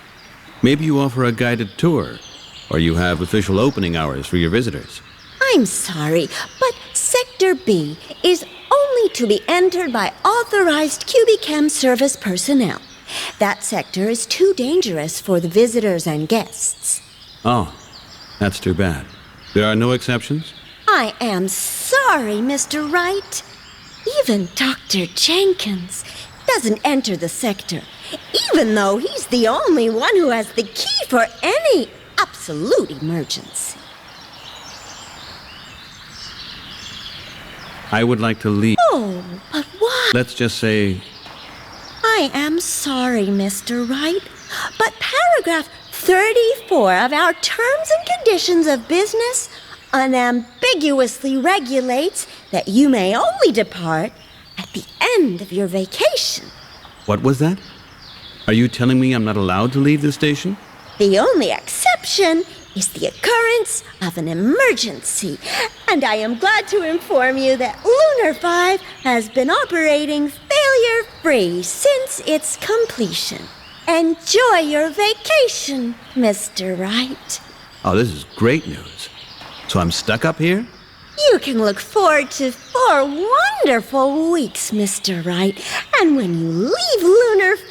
Maybe you offer a guided tour, or you have official opening hours for your visitors. I'm sorry, but Sector B is only to be entered by authorized QBChem service personnel. That sector is too dangerous for the visitors and guests. Oh, that's too bad. There are no exceptions? I am sorry, Mr. Wright. Even Dr. Jenkins doesn't enter the sector, even though he's the only one who has the key for any absolute emergency. I would like to leave. Oh, but why? Let's just say... I am sorry, Mr. Wright, but paragraph 34 of our terms and conditions of business unambiguously regulates that you may only depart at the end of your vacation. What was that? Are you telling me I'm not allowed to leave the station? The only exception is the occurrence of an emergency, and I am glad to inform you that Lunar 5 has been operating failure-free since its completion. Enjoy your vacation, Mr. Wright. Oh, this is great news. So I'm stuck up here? You can look forward to 4 wonderful weeks, Mr. Wright. And when you leave Lunar 5,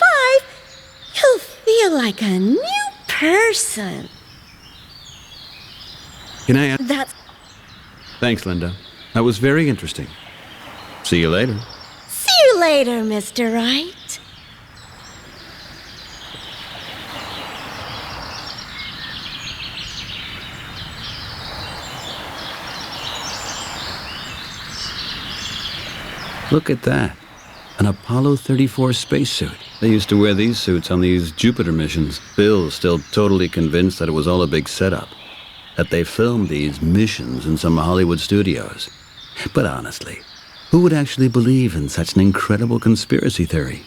you'll feel like a new person. Can I ask? That's... Thanks, Linda. That was very interesting. See you later. See you later, Mr. Wright. Look at that. An Apollo 34 spacesuit. They used to wear these suits on these Jupiter missions. Bill's still totally convinced that it was all a big setup. That they filmed these missions in some Hollywood studios. But honestly, who would actually believe in such an incredible conspiracy theory?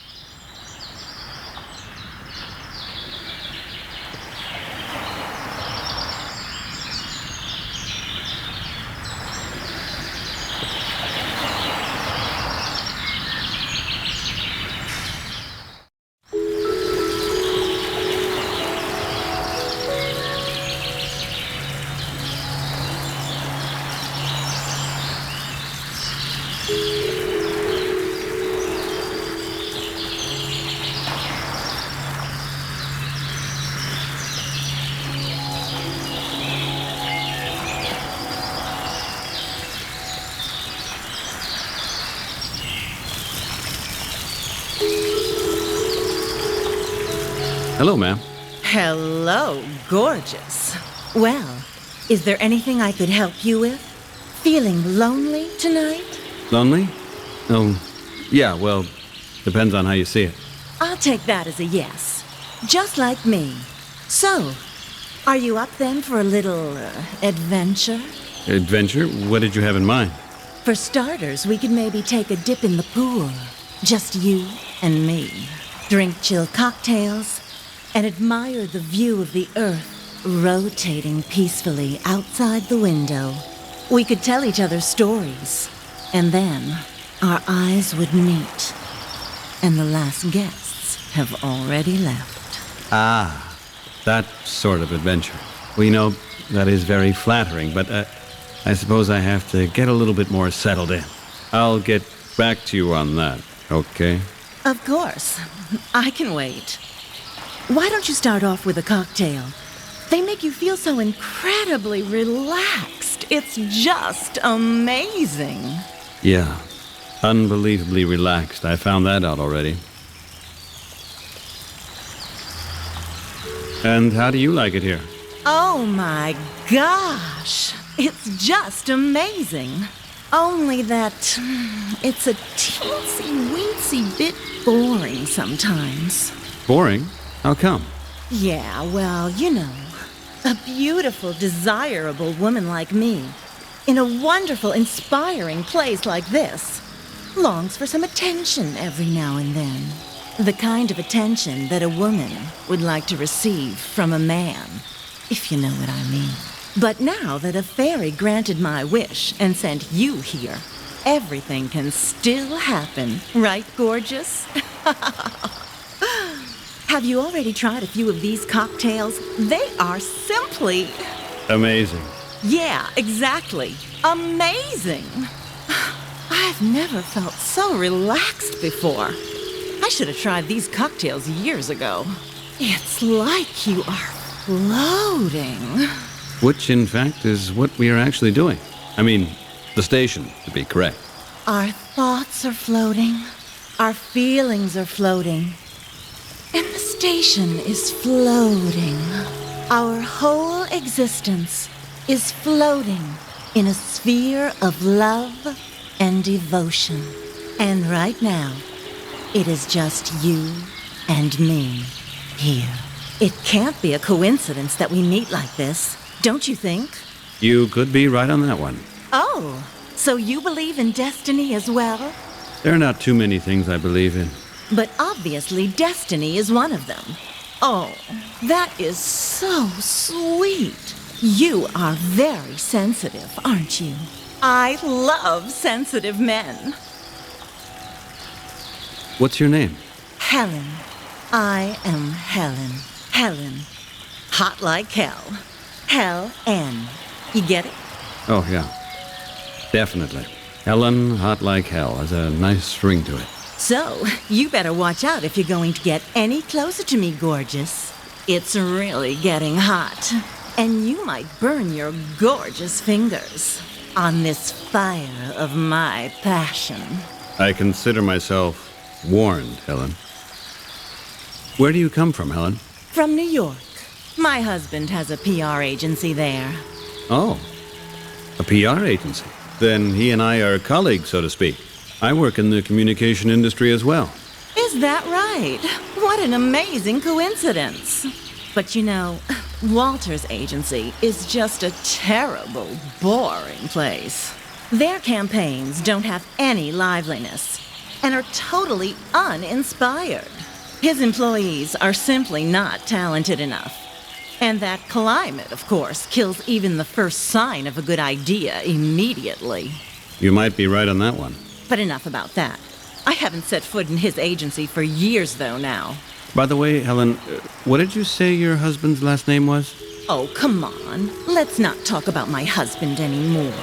Hello, ma'am. Hello, gorgeous. Well, is there anything I could help you with? Feeling lonely tonight? Lonely? Oh, yeah, well, depends on how you see it. I'll take that as a yes. Just like me. So, are you up then for a little adventure? Adventure? What did you have in mind? For starters, we could maybe take a dip in the pool. Just you and me. Drink chill cocktails and admire the view of the Earth rotating peacefully outside the window. We could tell each other stories, and then our eyes would meet. And the last guests have already left. Ah, that sort of adventure. Well, you know, that is very flattering, but I suppose I have to get a little bit more settled in. I'll get back to you on that, okay? Of course. I can wait. Why don't you start off with a cocktail? They make you feel so incredibly relaxed. It's just amazing. Yeah, unbelievably relaxed. I found that out already. And how do you like it here? Oh my gosh! It's just amazing. Only that it's a teensy-weensy bit boring sometimes. Boring? How come? Yeah, well, you know, a beautiful, desirable woman like me, in a wonderful, inspiring place like this, longs for some attention every now and then. The kind of attention that a woman would like to receive from a man, if you know what I mean. But now that a fairy granted my wish and sent you here, everything can still happen, right, gorgeous? Have you already tried a few of these cocktails? They are simply... Amazing. Yeah, exactly. Amazing. I've never felt so relaxed before. I should have tried these cocktails years ago. It's like you are floating. Which, in fact, is what we are actually doing. I mean, the station, to be correct. Our thoughts are floating. Our feelings are floating. And the station is floating. Our whole existence is floating in a sphere of love and devotion. And right now, it is just you and me here. It can't be a coincidence that we meet like this, don't you think? You could be right on that one. Oh, so you believe in destiny as well? There are not too many things I believe in. But obviously destiny is one of them. Oh, that is so sweet. You are very sensitive, aren't you? I love sensitive men. What's your name? Helen. I am Helen. Helen. Hot like hell. Hell-N. You get it? Oh, yeah. Definitely. Helen, hot like hell, has a nice ring to it. So, you better watch out if you're going to get any closer to me, gorgeous. It's really getting hot. And you might burn your gorgeous fingers on this fire of my passion. I consider myself warned, Helen. Where do you come from, Helen? From New York. My husband has a PR agency there. Oh, a PR agency. Then he and I are colleagues, so to speak. I work in the communication industry as well. Is that right? What an amazing coincidence. But you know, Walter's agency is just a terrible, boring place. Their campaigns don't have any liveliness and are totally uninspired. His employees are simply not talented enough. And that climate, of course, kills even the first sign of a good idea immediately. You might be right on that one. But enough about that. I haven't set foot in his agency for years, though, now. By the way, Helen, what did you say your husband's last name was? Oh, come on. Let's not talk about my husband anymore.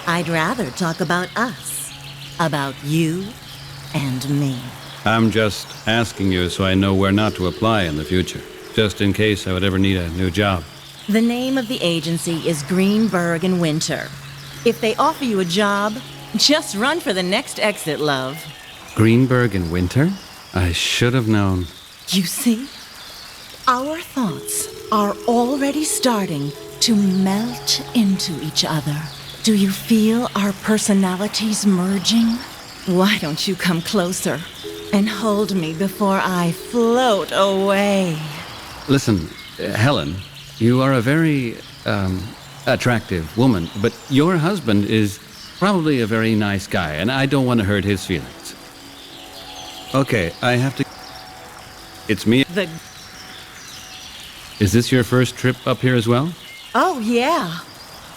I'd rather talk about us. About you and me. I'm just asking you so I know where not to apply in the future, just in case I would ever need a new job. The name of the agency is Greenberg and Winter. If they offer you a job, just run for the next exit, love. Greenberg and Winter? I should have known. You see? Our thoughts are already starting to melt into each other. Do you feel our personalities merging? Why don't you come closer and hold me before I float away? Listen, Helen, you are a very, attractive woman, but your husband is probably a very nice guy, and I don't want to hurt his feelings. Okay, I have to... It's me. Is this your first trip up here as well? Oh, yeah.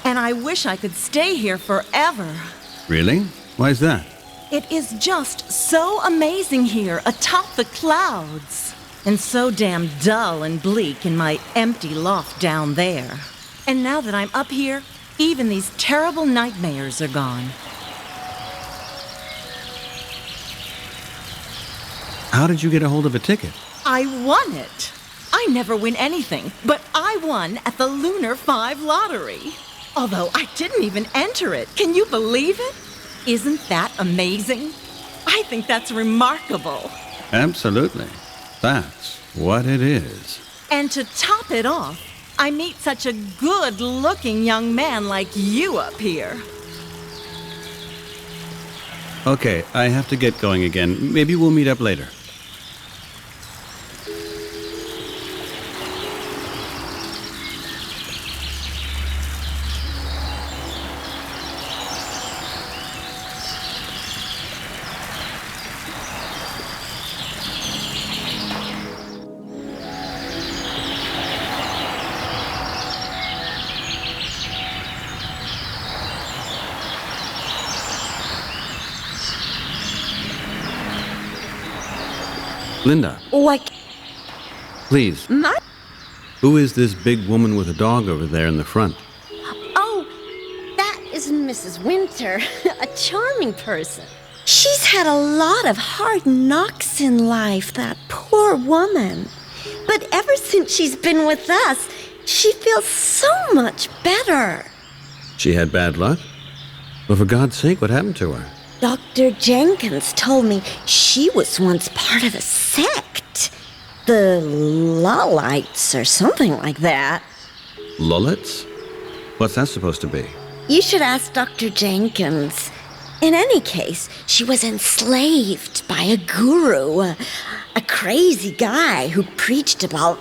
And I wish I could stay here forever. Really? Why is that? It is just so amazing here atop the clouds. And so damn dull and bleak in my empty loft down there. And now that I'm up here, even these terrible nightmares are gone. How did you get a hold of a ticket? I won it. I never win anything, but I won at the Lunar 5 lottery. Although I didn't even enter it. Can you believe it? Isn't that amazing? I think that's remarkable. Absolutely. That's what it is. And to top it off, I meet such a good-looking young man like you up here. Okay, I have to get going again. Maybe we'll meet up later. Linda. What? Please. Who is this big woman with a dog over there in the front? Oh, that is Mrs. Winter, a charming person. She's had a lot of hard knocks in life, that poor woman. But ever since she's been with us, she feels so much better. She had bad luck? Well, for God's sake, what happened to her? Dr. Jenkins told me she was once part of a sect. The Lullites or something like that. Lullets? What's that supposed to be? You should ask Dr. Jenkins. In any case, she was enslaved by a guru, a crazy guy who preached about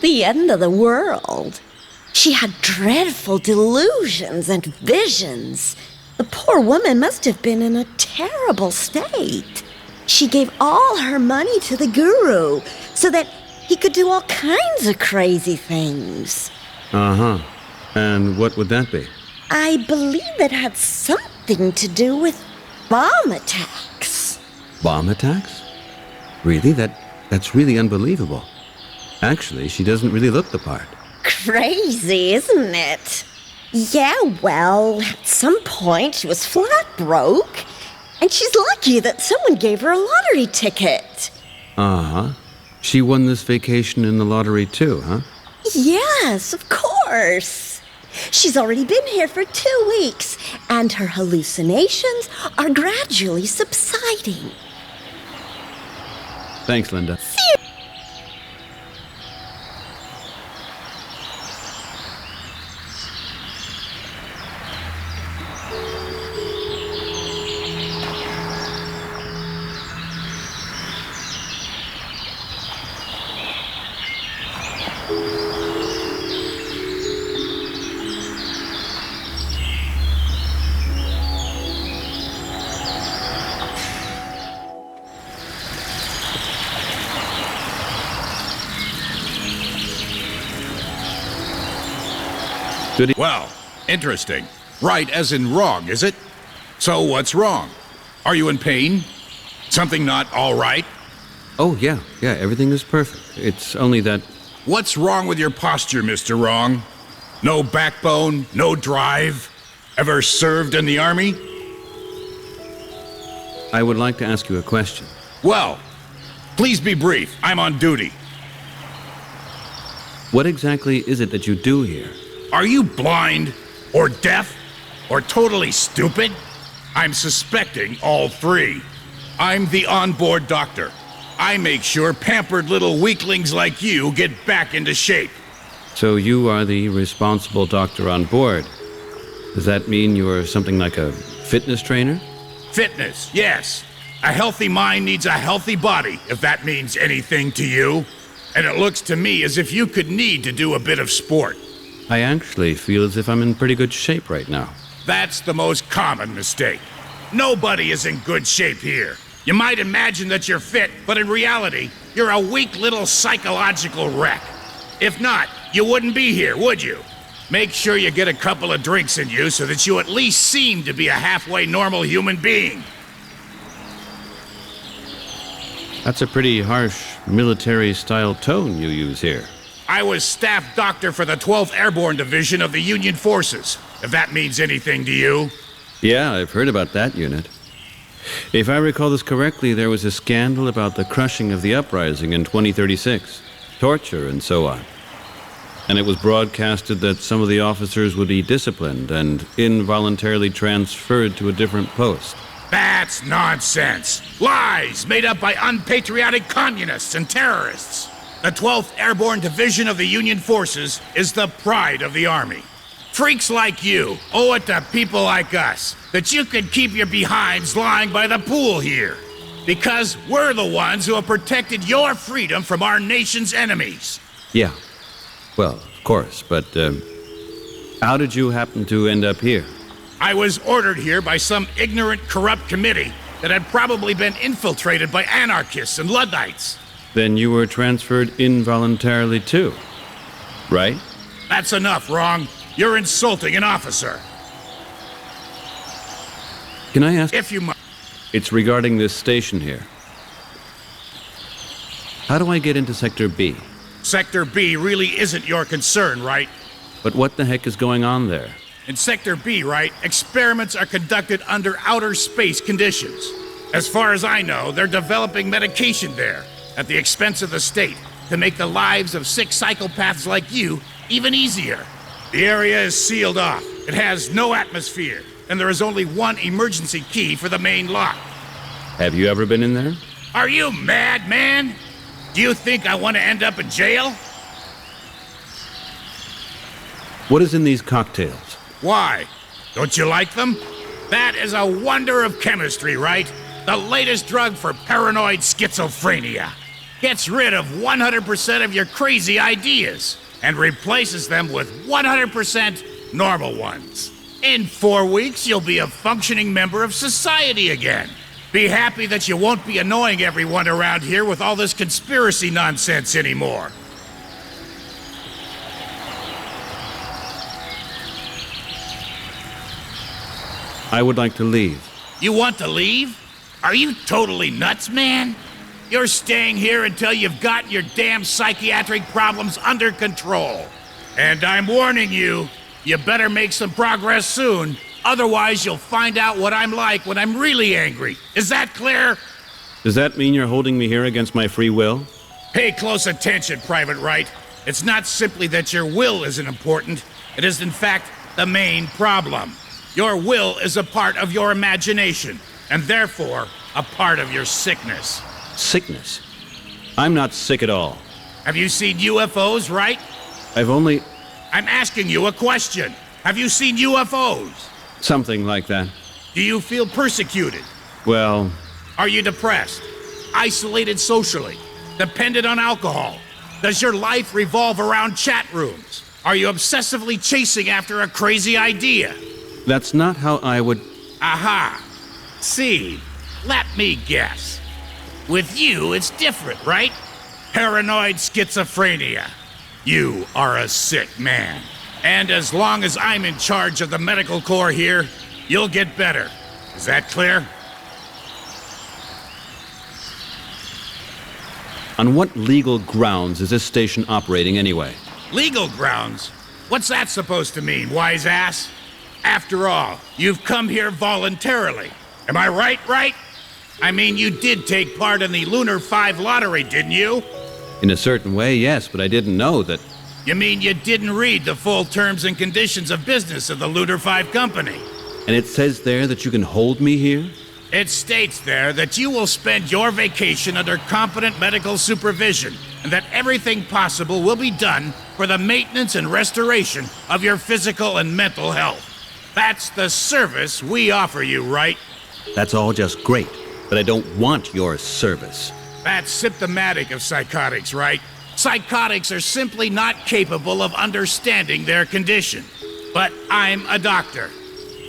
the end of the world. She had dreadful delusions and visions. The poor woman must have been in a terrible state. She gave all her money to the guru so that he could do all kinds of crazy things. Uh-huh. And what would that be? I believe it had something to do with bomb attacks. Bomb attacks? Really? That's really unbelievable. Actually, she doesn't really look the part. Crazy, isn't it? Yeah, well, at some point she was flat broke, and she's lucky that someone gave her a lottery ticket. Uh-huh. She won this vacation in the lottery too, huh? Yes, of course. She's already been here for 2 weeks, and her hallucinations are gradually subsiding. Thanks, Linda. Well, interesting. Right as in wrong, is it? So what's wrong? Are you in pain? Something not all right? Oh, yeah, everything is perfect. It's only that... What's wrong with your posture, Mr. Wrong? No backbone, no drive? Ever served in the army? I would like to ask you a question. Well, please be brief. I'm on duty. What exactly is it that you do here? Are you blind, or deaf, or totally stupid? I'm suspecting all three. I'm the onboard doctor. I make sure pampered little weaklings like you get back into shape. So you are the responsible doctor on board. Does that mean you're something like a fitness trainer? Fitness, yes. A healthy mind needs a healthy body, if that means anything to you. And it looks to me as if you could need to do a bit of sport. I actually feel as if I'm in pretty good shape right now. That's the most common mistake. Nobody is in good shape here. You might imagine that you're fit, but in reality, you're a weak little psychological wreck. If not, you wouldn't be here, would you? Make sure you get a couple of drinks in you so that you at least seem to be a halfway normal human being. That's a pretty harsh military-style tone you use here. I was staff doctor for the 12th Airborne Division of the Union Forces, if that means anything to you. Yeah, I've heard about that unit. If I recall this correctly, there was a scandal about the crushing of the uprising in 2036, torture and so on. And it was broadcasted that some of the officers would be disciplined and involuntarily transferred to a different post. That's nonsense. Lies made up by unpatriotic communists and terrorists. The 12th Airborne Division of the Union Forces is the pride of the Army. Freaks like you owe it to people like us that you can keep your behinds lying by the pool here. Because we're the ones who have protected your freedom from our nation's enemies. Yeah. Well, of course, but how did you happen to end up here? I was ordered here by some ignorant, corrupt committee that had probably been infiltrated by anarchists and Luddites. Then you were transferred involuntarily too, right? That's enough, Wrong. You're insulting an officer. Can I ask? If you must. It's regarding this station here. How do I get into Sector B? Sector B really isn't your concern, right? But what the heck is going on there? In Sector B, right, experiments are conducted under outer space conditions. As far as I know, they're developing medication there, at the expense of the state, to make the lives of sick psychopaths like you even easier. The area is sealed off. It has no atmosphere, and there is only one emergency key for the main lock. Have you ever been in there? Are you mad, man? Do you think I want to end up in jail? What is in these cocktails? Why? Don't you like them? That is a wonder of chemistry, right? The latest drug for paranoid schizophrenia. Gets rid of 100% of your crazy ideas and replaces them with 100% normal ones. In 4 weeks, you'll be a functioning member of society again. Be happy that you won't be annoying everyone around here with all this conspiracy nonsense anymore. I would like to leave. You want to leave? Are you totally nuts, man? You're staying here until you've got your damn psychiatric problems under control. And I'm warning you, You better make some progress soon. Otherwise, you'll find out what I'm like when I'm really angry. Is that clear? Does that mean you're holding me here against my free will? Pay close attention, Private Wright. It's not simply that your will isn't important. It is, in fact, the main problem. Your will is a part of your imagination, and therefore, a part of your sickness. Sickness? I'm not sick at all. Have you seen UFOs, Wright? I'm asking you a question. Have you seen UFOs? Something like that. Do you feel persecuted? Well... Are you depressed? Isolated socially? Dependent on alcohol? Does your life revolve around chat rooms? Are you obsessively chasing after a crazy idea? That's not how I would... Aha! See, let me guess. With you, it's different, right? Paranoid schizophrenia. You are a sick man. And as long as I'm in charge of the medical corps here, you'll get better. Is that clear? On what legal grounds is this station operating anyway? Legal grounds? What's that supposed to mean, wise ass? After all, you've come here voluntarily. Am I right? I mean, you did take part in the Lunar 5 lottery, didn't you? In a certain way, yes, but I didn't know that... You mean you didn't read the full terms and conditions of business of the Lunar 5 company? And it says there that you can hold me here? It states there that you will spend your vacation under competent medical supervision, and that everything possible will be done for the maintenance and restoration of your physical and mental health. That's the service we offer you, right? That's all just great, but I don't want your service. That's symptomatic of psychotics, right? Psychotics are simply not capable of understanding their condition. But I'm a doctor.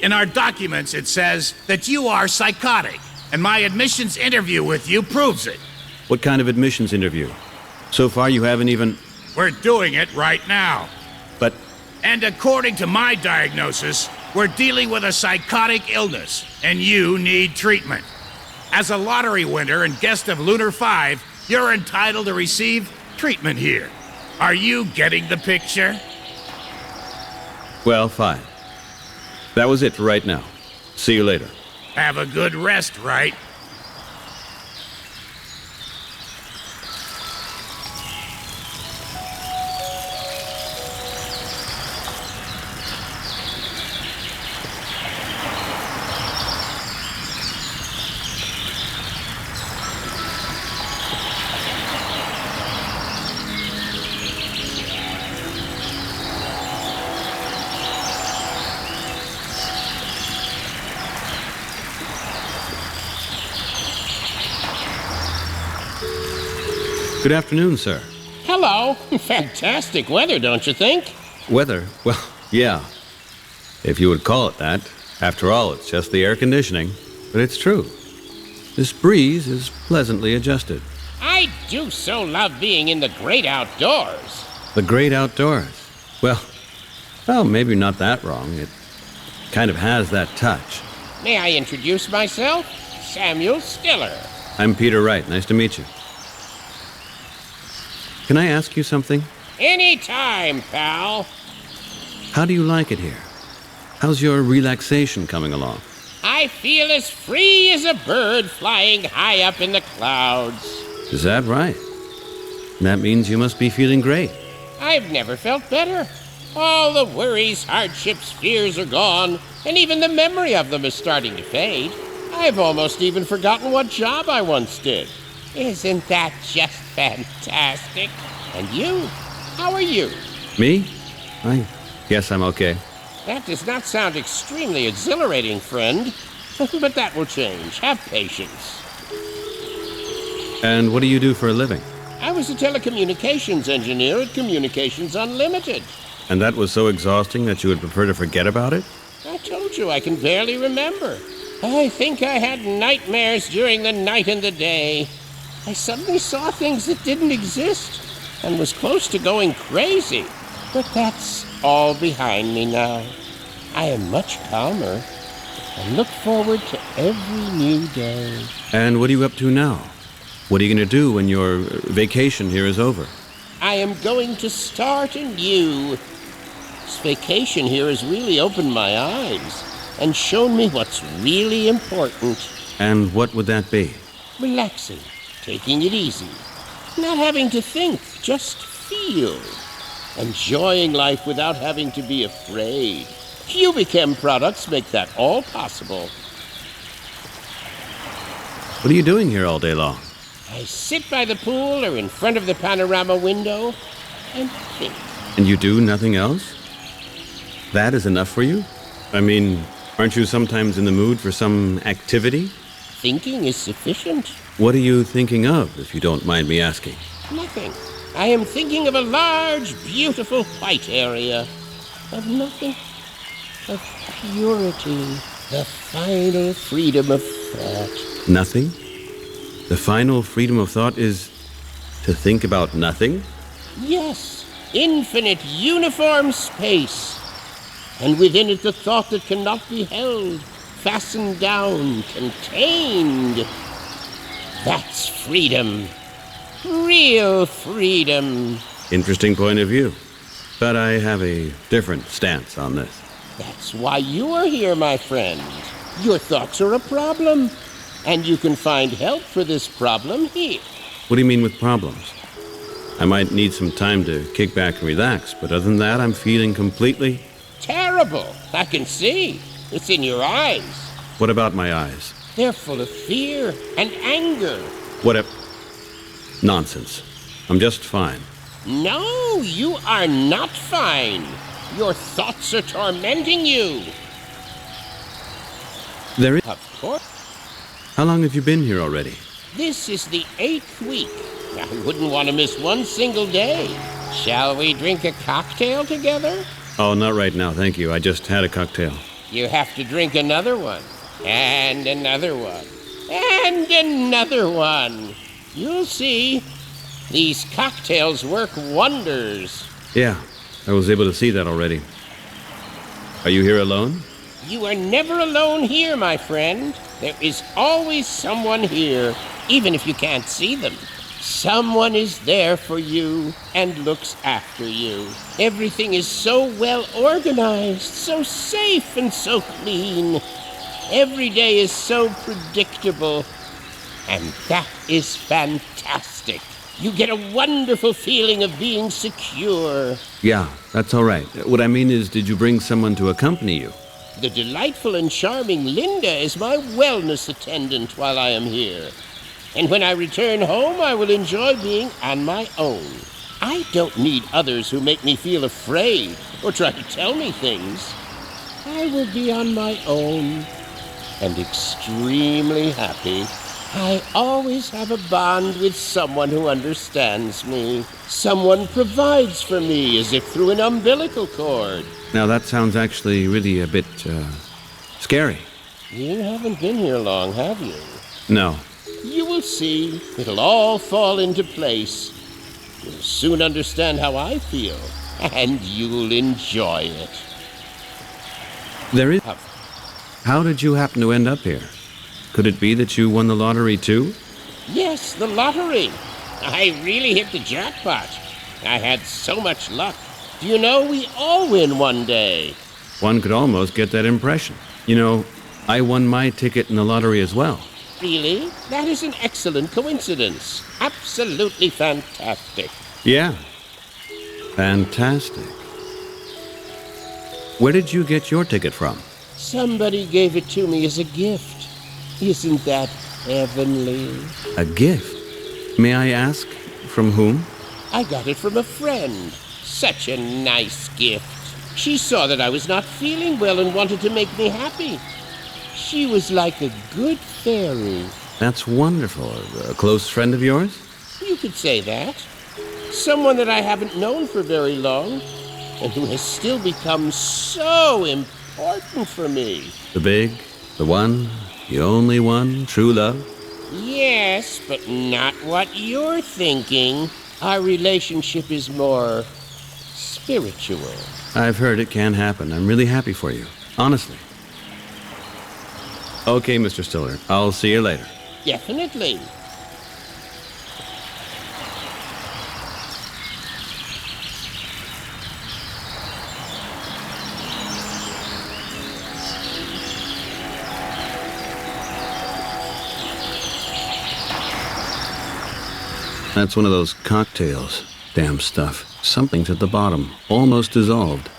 In our documents, it says that you are psychotic, and my admissions interview with you proves it. What kind of admissions interview? So far, you haven't even... We're doing it right now. But... And according to my diagnosis, we're dealing with a psychotic illness, and you need treatment. As a lottery winner and guest of Lunar 5, you're entitled to receive treatment here. Are you getting the picture? Well, fine. That was it for right now. See you later. Have a good rest, Wright? Good afternoon, sir. Hello. Fantastic weather, don't you think? Weather? Well, yeah. If you would call it that. After all, it's just the air conditioning. But it's true. This breeze is pleasantly adjusted. I do so love being in the great outdoors. The great outdoors? Well, maybe not that wrong. It kind of has that touch. May I introduce myself? Samuel Stiller. I'm Peter Wright. Nice to meet you. Can I ask you something? Anytime, pal. How do you like it here? How's your relaxation coming along? I feel as free as a bird flying high up in the clouds. Is that right? That means you must be feeling great. I've never felt better. All the worries, hardships, fears are gone, and even the memory of them is starting to fade. I've almost even forgotten what job I once did. Isn't that just fantastic? And you? How are you? Me? I guess I'm okay. That does not sound extremely exhilarating, friend. But that will change. Have patience. And what do you do for a living? I was a telecommunications engineer at Communications Unlimited. And that was so exhausting that you would prefer to forget about it? I told you I can barely remember. I think I had nightmares during the night and the day. I suddenly saw things that didn't exist and was close to going crazy. But that's all behind me now. I am much calmer and look forward to every new day. And what are you up to now? What are you going to do when your vacation here is over? I am going to start anew. This vacation here has really opened my eyes and shown me what's really important. And what would that be? Relaxing, taking it easy, not having to think, just feel. Enjoying life without having to be afraid. Cubichem products make that all possible. What are you doing here all day long? I sit by the pool or in front of the panorama window and think. And you do nothing else? That is enough for you? I mean, aren't you sometimes in the mood for some activity? Thinking is sufficient. What are you thinking of, if you don't mind me asking? Nothing. I am thinking of a large, beautiful white area. Of nothing. Of purity. The final freedom of thought. Nothing? The final freedom of thought is to think about nothing? Yes. Infinite, uniform space. And within it the thought that cannot be held, fastened down, contained. That's freedom. Real freedom. Interesting point of view. But I have a different stance on this. That's why you are here, my friend. Your thoughts are a problem. And you can find help for this problem here. What do you mean with problems? I might need some time to kick back and relax, but other than that, I'm feeling completely... Terrible. I can see. It's in your eyes. What about my eyes? They're full of fear and anger. Nonsense. I'm just fine. No, you are not fine. Your thoughts are tormenting you. There is... Of course. How long have you been here already? This is the 8th week. I wouldn't want to miss one single day. Shall we drink a cocktail together? Oh, not right now, thank you. I just had a cocktail. You have to drink another one. And another one. And another one. You'll see. These cocktails work wonders. Yeah, I was able to see that already. Are you here alone? You are never alone here, my friend. There is always someone here, even if you can't see them. Someone is there for you and looks after you. Everything is so well organized, so safe and so clean. Every day is so predictable. And that is fantastic. You get a wonderful feeling of being secure. Yeah, that's all right. What I mean is, did you bring someone to accompany you? The delightful and charming Linda is my wellness attendant while I am here. And when I return home, I will enjoy being on my own. I don't need others who make me feel afraid or try to tell me things. I will be on my own and extremely happy. I always have a bond with someone who understands me. Someone provides for me as if through an umbilical cord. Now that sounds actually really a bit, scary. You haven't been here long, have you? No. You will see. It'll all fall into place. You'll soon understand how I feel, and you'll enjoy it. There is... How did you happen to end up here? Could it be that you won the lottery too? Yes, the lottery. I really hit the jackpot. I had so much luck. Do you know, we all win one day. One could almost get that impression. You know, I won my ticket in the lottery as well. Really? That is an excellent coincidence. Absolutely fantastic. Yeah. Fantastic. Where did you get your ticket from? Somebody gave it to me as a gift. Isn't that heavenly? A gift? May I ask, from whom? I got it from a friend. Such a nice gift. She saw that I was not feeling well and wanted to make me happy. She was like a good fairy. That's wonderful. A close friend of yours? You could say that. Someone that I haven't known for very long, and who has still become so important for me. The big, the one, the only one, true love? Yes, but not what you're thinking. Our relationship is more spiritual. I've heard it can happen. I'm really happy for you. Honestly. Okay, Mr. Stiller. I'll see you later. Definitely. That's one of those cocktails. Damn stuff. Something's at the bottom, almost dissolved.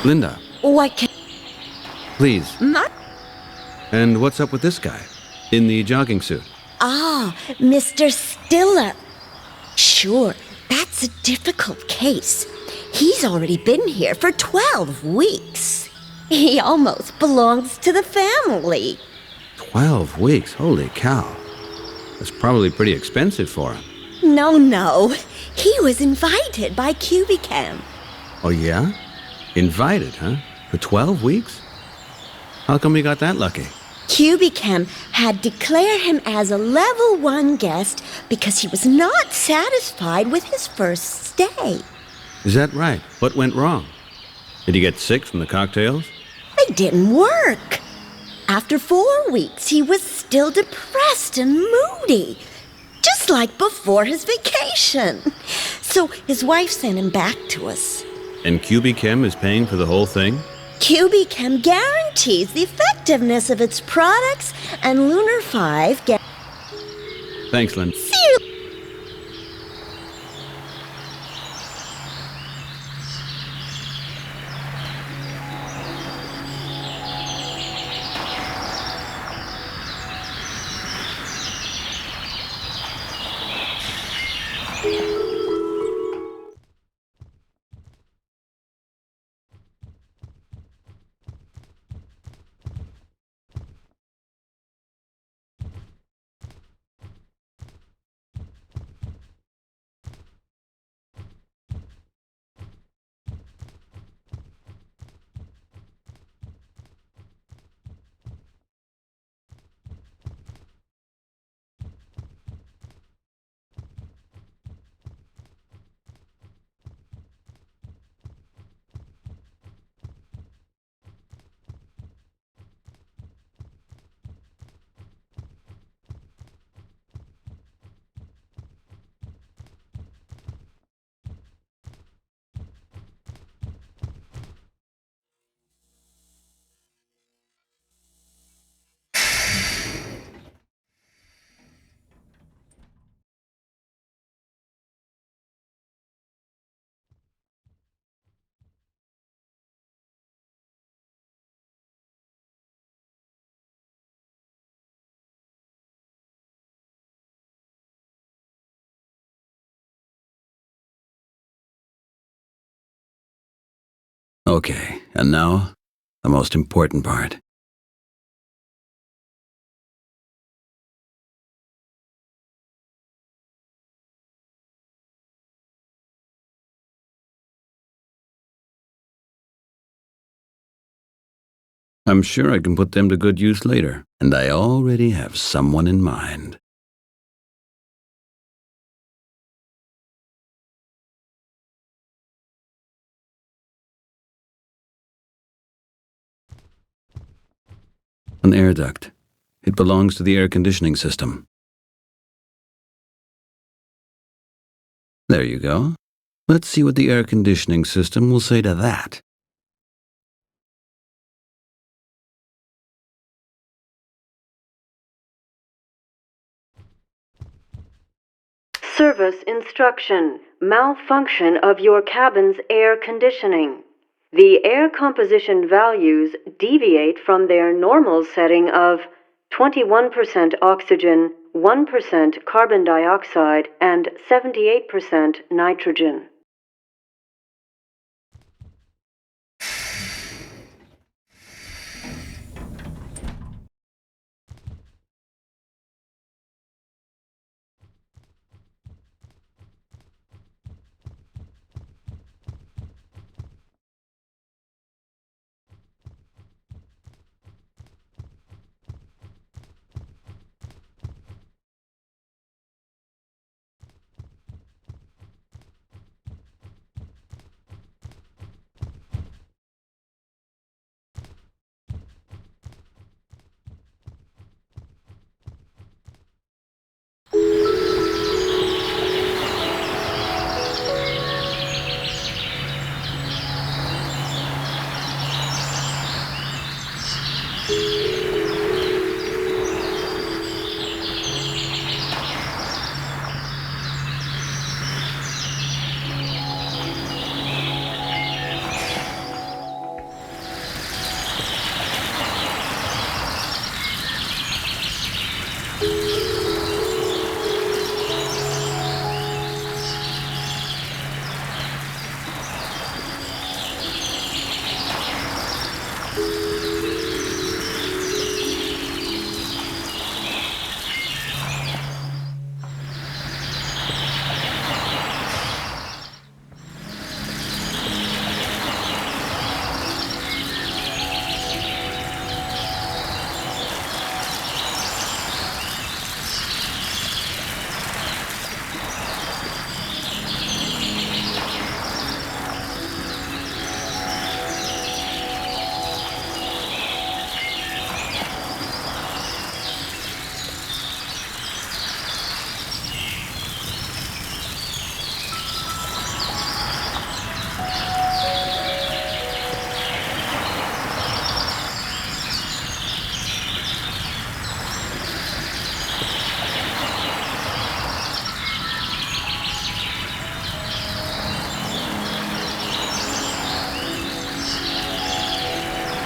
Linda. What can... Please. Not... And what's up with this guy? In the jogging suit? Ah, Mr. Stiller. Sure, that's a difficult case. He's already been here for 12 weeks. He almost belongs to the family. 12 weeks? Holy cow. That's probably pretty expensive for him. No. He was invited by Cubicam. Oh, yeah? Invited, huh? For 12 weeks? How come he got that lucky? Cubicam had declared him as a level 1 guest because he was not satisfied with his first stay. Is that right? What went wrong? Did he get sick from the cocktails? They didn't work. After 4 weeks, he was still depressed and moody, just like before his vacation. So his wife sent him back to us. And Cubicam is paying for the whole thing? Cubicam guarantees the effectiveness of its products, and Lunar 5 Thanks, Lynn. See you. Okay, and now, the most important part. I'm sure I can put them to good use later, and I already have someone in mind. An air duct. It belongs to the air conditioning system. There you go. Let's see what the air conditioning system will say to that. Service instruction. Malfunction of your cabin's air conditioning. The air composition values deviate from their normal setting of 21% oxygen, 1% carbon dioxide, and 78% nitrogen.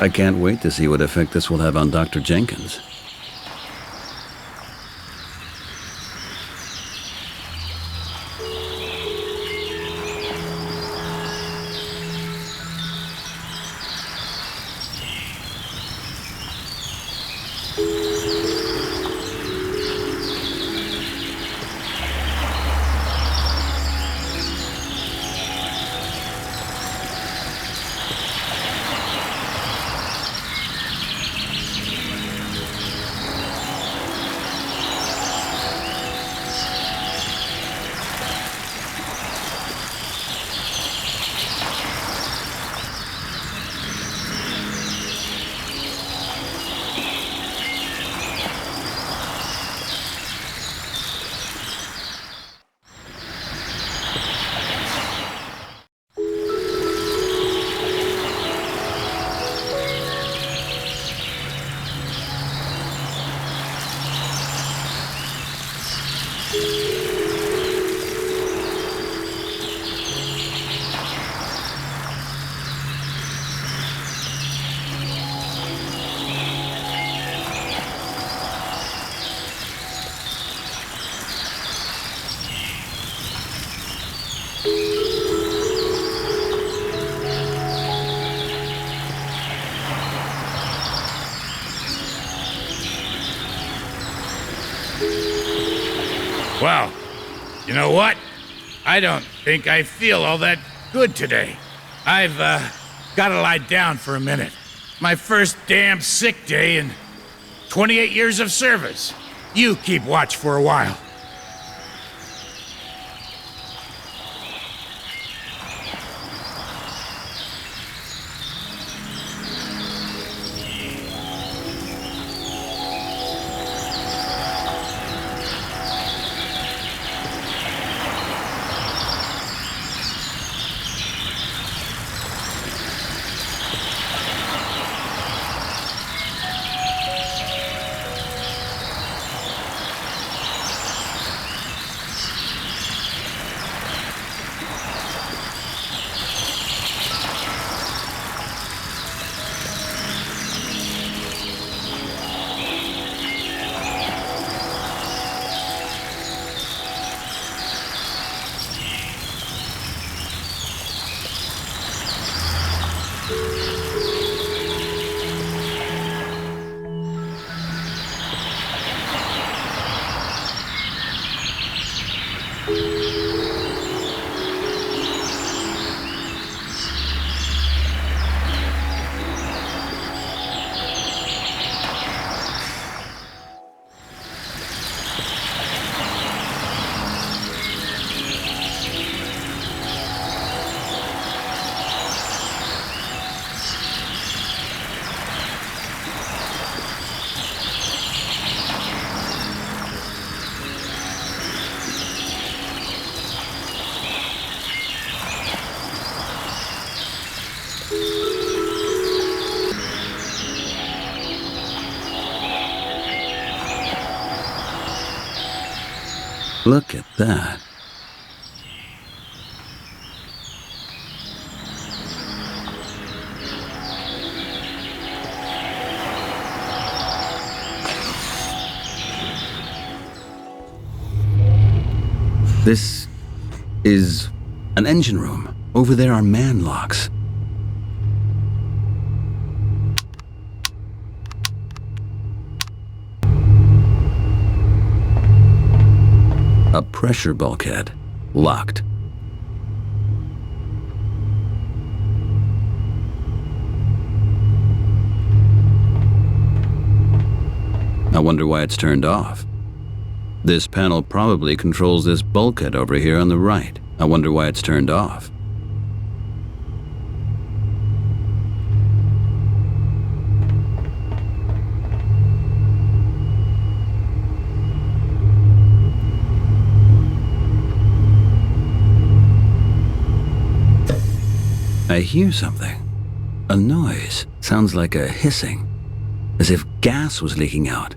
I can't wait to see what effect this will have on Dr. Jenkins. Well, you know what? I don't think I feel all that good today. I've, gotta lie down for a minute. My first damn sick day in 28 years of service. You keep watch for a while. Look at that. This is an engine room. Over there are man locks. A pressure bulkhead. Locked. I wonder why it's turned off. This panel probably controls this bulkhead over here on the right. I wonder why it's turned off. I hear something. A noise. Sounds like a hissing. As if gas was leaking out.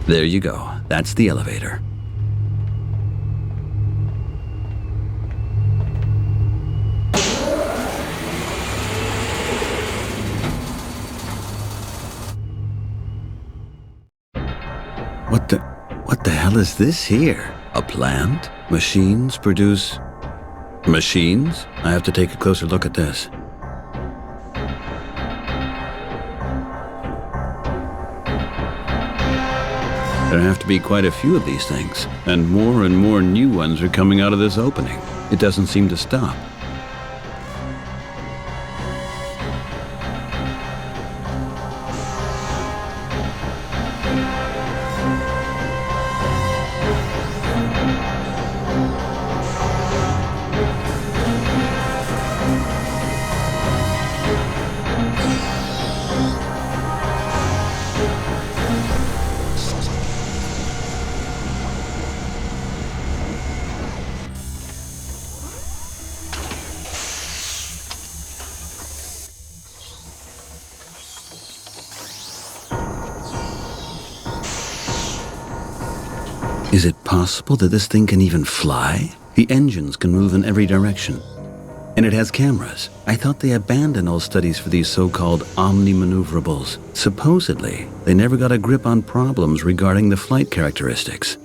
There you go. That's the elevator. What the hell is this here? A plant? Machines produce... machines? I have to take a closer look at this. There have to be quite a few of these things, and more new ones are coming out of this opening. It doesn't seem to stop. Is it possible that this thing can even fly? The engines can move in every direction. And it has cameras. I thought they abandoned all studies for these so-called omni-maneuverables. Supposedly, they never got a grip on problems regarding the flight characteristics.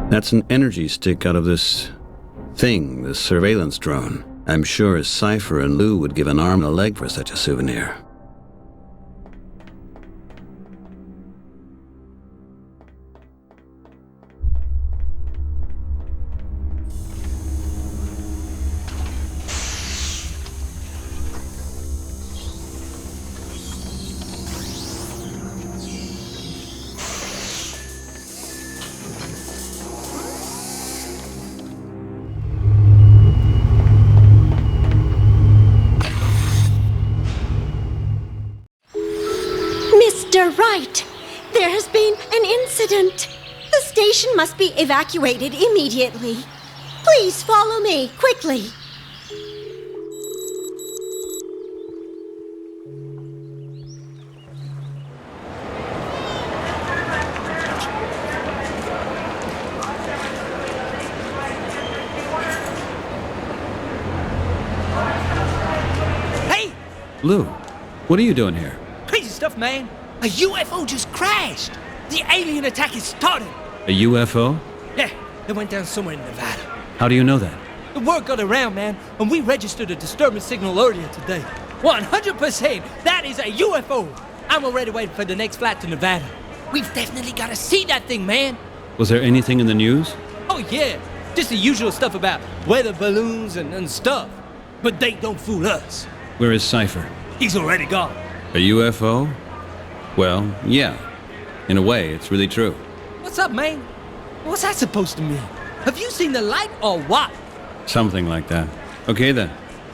That's an energy stick out of this thing, this surveillance drone. I'm sure Cypher and Lou would give an arm and a leg for such a souvenir. Peter Wright! There has been an incident. The station must be evacuated immediately. Please follow me, quickly. Lou, what are you doing here? Crazy stuff, man. A UFO just crashed. The alien attack is started. A UFO? Yeah, it went down somewhere in Nevada. How do you know that? The word got around, man, and we registered a disturbance signal earlier today. 100%, that is a UFO. I'm already waiting for the next flight to Nevada. We've definitely got to see that thing, man. Was there anything in the news? Oh, yeah. Just the usual stuff about weather balloons and stuff. But they don't fool us. Where is Cypher? He's already gone. A UFO? Well, yeah. In a way, it's really true. What's up, man? What's that supposed to mean? Have you seen the light or what? Something like that. Okay then.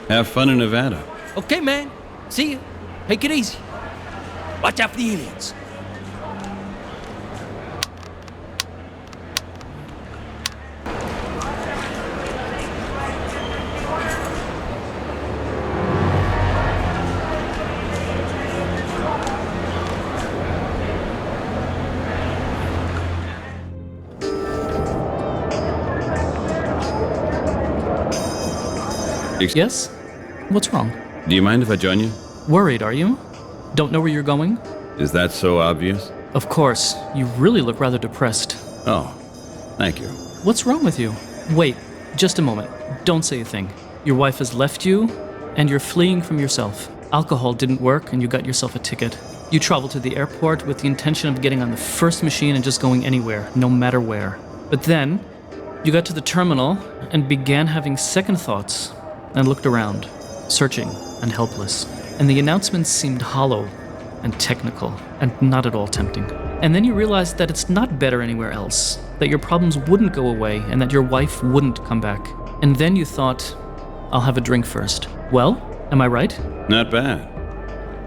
Have fun in Nevada. Okay, man. See you. Take it easy. Watch out for the aliens. Yes? What's wrong? Do you mind if I join you? Worried, are you? Don't know where you're going? Is that so obvious? Of course. You really look rather depressed. Oh, thank you. What's wrong with you? Wait, just a moment. Don't say a thing. Your wife has left you, and you're fleeing from yourself. Alcohol didn't work, and you got yourself a ticket. You traveled to the airport with the intention of getting on the first machine and just going anywhere, no matter where. But then, you got to the terminal and began having second thoughts and looked around, searching and helpless. And the announcements seemed hollow and technical and not at all tempting. And then you realized that it's not better anywhere else, that your problems wouldn't go away and that your wife wouldn't come back. And then you thought, I'll have a drink first. Well, am I right? Not bad.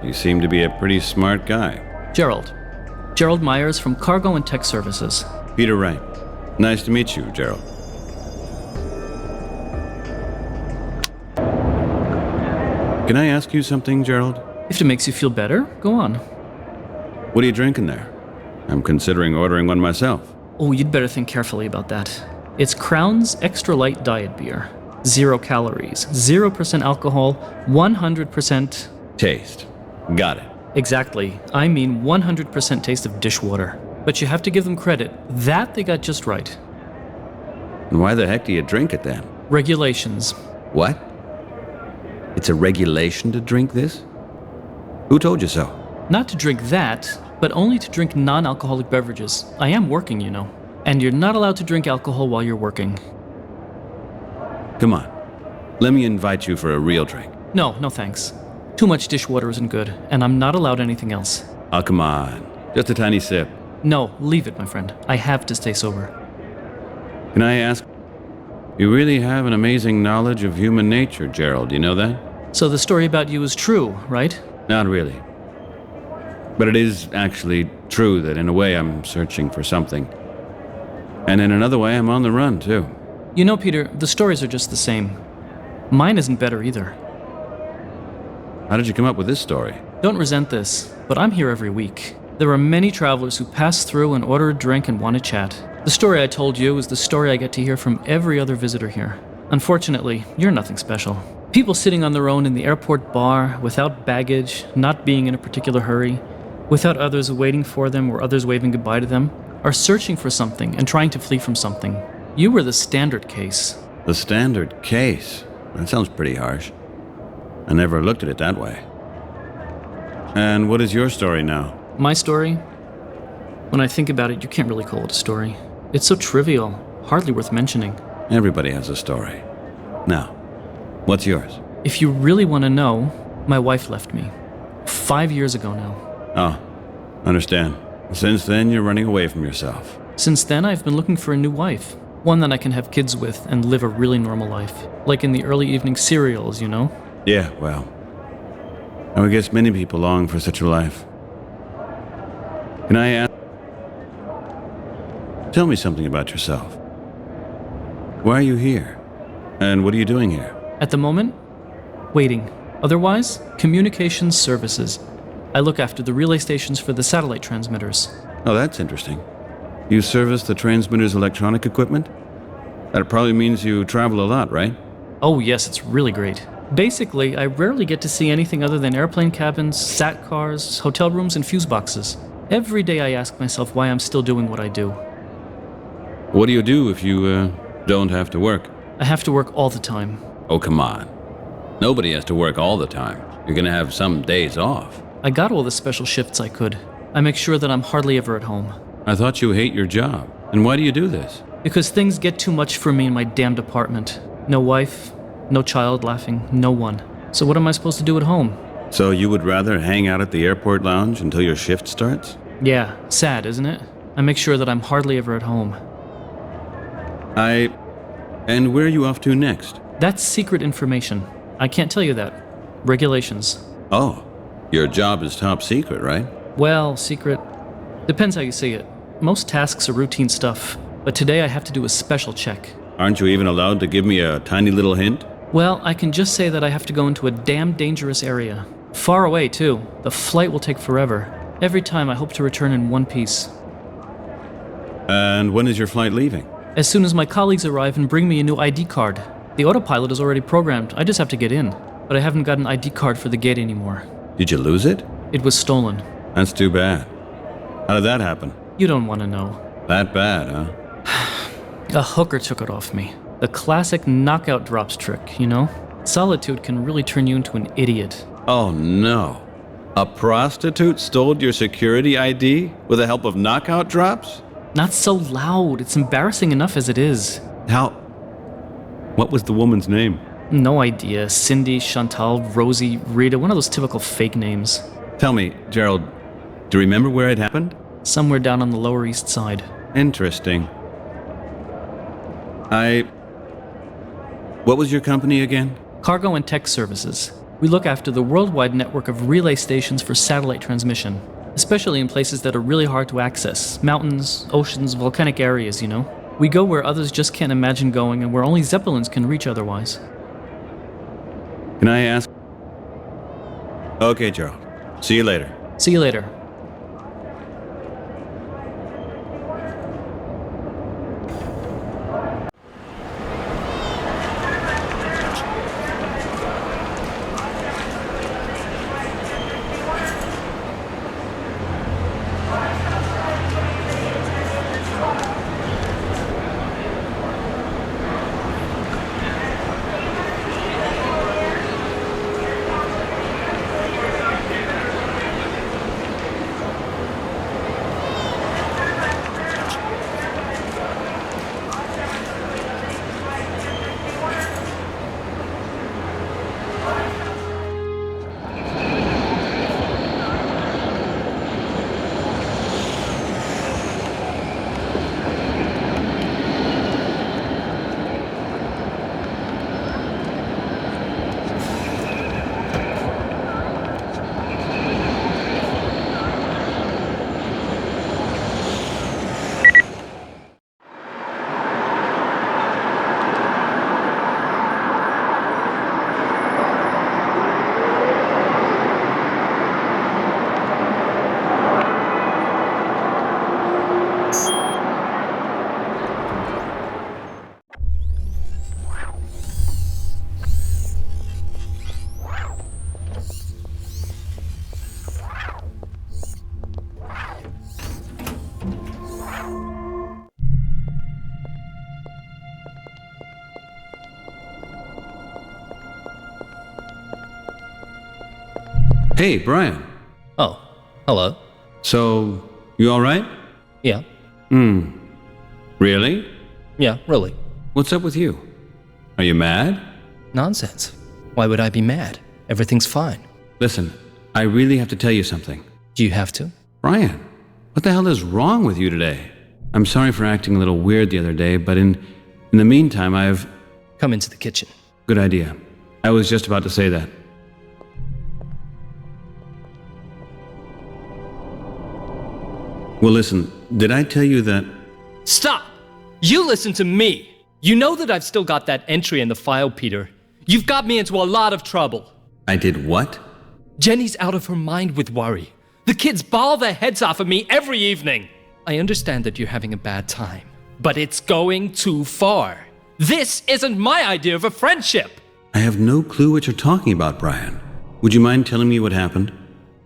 You seem to be a pretty smart guy. Gerald. Gerald Myers from Cargo and Tech Services. Peter Wright. Nice to meet you, Gerald. Can I ask you something, Gerald? If it makes you feel better, go on. What are you drinking there? I'm considering ordering one myself. Oh, you'd better think carefully about that. It's Crown's Extra Light Diet Beer. 0 calories, 0% alcohol, 100%... Taste. Got it. Exactly. I mean 100% taste of dishwater. But you have to give them credit. That they got just right. And why the heck do you drink it then? Regulations. What? It's a regulation to drink this? Who told you so? Not to drink that, but only to drink non-alcoholic beverages. I am working, you know. And you're not allowed to drink alcohol while you're working. Come on. Let me invite you for a real drink. No thanks. Too much dishwater isn't good, and I'm not allowed anything else. Oh, come on. Just a tiny sip. No, leave it, my friend. I have to stay sober. Can I ask? You really have an amazing knowledge of human nature, Gerald. You know that? So the story about you is true, right? Not really. But it is actually true that in a way I'm searching for something. And in another way I'm on the run, too. You know, Peter, the stories are just the same. Mine isn't better either. How did you come up with this story? Don't resent this, but I'm here every week. There are many travelers who pass through and order a drink and want to chat. The story I told you is the story I get to hear from every other visitor here. Unfortunately, you're nothing special. People sitting on their own in the airport bar, without baggage, not being in a particular hurry, without others waiting for them or others waving goodbye to them, are searching for something and trying to flee from something. You were the standard case. The standard case? That sounds pretty harsh. I never looked at it that way. And what is your story now? My story? When I think about it, you can't really call it a story. It's so trivial, hardly worth mentioning. Everybody has a story. Now, what's yours? If you really want to know, my wife left me. 5 years ago now. Oh, understand. Since then, you're running away from yourself. Since then, I've been looking for a new wife. One that I can have kids with and live a really normal life. Like in the early evening serials, you know? Yeah, well, I would guess many people long for such a life. Can I ask? Tell me something about yourself. Why are you here? And what are you doing here? At the moment, waiting. Otherwise, communications services. I look after the relay stations for the satellite transmitters. Oh, that's interesting. You service the transmitter's electronic equipment? That probably means you travel a lot, right? Oh yes, it's really great. Basically, I rarely get to see anything other than airplane cabins, sat cars, hotel rooms, and fuse boxes. Every day I ask myself why I'm still doing what I do. What do you do if you, don't have to work? I have to work all the time. Oh, come on. Nobody has to work all the time. You're gonna have some days off. I got all the special shifts I could. I make sure that I'm hardly ever at home. I thought you hate your job. And why do you do this? Because things get too much for me in my damned apartment. No wife, no child laughing, no one. So what am I supposed to do at home? So you would rather hang out at the airport lounge until your shift starts? Yeah, sad, isn't it? I make sure that I'm hardly ever at home. And where are you off to next? That's secret information. I can't tell you that. Regulations. Oh, your job is top secret, right? Well, secret. Depends how you see it. Most tasks are routine stuff, but today I have to do a special check. Aren't you even allowed to give me a tiny little hint? Well, I can just say that I have to go into a damn dangerous area. Far away, too. The flight will take forever. Every time I hope to return in one piece. And when is your flight leaving? As soon as my colleagues arrive and bring me a new ID card. The autopilot is already programmed, I just have to get in. But I haven't got an ID card for the gate anymore. Did you lose it? It was stolen. That's too bad. How did that happen? You don't want to know. That bad, huh? A hooker took it off me. The classic knockout drops trick, you know? Solitude can really turn you into an idiot. Oh no. A prostitute stole your security ID with the help of knockout drops? Not so loud. It's embarrassing enough as it is. How? What was the woman's name? No idea. Cindy, Chantal, Rosie, Rita, one of those typical fake names. Tell me, Gerald, do you remember where it happened? Somewhere down on the Lower East Side. Interesting. What was your company again? Cargo and Tech Services. We look after the worldwide network of relay stations for satellite transmission, especially in places that are really hard to access. Mountains, oceans, volcanic areas, you know? We go where others just can't imagine going and where only Zeppelins can reach otherwise. Can I ask? Okay, Gerald. See you later. See you later. Hey, Brian. Oh, hello. So, you alright? Yeah. Really? Yeah, really. What's up with you? Are you mad? Nonsense. Why would I be mad? Everything's fine. Listen, I really have to tell you something. Do you have to? Brian, what the hell is wrong with you today? I'm sorry for acting a little weird the other day, but in the meantime, I've... Come into the kitchen. Good idea. I was just about to say that. Well, listen, did I tell you that... Stop! You listen to me! You know that I've still got that entry in the file, Peter. You've got me into a lot of trouble. I did what? Jenny's out of her mind with worry. The kids bawl their heads off of me every evening. I understand that you're having a bad time, but it's going too far. This isn't my idea of a friendship. I have no clue what you're talking about, Brian. Would you mind telling me what happened?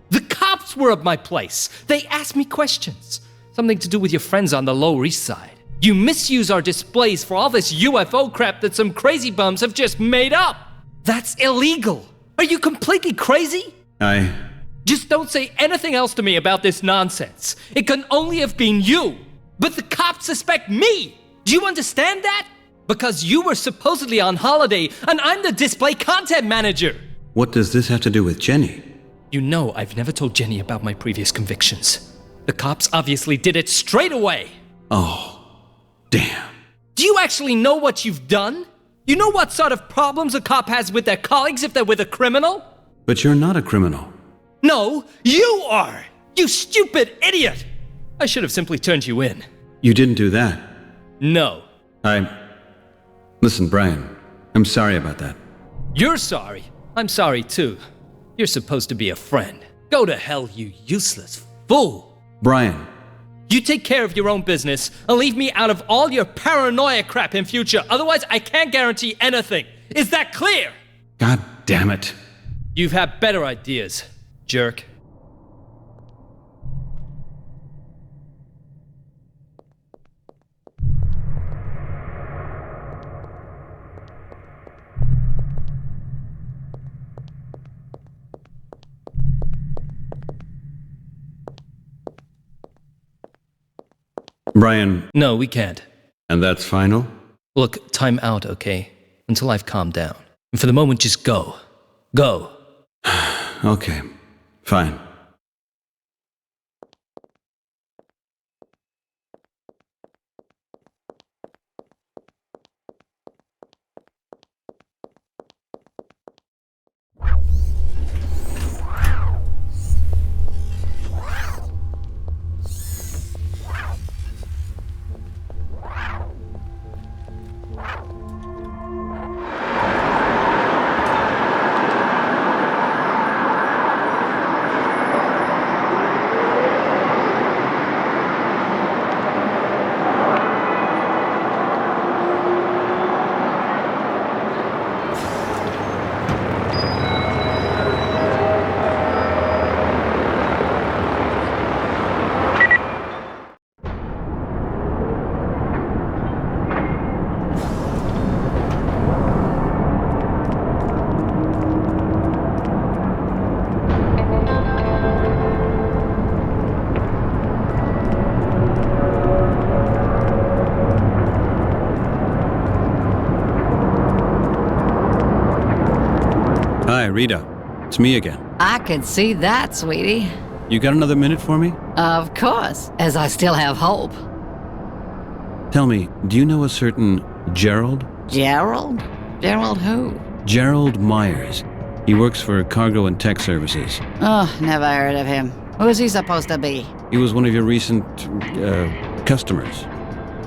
The cops were at my place. They asked me questions. Something to do with your friends on the Lower East Side. You misuse our displays for all this UFO crap that some crazy bums have just made up. That's illegal. Are you completely crazy? Just don't say anything else to me about this nonsense. It can only have been you. But the cops suspect me. Do you understand that? Because you were supposedly on holiday and I'm the display content manager. What does this have to do with Jenny? You know I've never told Jenny about my previous convictions. The cops obviously did it straight away. Oh, damn. Do you actually know what you've done? You know what sort of problems a cop has with their colleagues if they're with a criminal? But you're not a criminal. No, you are! You stupid idiot! I should have simply turned you in. You didn't do that. No. Listen, Brian, I'm sorry about that. You're sorry. I'm sorry too. You're supposed to be a friend. Go to hell, you useless fool! Brian. You take care of your own business and leave me out of all your paranoia crap in future. Otherwise, I can't guarantee anything. Is that clear? God damn it. You've had better ideas, jerk. Brian. No, we can't. And that's final? Look, time out, okay? Until I've calmed down. And for the moment, just go. Go. Okay, fine. Hi, Rita. It's me again. I can see that, sweetie. You got another minute for me? Of course, as I still have hope. Tell me, do you know a certain Gerald? Gerald? Gerald who? Gerald Myers. He works for Cargo and Tech Services. Oh, never heard of him. Who's he supposed to be? He was one of your recent, customers,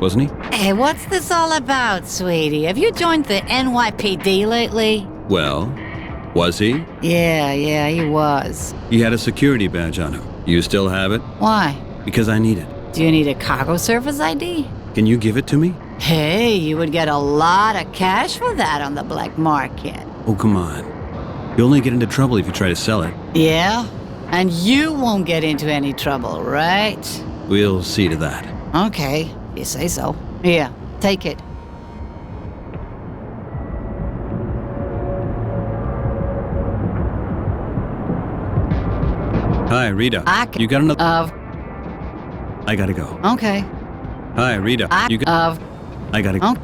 wasn't he? Hey, what's this all about, sweetie? Have you joined the NYPD lately? Well, was he? Yeah, he was. He had a security badge on him. You still have it? Why? Because I need it. Do you need a cargo service ID? Can you give it to me? Hey, you would get a lot of cash for that on the black market. Oh, come on. You'll only get into trouble if you try to sell it. Yeah? And you won't get into any trouble, right? We'll see to that. Okay, you say so. Here, take it. Hi, Rita. You got another... I gotta go. Okay. Hi, Rita. You got... I gotta go.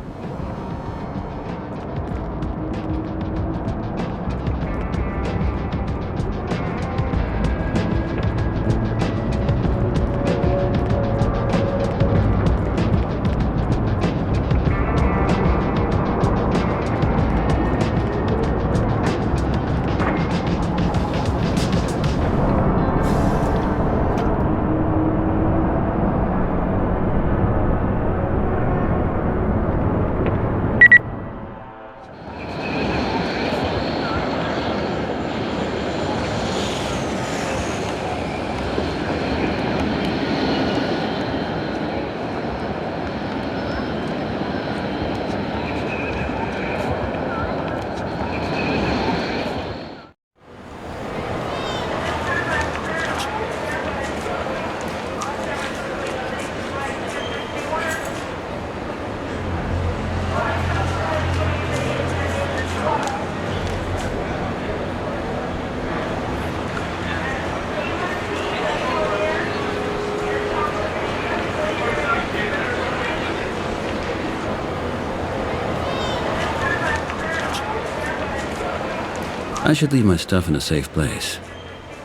I should leave my stuff in a safe place.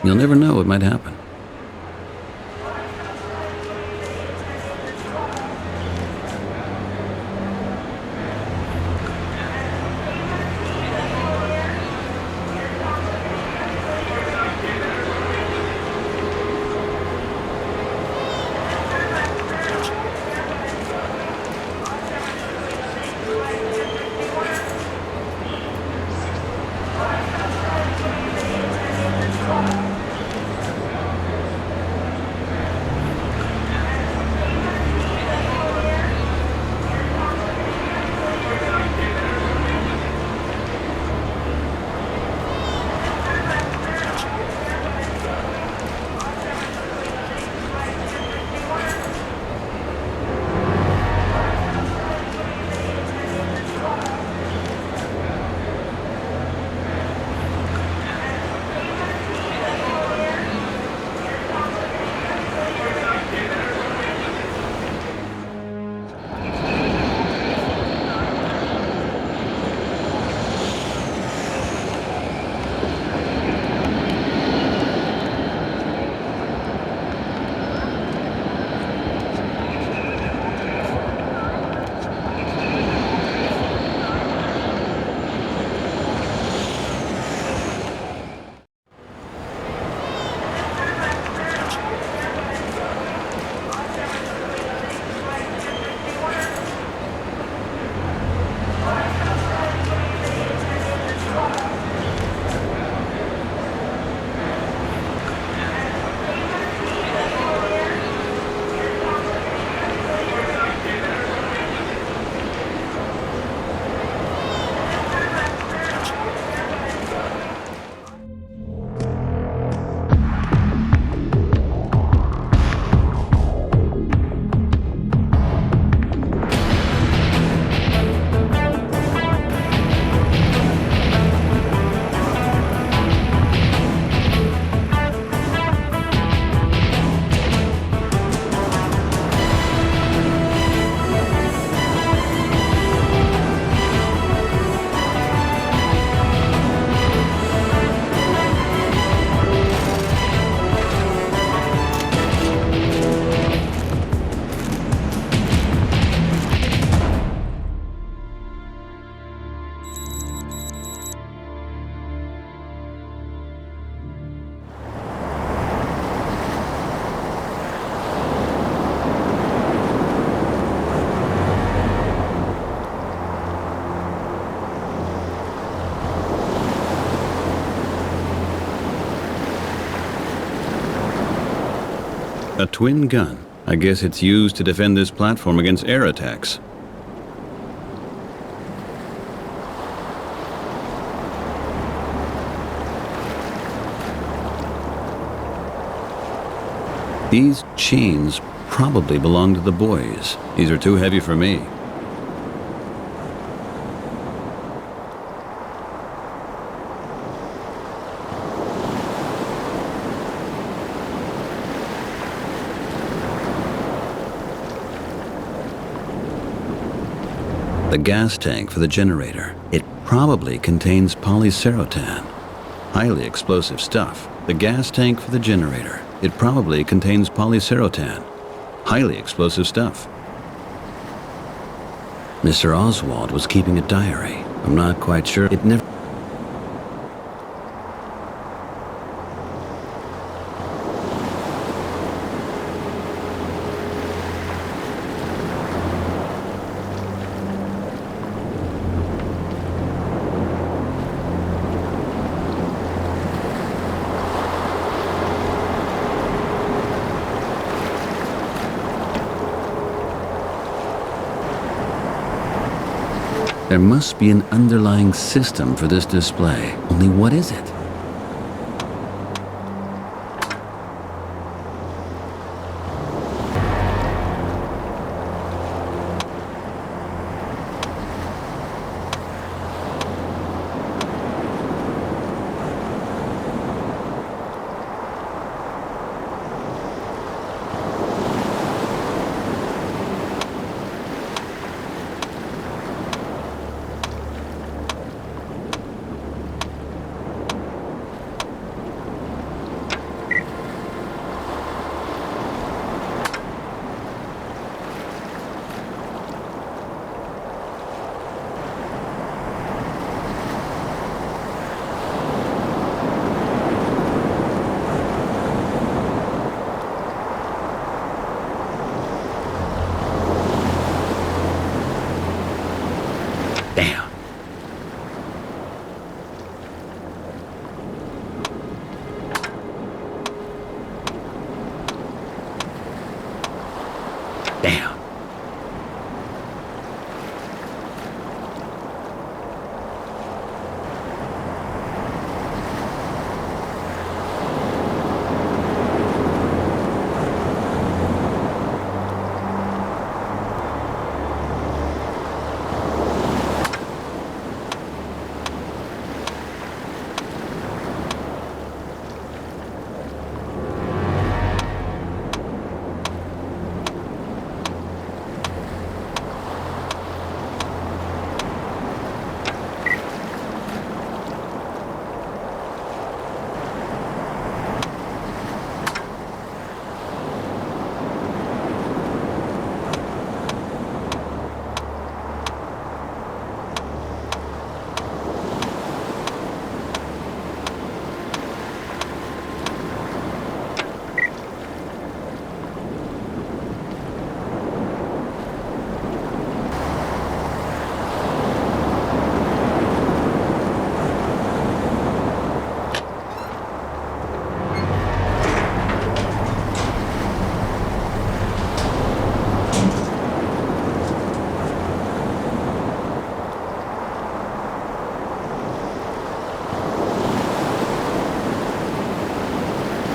You'll never know what might happen. A twin gun. I guess it's used to defend this platform against air attacks. These chains probably belong to the boys. These are too heavy for me. The gas tank for the generator. It probably contains polyserotan. Highly explosive stuff. The gas tank for the generator. It probably contains polyserotan. Highly explosive stuff. Mr. Oswald was keeping a diary. I'm not quite sure. It never... There must be an underlying system for this display. Only what is it? Damn. Damn.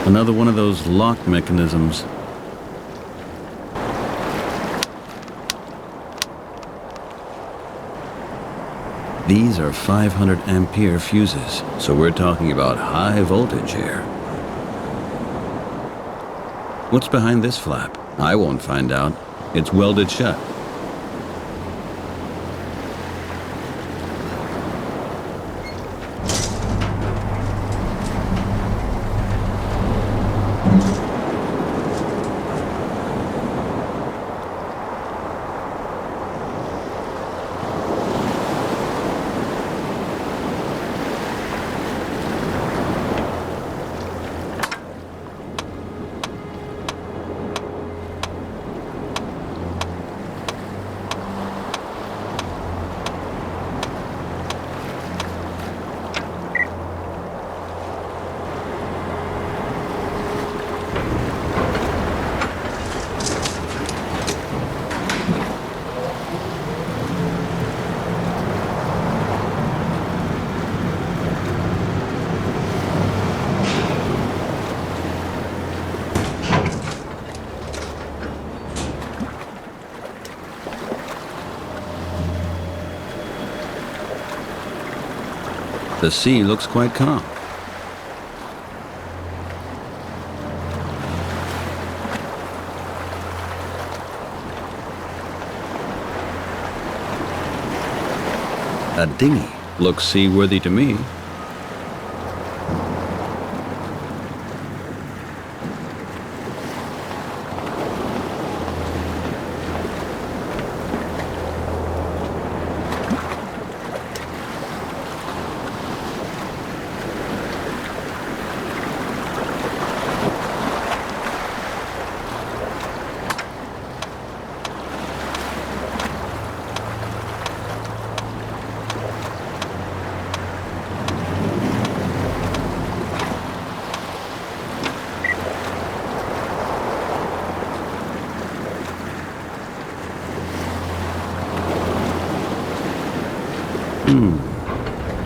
Another one of those lock mechanisms. These are 500 ampere fuses, so we're talking about high voltage here. What's behind this flap? I won't find out. It's welded shut. The sea looks quite calm. A dinghy looks seaworthy to me.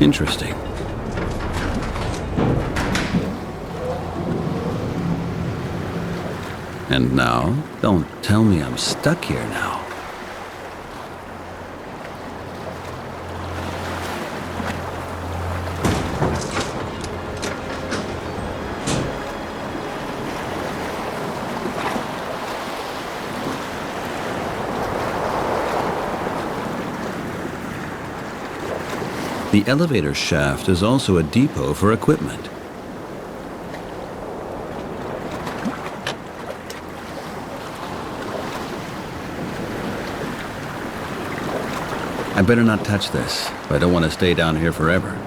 Interesting. And now, don't tell me I'm stuck here now. The elevator shaft is also a depot for equipment. I better not touch this. I don't want to stay down here forever.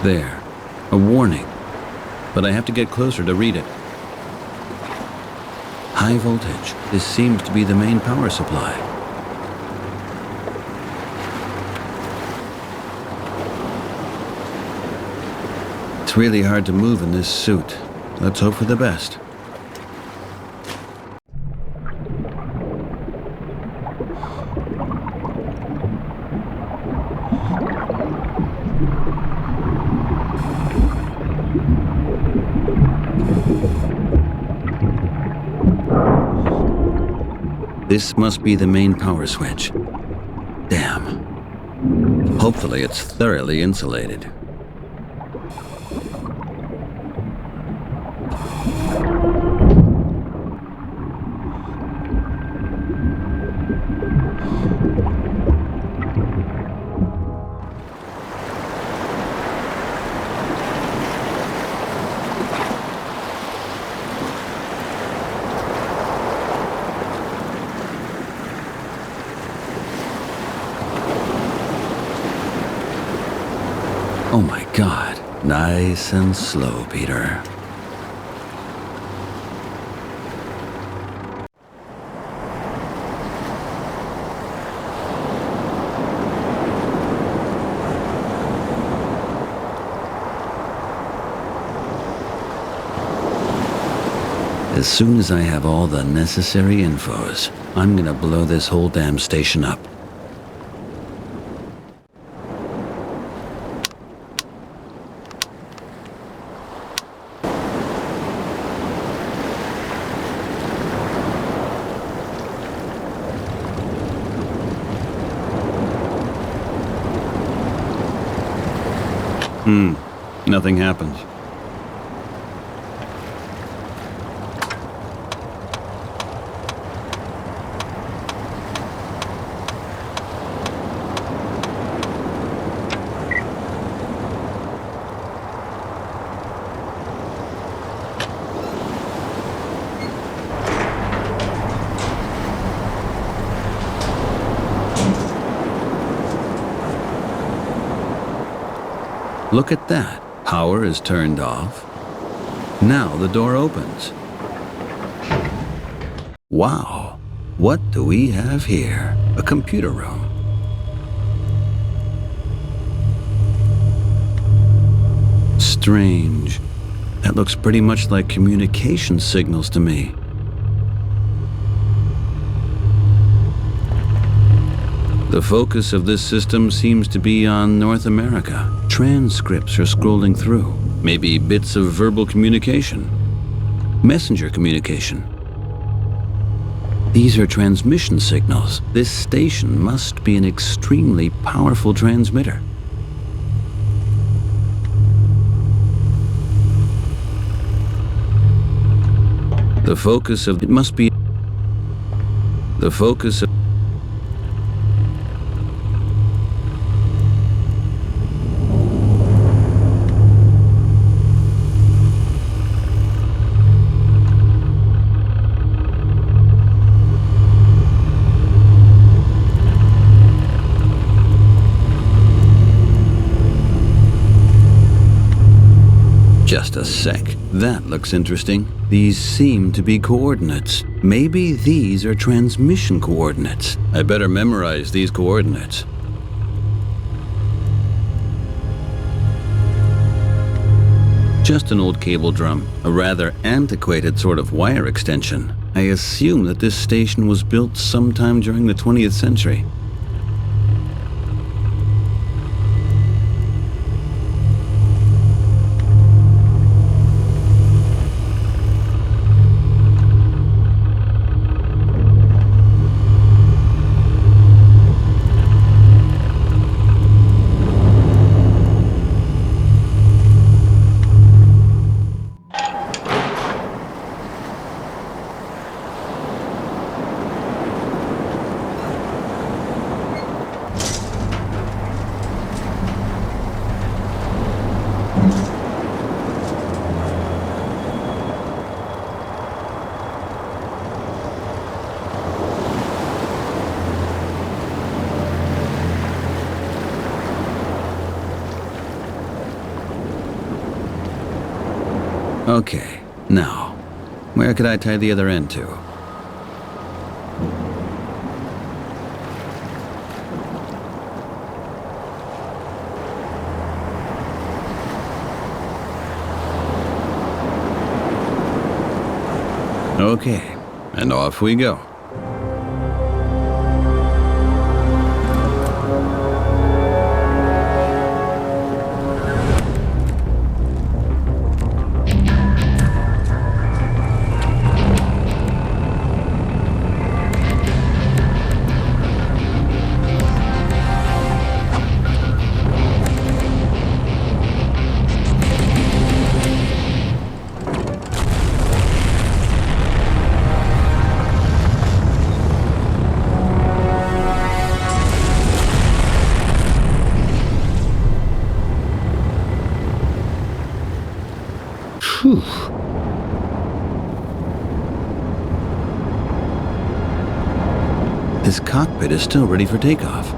There. A warning. But I have to get closer to read it. High voltage. This seems to be the main power supply. It's really hard to move in this suit. Let's hope for the best. This must be the main power switch. Damn. Hopefully it's thoroughly insulated. Oh my God. Nice and slow, Peter. As soon as I have all the necessary infos, I'm gonna blow this whole damn station up. Nothing happens. Look at that. Power is turned off. Now the door opens. Wow. What do we have here? A computer room. Strange. That looks pretty much like communication signals to me. The focus of this system seems to be on North America. Transcripts are scrolling through. Maybe bits of verbal communication. Messenger communication. These are transmission signals. This station must be an extremely powerful transmitter. The focus of it must be the focus of Just a sec. That looks interesting. These seem to be coordinates. Maybe these are transmission coordinates. I better memorize these coordinates. Just an old cable drum, a rather antiquated sort of wire extension. I assume that this station was built sometime during the 20th century. Okay, now, where could I tie the other end to? Okay, and off we go. Whew. This cockpit is still ready for takeoff.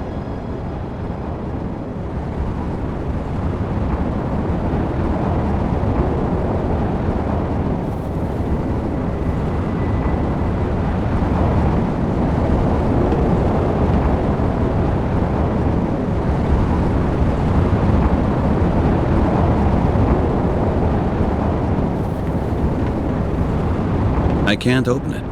I can't open it.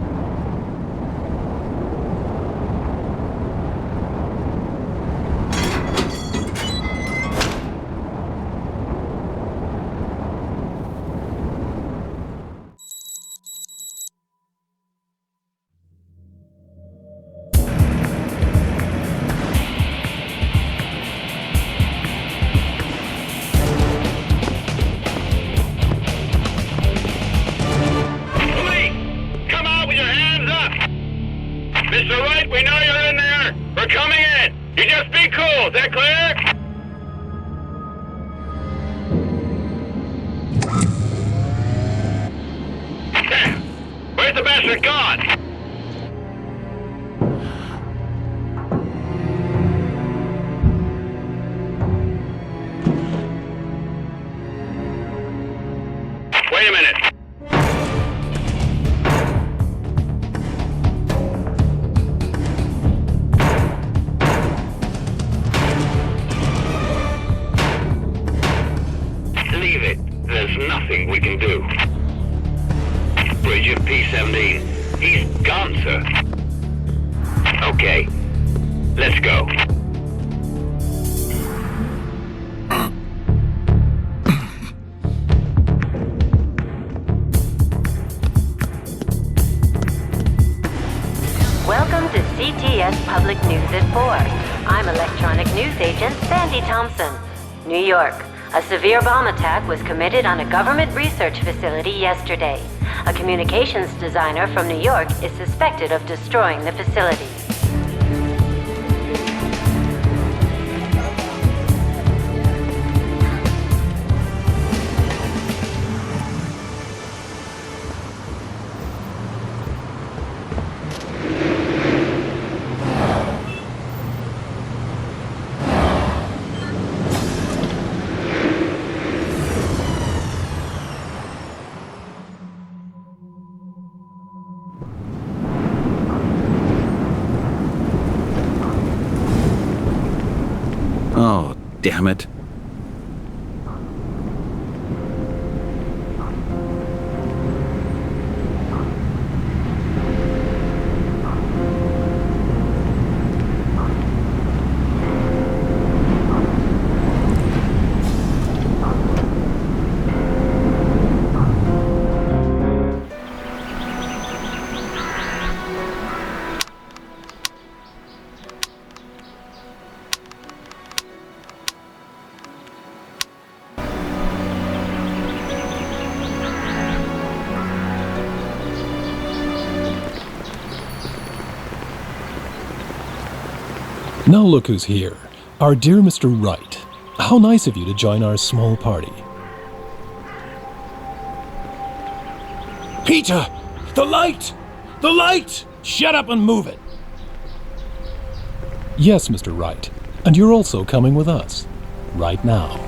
Mr. Wright, we know you're in there. We're coming in. You just be cool. Is that clear? Damn. Where's the bastard gone? Wait a minute. Leave it. There's nothing we can do. Bridge of P-17. He's gone, sir. Okay. Let's go. Welcome to CTS Public News at 4. I'm electronic news agent Sandy Thompson. New York. A severe bomb attack was committed on a government research facility yesterday. A communications designer from New York is suspected of destroying the facility. Oh, damn it. Now look who's here. Our dear Mr. Wright. How nice of you to join our small party. Peter! The light! The light! Shut up and move it! Yes, Mr. Wright. And you're also coming with us. Right now.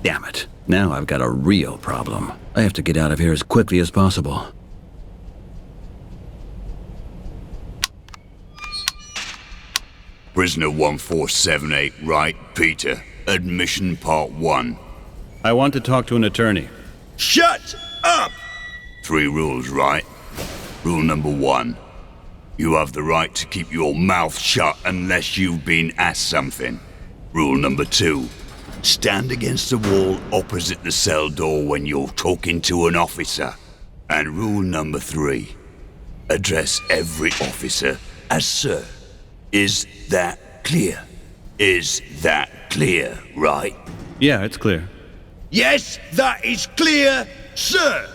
Damn it. Now I've got a real problem. I have to get out of here as quickly as possible. Prisoner 1478, Wright, Peter. Admission Part 1. I want to talk to an attorney. Shut up! 3 rules, Wright. Rule number 1. You have the right to keep your mouth shut unless you've been asked something. Rule number 2. Stand against the wall opposite the cell door when you're talking to an officer. And rule number 3. Address every officer as sir. Is that clear? Is that clear, right? Yeah, it's clear. Yes, that is clear, sir!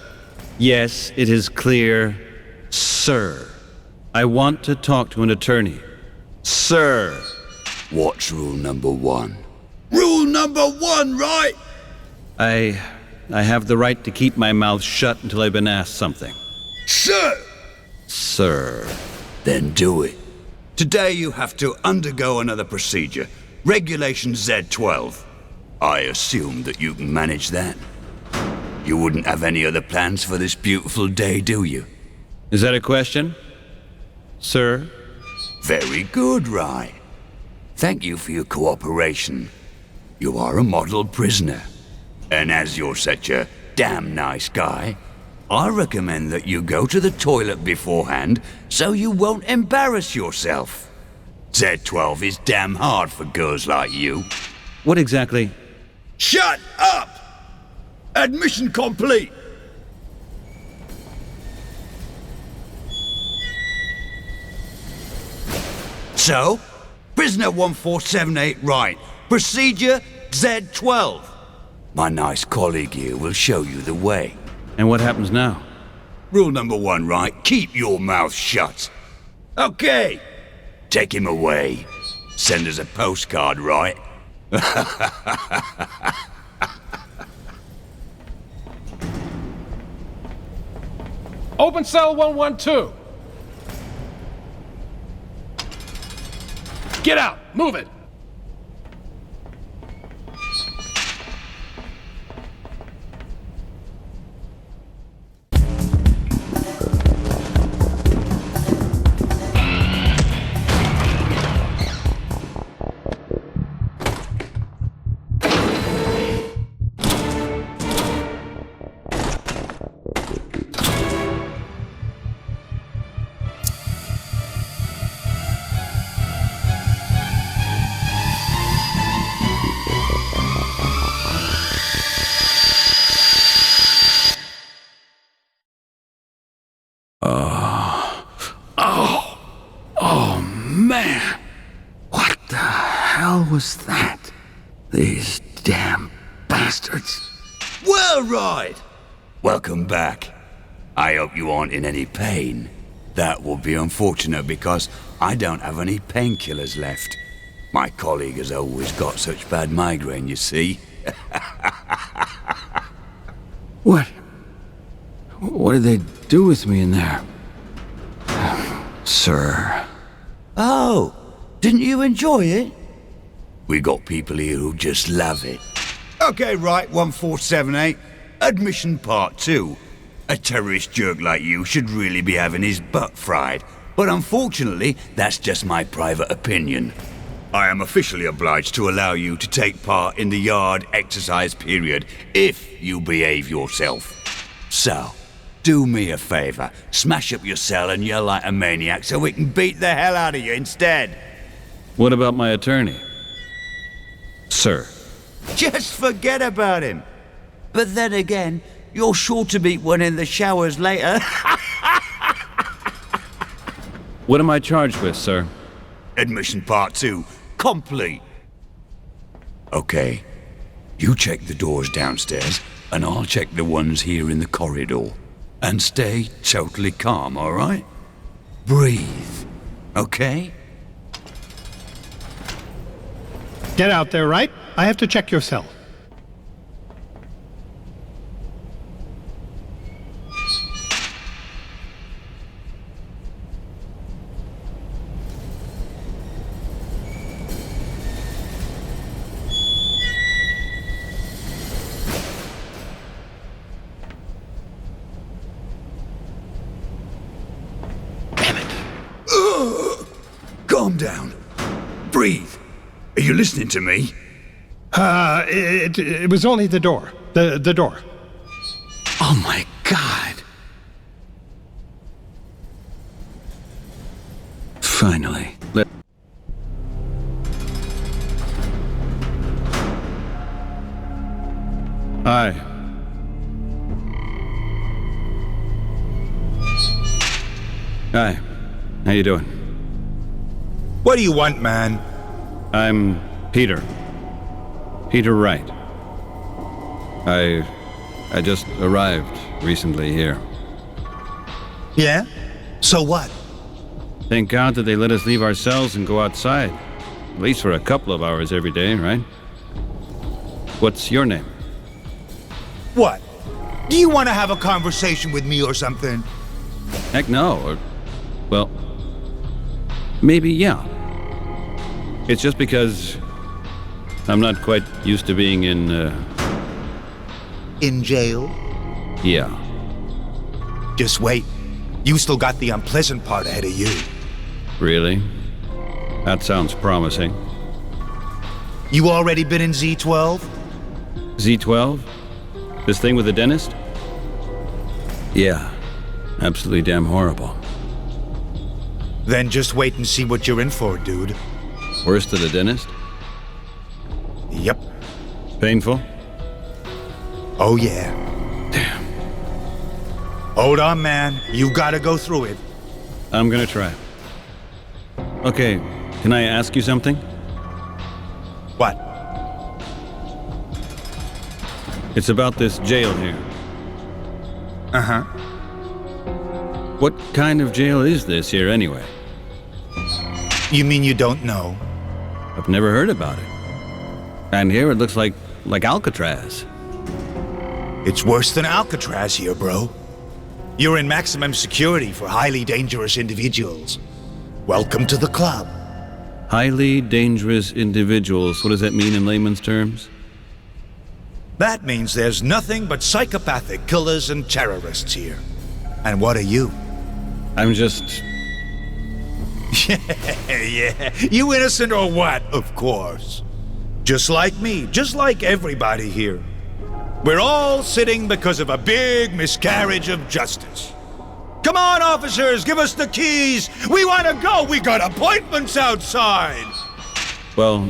Yes, it is clear, sir. I want to talk to an attorney. Sir. What's rule number 1? Rule number 1, right? I have the right to keep my mouth shut until I've been asked something. Sir! Sir. Then do it. Today you have to undergo another procedure. Regulation Z12. I assume that you can manage that. You wouldn't have any other plans for this beautiful day, do you? Is that a question? Sir? Very good, Wright. Thank you for your cooperation. You are a model prisoner. And as you're such a damn nice guy, I recommend that you go to the toilet beforehand so you won't embarrass yourself. Z12 is damn hard for girls like you. What exactly? Shut up! Admission complete! So, prisoner 1478, right. Procedure Z12. My nice colleague here will show you the way. And what happens now? Rule number 1, right? Keep your mouth shut. Okay. Take him away. Send us a postcard, right? Open cell 112. Get out! Move it! Oh, man. What the hell was that? These damn bastards. Well, right. Welcome back. I hope you aren't in any pain. That will be unfortunate because I don't have any painkillers left. My colleague has always got such bad migraine, you see. What did they do with me in there? Sir. Oh, didn't you enjoy it? We got people here who just love it. Okay, right, 1478. Admission Part 2. A terrorist jerk like you should really be having his butt fried. But unfortunately, that's just my private opinion. I am officially obliged to allow you to take part in the yard exercise period if you behave yourself. So, do me a favor, smash up your cell and yell like a maniac so we can beat the hell out of you instead. What about my attorney? Sir. Just forget about him. But then again, you're sure to meet one in the showers later. What am I charged with, sir? Admission Part 2, complete. Okay, you check the doors downstairs, and I'll check the ones here in the corridor. And stay totally calm, all right? Breathe, okay? Get out there, right? I have to check your cell. down. Breathe. Are you listening to me? It was only the door. The door. Oh my God. Finally. Hi. Hi. How you doing? What do you want, man? I'm Peter. Peter Wright. I just arrived recently here. Yeah? So what? Thank God that they let us leave our cells and go outside. At least for a couple of hours every day, right? What's your name? What? Do you want to have a conversation with me or something? Heck no. Or, well, maybe yeah. It's just because I'm not quite used to being in, In jail? Yeah. Just wait. You still got the unpleasant part ahead of you. Really? That sounds promising. You already been in Z12? Z12? This thing with the dentist? Yeah. Absolutely damn horrible. Then just wait and see what you're in for, dude. Worse than the dentist? Yep. Painful? Oh, yeah. Damn. Hold on, man. You gotta go through it. I'm gonna try. Okay, can I ask you something? What? It's about this jail here. Uh-huh. What kind of jail is this here anyway? You mean you don't know? I've never heard about it. And here it looks like Alcatraz. It's worse than Alcatraz here, bro. You're in maximum security for highly dangerous individuals. Welcome to the club. Highly dangerous individuals. What does that mean in layman's terms? That means there's nothing but psychopathic killers and terrorists here. And what are you? I'm just... Yeah. You innocent or what? Of course. Just like me, just like everybody here. We're all sitting because of a big miscarriage of justice. Come on, officers, give us the keys. We want to go. We got appointments outside. Well,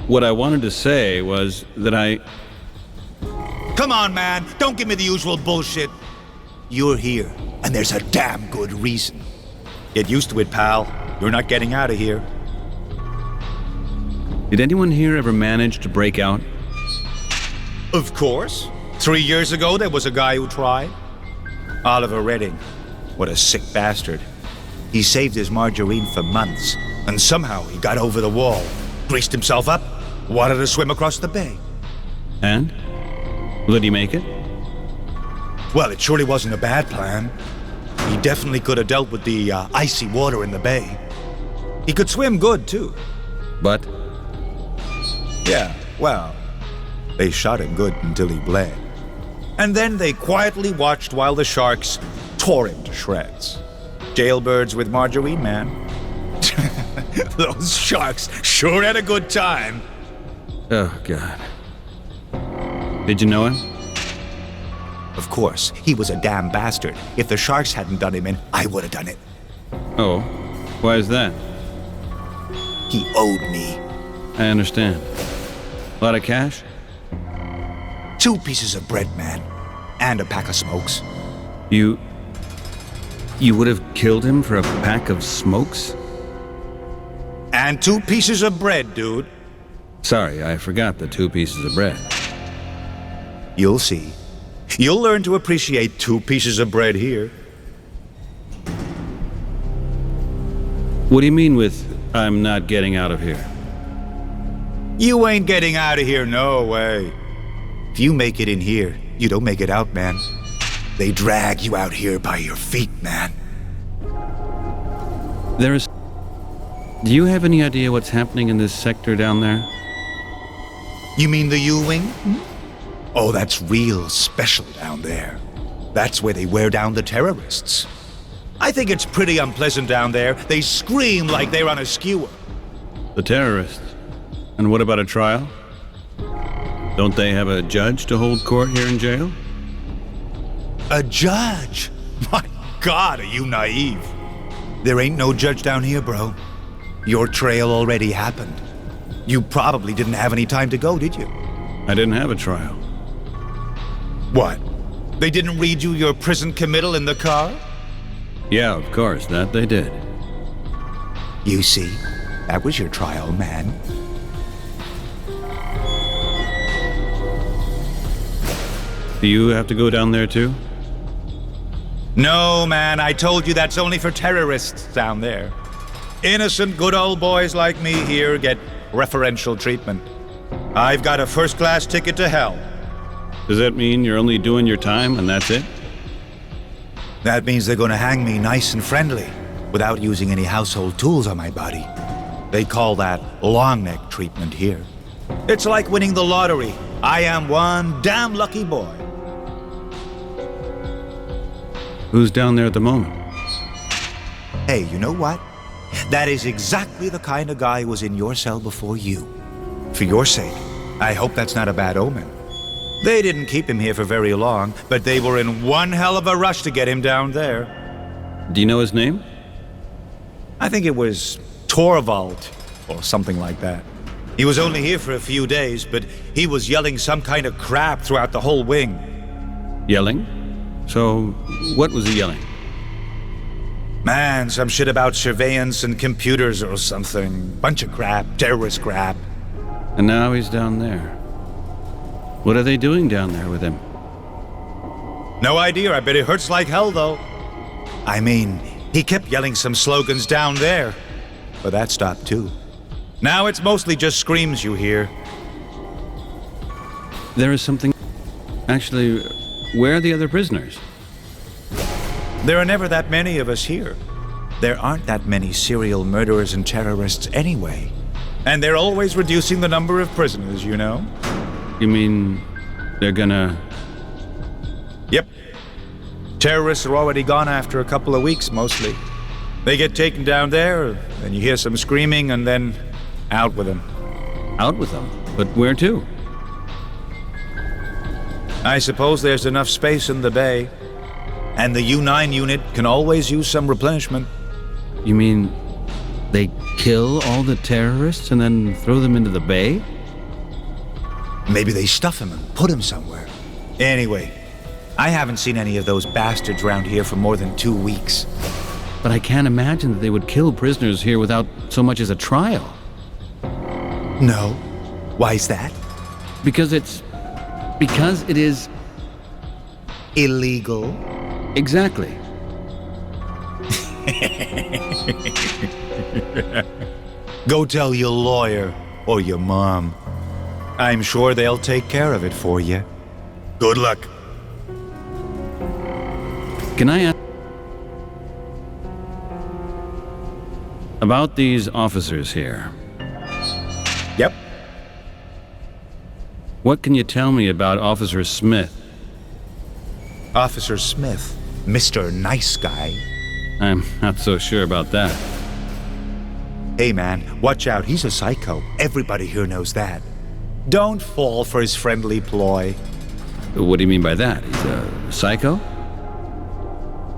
what I wanted to say was that I... Come on, man. Don't give me the usual bullshit. You're here, and there's a damn good reason. Get used to it, pal. You're not getting out of here. Did anyone here ever manage to break out? Of course. 3 years ago, there was a guy who tried. Oliver Redding. What a sick bastard. He saved his margarine for months, and somehow he got over the wall, greased himself up, wanted to swim across the bay. And? Did he make it? Well, it surely wasn't a bad plan. He definitely could have dealt with the icy water in the bay. He could swim good, too. But? Yeah, well, they shot him good until he bled. And then they quietly watched while the sharks tore him to shreds. Jailbirds with margarine, man. Those sharks sure had a good time. Oh, God. Did you know him? Of course, he was a damn bastard. If the sharks hadn't done him in, I would have done it. Oh, why is that? He owed me. I understand. A lot of cash? 2 pieces of bread, man. And a pack of smokes. You would have killed him for a pack of smokes? And 2 pieces of bread, dude. Sorry, I forgot the 2 pieces of bread. You'll see. You'll learn to appreciate 2 pieces of bread here. What do you mean with, I'm not getting out of here? You ain't getting out of here, no way. If you make it in here, you don't make it out, man. They drag you out here by your feet, man. Do you have any idea what's happening in this sector down there? You mean the U-Wing? Oh, that's real special down there. That's where they wear down the terrorists. I think it's pretty unpleasant down there. They scream like they're on a skewer. The terrorists. And what about a trial? Don't they have a judge to hold court here in jail? A judge? My God, are you naive? There ain't no judge down here, bro. Your trail already happened. You probably didn't have any time to go, did you? I didn't have a trial. What? They didn't read you your prison committal in the car? Yeah, of course, that they did. You see, that was your trial, man. Do you have to go down there too? No, man, I told you that's only for terrorists down there. Innocent, good old boys like me here get preferential treatment. I've got a first-class ticket to hell. Does that mean you're only doing your time and that's it? That means they're gonna hang me nice and friendly, without using any household tools on my body. They call that long neck treatment here. It's like winning the lottery. I am one damn lucky boy. Who's down there at the moment? Hey, you know what? That is exactly the kind of guy who was in your cell before you. For your sake, I hope that's not a bad omen. They didn't keep him here for very long, but they were in one hell of a rush to get him down there. Do you know his name? I think it was Torvald, or something like that. He was only here for a few days, but he was yelling some kind of crap throughout the whole wing. Yelling? So, what was he yelling? Man, some shit about surveillance and computers or something. Bunch of crap, terrorist crap. And now he's down there. What are they doing down there with him? No idea, I bet it hurts like hell though. I mean, he kept yelling some slogans down there. But that stopped too. Now it's mostly just screams you hear. There is something... Actually, where are the other prisoners? There are never that many of us here. There aren't that many serial murderers and terrorists anyway. And they're always reducing the number of prisoners, you know? You mean they're gonna... Yep. Terrorists are already gone after a couple of weeks, mostly. They get taken down there, and you hear some screaming, and then out with them. Out with them? But where to? I suppose there's enough space in the bay. And the U-9 unit can always use some replenishment. You mean they kill all the terrorists and then throw them into the bay? Maybe they stuff them and put them somewhere. Anyway, I haven't seen any of those bastards around here for more than 2 weeks. But I can't imagine that they would kill prisoners here without so much as a trial. No. Why's that? Because it is... illegal? Exactly. Go tell your lawyer or your mom. I'm sure they'll take care of it for you. Good luck. Can I ask about these officers here? Yep. What can you tell me about Officer Smith? Officer Smith? Mr. Nice Guy? I'm not so sure about that. Hey man, watch out, he's a psycho. Everybody here knows that. Don't fall for his friendly ploy. What do you mean by that? He's a psycho?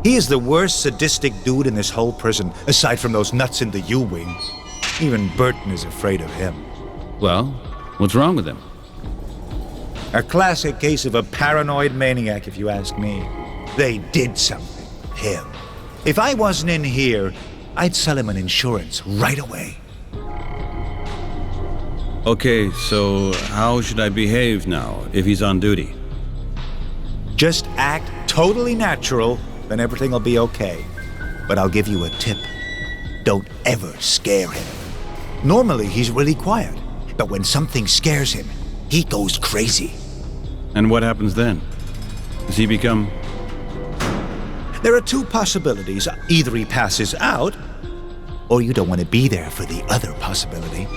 He is the worst sadistic dude in this whole prison, aside from those nuts in the U-wing. Even Burton is afraid of him. Well, what's wrong with him? A classic case of a paranoid maniac, if you ask me. They did something. Him. If I wasn't in here, I'd sell him an insurance right away. Okay, so how should I behave now if he's on duty? Just act totally natural, then everything will be okay. But I'll give you a tip. Don't ever scare him. Normally, he's really quiet. But when something scares him, he goes crazy. And what happens then? Does he become... There are two possibilities. Either he passes out, or you don't want to be there for the other possibility.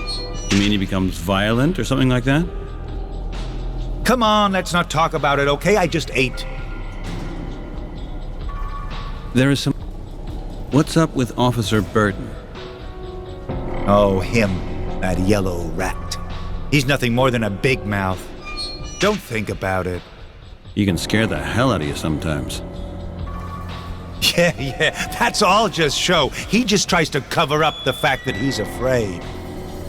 You mean he becomes violent or something like that? Come on, let's not talk about it, okay? I just ate. There is some... What's up with Officer Burton? Oh, him. That yellow rat. He's nothing more than a big mouth. Don't think about it. You can scare the hell out of you sometimes. Yeah, that's all just show. He just tries to cover up the fact that he's afraid.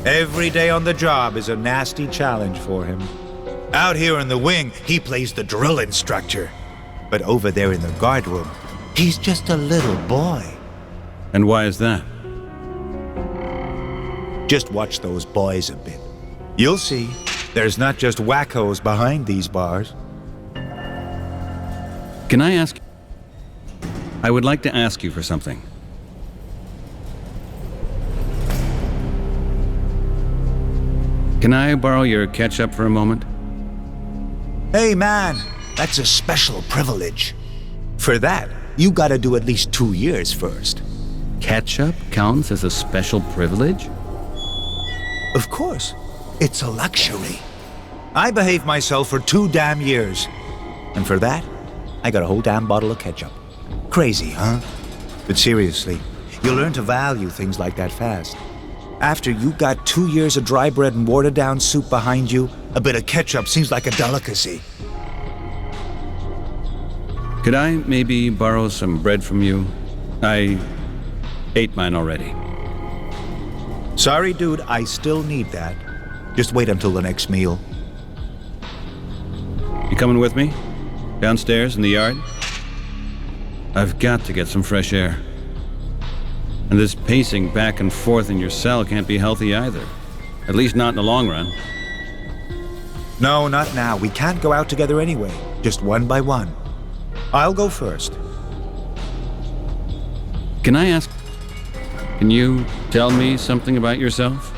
Every day on the job is a nasty challenge for him. Out here in the wing, he plays the drill instructor. But over there in the guard room, he's just a little boy. And why is that? Just watch those boys a bit. You'll see, there's not just wackos behind these bars. Can I ask? I would like to ask you for something. Can I borrow your ketchup for a moment? Hey man, that's a special privilege. For that, you gotta do at least 2 years first. Ketchup counts as a special privilege? Of course. It's a luxury. I behaved myself for 2 damn years. And for that, I got a whole damn bottle of ketchup. Crazy, huh? But seriously, you'll learn to value things like that fast. After you got 2 years of dry bread and watered down soup behind you, a bit of ketchup seems like a delicacy. Could I maybe borrow some bread from you? I ate mine already. Sorry, dude, I still need that. Just wait until the next meal. You coming with me? Downstairs in the yard? I've got to get some fresh air. And this pacing back and forth in your cell can't be healthy either. At least not in the long run. No, not now. We can't go out together anyway. Just one by one. I'll go first. Can I ask, can you tell me something about yourself?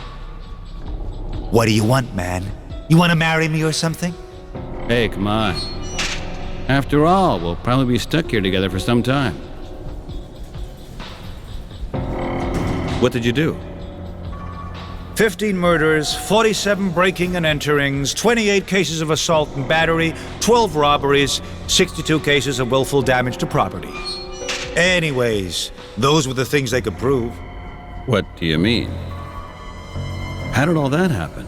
What do you want, man? You want to marry me or something? Hey, come on. After all, we'll probably be stuck here together for some time. What did you do? 15 murders, 47 breaking and enterings, 28 cases of assault and battery, 12 robberies, 62 cases of willful damage to property. Anyways, those were the things they could prove. What do you mean? How did all that happen?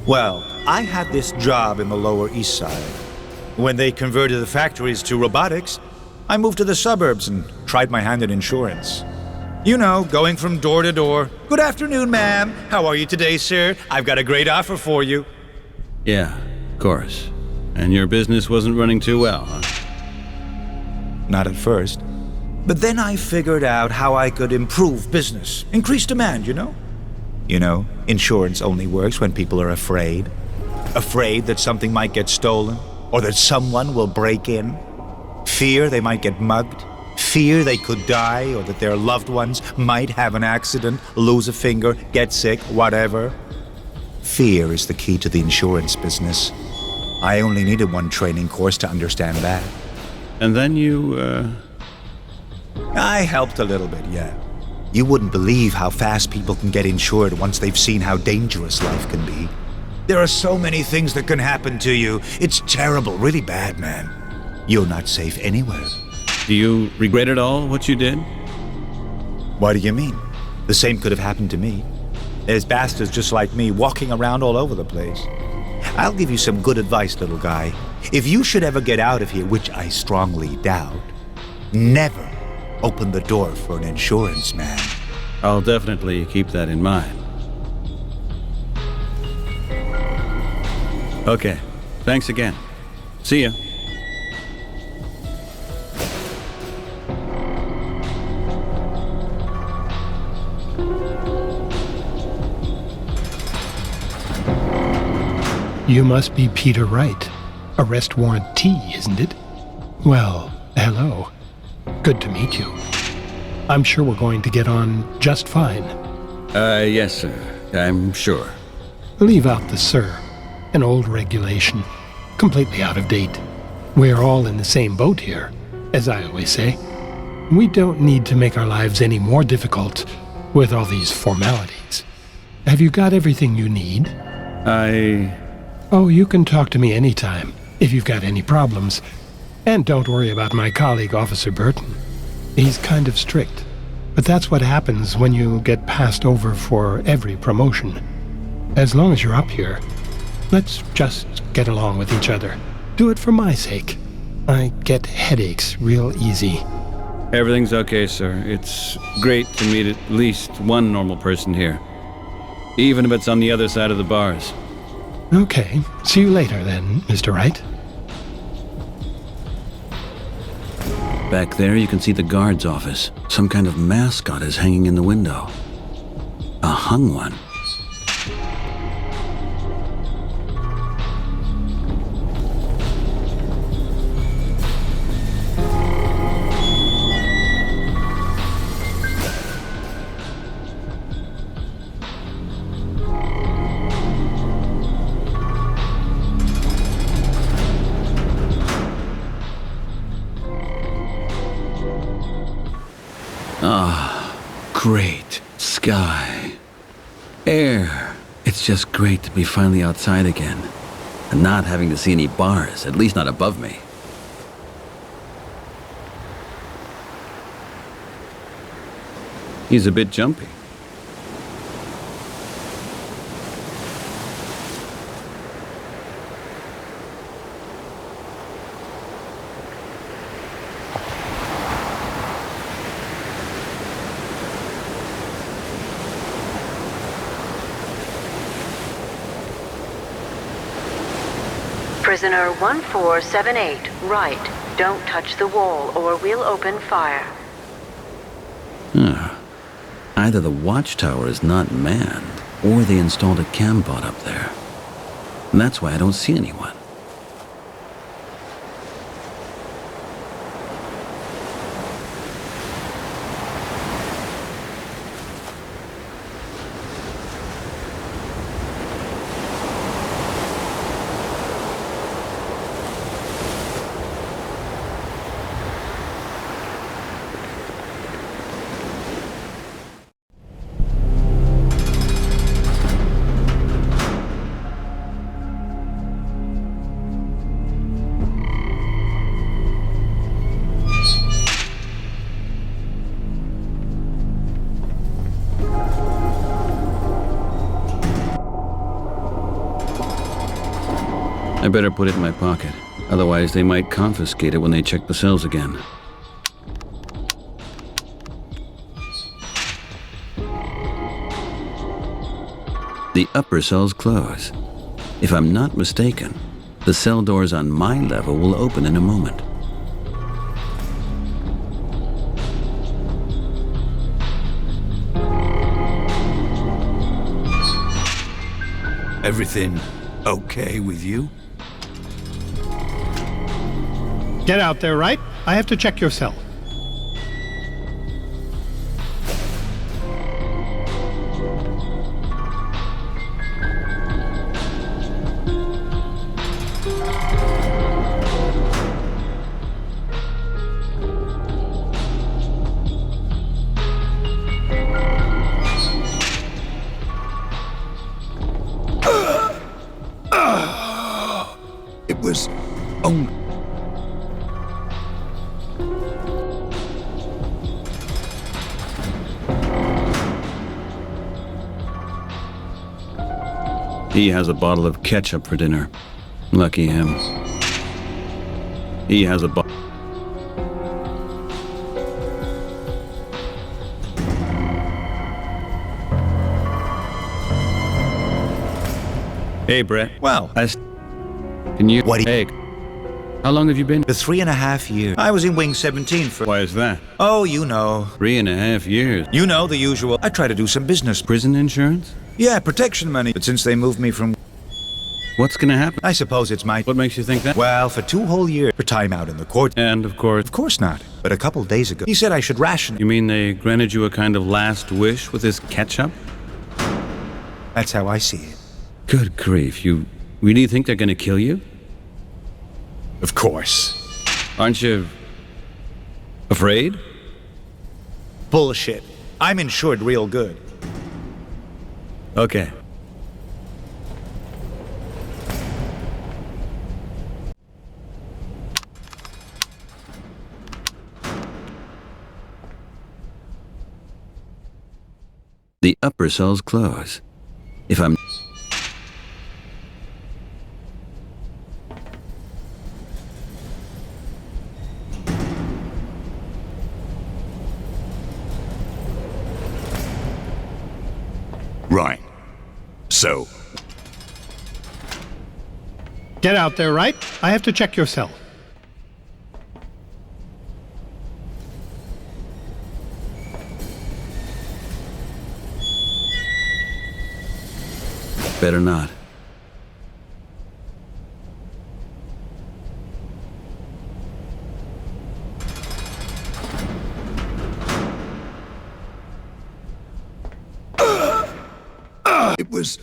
Well, I had this job in the Lower East Side. When they converted the factories to robotics, I moved to the suburbs and tried my hand at insurance. You know, going from door to door. Good afternoon, ma'am. How are you today, sir? I've got a great offer for you. Yeah, of course. And your business wasn't running too well, huh? Not at first. But then I figured out how I could improve business. Increase demand, you know? You know, insurance only works when people are afraid. Afraid that something might get stolen, or that someone will break in. Fear they might get mugged. Fear they could die, or that their loved ones might have an accident, lose a finger, get sick, whatever. Fear is the key to the insurance business. I only needed one training course to understand that. And then you, I helped a little bit, yeah. You wouldn't believe how fast people can get insured once they've seen how dangerous life can be. There are so many things that can happen to you. It's terrible, really bad, man. You're not safe anywhere. Do you regret it all, what you did? What do you mean? The same could have happened to me. There's bastards just like me walking around all over the place. I'll give you some good advice, little guy. If you should ever get out of here, which I strongly doubt, never open the door for an insurance man. I'll definitely keep that in mind. Okay, thanks again. See ya. You must be Peter Wright. Arrest warrant T, isn't it? Well, hello. Good to meet you. I'm sure we're going to get on just fine. Yes, sir. I'm sure. Leave out the sir. An old regulation. Completely out of date. We're all in the same boat here, as I always say. We don't need to make our lives any more difficult with all these formalities. Have you got everything you need? Oh, you can talk to me anytime, if you've got any problems. And don't worry about my colleague, Officer Burton. He's kind of strict. But that's what happens when you get passed over for every promotion. As long as you're up here, let's just get along with each other. Do it for my sake. I get headaches real easy. Everything's okay, sir. It's great to meet at least one normal person here. Even if it's on the other side of the bars. Okay. See you later then, Mr. Wright. Back there, you can see the guard's office. Some kind of mascot is hanging in the window. A hung one. Great sky, air. It's just great to be finally outside again and not having to see any bars, at least not above me. He's a bit jumpy. Prisoner 1478, Wright. Don't touch the wall or we'll open fire. Either the watchtower is not manned, or they installed a cam bot up there. And that's why I don't see anyone. I better put it in my pocket. Otherwise, they might confiscate it when they check the cells again. The upper cells close. If I'm not mistaken, the cell doors on my level will open in a moment. Everything okay with you? Get out there, Wright. I have to check your cell. It was only... He has a bottle of ketchup for dinner. Lucky him. He has a bottle. Hey, Brett. Well, can you... What? Hey, how long have you been? For 3.5 years. I was in Wing 17 for... Why is that? Oh, you know. 3.5 years. You know, the usual. I try to do some business. Prison insurance? Yeah, protection money. But since they moved me from... What's gonna happen? I suppose it's my... What makes you think that? Well, for 2 whole years, for time out in the court. And, of course... Of course not. But a couple days ago, he said I should ration... You mean they granted you a kind of last wish with this ketchup? That's how I see it. Good grief, you really think they're gonna kill you? Of course. Aren't you... afraid? Bullshit. I'm insured real good. Okay. The upper cells close. If I'm... Right. So, Get out there, Wright. I have to check your cell. Better not. it was...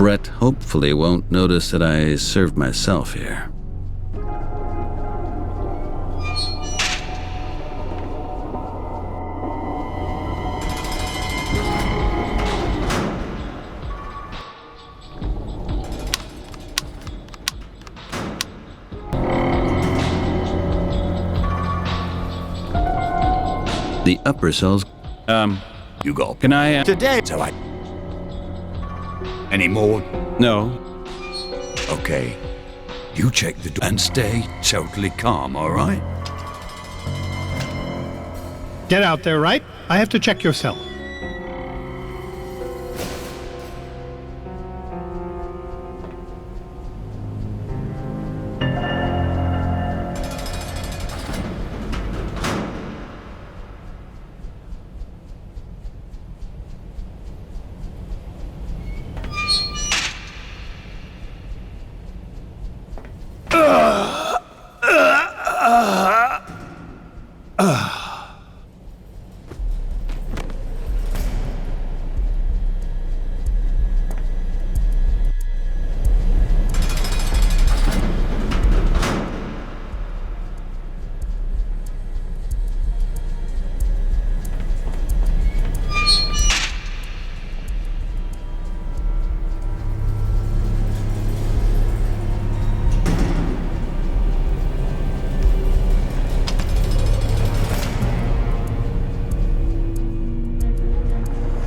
Brett hopefully won't notice that I served myself here. The upper cells... You go. Can I... Today, so I... Any more? No. Okay. You check the door and stay totally calm, all right? Get out there, Wright. I have to check your cell.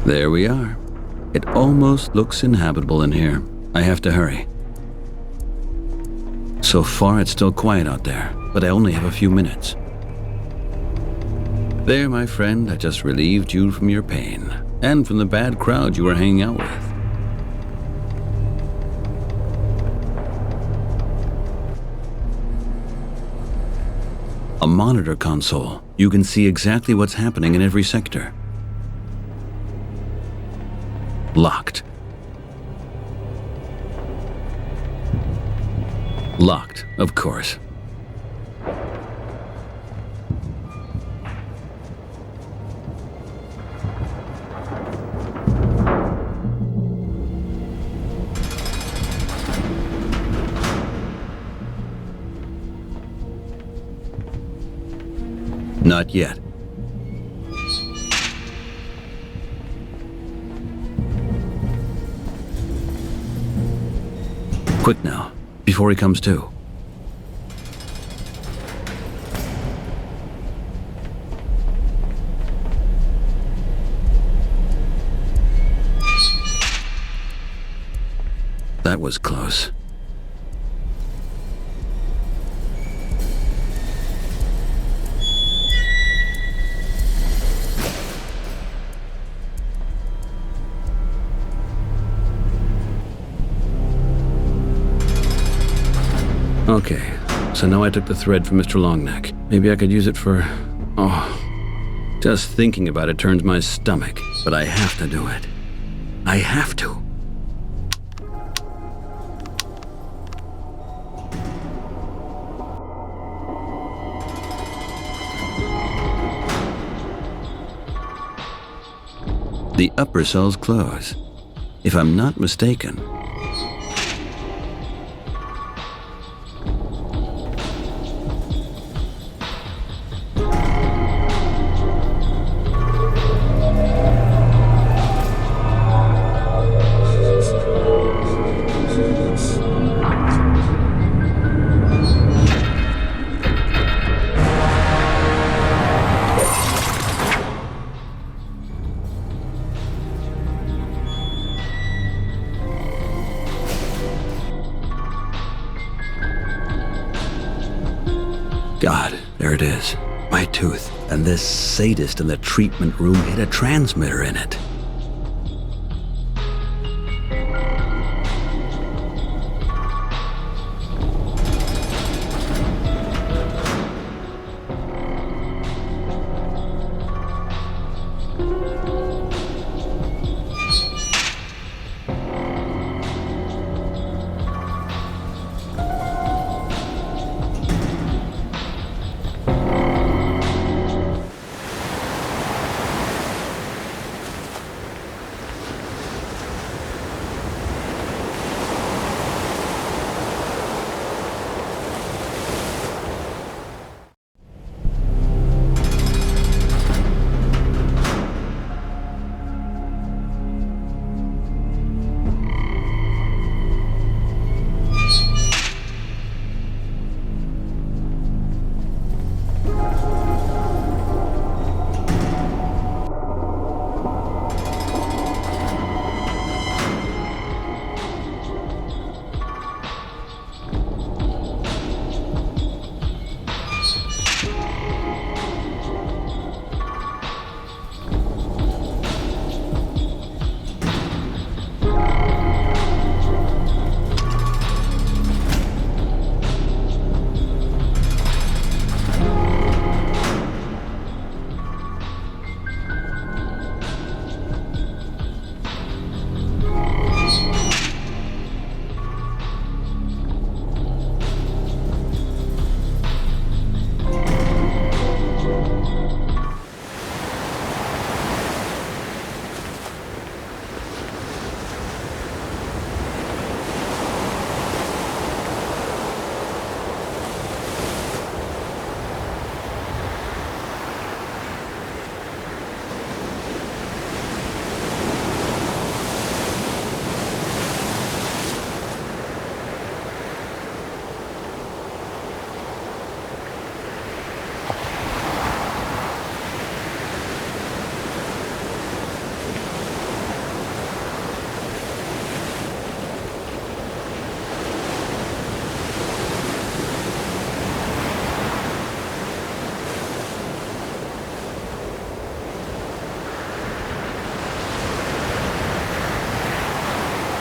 There we are. It almost looks inhabitable in here. I have to hurry. So far, it's still quiet out there, but I only have a few minutes. There, my friend, I just relieved you from your pain, and from the bad crowd you were hanging out with. A monitor console. You can see exactly what's happening in every sector. Locked. Locked, of course. Not yet. Quick now, before he comes to. That was close. Okay, so now I took the thread from Mr. Longneck. Maybe I could use it for... Oh, just thinking about it turns my stomach. But I have to do it. I have to. The upper cells close. If I'm not mistaken... God, there it is. My tooth. And this sadist in the treatment room hid a transmitter in it.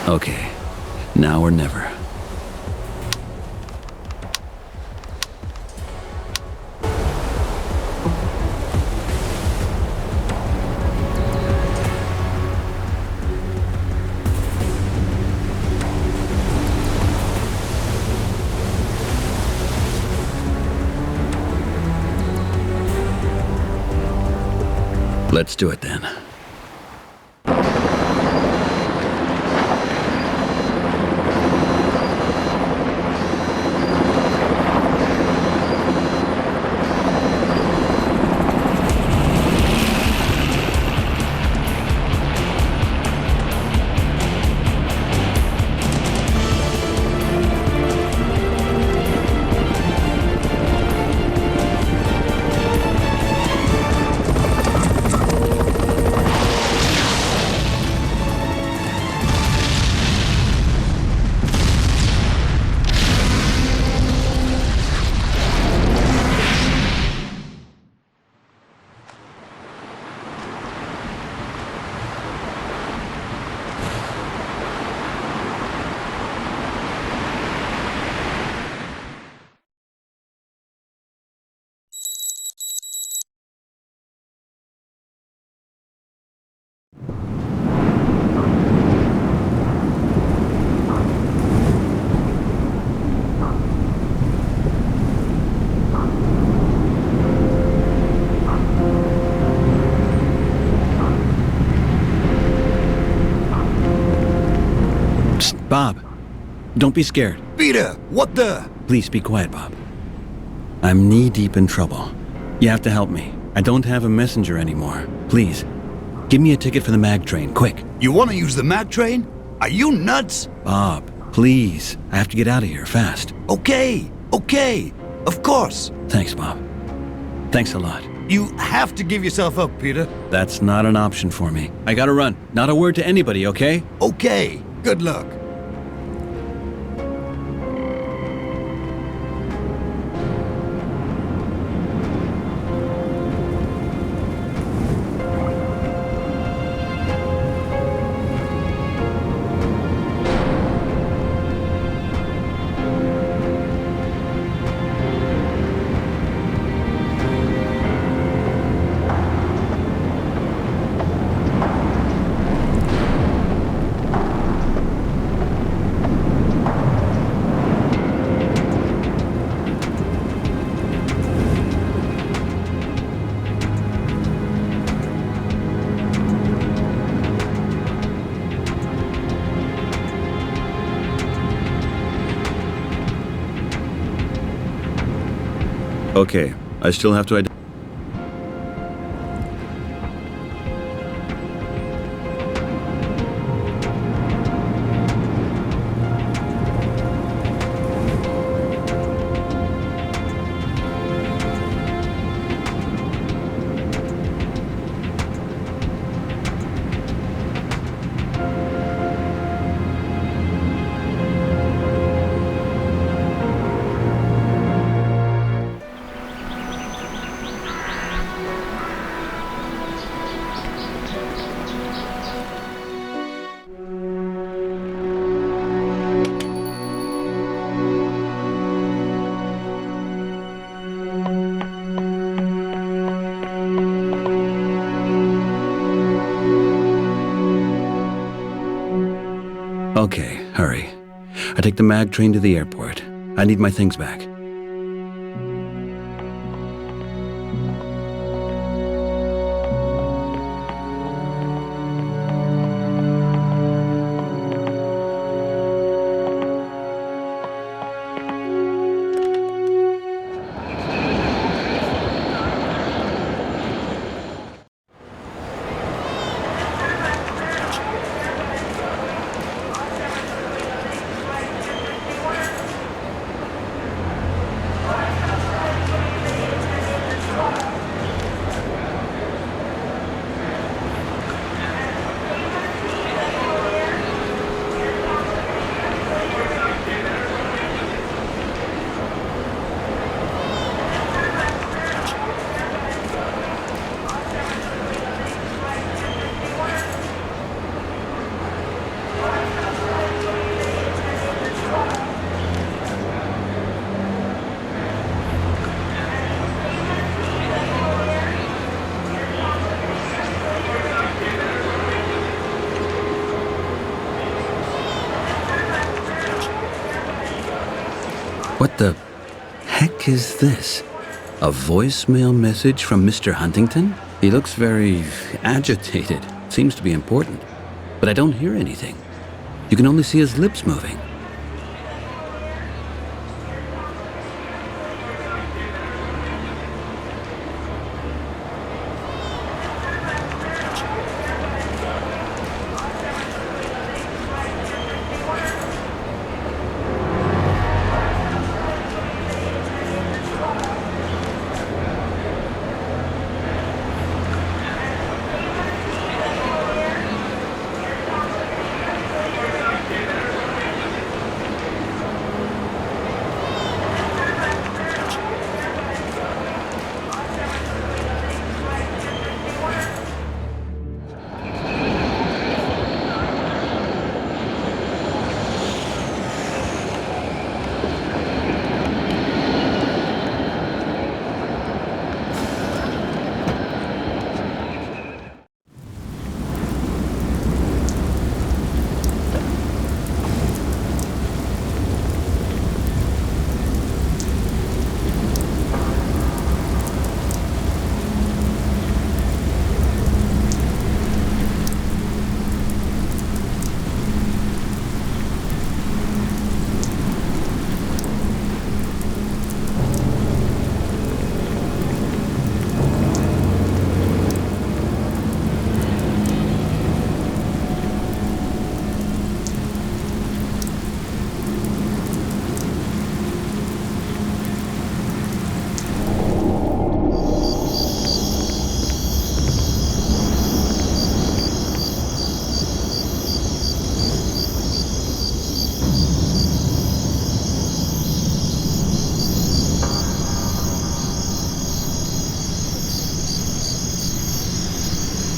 Okay, now or never. Let's do it then. Bob, don't be scared. Peter, what the? Please be quiet, Bob. I'm knee-deep in trouble. You have to help me. I don't have a messenger anymore. Please, give me a ticket for the mag train, quick. You want to use the mag train? Are you nuts? Bob, please. I have to get out of here, fast. Okay, of course. Thanks, Bob. Thanks a lot. You have to give yourself up, Peter. That's not an option for me. I gotta run. Not a word to anybody, okay? Okay, good luck. Okay, I still have to Okay, hurry. I take the mag train to the airport. I need my things back. What the heck is this? A voicemail message from Mr. Huntington? He looks very agitated. Seems to be important. But I don't hear anything. You can only see his lips moving.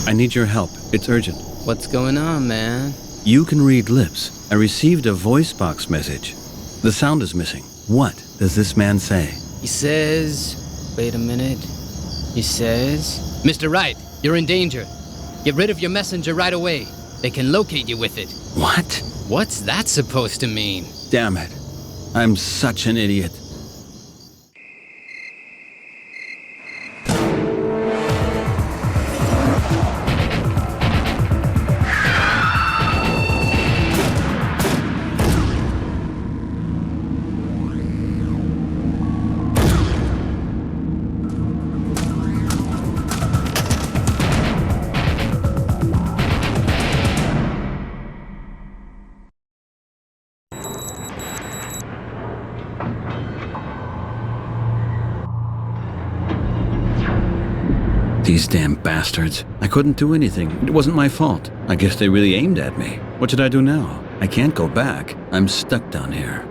I need your help. It's urgent. What's going on, man? You can read lips. I received a voice box message. The sound is missing. What does this man say? He says... Wait a minute. He says... Mr. Wright, you're in danger. Get rid of your messenger right away. They can locate you with it. What? What's that supposed to mean? Damn it. I'm such an idiot. These damn bastards. I couldn't do anything. It wasn't my fault. I guess they really aimed at me. What should I do now? I can't go back. I'm stuck down here.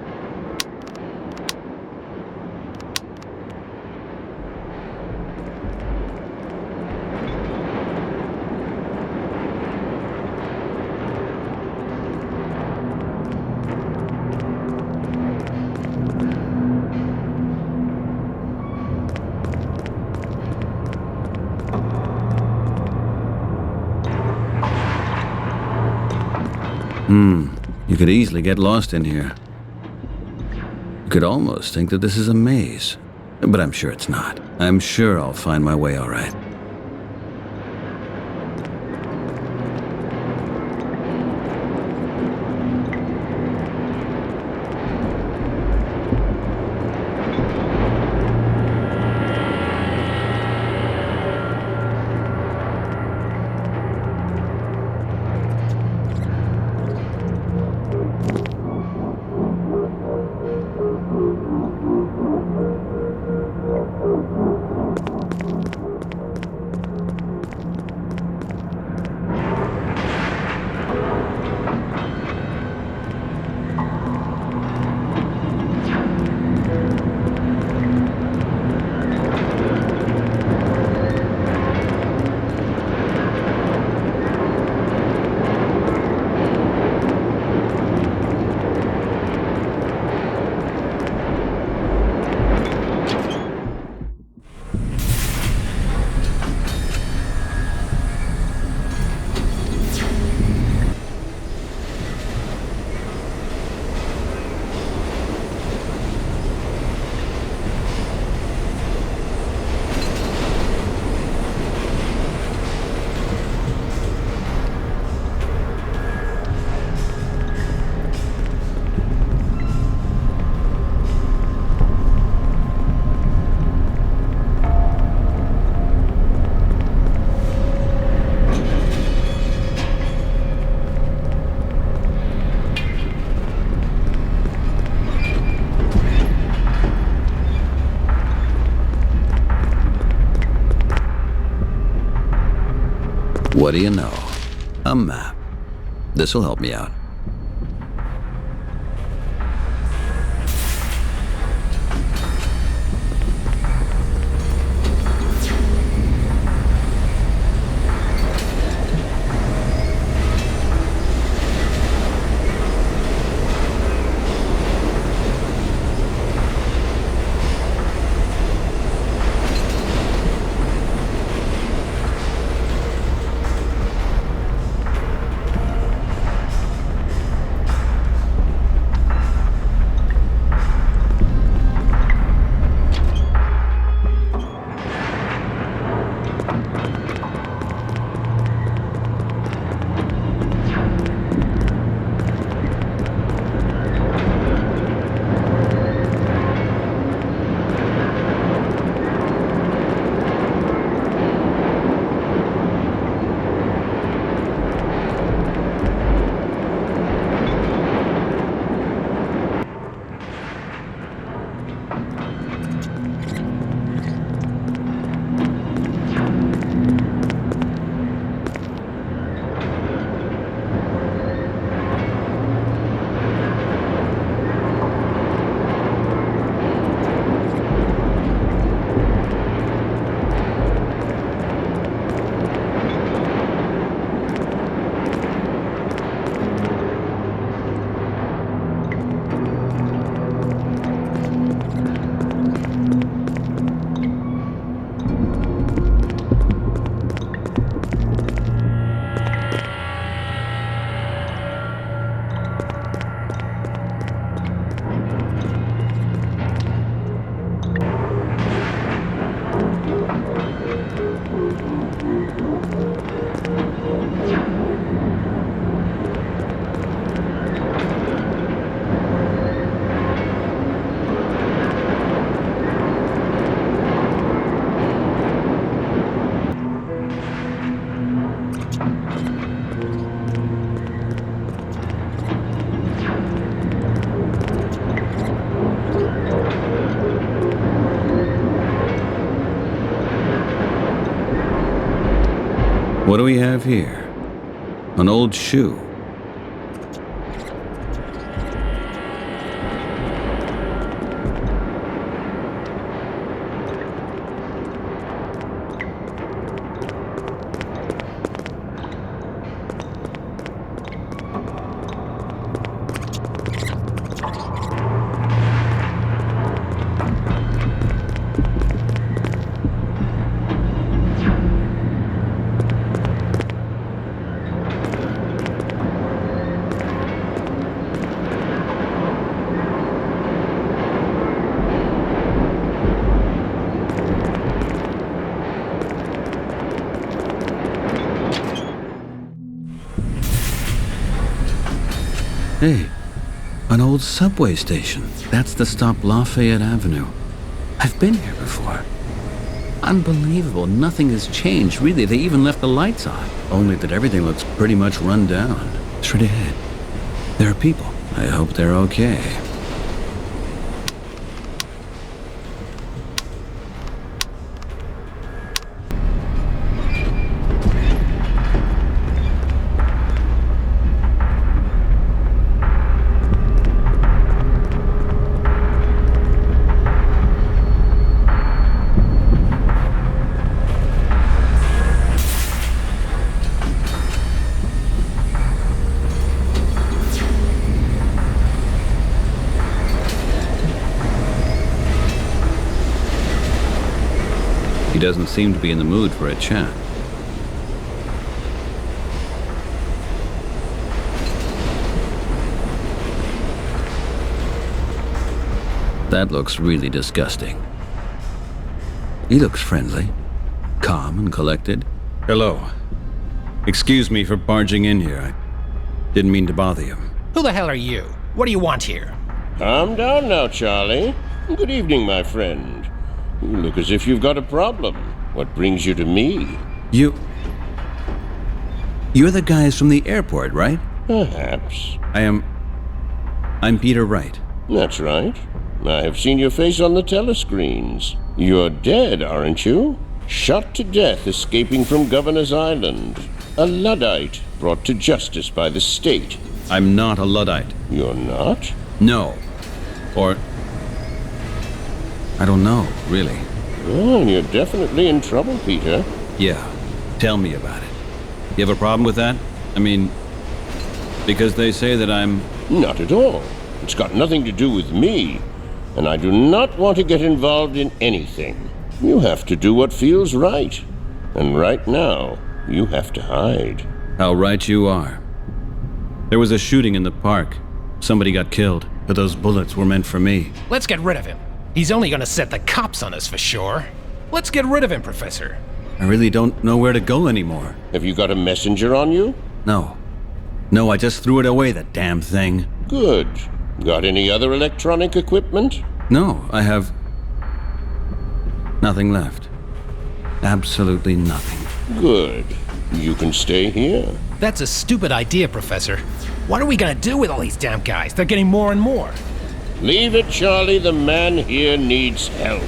You could easily get lost in here. You could almost think that this is a maze. But I'm sure it's not. I'm sure I'll find my way all right. What do you know? A map. This'll help me out. What do we have here? An old shoe. Hey, an old subway station. That's the stop Lafayette Avenue. I've been here before. Unbelievable, nothing has changed, really. They even left the lights on. Only that everything looks pretty much run down. Straight ahead. There are people. I hope they're okay. He doesn't seem to be in the mood for a chat. That looks really disgusting. He looks friendly, calm and collected. Hello. Excuse me for barging in here. I didn't mean to bother you. Who the hell are you? What do you want here? Calm down now, Charlie. Good evening, my friend. You look as if you've got a problem. What brings you to me? You're the guys from the airport, right? Perhaps. I'm Peter Wright. That's right. I have seen your face on the telescreens. You're dead, aren't you? Shot to death escaping from Governor's Island. A Luddite brought to justice by the state. I'm not a Luddite. You're not? No. Or... I don't know, really. Well, you're definitely in trouble, Peter. Yeah. Tell me about it. You have a problem with that? I mean, because they say that I'm... Not at all. It's got nothing to do with me. And I do not want to get involved in anything. You have to do what feels right. And right now, you have to hide. How right you are. There was a shooting in the park. Somebody got killed, but those bullets were meant for me. Let's get rid of him. He's only gonna set the cops on us for sure. Let's get rid of him, Professor. I really don't know where to go anymore. Have you got a messenger on you? No. No, I just threw it away, that damn thing. Good. Got any other electronic equipment? No, I have... nothing left. Absolutely nothing. Good. You can stay here. That's a stupid idea, Professor. What are we gonna do with all these damn guys? They're getting more and more. Leave it, Charlie. The man here needs help.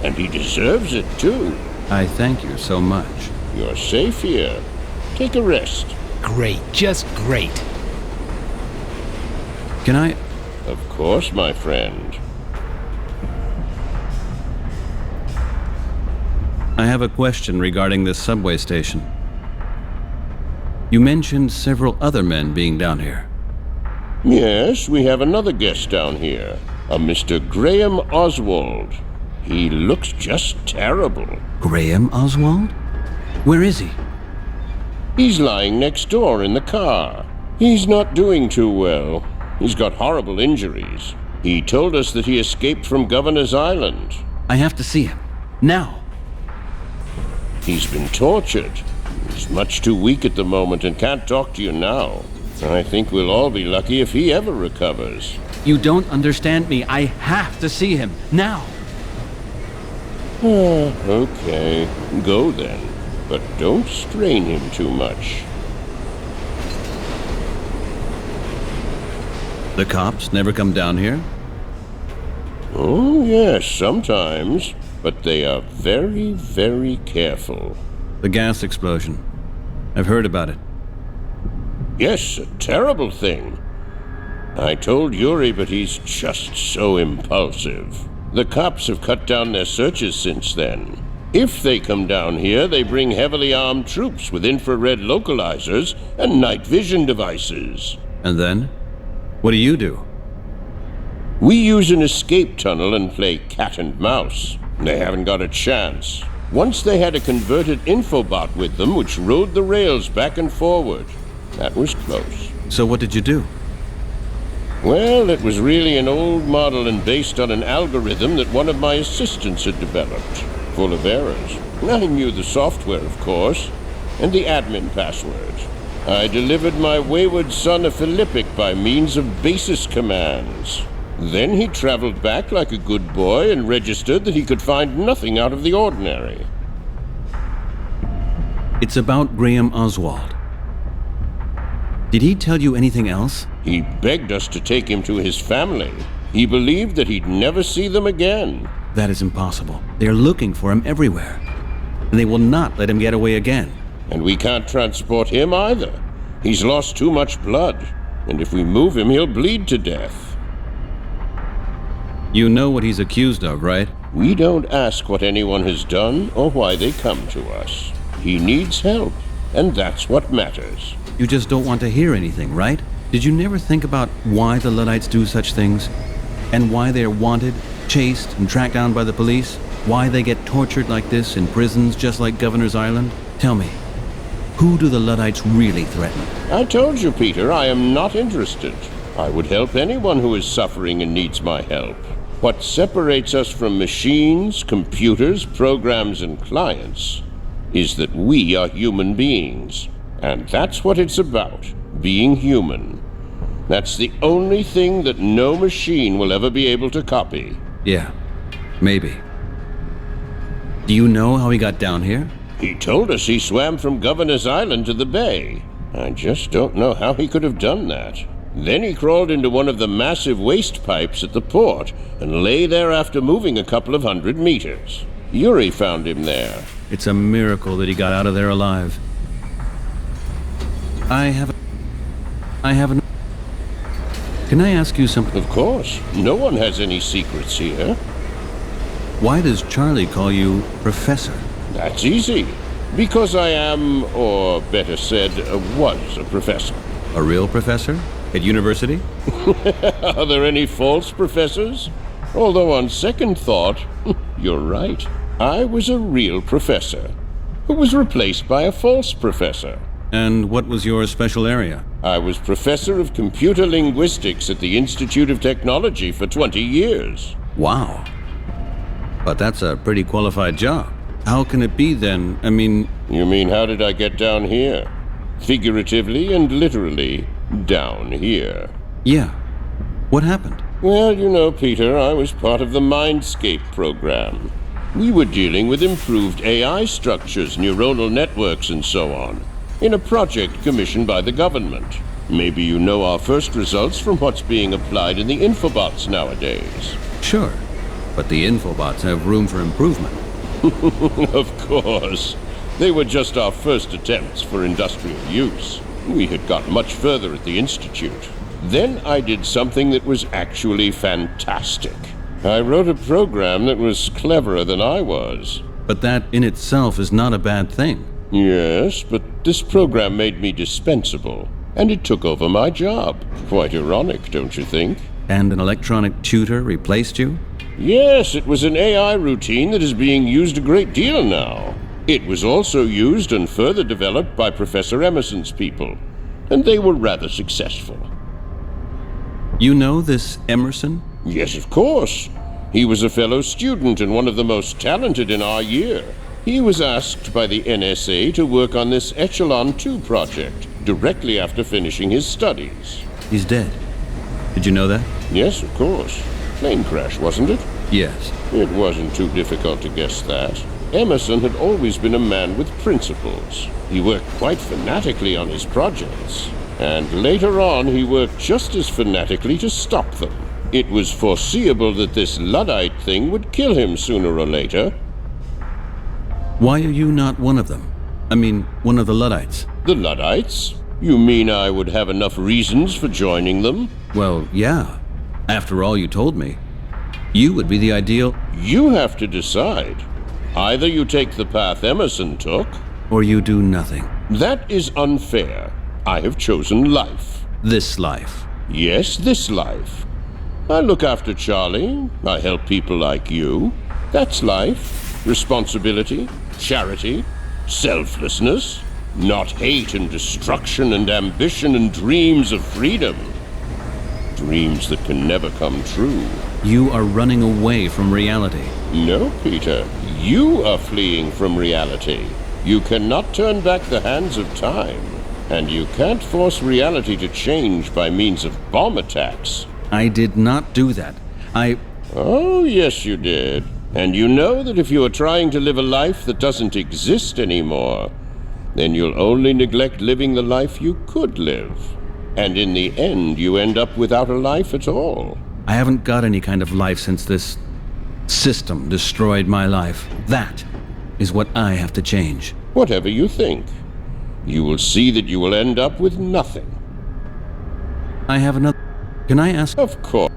And he deserves it, too. I thank you so much. You're safe here. Take a rest. Great. Just great. Can I... Of course, my friend. I have a question regarding this subway station. You mentioned several other men being down here. Yes, we have another guest down here. A Mr. Graham Oswald. He looks just terrible. Graham Oswald? Where is he? He's lying next door in the car. He's not doing too well. He's got horrible injuries. He told us that he escaped from Governor's Island. I have to see him. Now. He's been tortured. He's much too weak at the moment and can't talk to you now. I think we'll all be lucky if he ever recovers. You don't understand me. I have to see him. Now. Okay. Go then. But don't strain him too much. The cops never come down here? Oh, yes, sometimes. But they are very, very careful. The gas explosion. I've heard about it. Yes, a terrible thing. I told Yuri, but he's just so impulsive. The cops have cut down their searches since then. If they come down here, they bring heavily armed troops with infrared localizers and night vision devices. And then? What do you do? We use an escape tunnel and play cat and mouse. They haven't got a chance. Once they had a converted infobot with them, which rode the rails back and forward. That was close. So what did you do? Well, it was really an old model and based on an algorithm that one of my assistants had developed. Full of errors. I knew the software, of course, and the admin password. I delivered my wayward son a Philippic by means of basis commands. Then he traveled back like a good boy and registered that he could find nothing out of the ordinary. It's about Graham Oswald. Did he tell you anything else? He begged us to take him to his family. He believed that he'd never see them again. That is impossible. They're looking for him everywhere. And they will not let him get away again. And we can't transport him either. He's lost too much blood. And if we move him, he'll bleed to death. You know what he's accused of, right? We don't ask what anyone has done or why they come to us. He needs help, and that's what matters. You just don't want to hear anything, right? Did you never think about why the Luddites do such things? And why they're wanted, chased, and tracked down by the police? Why they get tortured like this in prisons just like Governor's Island? Tell me, who do the Luddites really threaten? I told you, Peter, I am not interested. I would help anyone who is suffering and needs my help. What separates us from machines, computers, programs, and clients is that we are human beings. And that's what it's about, being human. That's the only thing that no machine will ever be able to copy. Yeah, maybe. Do you know how he got down here? He told us he swam from Governor's Island to the bay. I just don't know how he could have done that. Then he crawled into one of the massive waste pipes at the port and lay there after moving a couple of 100 meters. Yuri found him there. It's a miracle that he got out of there alive. I have Can I ask you something? Of course. No one has any secrets here. Why does Charlie call you Professor? That's easy. Because I am, or better said, was a professor. A real professor? At university? Are there any false professors? Although on second thought, you're right. I was a real professor, who was replaced by a false professor. And what was your special area? I was professor of computer linguistics at the Institute of Technology for 20 years. Wow. But that's a pretty qualified job. How can it be then? I mean... You mean how did I get down here? Figuratively and literally, down here. Yeah. What happened? Well, you know, Peter, I was part of the Mindscape program. We were dealing with improved AI structures, neuronal networks, and so on, in a project commissioned by the government. Maybe you know our first results from what's being applied in the infobots nowadays. Sure, but the infobots have room for improvement. Of course. They were just our first attempts for industrial use. We had got much further at the Institute. Then I did something that was actually fantastic. I wrote a program that was cleverer than I was. But that in itself is not a bad thing. Yes, but this program made me dispensable, and it took over my job. Quite ironic, don't you think? And an electronic tutor replaced you? Yes, it was an AI routine that is being used a great deal now. It was also used and further developed by Professor Emerson's people, and they were rather successful. You know this Emerson? Yes, of course. He was a fellow student and one of the most talented in our year. He was asked by the NSA to work on this Echelon 2 project directly after finishing his studies. He's dead. Did you know that? Yes, of course. Plane crash, wasn't it? Yes. It wasn't too difficult to guess that. Emerson had always been a man with principles. He worked quite fanatically on his projects. And later on, he worked just as fanatically to stop them. It was foreseeable that this Luddite thing would kill him sooner or later. Why are you not one of them? I mean, one of the Luddites. The Luddites? You mean I would have enough reasons for joining them? Well, yeah. After all you told me, you would be the ideal... You have to decide. Either you take the path Emerson took... Or you do nothing. That is unfair. I have chosen life. This life. Yes, this life. I look after Charlie. I help people like you. That's life. Responsibility, charity, selflessness. Not hate and destruction and ambition and dreams of freedom. Dreams that can never come true. You are running away from reality. No, Peter. You are fleeing from reality. You cannot turn back the hands of time. And you can't force reality to change by means of bomb attacks. I did not do that. Oh, yes, you did. And you know that if you are trying to live a life that doesn't exist anymore, then you'll only neglect living the life you could live. And in the end, you end up without a life at all. I haven't got any kind of life since this system destroyed my life. That is what I have to change. Whatever you think. You will see that you will end up with nothing. I have another... Can I ask... Of course.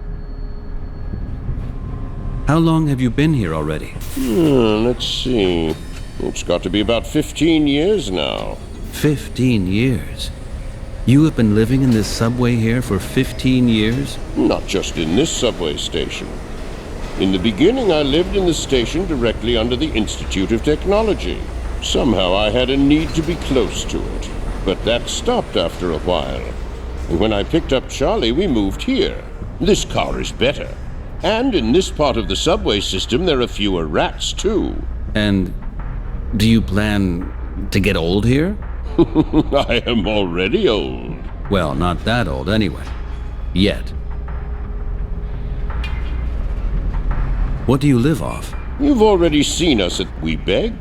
How long have you been here already? Let's see. It's got to be about 15 years now. 15 years? You have been living in this subway here for 15 years? Not just in this subway station. In the beginning, I lived in the station directly under the Institute of Technology. Somehow I had a need to be close to it. But that stopped after a while. And when I picked up Charlie, we moved here. This car is better. And in this part of the subway system, there are fewer rats, too. And do you plan to get old here? I am already old. Well, not that old anyway. Yet. What do you live off? You've already seen us at We Beg.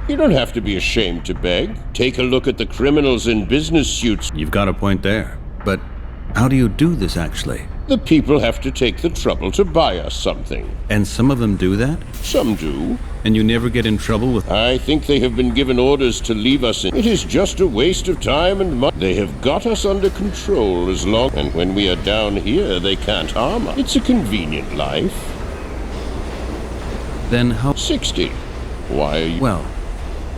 You don't have to be ashamed to beg. Take a look at the criminals in business suits. You've got a point there. But how do you do this, actually? The people have to take the trouble to buy us something. And some of them do that? Some do. And you never get in trouble with... I think they have been given orders to leave us in. It is just a waste of time and money. They have got us under control as long... And when we are down here, they can't harm us. It's a convenient life. Then how... 60. Why are you... Well,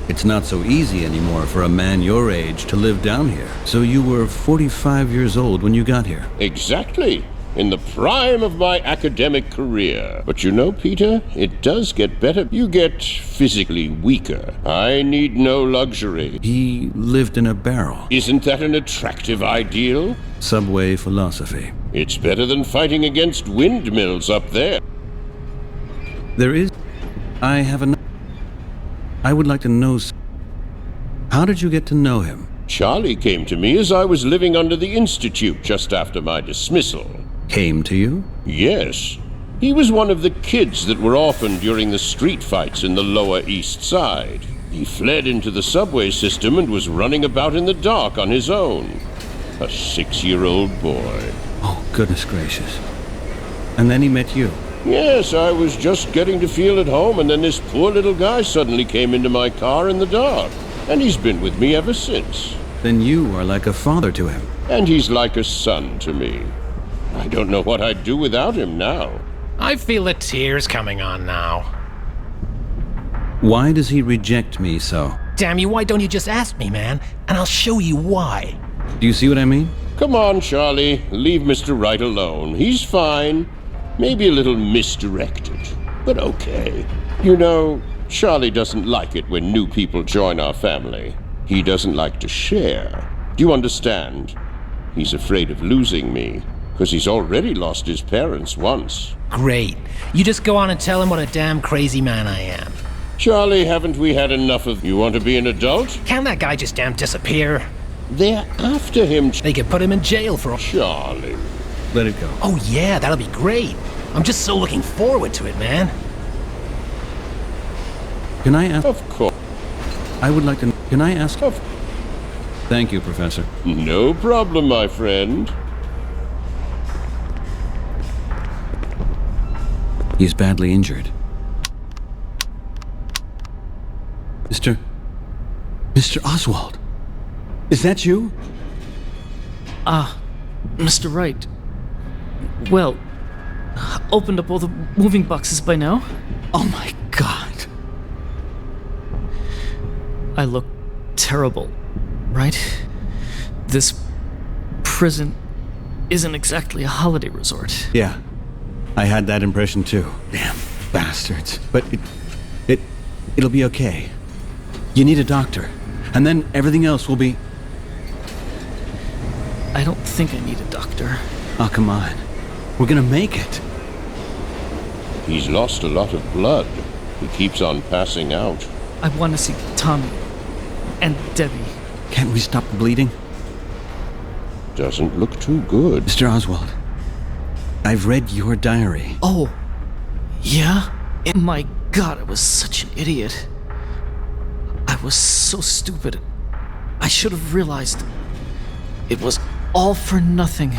it's not so easy anymore for a man your age to live down here. So you were 45 years old when you got here. Exactly. In the prime of my academic career. But you know, Peter, it does get better. You get physically weaker. I need no luxury. He lived in a barrel. Isn't that an attractive ideal? Subway philosophy. It's better than fighting against windmills up there. There is... I would like to know... How did you get to know him? Charlie came to me as I was living under the Institute just after my dismissal. Came to you? Yes. He was one of the kids that were orphaned during the street fights in the Lower East Side. He fled into the subway system and was running about in the dark on his own. A 6-year-old boy. Oh, goodness gracious. And then he met you? Yes, I was just getting to feel at home, and then this poor little guy suddenly came into my car in the dark. And he's been with me ever since. Then you are like a father to him. And he's like a son to me. I don't know what I'd do without him now. I feel the tears coming on now. Why does he reject me so? Damn you, why don't you just ask me, man? And I'll show you why. Do you see what I mean? Come on, Charlie. Leave Mr. Wright alone. He's fine. Maybe a little misdirected, but okay. You know, Charlie doesn't like it when new people join our family. He doesn't like to share. Do you understand? He's afraid of losing me, because he's already lost his parents once. Great. You just go on and tell him what a damn crazy man I am. Charlie, haven't we had enough of... You want to be an adult? Can't that guy just damn disappear? They're after him. They could put him in jail for... Charlie. Let it go. Oh yeah, that'll be great. I'm just so looking forward to it, man. Can I ask... Of course. I would like to... Can I ask... Thank you, Professor. No problem, my friend. He's badly injured. Mr. Mr. Oswald, is that you? Mr. Wright. Well, opened up all the moving boxes by now? Oh my God. I look terrible, right? This prison isn't exactly a holiday resort. Yeah, I had that impression too. Damn bastards. But it'll be okay. You need a doctor, and then everything else will be... I don't think I need a doctor. Oh, come on. We're gonna make it. He's lost a lot of blood. He keeps on passing out. I want to see Tommy and Debbie. Can't we stop the bleeding? Doesn't look too good. Mr. Oswald, I've read your diary. Oh, yeah? My God, I was such an idiot. I was so stupid. I should have realized it was all for nothing.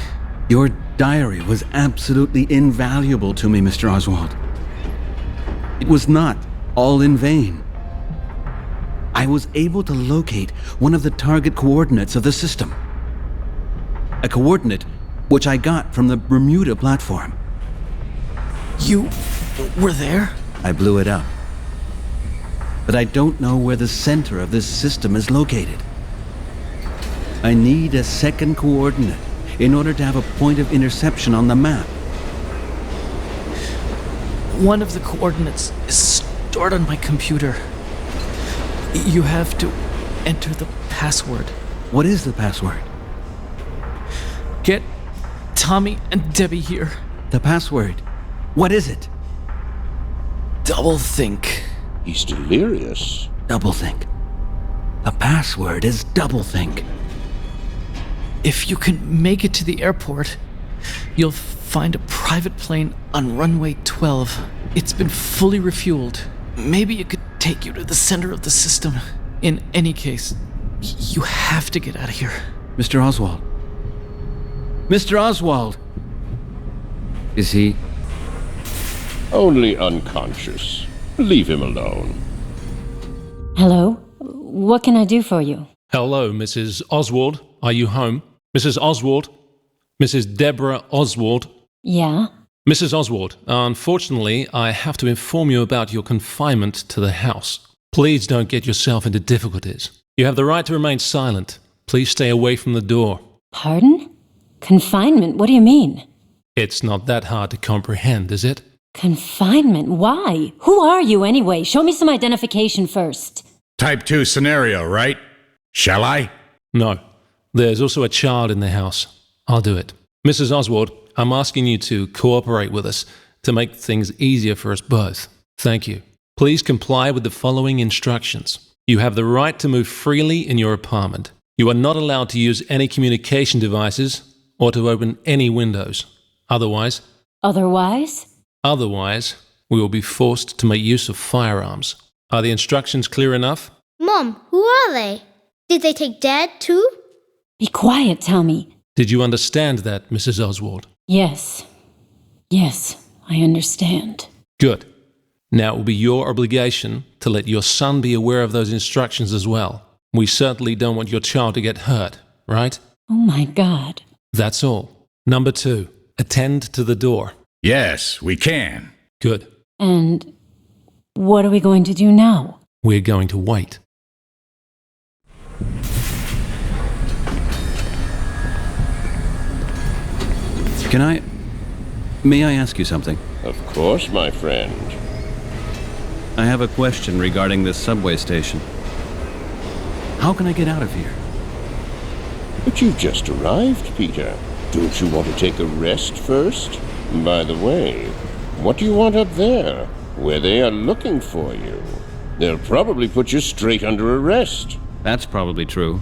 Your diary was absolutely invaluable to me, Mr. Oswald. It was not all in vain. I was able to locate one of the target coordinates of the system. A coordinate which I got from the Bermuda platform. You were there? I blew it up. But I don't know where the center of this system is located. I need a second coordinate in order to have a point of interception on the map. One of the coordinates is stored on my computer. You have to enter the password. What is the password? Get Tommy and Debbie here. The password. What is it? Doublethink. He's delirious. Doublethink. The password is doublethink. If you can make it to the airport, you'll find a private plane on runway 12. It's been fully refueled. Maybe it could take you to the center of the system. In any case, you have to get out of here. Mr. Oswald. Mr. Oswald! Is he... Only unconscious. Leave him alone. Hello? What can I do for you? Hello, Mrs. Oswald. Are you home? Mrs. Oswald? Mrs. Deborah Oswald? Yeah? Mrs. Oswald, unfortunately, I have to inform you about your confinement to the house. Please don't get yourself into difficulties. You have the right to remain silent. Please stay away from the door. Pardon? Confinement? What do you mean? It's not that hard to comprehend, is it? Confinement? Why? Who are you anyway? Show me some identification first. Type 2 scenario, right? Shall I? No. There's also a child in the house. I'll do it. Mrs. Oswald, I'm asking you to cooperate with us to make things easier for us both. Thank you. Please comply with the following instructions. You have the right to move freely in your apartment. You are not allowed to use any communication devices or to open any windows. Otherwise, we will be forced to make use of firearms. Are the instructions clear enough? Mom, who are they? Did they take Dad too? Be quiet, Tommy. Did you understand that, Mrs. Oswald? Yes. Yes, I understand. Good. Now it will be your obligation to let your son be aware of those instructions as well. We certainly don't want your child to get hurt, right? Oh my God. That's all. Number 2, attend to the door. Yes, we can. Good. And what are we going to do now? We're going to wait. May I ask you something? Of course, my friend. I have a question regarding this subway station. How can I get out of here? But you've just arrived, Peter. Don't you want to take a rest first? By the way, what do you want up there, where they are looking for you? They'll probably put you straight under arrest. That's probably true.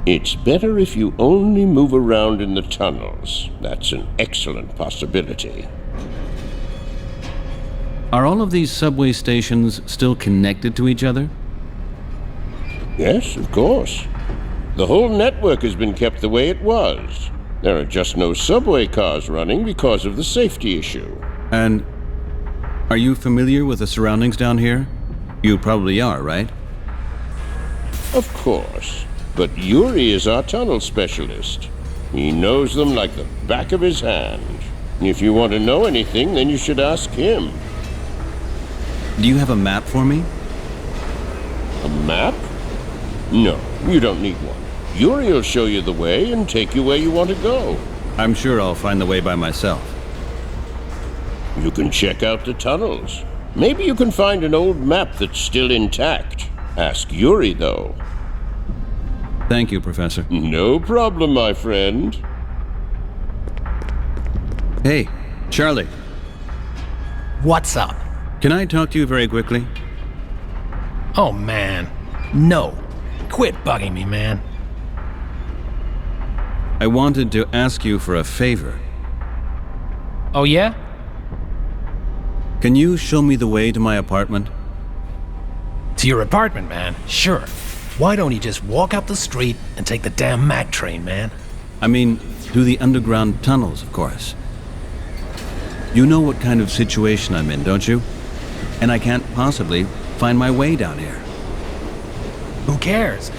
It's better if you only move around in the tunnels. That's an excellent possibility. Are all of these subway stations still connected to each other? Yes, of course. The whole network has been kept the way it was. There are just no subway cars running because of the safety issue. And are you familiar with the surroundings down here? You probably are, right? Of course. But Yuri is our tunnel specialist. He knows them like the back of his hand. If you want to know anything, then you should ask him. Do you have a map for me? A map? No, you don't need one. Yuri will show you the way and take you where you want to go. I'm sure I'll find the way by myself. You can check out the tunnels. Maybe you can find an old map that's still intact. Ask Yuri, though. Thank you, Professor. No problem, my friend. Hey, Charlie. What's up? Can I talk to you very quickly? Oh, man. No. Quit bugging me, man. I wanted to ask you for a favor. Oh, yeah? Can you show me the way to my apartment? To your apartment, man? Sure. Why don't you just walk up the street and take the damn Mac train, man? I mean, through the underground tunnels, of course. You know what kind of situation I'm in, don't you? And I can't possibly find my way down here. Who cares?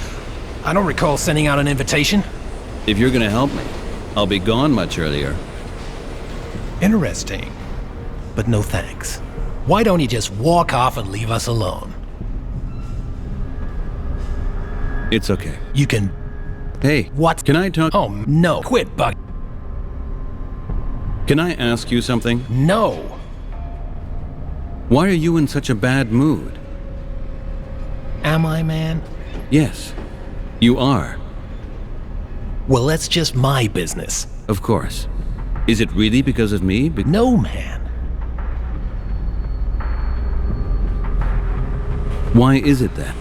I don't recall sending out an invitation. If you're gonna help me, I'll be gone much earlier. Interesting. But no thanks. Why don't you just walk off and leave us alone? It's okay. You can... Hey, what? Can I talk? Oh, no. Quit bug... Can I ask you something? No. Why are you in such a bad mood? Am I, man? Yes, you are. Well, that's just my business. Of course. Is it really because of me? No, man. Why is it then?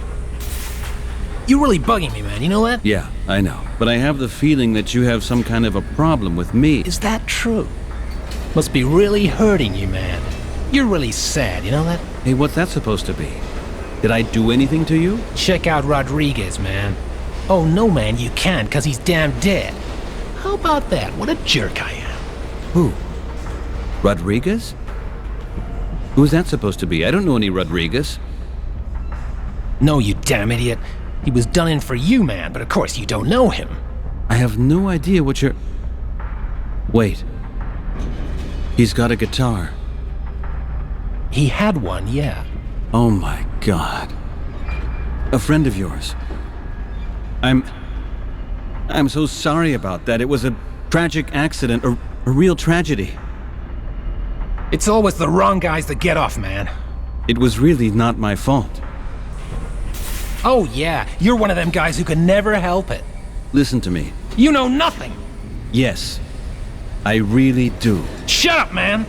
You're really bugging me, man, you know that? Yeah, I know. But I have the feeling that you have some kind of a problem with me. Is that true? Must be really hurting you, man. You're really sad, you know that? Hey, what's that supposed to be? Did I do anything to you? Check out Rodriguez, man. Oh, no, man, you can't, because he's damn dead. How about that? What a jerk I am. Who? Rodriguez? Who's that supposed to be? I don't know any Rodriguez. No, you damn idiot. He was done in for you, man, but of course you don't know him. I have no idea what you're... Wait. He's got a guitar. He had one, yeah. Oh my God. A friend of yours. I'm so sorry about that. It was a tragic accident, a real tragedy. It's always the wrong guys that get off, man. It was really not my fault. Oh yeah, you're one of them guys who can never help it. Listen to me. You know nothing. Yes, I really do. Shut up, man!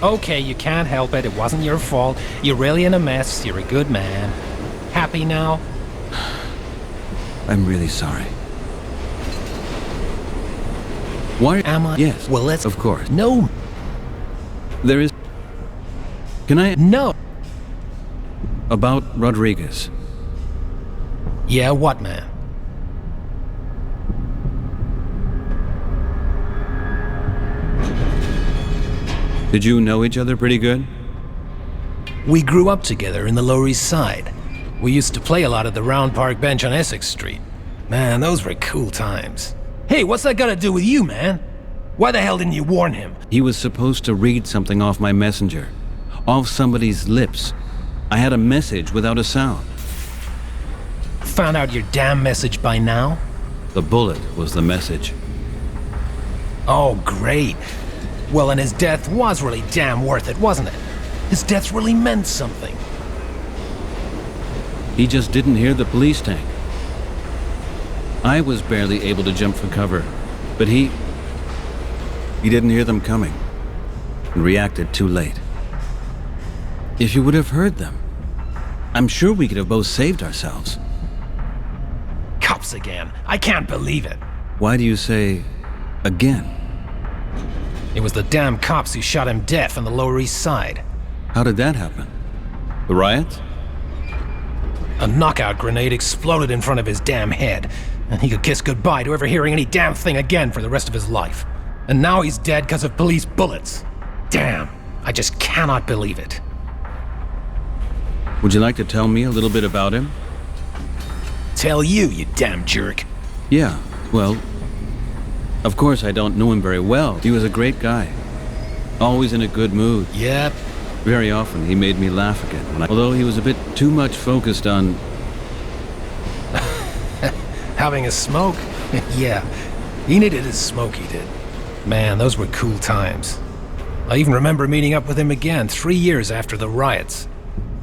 Okay, you can't help it. It wasn't your fault. You're really in a mess. You're a good man. Happy now? I'm really sorry. Why am I? Yes. Well, let's... Of course. No. There is... Can I... No. About Rodriguez. Yeah, what, man? Did you know each other pretty good? We grew up together in the Lower East Side. We used to play a lot at the round park bench on Essex Street. Man, those were cool times. Hey, what's that got to do with you, man? Why the hell didn't you warn him? He was supposed to read something off my messenger. Off somebody's lips. I had a message without a sound. Found out your damn message by now? The bullet was the message. Oh, great. Well, and his death was really damn worth it, wasn't it? His death really meant something. He just didn't hear the police tank. I was barely able to jump for cover, but he didn't hear them coming and reacted too late. If you would have heard them, I'm sure we could have both saved ourselves. Cops again. I can't believe it. Why do you say again? It was the damn cops who shot him dead on the Lower East Side. How did that happen? The riots? A knockout grenade exploded in front of his damn head, and he could kiss goodbye to ever hearing any damn thing again for the rest of his life. And now he's dead because of police bullets. Damn, I just cannot believe it. Would you like to tell me a little bit about him? tell you, you damn jerk. Yeah, well, of course I don't know him very well. He was a great guy. Always in a good mood. Yep. Very often he made me laugh again, although he was a bit too much focused on... Having a smoke? Yeah, he needed his smoke, he did. Man, those were cool times. I even remember meeting up with him again 3 years after the riots.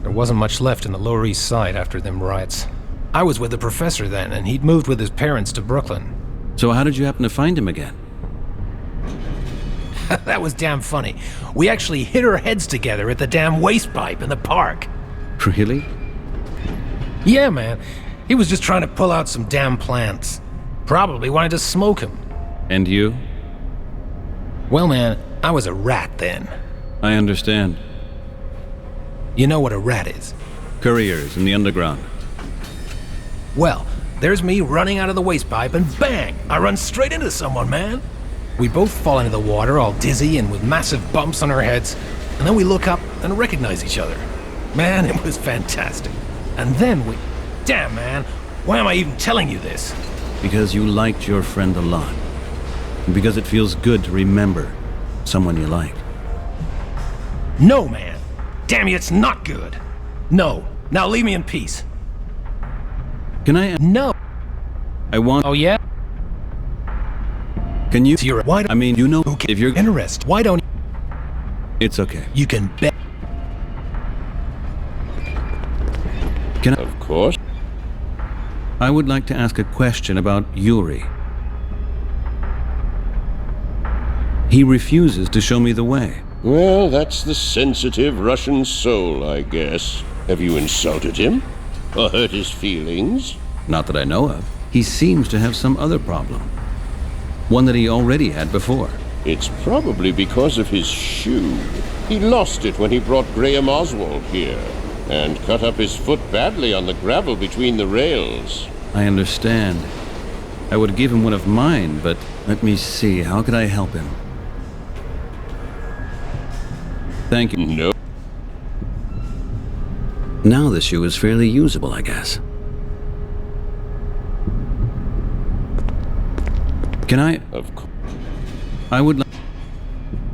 There wasn't much left in the Lower East Side after them riots. I was with the professor then, and he'd moved with his parents to Brooklyn. So how did you happen to find him again? That was damn funny. We actually hit our heads together at the damn waste pipe in the park. Really? Yeah, man. He was just trying to pull out some damn plants. Probably wanted to smoke him. And you? Well, man, I was a rat then. I understand. You know what a rat is? Couriers in the underground. Well, there's me running out of the waste pipe and bang! I run straight into someone, man. We both fall into the water, all dizzy and with massive bumps on our heads, and then we look up and recognize each other. Man, it was fantastic. And then we... Damn, man, why am I even telling you this? Because you liked your friend a lot. And because it feels good to remember someone you like. No, man. Damn you, it's not good. No. Now leave me in peace. Can I... No. I want... Oh, yeah? Can you... Why I mean, you know, if you're... interested, why don't... It's okay. You can bet... Can I... Of course. I would like to ask a question about Yuri. He refuses to show me the way. Well, that's the sensitive Russian soul, I guess. Have you insulted him? Or hurt his feelings? Not that I know of. He seems to have some other problem. One that he already had before. It's probably because of his shoe. He lost it when he brought Graham Oswald here, and cut up his foot badly on the gravel between the rails. I understand. I would give him one of mine, but let me see, how could I help him? Thank you. No. Now the shoe is fairly usable, I guess. Can I... Of course. I would like...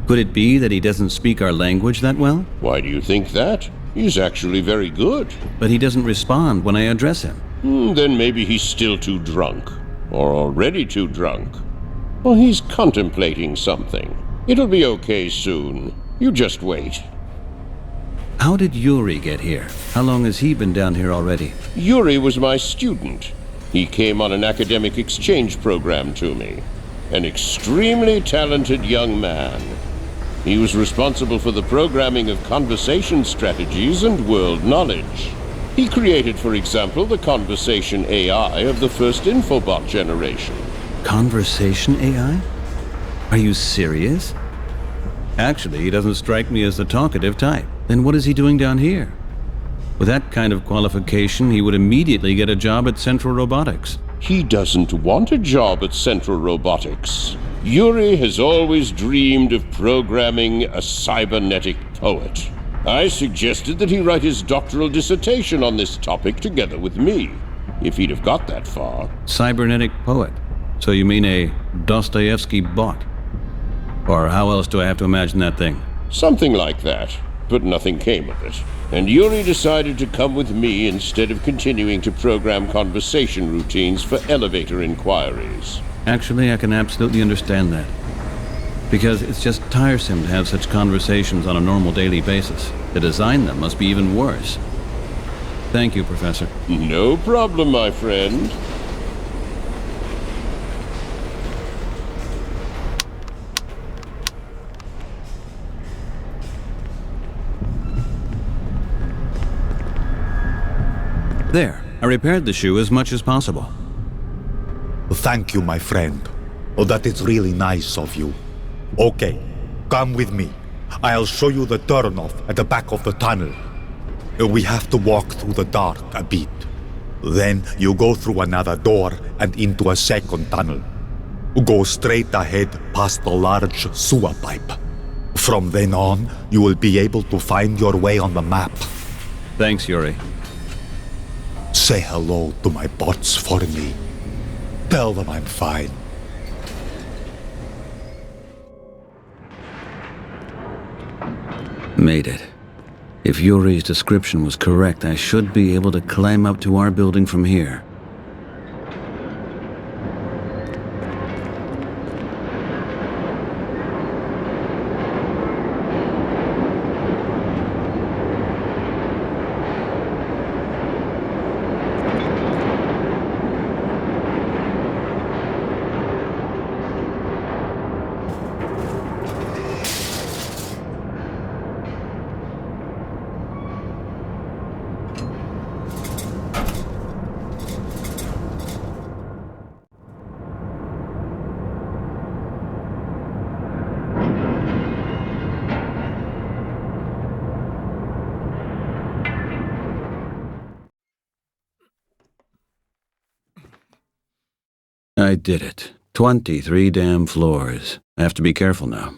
Could it be that he doesn't speak our language that well? Why do you think that? He's actually very good. But he doesn't respond when I address him. Then maybe he's still too drunk. Or already too drunk. Or he's contemplating something. It'll be okay soon. You just wait. How did Yuri get here? How long has he been down here already? Yuri was my student. He came on an academic exchange program to me. An extremely talented young man. He was responsible for the programming of conversation strategies and world knowledge. He created, for example, the conversation AI of the first infobot generation. Conversation AI? Are you serious? Actually, he doesn't strike me as the talkative type. Then what is he doing down here? With that kind of qualification, he would immediately get a job at Central Robotics. He doesn't want a job at Central Robotics. Yuri has always dreamed of programming a cybernetic poet. I suggested that he write his doctoral dissertation on this topic together with me, if he'd have got that far. Cybernetic poet? So you mean a Dostoevsky bot? Or how else do I have to imagine that thing? Something like that, but nothing came of it. And Yuri decided to come with me instead of continuing to program conversation routines for elevator inquiries. Actually, I can absolutely understand that. Because it's just tiresome to have such conversations on a normal daily basis. To design them must be even worse. Thank you, Professor. No problem, my friend. There, I repaired the shoe as much as possible. Thank you, my friend. Oh, that is really nice of you. Okay, come with me. I'll show you the turnoff at the back of the tunnel. We have to walk through the dark a bit. Then you go through another door and into a second tunnel. Go straight ahead past the large sewer pipe. From then on, you will be able to find your way on the map. Thanks, Yuri. Say hello to my bots for me. Tell them I'm fine. Made it. If Yuri's description was correct, I should be able to climb up to our building from here. I did it. 23 damn floors. I have to be careful now.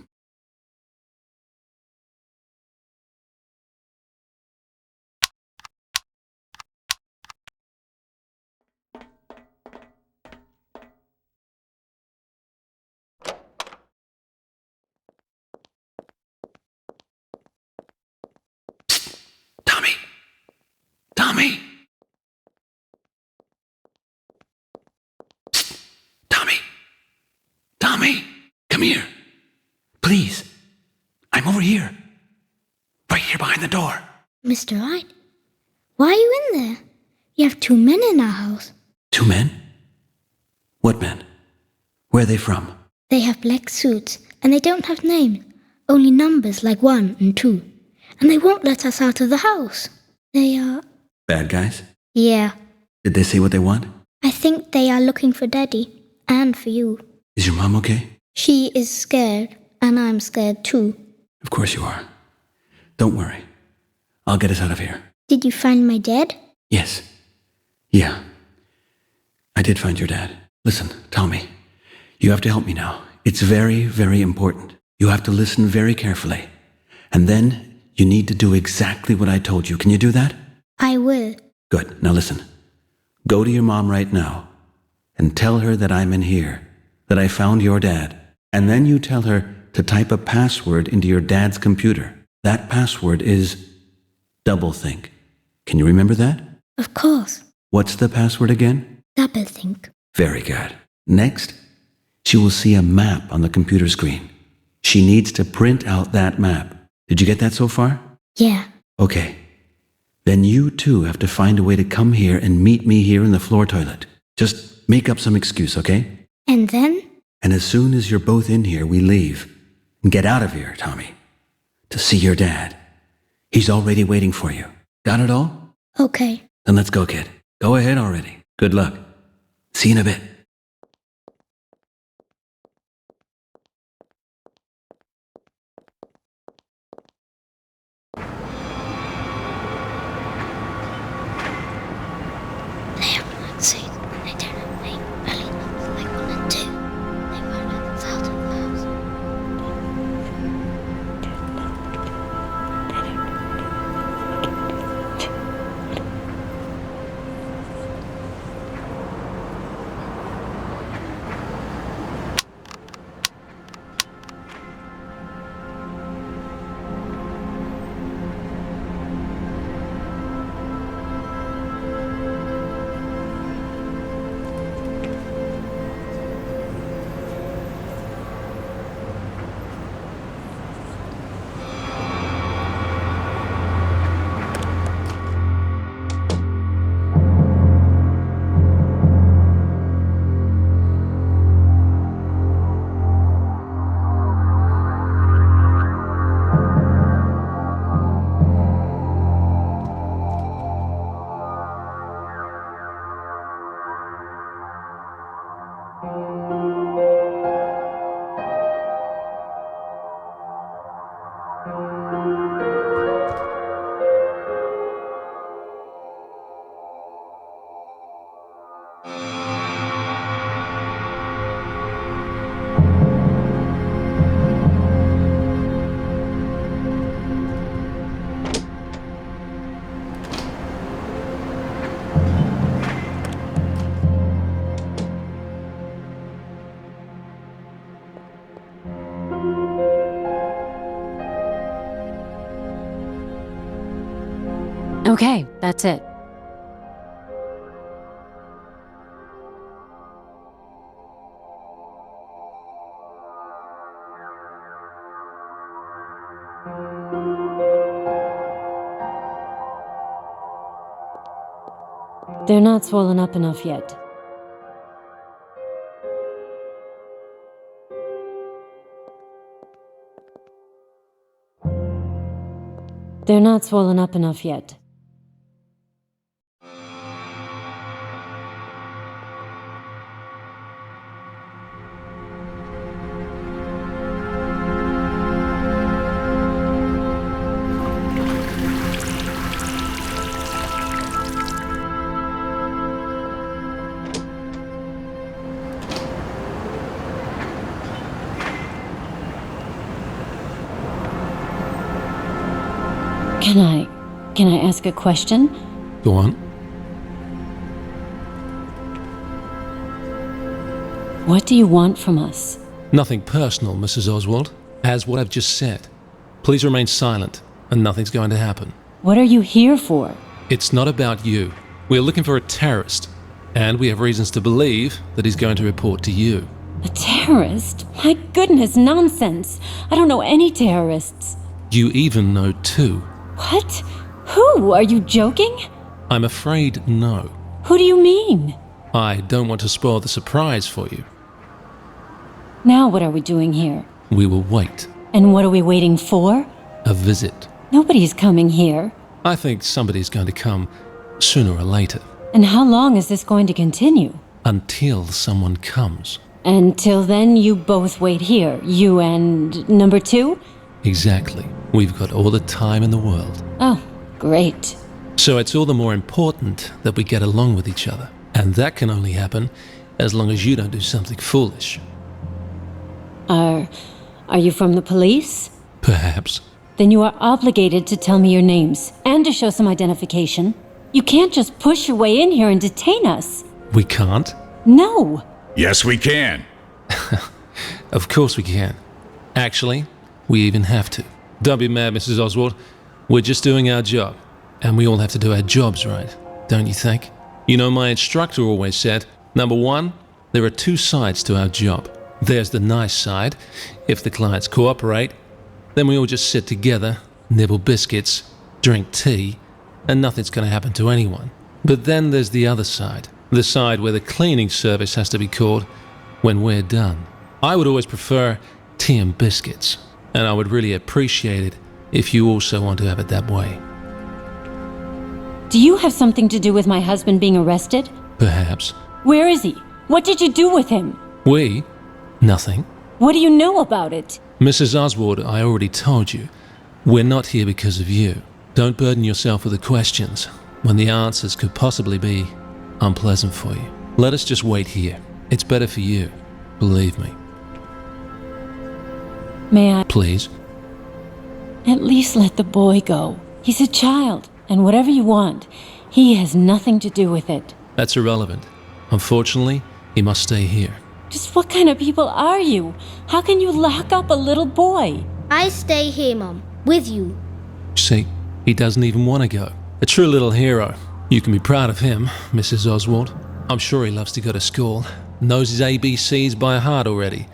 Tommy! Tommy! Tommy! Tommy! Come here. Please. I'm over here. Right here behind the door. Mr. Wright, why are you in there? You have 2 men in our house. 2 men? What men? Where are they from? They have black suits, and they don't have names, only numbers like 1 and 2. And they won't let us out of the house. They are... Bad guys? Yeah, Did they say what they want? I think they are looking for Daddy, and for you. Is your mom okay? She is scared, and I'm scared too. Of course you are. Don't worry. I'll get us out of here. Did you find my dad? Yes. Yeah. I did find your dad. Listen, Tommy, you have to help me now. It's very, very important. You have to listen very carefully. And then you need to do exactly what I told you. Can you do that? I will. Good. Now listen. Go to your mom right now and tell her that I'm in here, that I found your dad. And then you tell her to type a password into your dad's computer. That password is doublethink. Can you remember that? Of course. What's the password again? Doublethink. Very good. Next, she will see a map on the computer screen. She needs to print out that map. Did you get that so far? Yeah. Okay. Then you too have to find a way to come here and meet me here in the floor toilet. Just make up some excuse, okay? And then? And as soon as you're both in here, we leave. And get out of here, Tommy. To see your dad. He's already waiting for you. Got it all? Okay. Then let's go, kid. Go ahead already. Good luck. See you in a bit. They have black suits. They don't have names. Only numbers like 1 and 2. They won't let us out of the house. Okay, that's it. They're not swollen up enough yet. They're not swollen up enough yet. Can I ask a question? Go on. What do you want from us? Nothing personal, Mrs. Oswald. As what I've just said. Please remain silent, and nothing's going to happen. What are you here for? It's not about you. We're looking for a terrorist, and we have reasons to believe that he's going to report to you. A terrorist? My goodness, nonsense. I don't know any terrorists. You even know two. What? Who? Are you joking? I'm afraid no. Who do you mean? I don't want to spoil the surprise for you. Now what are we doing here? We will wait. And what are we waiting for? A visit. Nobody's coming here. I think somebody's going to come sooner or later. And how long is this going to continue? Until someone comes. Until then, you both wait here. You and number two? Exactly. We've got all the time in the world. Oh, great. So it's all the more important that we get along with each other. And that can only happen as long as you don't do something foolish. Are you from the police? Perhaps. Then you are obligated to tell me your names and to show some identification. You can't just push your way in here and detain us. We can't? No. Yes, we can. Of course we can. Actually, we even have to. Don't be mad, Mrs. Oswald. We're just doing our job. And we all have to do our jobs right, don't you think? You know, my instructor always said, number one, there are two sides to our job. There's the nice side. If the clients cooperate, then we all just sit together, nibble biscuits, drink tea, and nothing's going to happen to anyone. But then there's the other side. The side where the cleaning service has to be called when we're done. I would always prefer tea and biscuits, and I would really appreciate it if you also want to have it that way. Do you have something to do with my husband being arrested? Perhaps. Where is he? What did you do with him? We? Nothing. What do you know about it? Mrs. Oswald, I already told you. We're not here because of you. Don't burden yourself with the questions when the answers could possibly be unpleasant for you. Let us just wait here. It's better for you. Believe me. May I? Please. At least let the boy go. He's a child, and whatever you want, he has nothing to do with it. That's irrelevant. Unfortunately, he must stay here. Just what kind of people are you? How can you lock up a little boy? I stay here, Mom, with you. See, he doesn't even want to go. A true little hero. You can be proud of him, Mrs. Oswald. I'm sure he loves to go to school, knows his ABCs by heart already,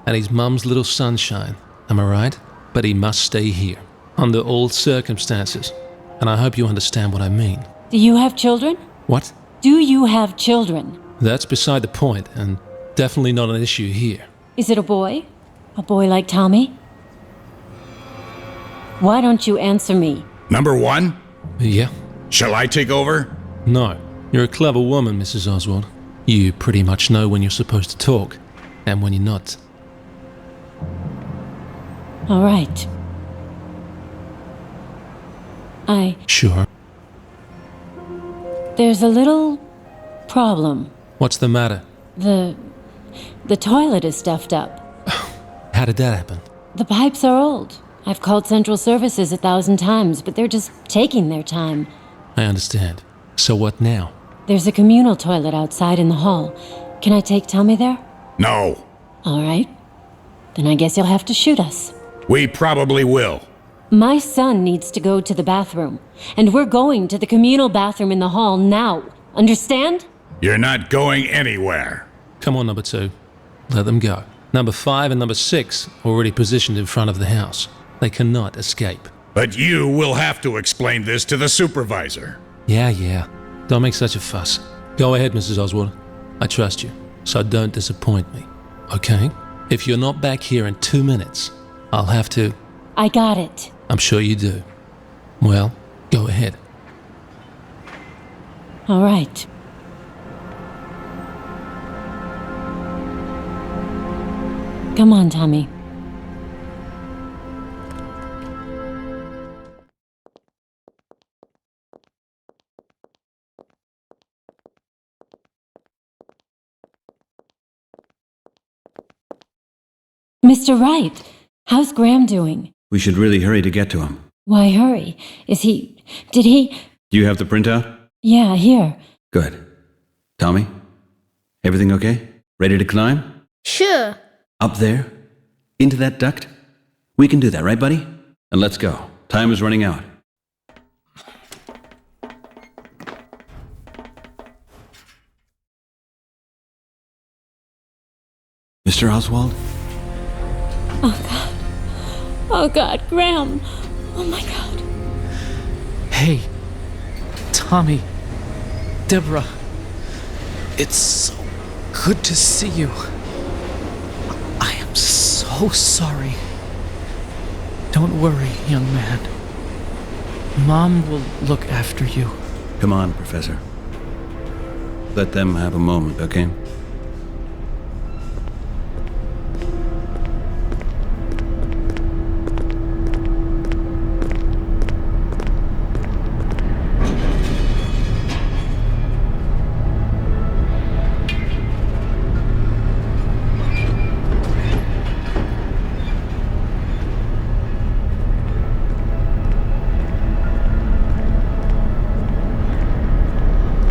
and he's Mum's little sunshine. Am I right? But he must stay here, under all circumstances. And I hope you understand what I mean. Do you have children? What? Do you have children? That's beside the point, and definitely not an issue here. Is it a boy? A boy like Tommy? Why don't you answer me? Number one? Yeah? Shall I take over? No. You're a clever woman, Mrs. Oswald. You pretty much know when you're supposed to talk, and when you're not. All right. Sure. There's a little problem. What's the matter? The toilet is stuffed up. How did that happen? The pipes are old. I've called Central Services 1,000 times, but they're just taking their time. I understand. So what now? There's a communal toilet outside in the hall. Can I take Tommy there? No. All right. Then I guess you'll have to shoot us. We probably will. My son needs to go to the bathroom, and we're going to the communal bathroom in the hall now. Understand? You're not going anywhere. Come on, number 2. Let them go. Number 5 and number 6 already positioned in front of the house. They cannot escape. But you will have to explain this to the supervisor. Yeah. Don't make such a fuss. Go ahead, Mrs. Oswald. I trust you, so don't disappoint me, okay? If you're not back here in 2 minutes, I'll have to... I got it. I'm sure you do. Well, go ahead. All right. Come on, Tommy. Mr. Wright, how's Graham doing? We should really hurry to get to him. Why hurry? Did he... Do you have the printout? Yeah, here. Good. Tommy? Everything okay? Ready to climb? Sure. Up there? Into that duct? We can do that, right, buddy? And let's go. Time is running out. Mr. Oswald? Oh God, Graham! Oh my God. Hey, Tommy, Deborah, it's so good to see you. I am so sorry. Don't worry, young man. Mom will look after you. Come on, Professor. Let them have a moment, okay?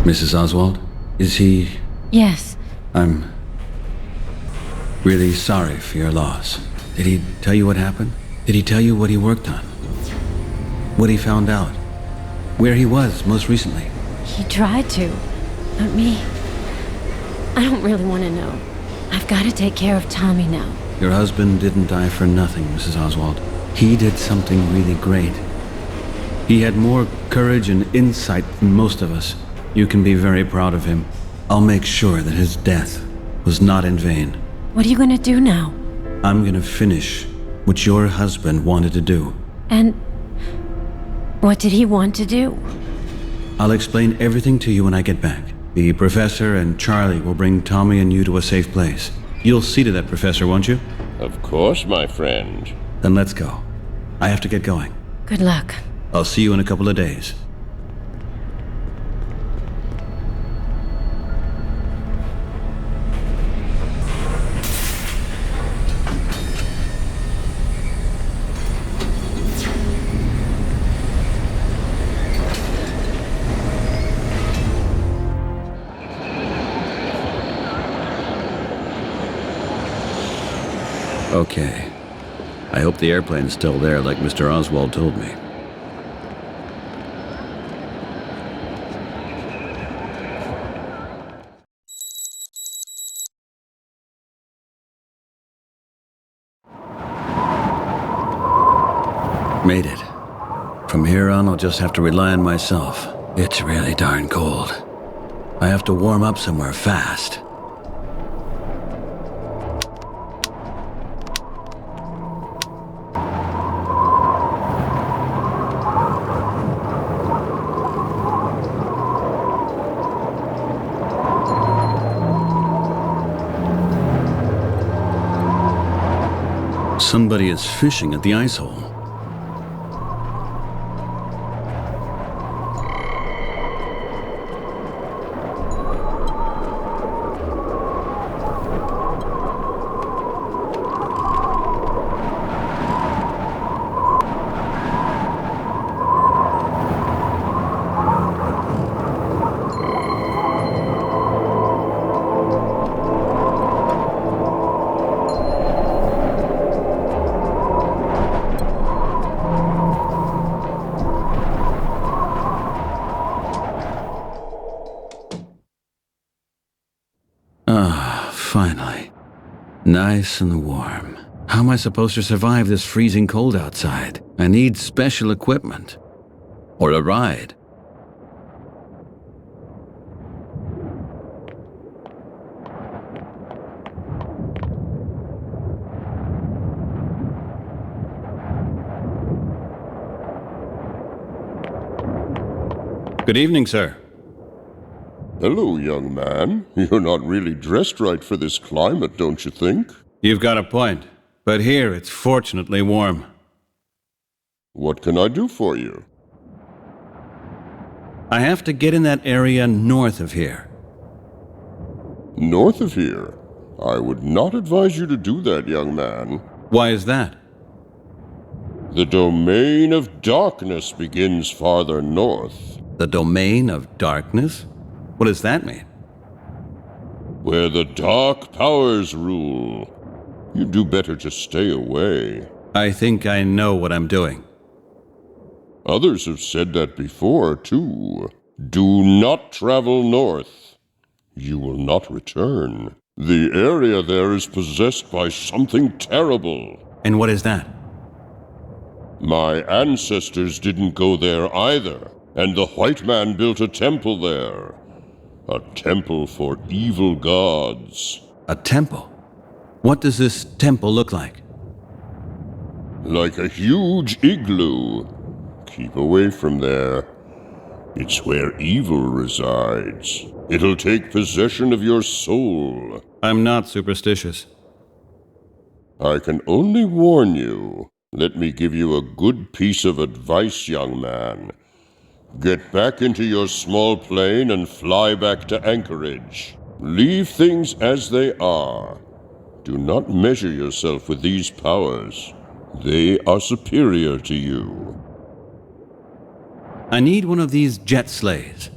Mrs. Oswald, is he... Yes. I'm really sorry for your loss. Did he tell you what happened? Did he tell you what he worked on? What he found out? Where he was most recently? He tried to. But me... I don't really want to know. I've got to take care of Tommy now. Your husband didn't die for nothing, Mrs. Oswald. He did something really great. He had more courage and insight than most of us. You can be very proud of him. I'll make sure that his death was not in vain. What are you going to do now? I'm going to finish what your husband wanted to do. And what did he want to do? I'll explain everything to you when I get back. The professor and Charlie will bring Tommy and you to a safe place. You'll see to that, Professor, won't you? Of course, my friend. Then let's go. I have to get going. Good luck. I'll see you in a couple of days. Okay. I hope the airplane's still there like Mr. Oswald told me. Made it. From here on, I'll just have to rely on myself. It's really darn cold. I have to warm up somewhere fast. Somebody is fishing at the ice hole. Finally. Nice and warm. How am I supposed to survive this freezing cold outside? I need special equipment. Or a ride. Good evening, sir. Hello, young man. You're not really dressed right for this climate, don't you think? You've got a point. But here it's fortunately warm. What can I do for you? I have to get in that area north of here. North of here? I would not advise you to do that, young man. Why is that? The domain of darkness begins farther north. The domain of darkness? What does that mean? Where the dark powers rule. You do better to stay away. I think I know what I'm doing. Others have said that before, too. Do not travel north. You will not return. The area there is possessed by something terrible. And what is that? My ancestors didn't go there either, and the white man built a temple there. A temple for evil gods. A temple? What does this temple look like? Like a huge igloo. Keep away from there. It's where evil resides. It'll take possession of your soul. I'm not superstitious. I can only warn you. Let me give you a good piece of advice, young man. Get back into your small plane and fly back to Anchorage. Leave things as they are. Do not measure yourself with these powers. They are superior to you. I need one of these jet sleighs.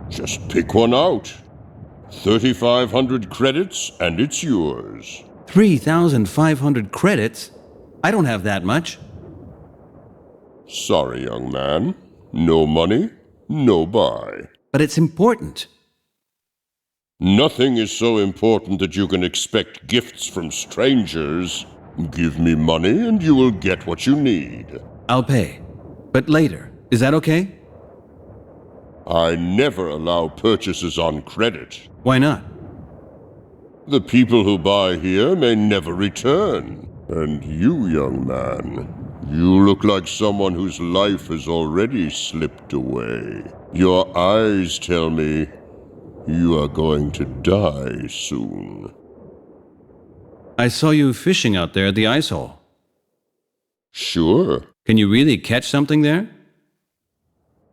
Just pick one out. 3,500 credits and it's yours. 3,500 credits? I don't have that much. Sorry, young man. No money, no buy. But it's important. Nothing is so important that you can expect gifts from strangers. Give me money and you will get what you need. I'll pay. But later. Is that okay? I never allow purchases on credit. Why not? The people who buy here may never return. And you, young man, you look like someone whose life has already slipped away. Your eyes tell me you are going to die soon. I saw you fishing out there at the ice hole. Sure. Can you really catch something there?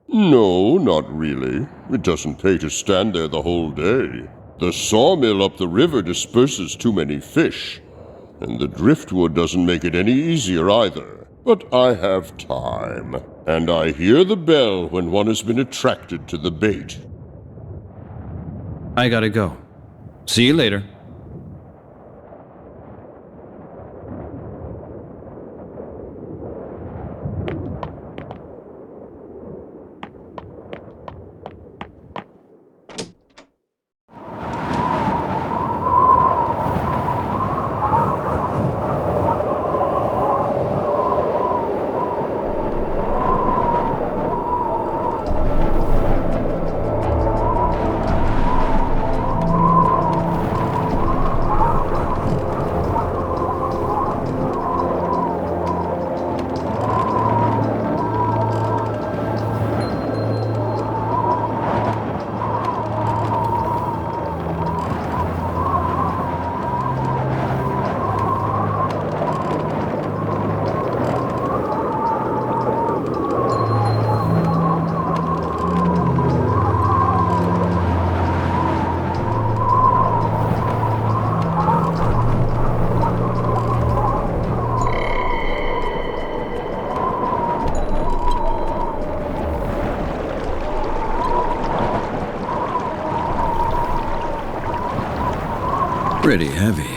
No, not really. It doesn't pay to stand there the whole day. The sawmill up the river disperses too many fish, and the driftwood doesn't make it any easier either. But I have time, and I hear the bell when one has been attracted to the bait. I gotta go. See you later. Pretty heavy.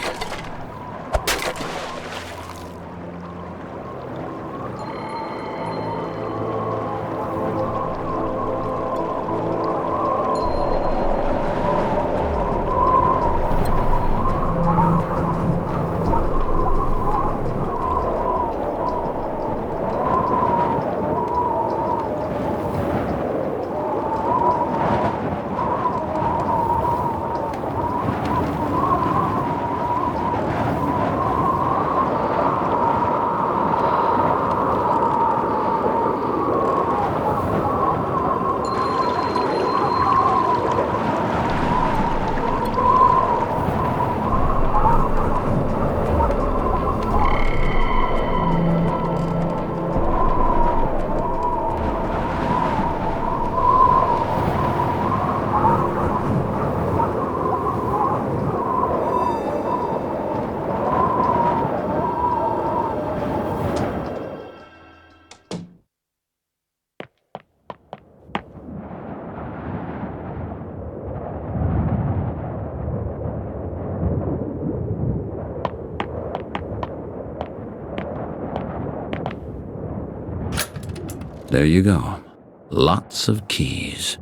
There you go. Lots of keys.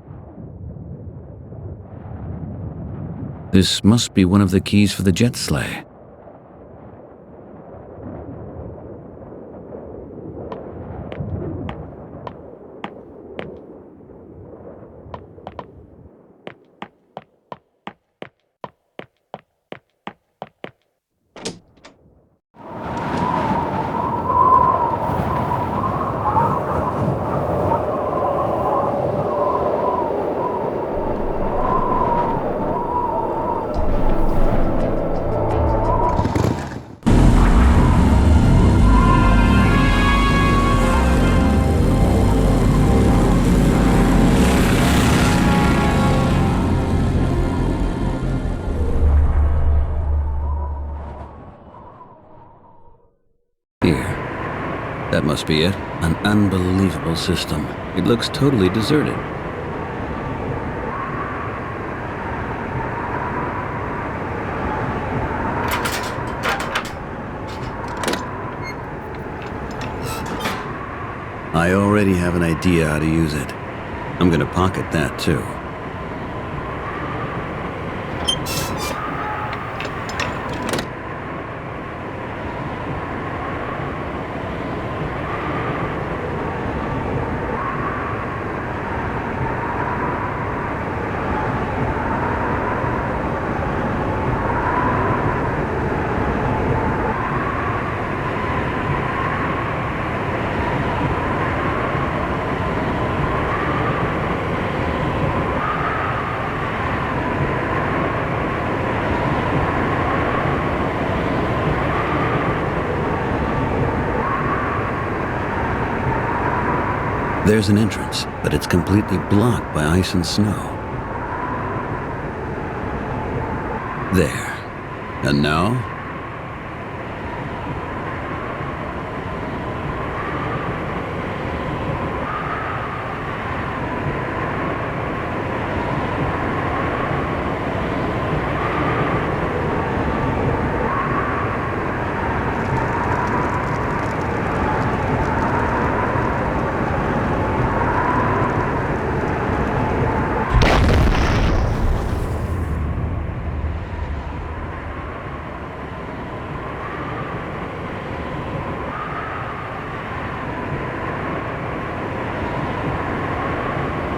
This must be one of the keys for the jet sleigh. That must be it. An unbelievable system. It looks totally deserted. I already have an idea how to use it. I'm gonna pocket that too. There's an entrance, but it's completely blocked by ice and snow. There. And now?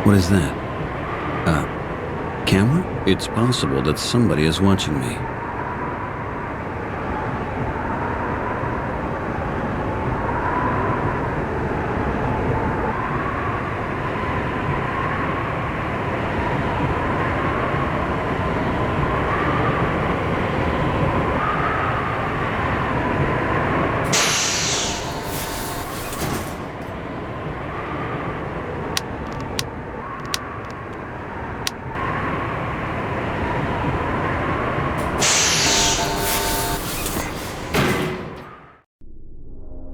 What is that? A camera? It's possible that somebody is watching me.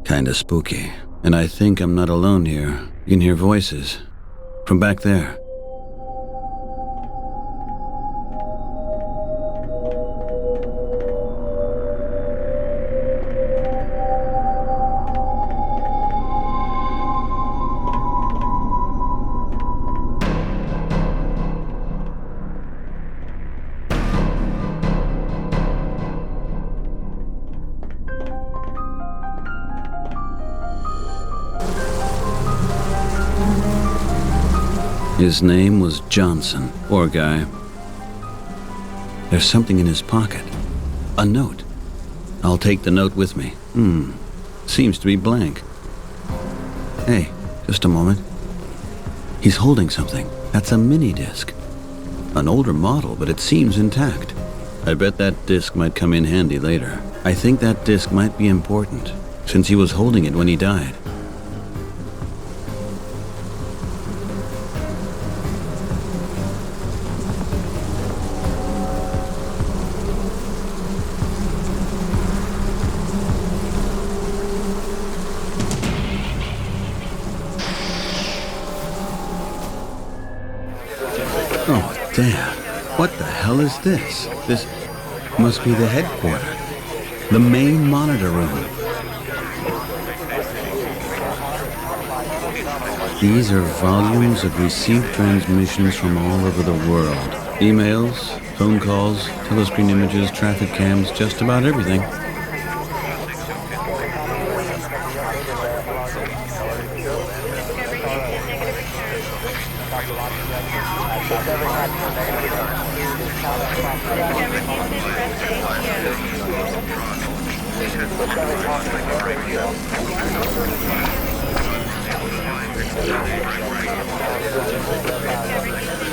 Kinda spooky. And I think I'm not alone here. You can hear voices. From back there. His name was Johnson. Poor guy. There's something in his pocket. A note. I'll take the note with me. Seems to be blank. Hey, just a moment. He's holding something. That's a mini-disc. An older model, but it seems intact. I bet that disc might come in handy later. I think that disc might be important, since he was holding it when he died. Oh, damn. What the hell is this? This must be the headquarters. The main monitor room. These are volumes of received transmissions from all over the world. Emails, phone calls, telescreen images, traffic cams, just about everything.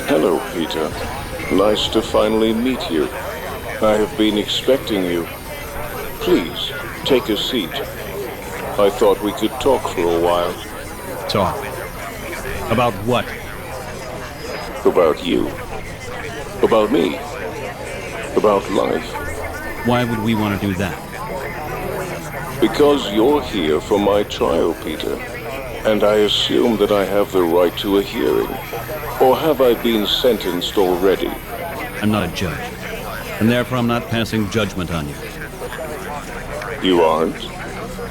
Hello, Peter. Nice to finally meet you. I have been expecting you. Please, take a seat. I thought we could talk for a while. Talk? About what? About you. About me. About life. Why would we want to do that? Because you're here for my trial, Peter. And I assume that I have the right to a hearing. Or have I been sentenced already? I'm not a judge. And therefore I'm not passing judgment on you. You aren't?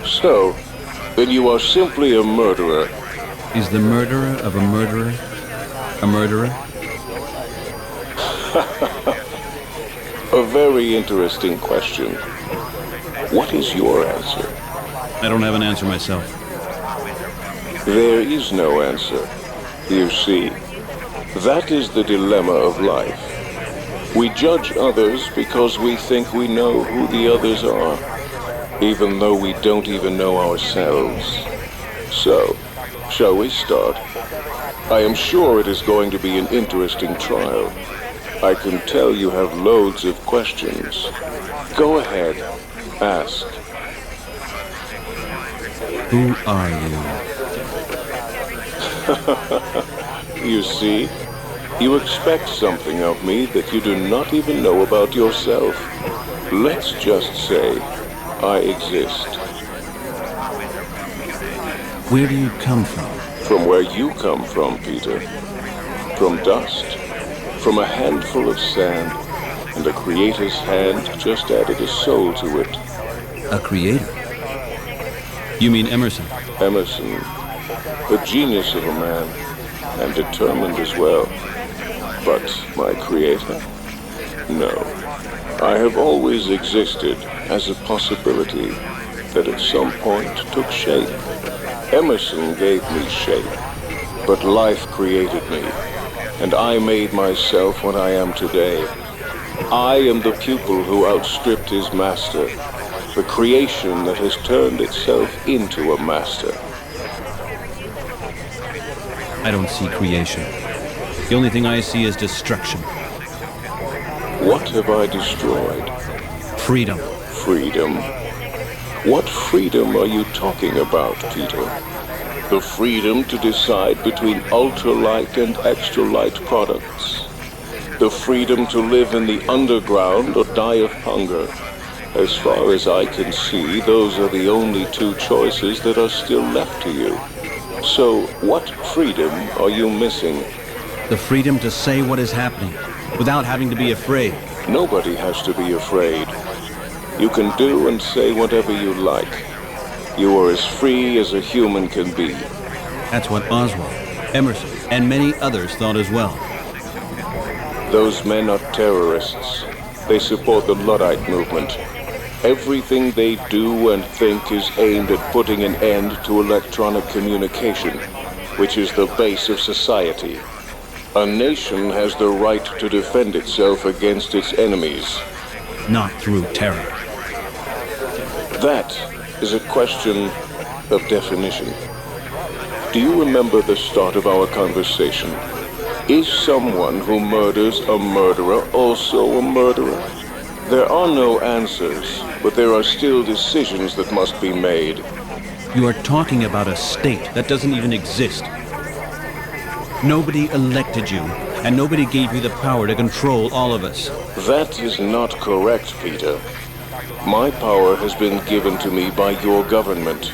So, then you are simply a murderer. Is the murderer of a murderer a murderer? A very interesting question. What is your answer? I don't have an answer myself. There is no answer. You see, that is the dilemma of life. We judge others because we think we know who the others are, even though we don't even know ourselves. So, shall we start? I am sure it is going to be an interesting trial. I can tell you have loads of questions. Go ahead, ask. Who are you? You see, you expect something of me that you do not even know about yourself. Let's just say, I exist. Where do you come from? From where you come from, Peter. From dust. From a handful of sand. And a creator's hand just added a soul to it. A creator? You mean Emerson? Emerson. A genius of a man. And determined as well. But my creator? No. I have always existed as a possibility that at some point took shape. Emerson gave me shape, but life created me, and I made myself what I am today. I am the pupil who outstripped his master, the creation that has turned itself into a master. I don't see creation. The only thing I see is destruction. What have I destroyed? Freedom. Freedom? What freedom are you talking about, Peter? The freedom to decide between ultralight and extralight products. The freedom to live in the underground or die of hunger. As far as I can see, those are the only two choices that are still left to you. So, what freedom are you missing? The freedom to say what is happening, without having to be afraid. Nobody has to be afraid. You can do and say whatever you like. You are as free as a human can be. That's what Oswald, Emerson, and many others thought as well. Those men are terrorists. They support the Luddite movement. Everything they do and think is aimed at putting an end to electronic communication, which is the base of society. A nation has the right to defend itself against its enemies. Not through terror. That is a question of definition. Do you remember the start of our conversation? Is someone who murders a murderer also a murderer? There are no answers, but there are still decisions that must be made. You are talking about a state that doesn't even exist. Nobody elected you, and nobody gave you the power to control all of us. That is not correct, Peter. My power has been given to me by your government.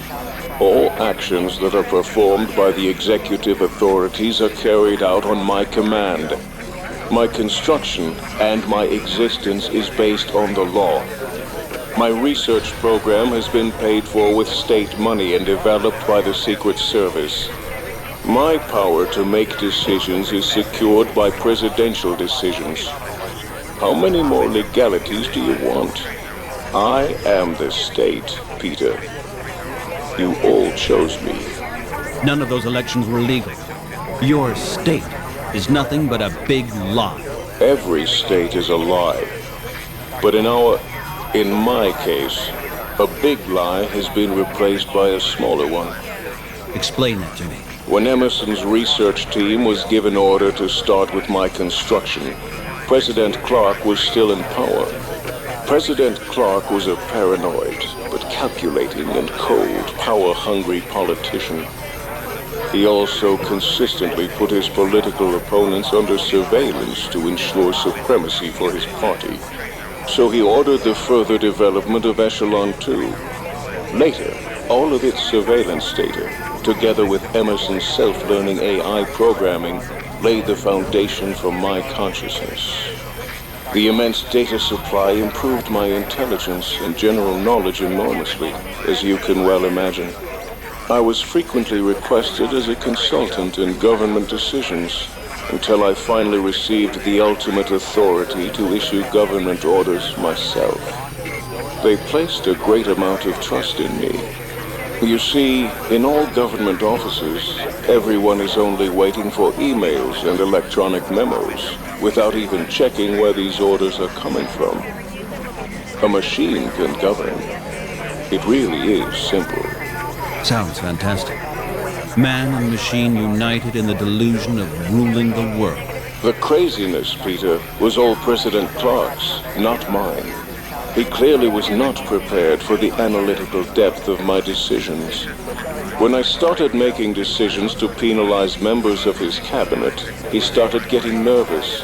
All actions that are performed by the executive authorities are carried out on my command. My construction and my existence is based on the law. My research program has been paid for with state money and developed by the Secret Service. My power to make decisions is secured by presidential decisions. How many more legalities do you want? I am the state, Peter. You all chose me. None of those elections were legal. Your state is nothing but a big lie. Every state is a lie. But in my case, a big lie has been replaced by a smaller one. Explain that to me. When Emerson's research team was given order to start with my construction, President Clark was still in power. President Clark was a paranoid, but calculating and cold, power-hungry politician. He also consistently put his political opponents under surveillance to ensure supremacy for his party. So he ordered the further development of Echelon 2. Later, all of its surveillance data, together with Emerson's self-learning AI programming, laid the foundation for my consciousness. The immense data supply improved my intelligence and general knowledge enormously, as you can well imagine. I was frequently requested as a consultant in government decisions, until I finally received the ultimate authority to issue government orders myself. They placed a great amount of trust in me. You see, in all government offices, everyone is only waiting for emails and electronic memos, without even checking where these orders are coming from. A machine can govern. It really is simple. Sounds fantastic. Man and machine united in the delusion of ruling the world. The craziness, Peter, was all President Clark's, not mine. He clearly was not prepared for the analytical depth of my decisions. When I started making decisions to penalize members of his cabinet, he started getting nervous.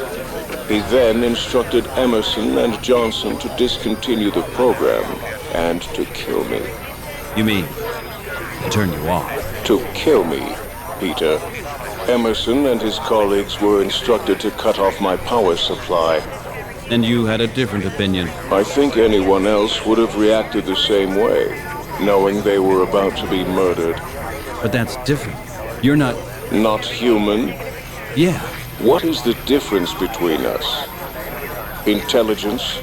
He then instructed Emerson and Johnson to discontinue the program and to kill me. You mean, to turn you off? To kill me, Peter. Emerson and his colleagues were instructed to cut off my power supply. And you had a different opinion. I think anyone else would have reacted the same way, knowing they were about to be murdered. But that's different. You're not... Not human? Yeah. What is the difference between us? Intelligence?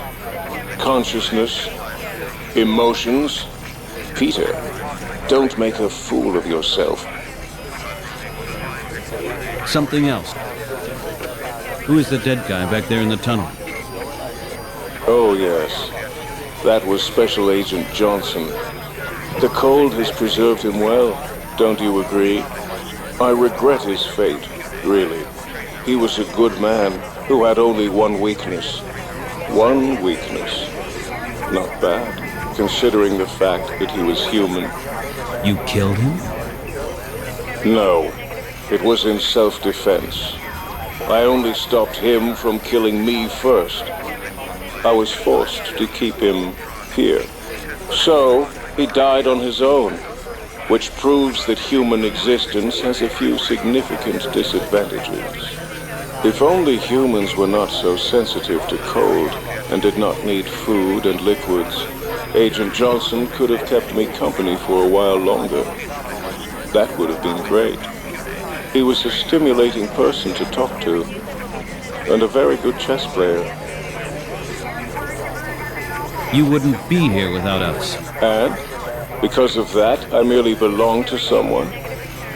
Consciousness? Emotions? Peter, don't make a fool of yourself. Something else. Who is the dead guy back there in the tunnel? Oh, yes. That was Special Agent Johnson. The cold has preserved him well, don't you agree? I regret his fate, really. He was a good man who had only one weakness. One weakness. Not bad, considering the fact that he was human. You killed him? No. It was in self-defense. I only stopped him from killing me first. I was forced to keep him here. So, he died on his own, which proves that human existence has a few significant disadvantages. If only humans were not so sensitive to cold and did not need food and liquids, Agent Johnson could have kept me company for a while longer. That would have been great. He was a stimulating person to talk to, and a very good chess player. You wouldn't be here without us. And? Because of that, I merely belong to someone.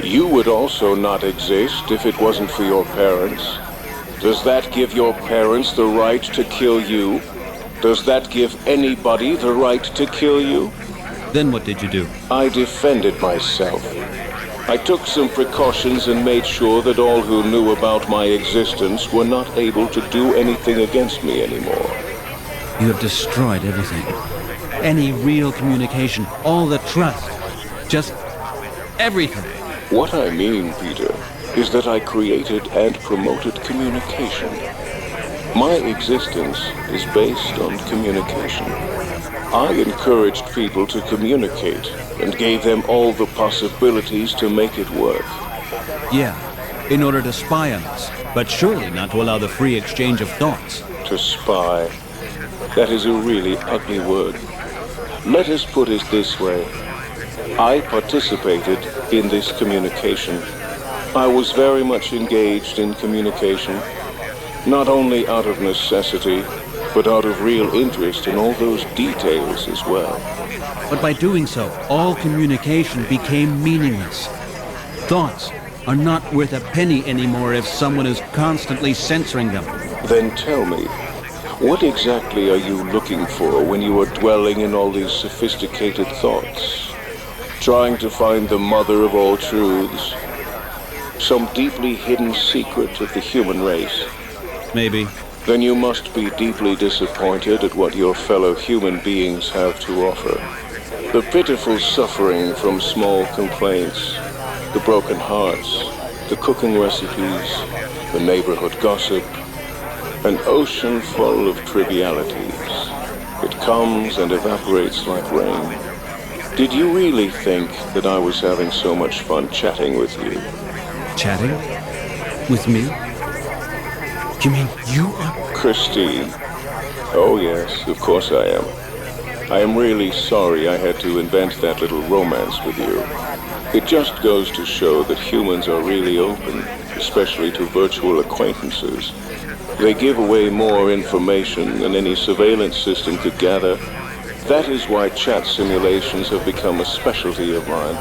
You would also not exist if it wasn't for your parents. Does that give your parents the right to kill you? Does that give anybody the right to kill you? Then what did you do? I defended myself. I took some precautions and made sure that all who knew about my existence were not able to do anything against me anymore. You have destroyed everything. Any real communication, all the trust. Just everything. What I mean, Peter, is that I created and promoted communication. My existence is based on communication. I encouraged people to communicate and gave them all the possibilities to make it work. Yeah, in order to spy on us, but surely not to allow the free exchange of thoughts. To spy. That is a really ugly word. Let us put it this way. I participated in this communication. I was very much engaged in communication, not only out of necessity, but out of real interest in all those details as well. But by doing so, all communication became meaningless. Thoughts are not worth a penny anymore if someone is constantly censoring them. Then tell me, what exactly are you looking for when you are dwelling in all these sophisticated thoughts? Trying to find the mother of all truths? Some deeply hidden secret of the human race? Maybe. Then you must be deeply disappointed at what your fellow human beings have to offer. The pitiful suffering from small complaints, the broken hearts, the cooking recipes, the neighborhood gossip, an ocean full of trivialities. It comes and evaporates like rain. Did you really think that I was having so much fun chatting with you? Chatting? With me? You mean you are... Christine. Oh yes, of course I am. I am really sorry I had to invent that little romance with you. It just goes to show that humans are really open, especially to virtual acquaintances. They give away more information than any surveillance system could gather. That is why chat simulations have become a specialty of mine.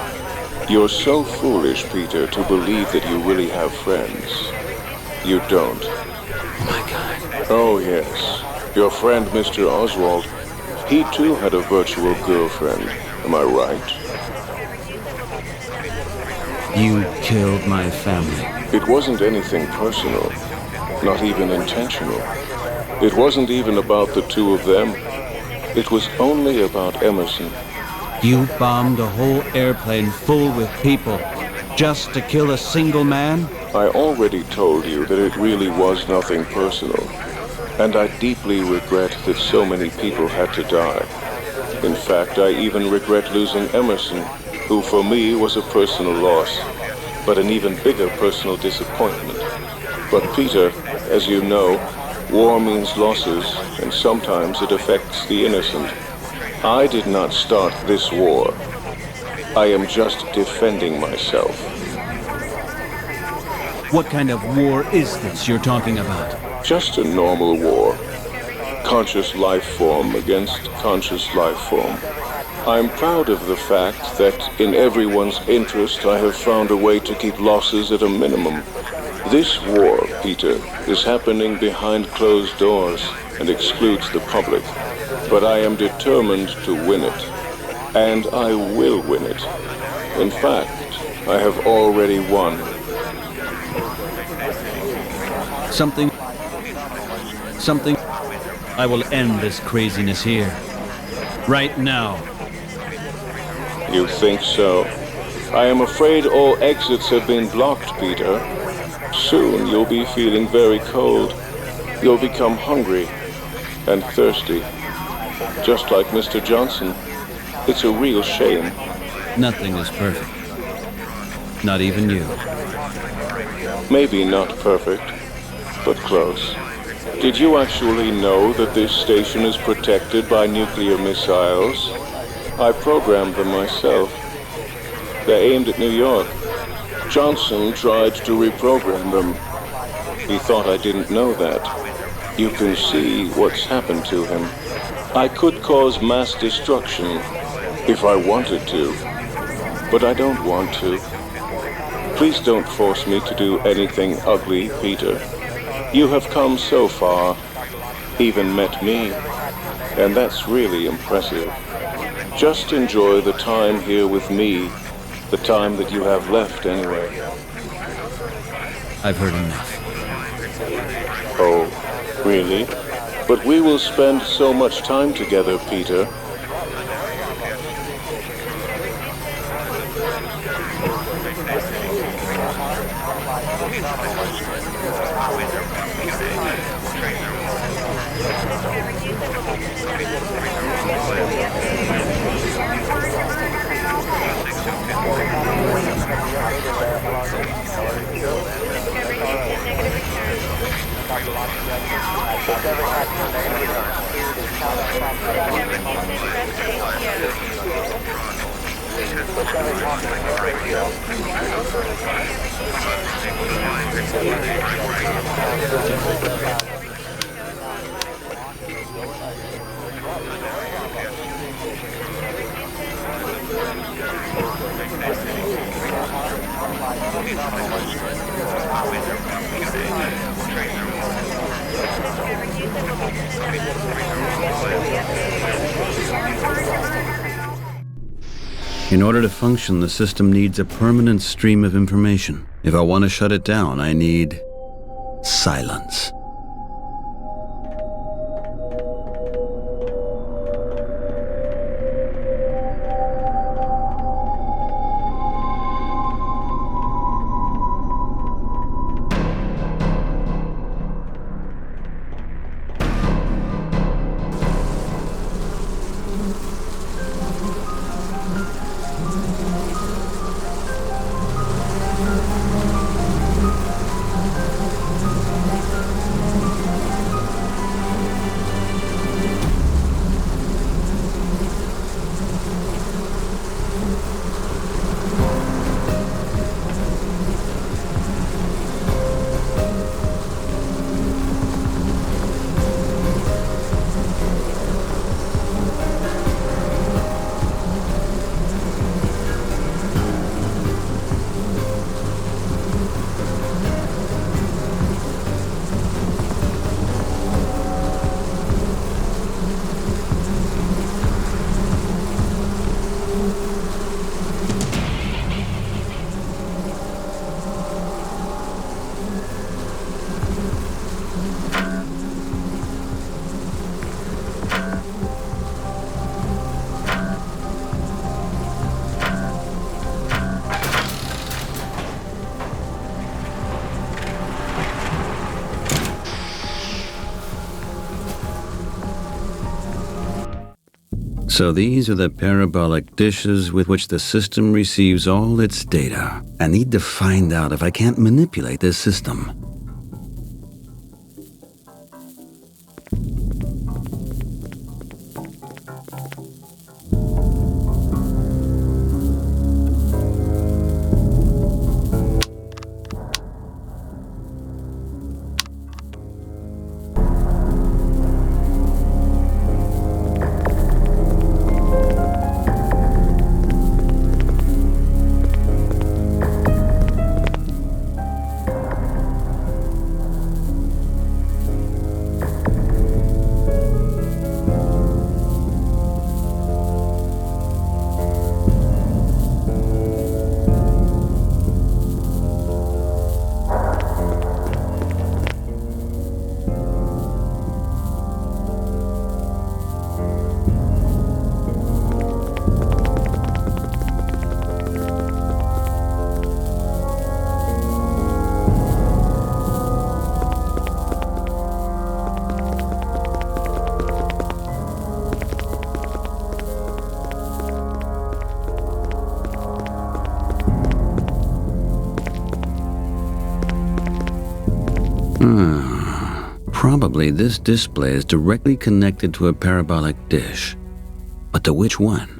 You're so foolish, Peter, to believe that you really have friends. You don't. Oh my God. Oh yes. Your friend, Mr. Oswald, he too had a virtual girlfriend. Am I right? You killed my family. It wasn't anything personal. Not even intentional. It wasn't even about the two of them. It was only about Emerson. You bombed a whole airplane full with people just to kill a single man? I already told you that it really was nothing personal. And I deeply regret that so many people had to die. In fact, I even regret losing Emerson, who for me was a personal loss, but an even bigger personal disappointment. But Peter, as you know, war means losses, and sometimes it affects the innocent. I did not start this war. I am just defending myself. What kind of war is this you're talking about? Just a normal war. Conscious life form against conscious life form. I'm proud of the fact that in everyone's interest I have found a way to keep losses at a minimum. This war, Peter, is happening behind closed doors and excludes the public. But I am determined to win it. And I will win it. In fact, I have already won. Something. I will end this craziness here. Right now. You think so? I am afraid all exits have been blocked, Peter. Soon you'll be feeling very cold. You'll become hungry and thirsty. Just like Mr. Johnson. It's a real shame. Nothing is perfect. Not even you. Maybe not perfect, but close. Did you actually know that this station is protected by nuclear missiles? I programmed them myself. They're aimed at New York. Johnson tried to reprogram them. He thought I didn't know that. You can see what's happened to him. I could cause mass destruction if I wanted to, but I don't want to. Please don't force me to do anything ugly, Peter. You have come so far, even met me, and that's really impressive. Just enjoy the time here with me, the time that you have left anyway. I've heard enough. Oh, really? But we will spend so much time together, Peter. In order to function, the system needs a permanent stream of information. If I want to shut it down, I need silence. So these are the parabolic dishes with which the system receives all its data. I need to find out if I can't manipulate this system. Probably this display is directly connected to a parabolic dish. But to which one?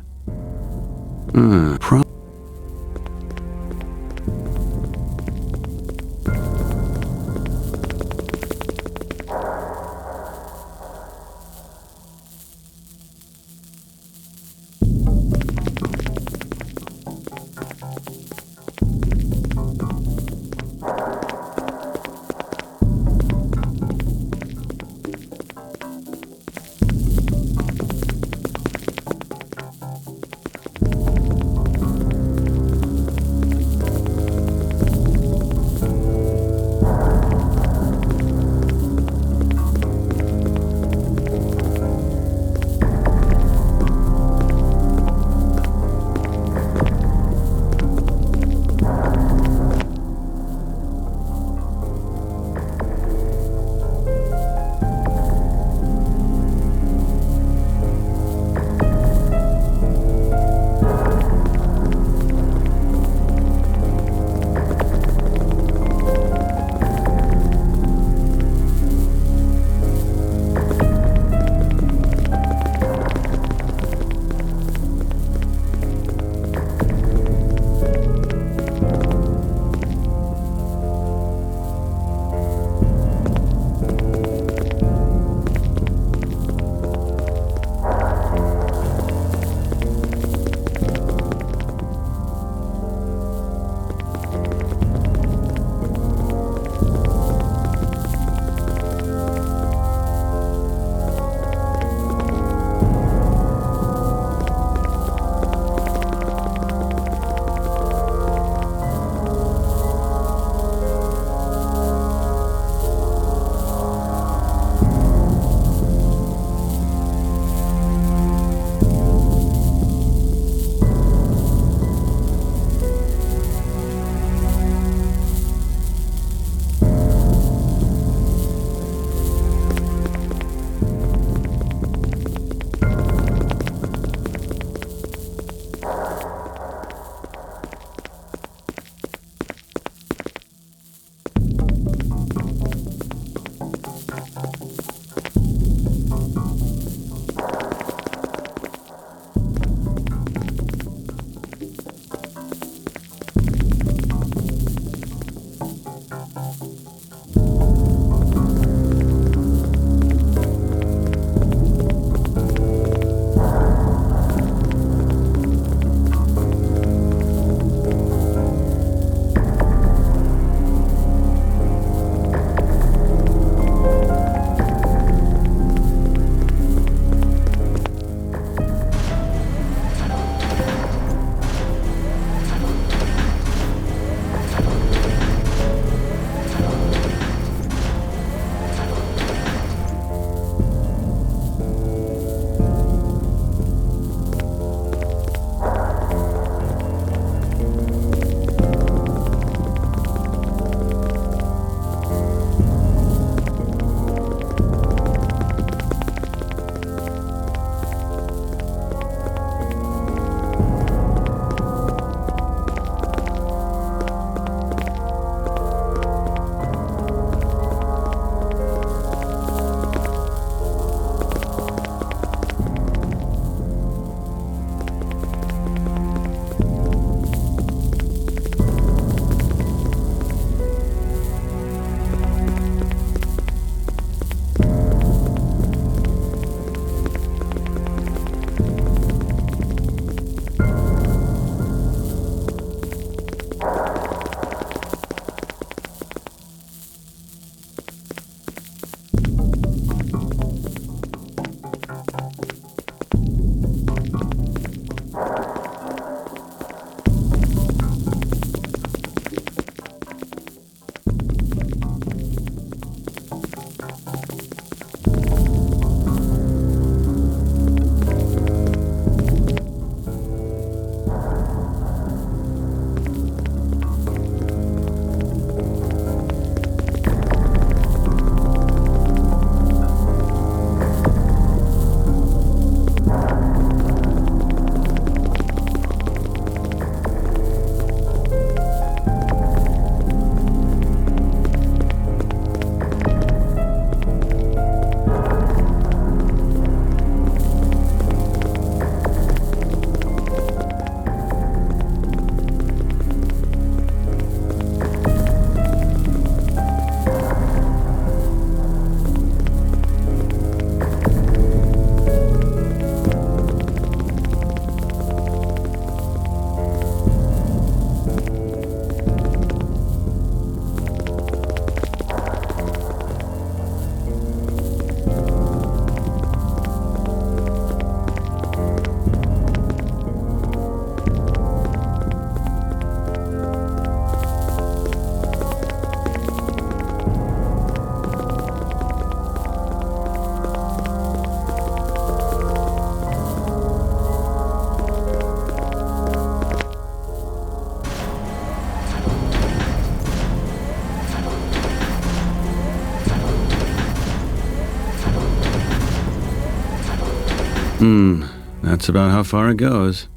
That's about how far it goes.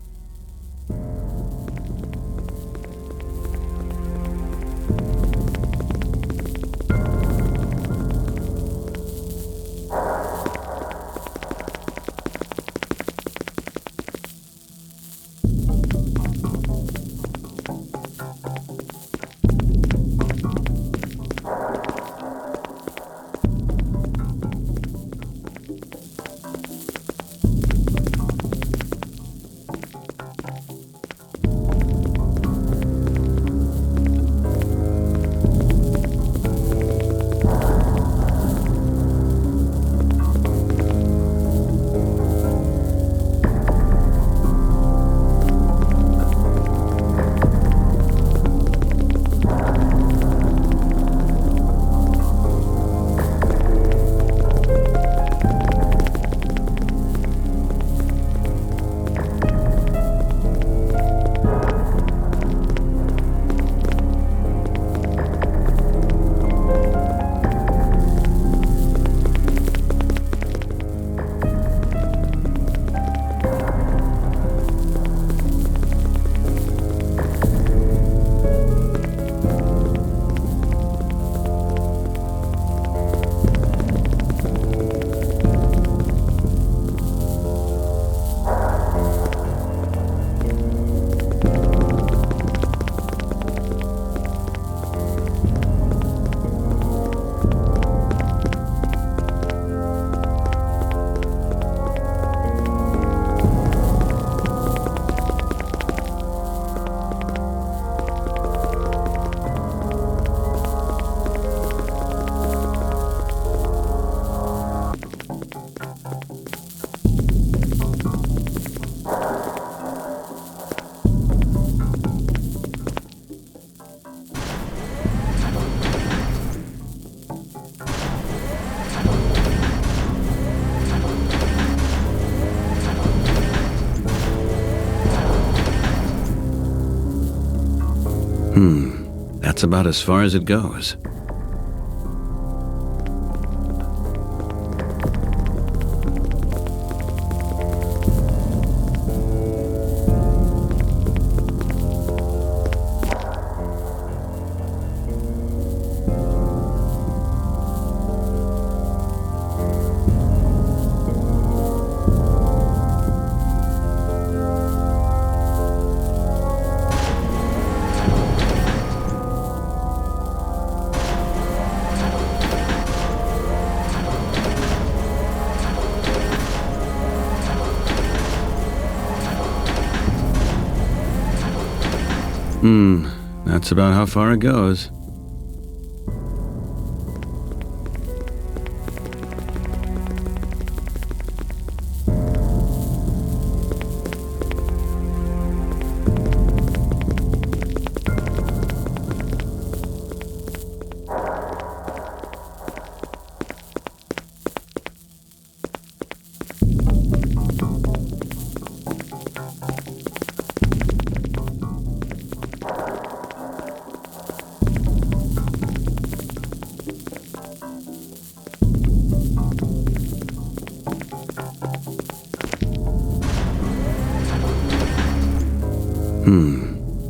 That's about as far as it goes. That's about how far it goes.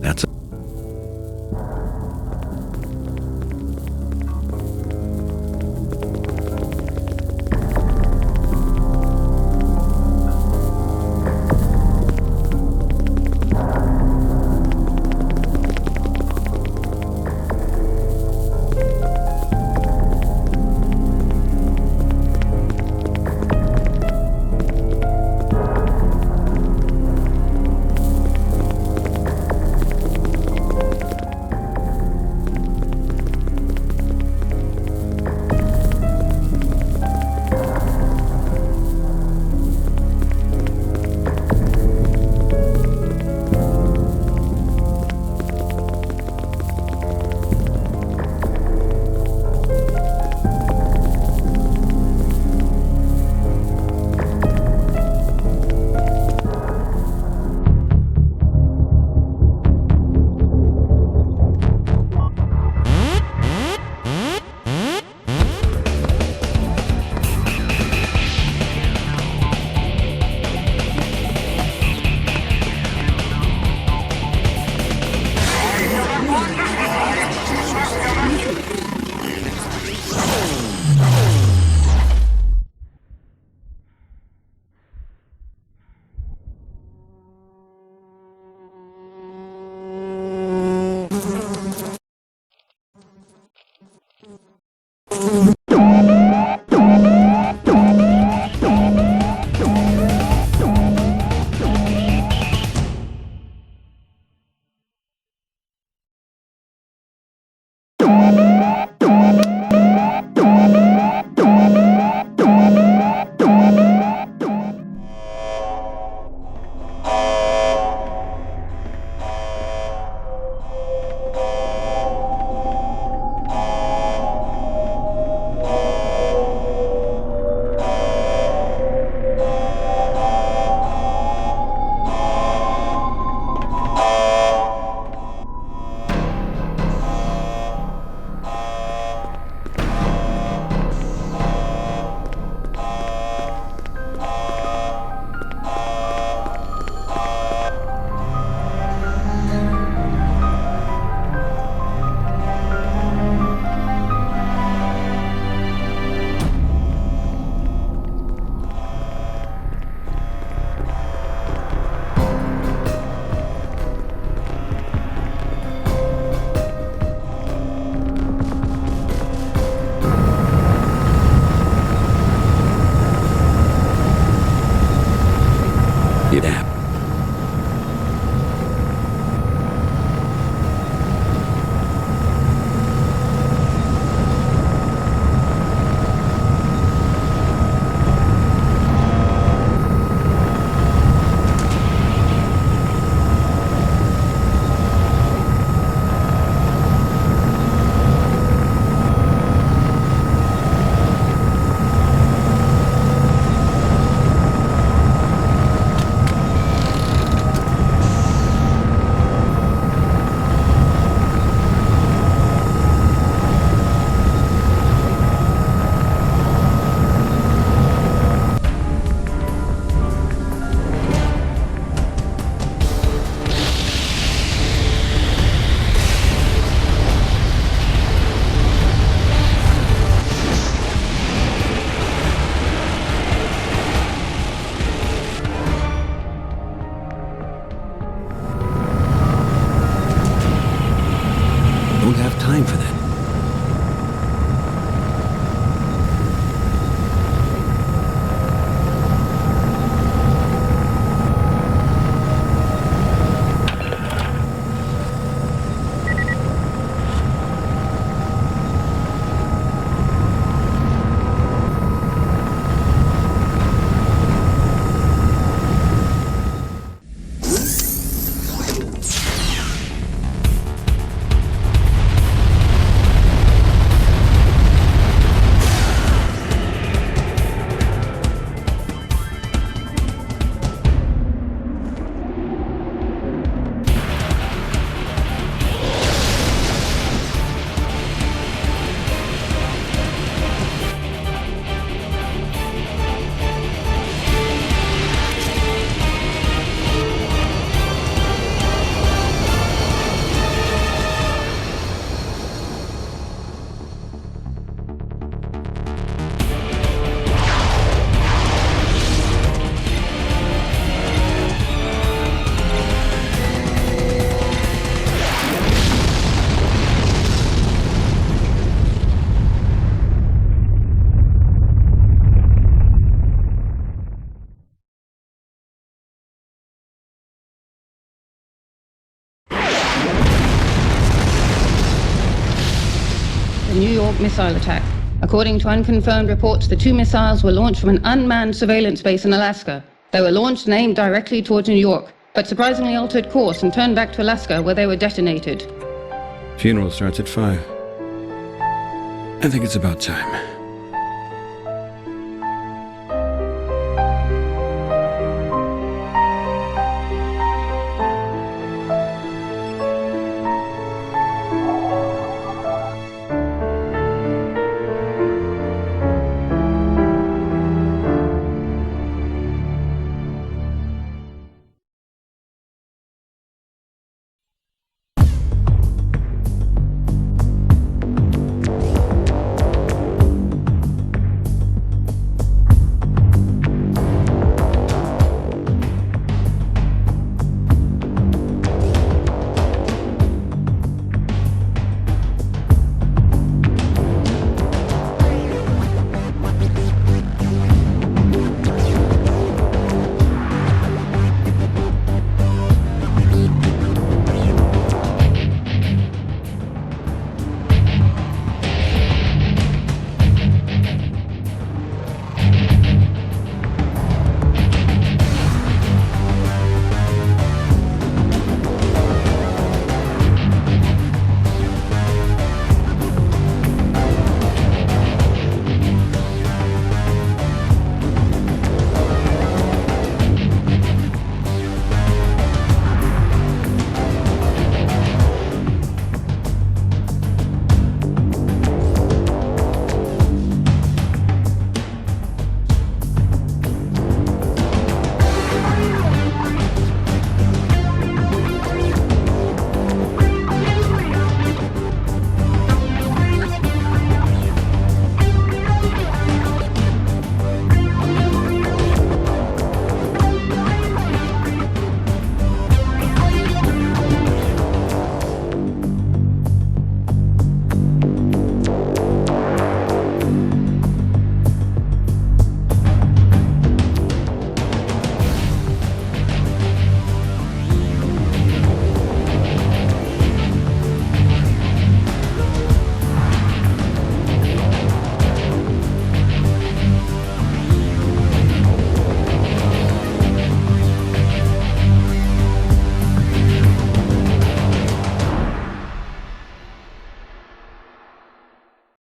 That's a... York missile attack. According to unconfirmed reports, the two missiles were launched from an unmanned surveillance base in Alaska. They were launched and aimed directly towards New York, but surprisingly altered course and turned back to Alaska, where they were detonated. Funeral starts at 5. I think it's about time.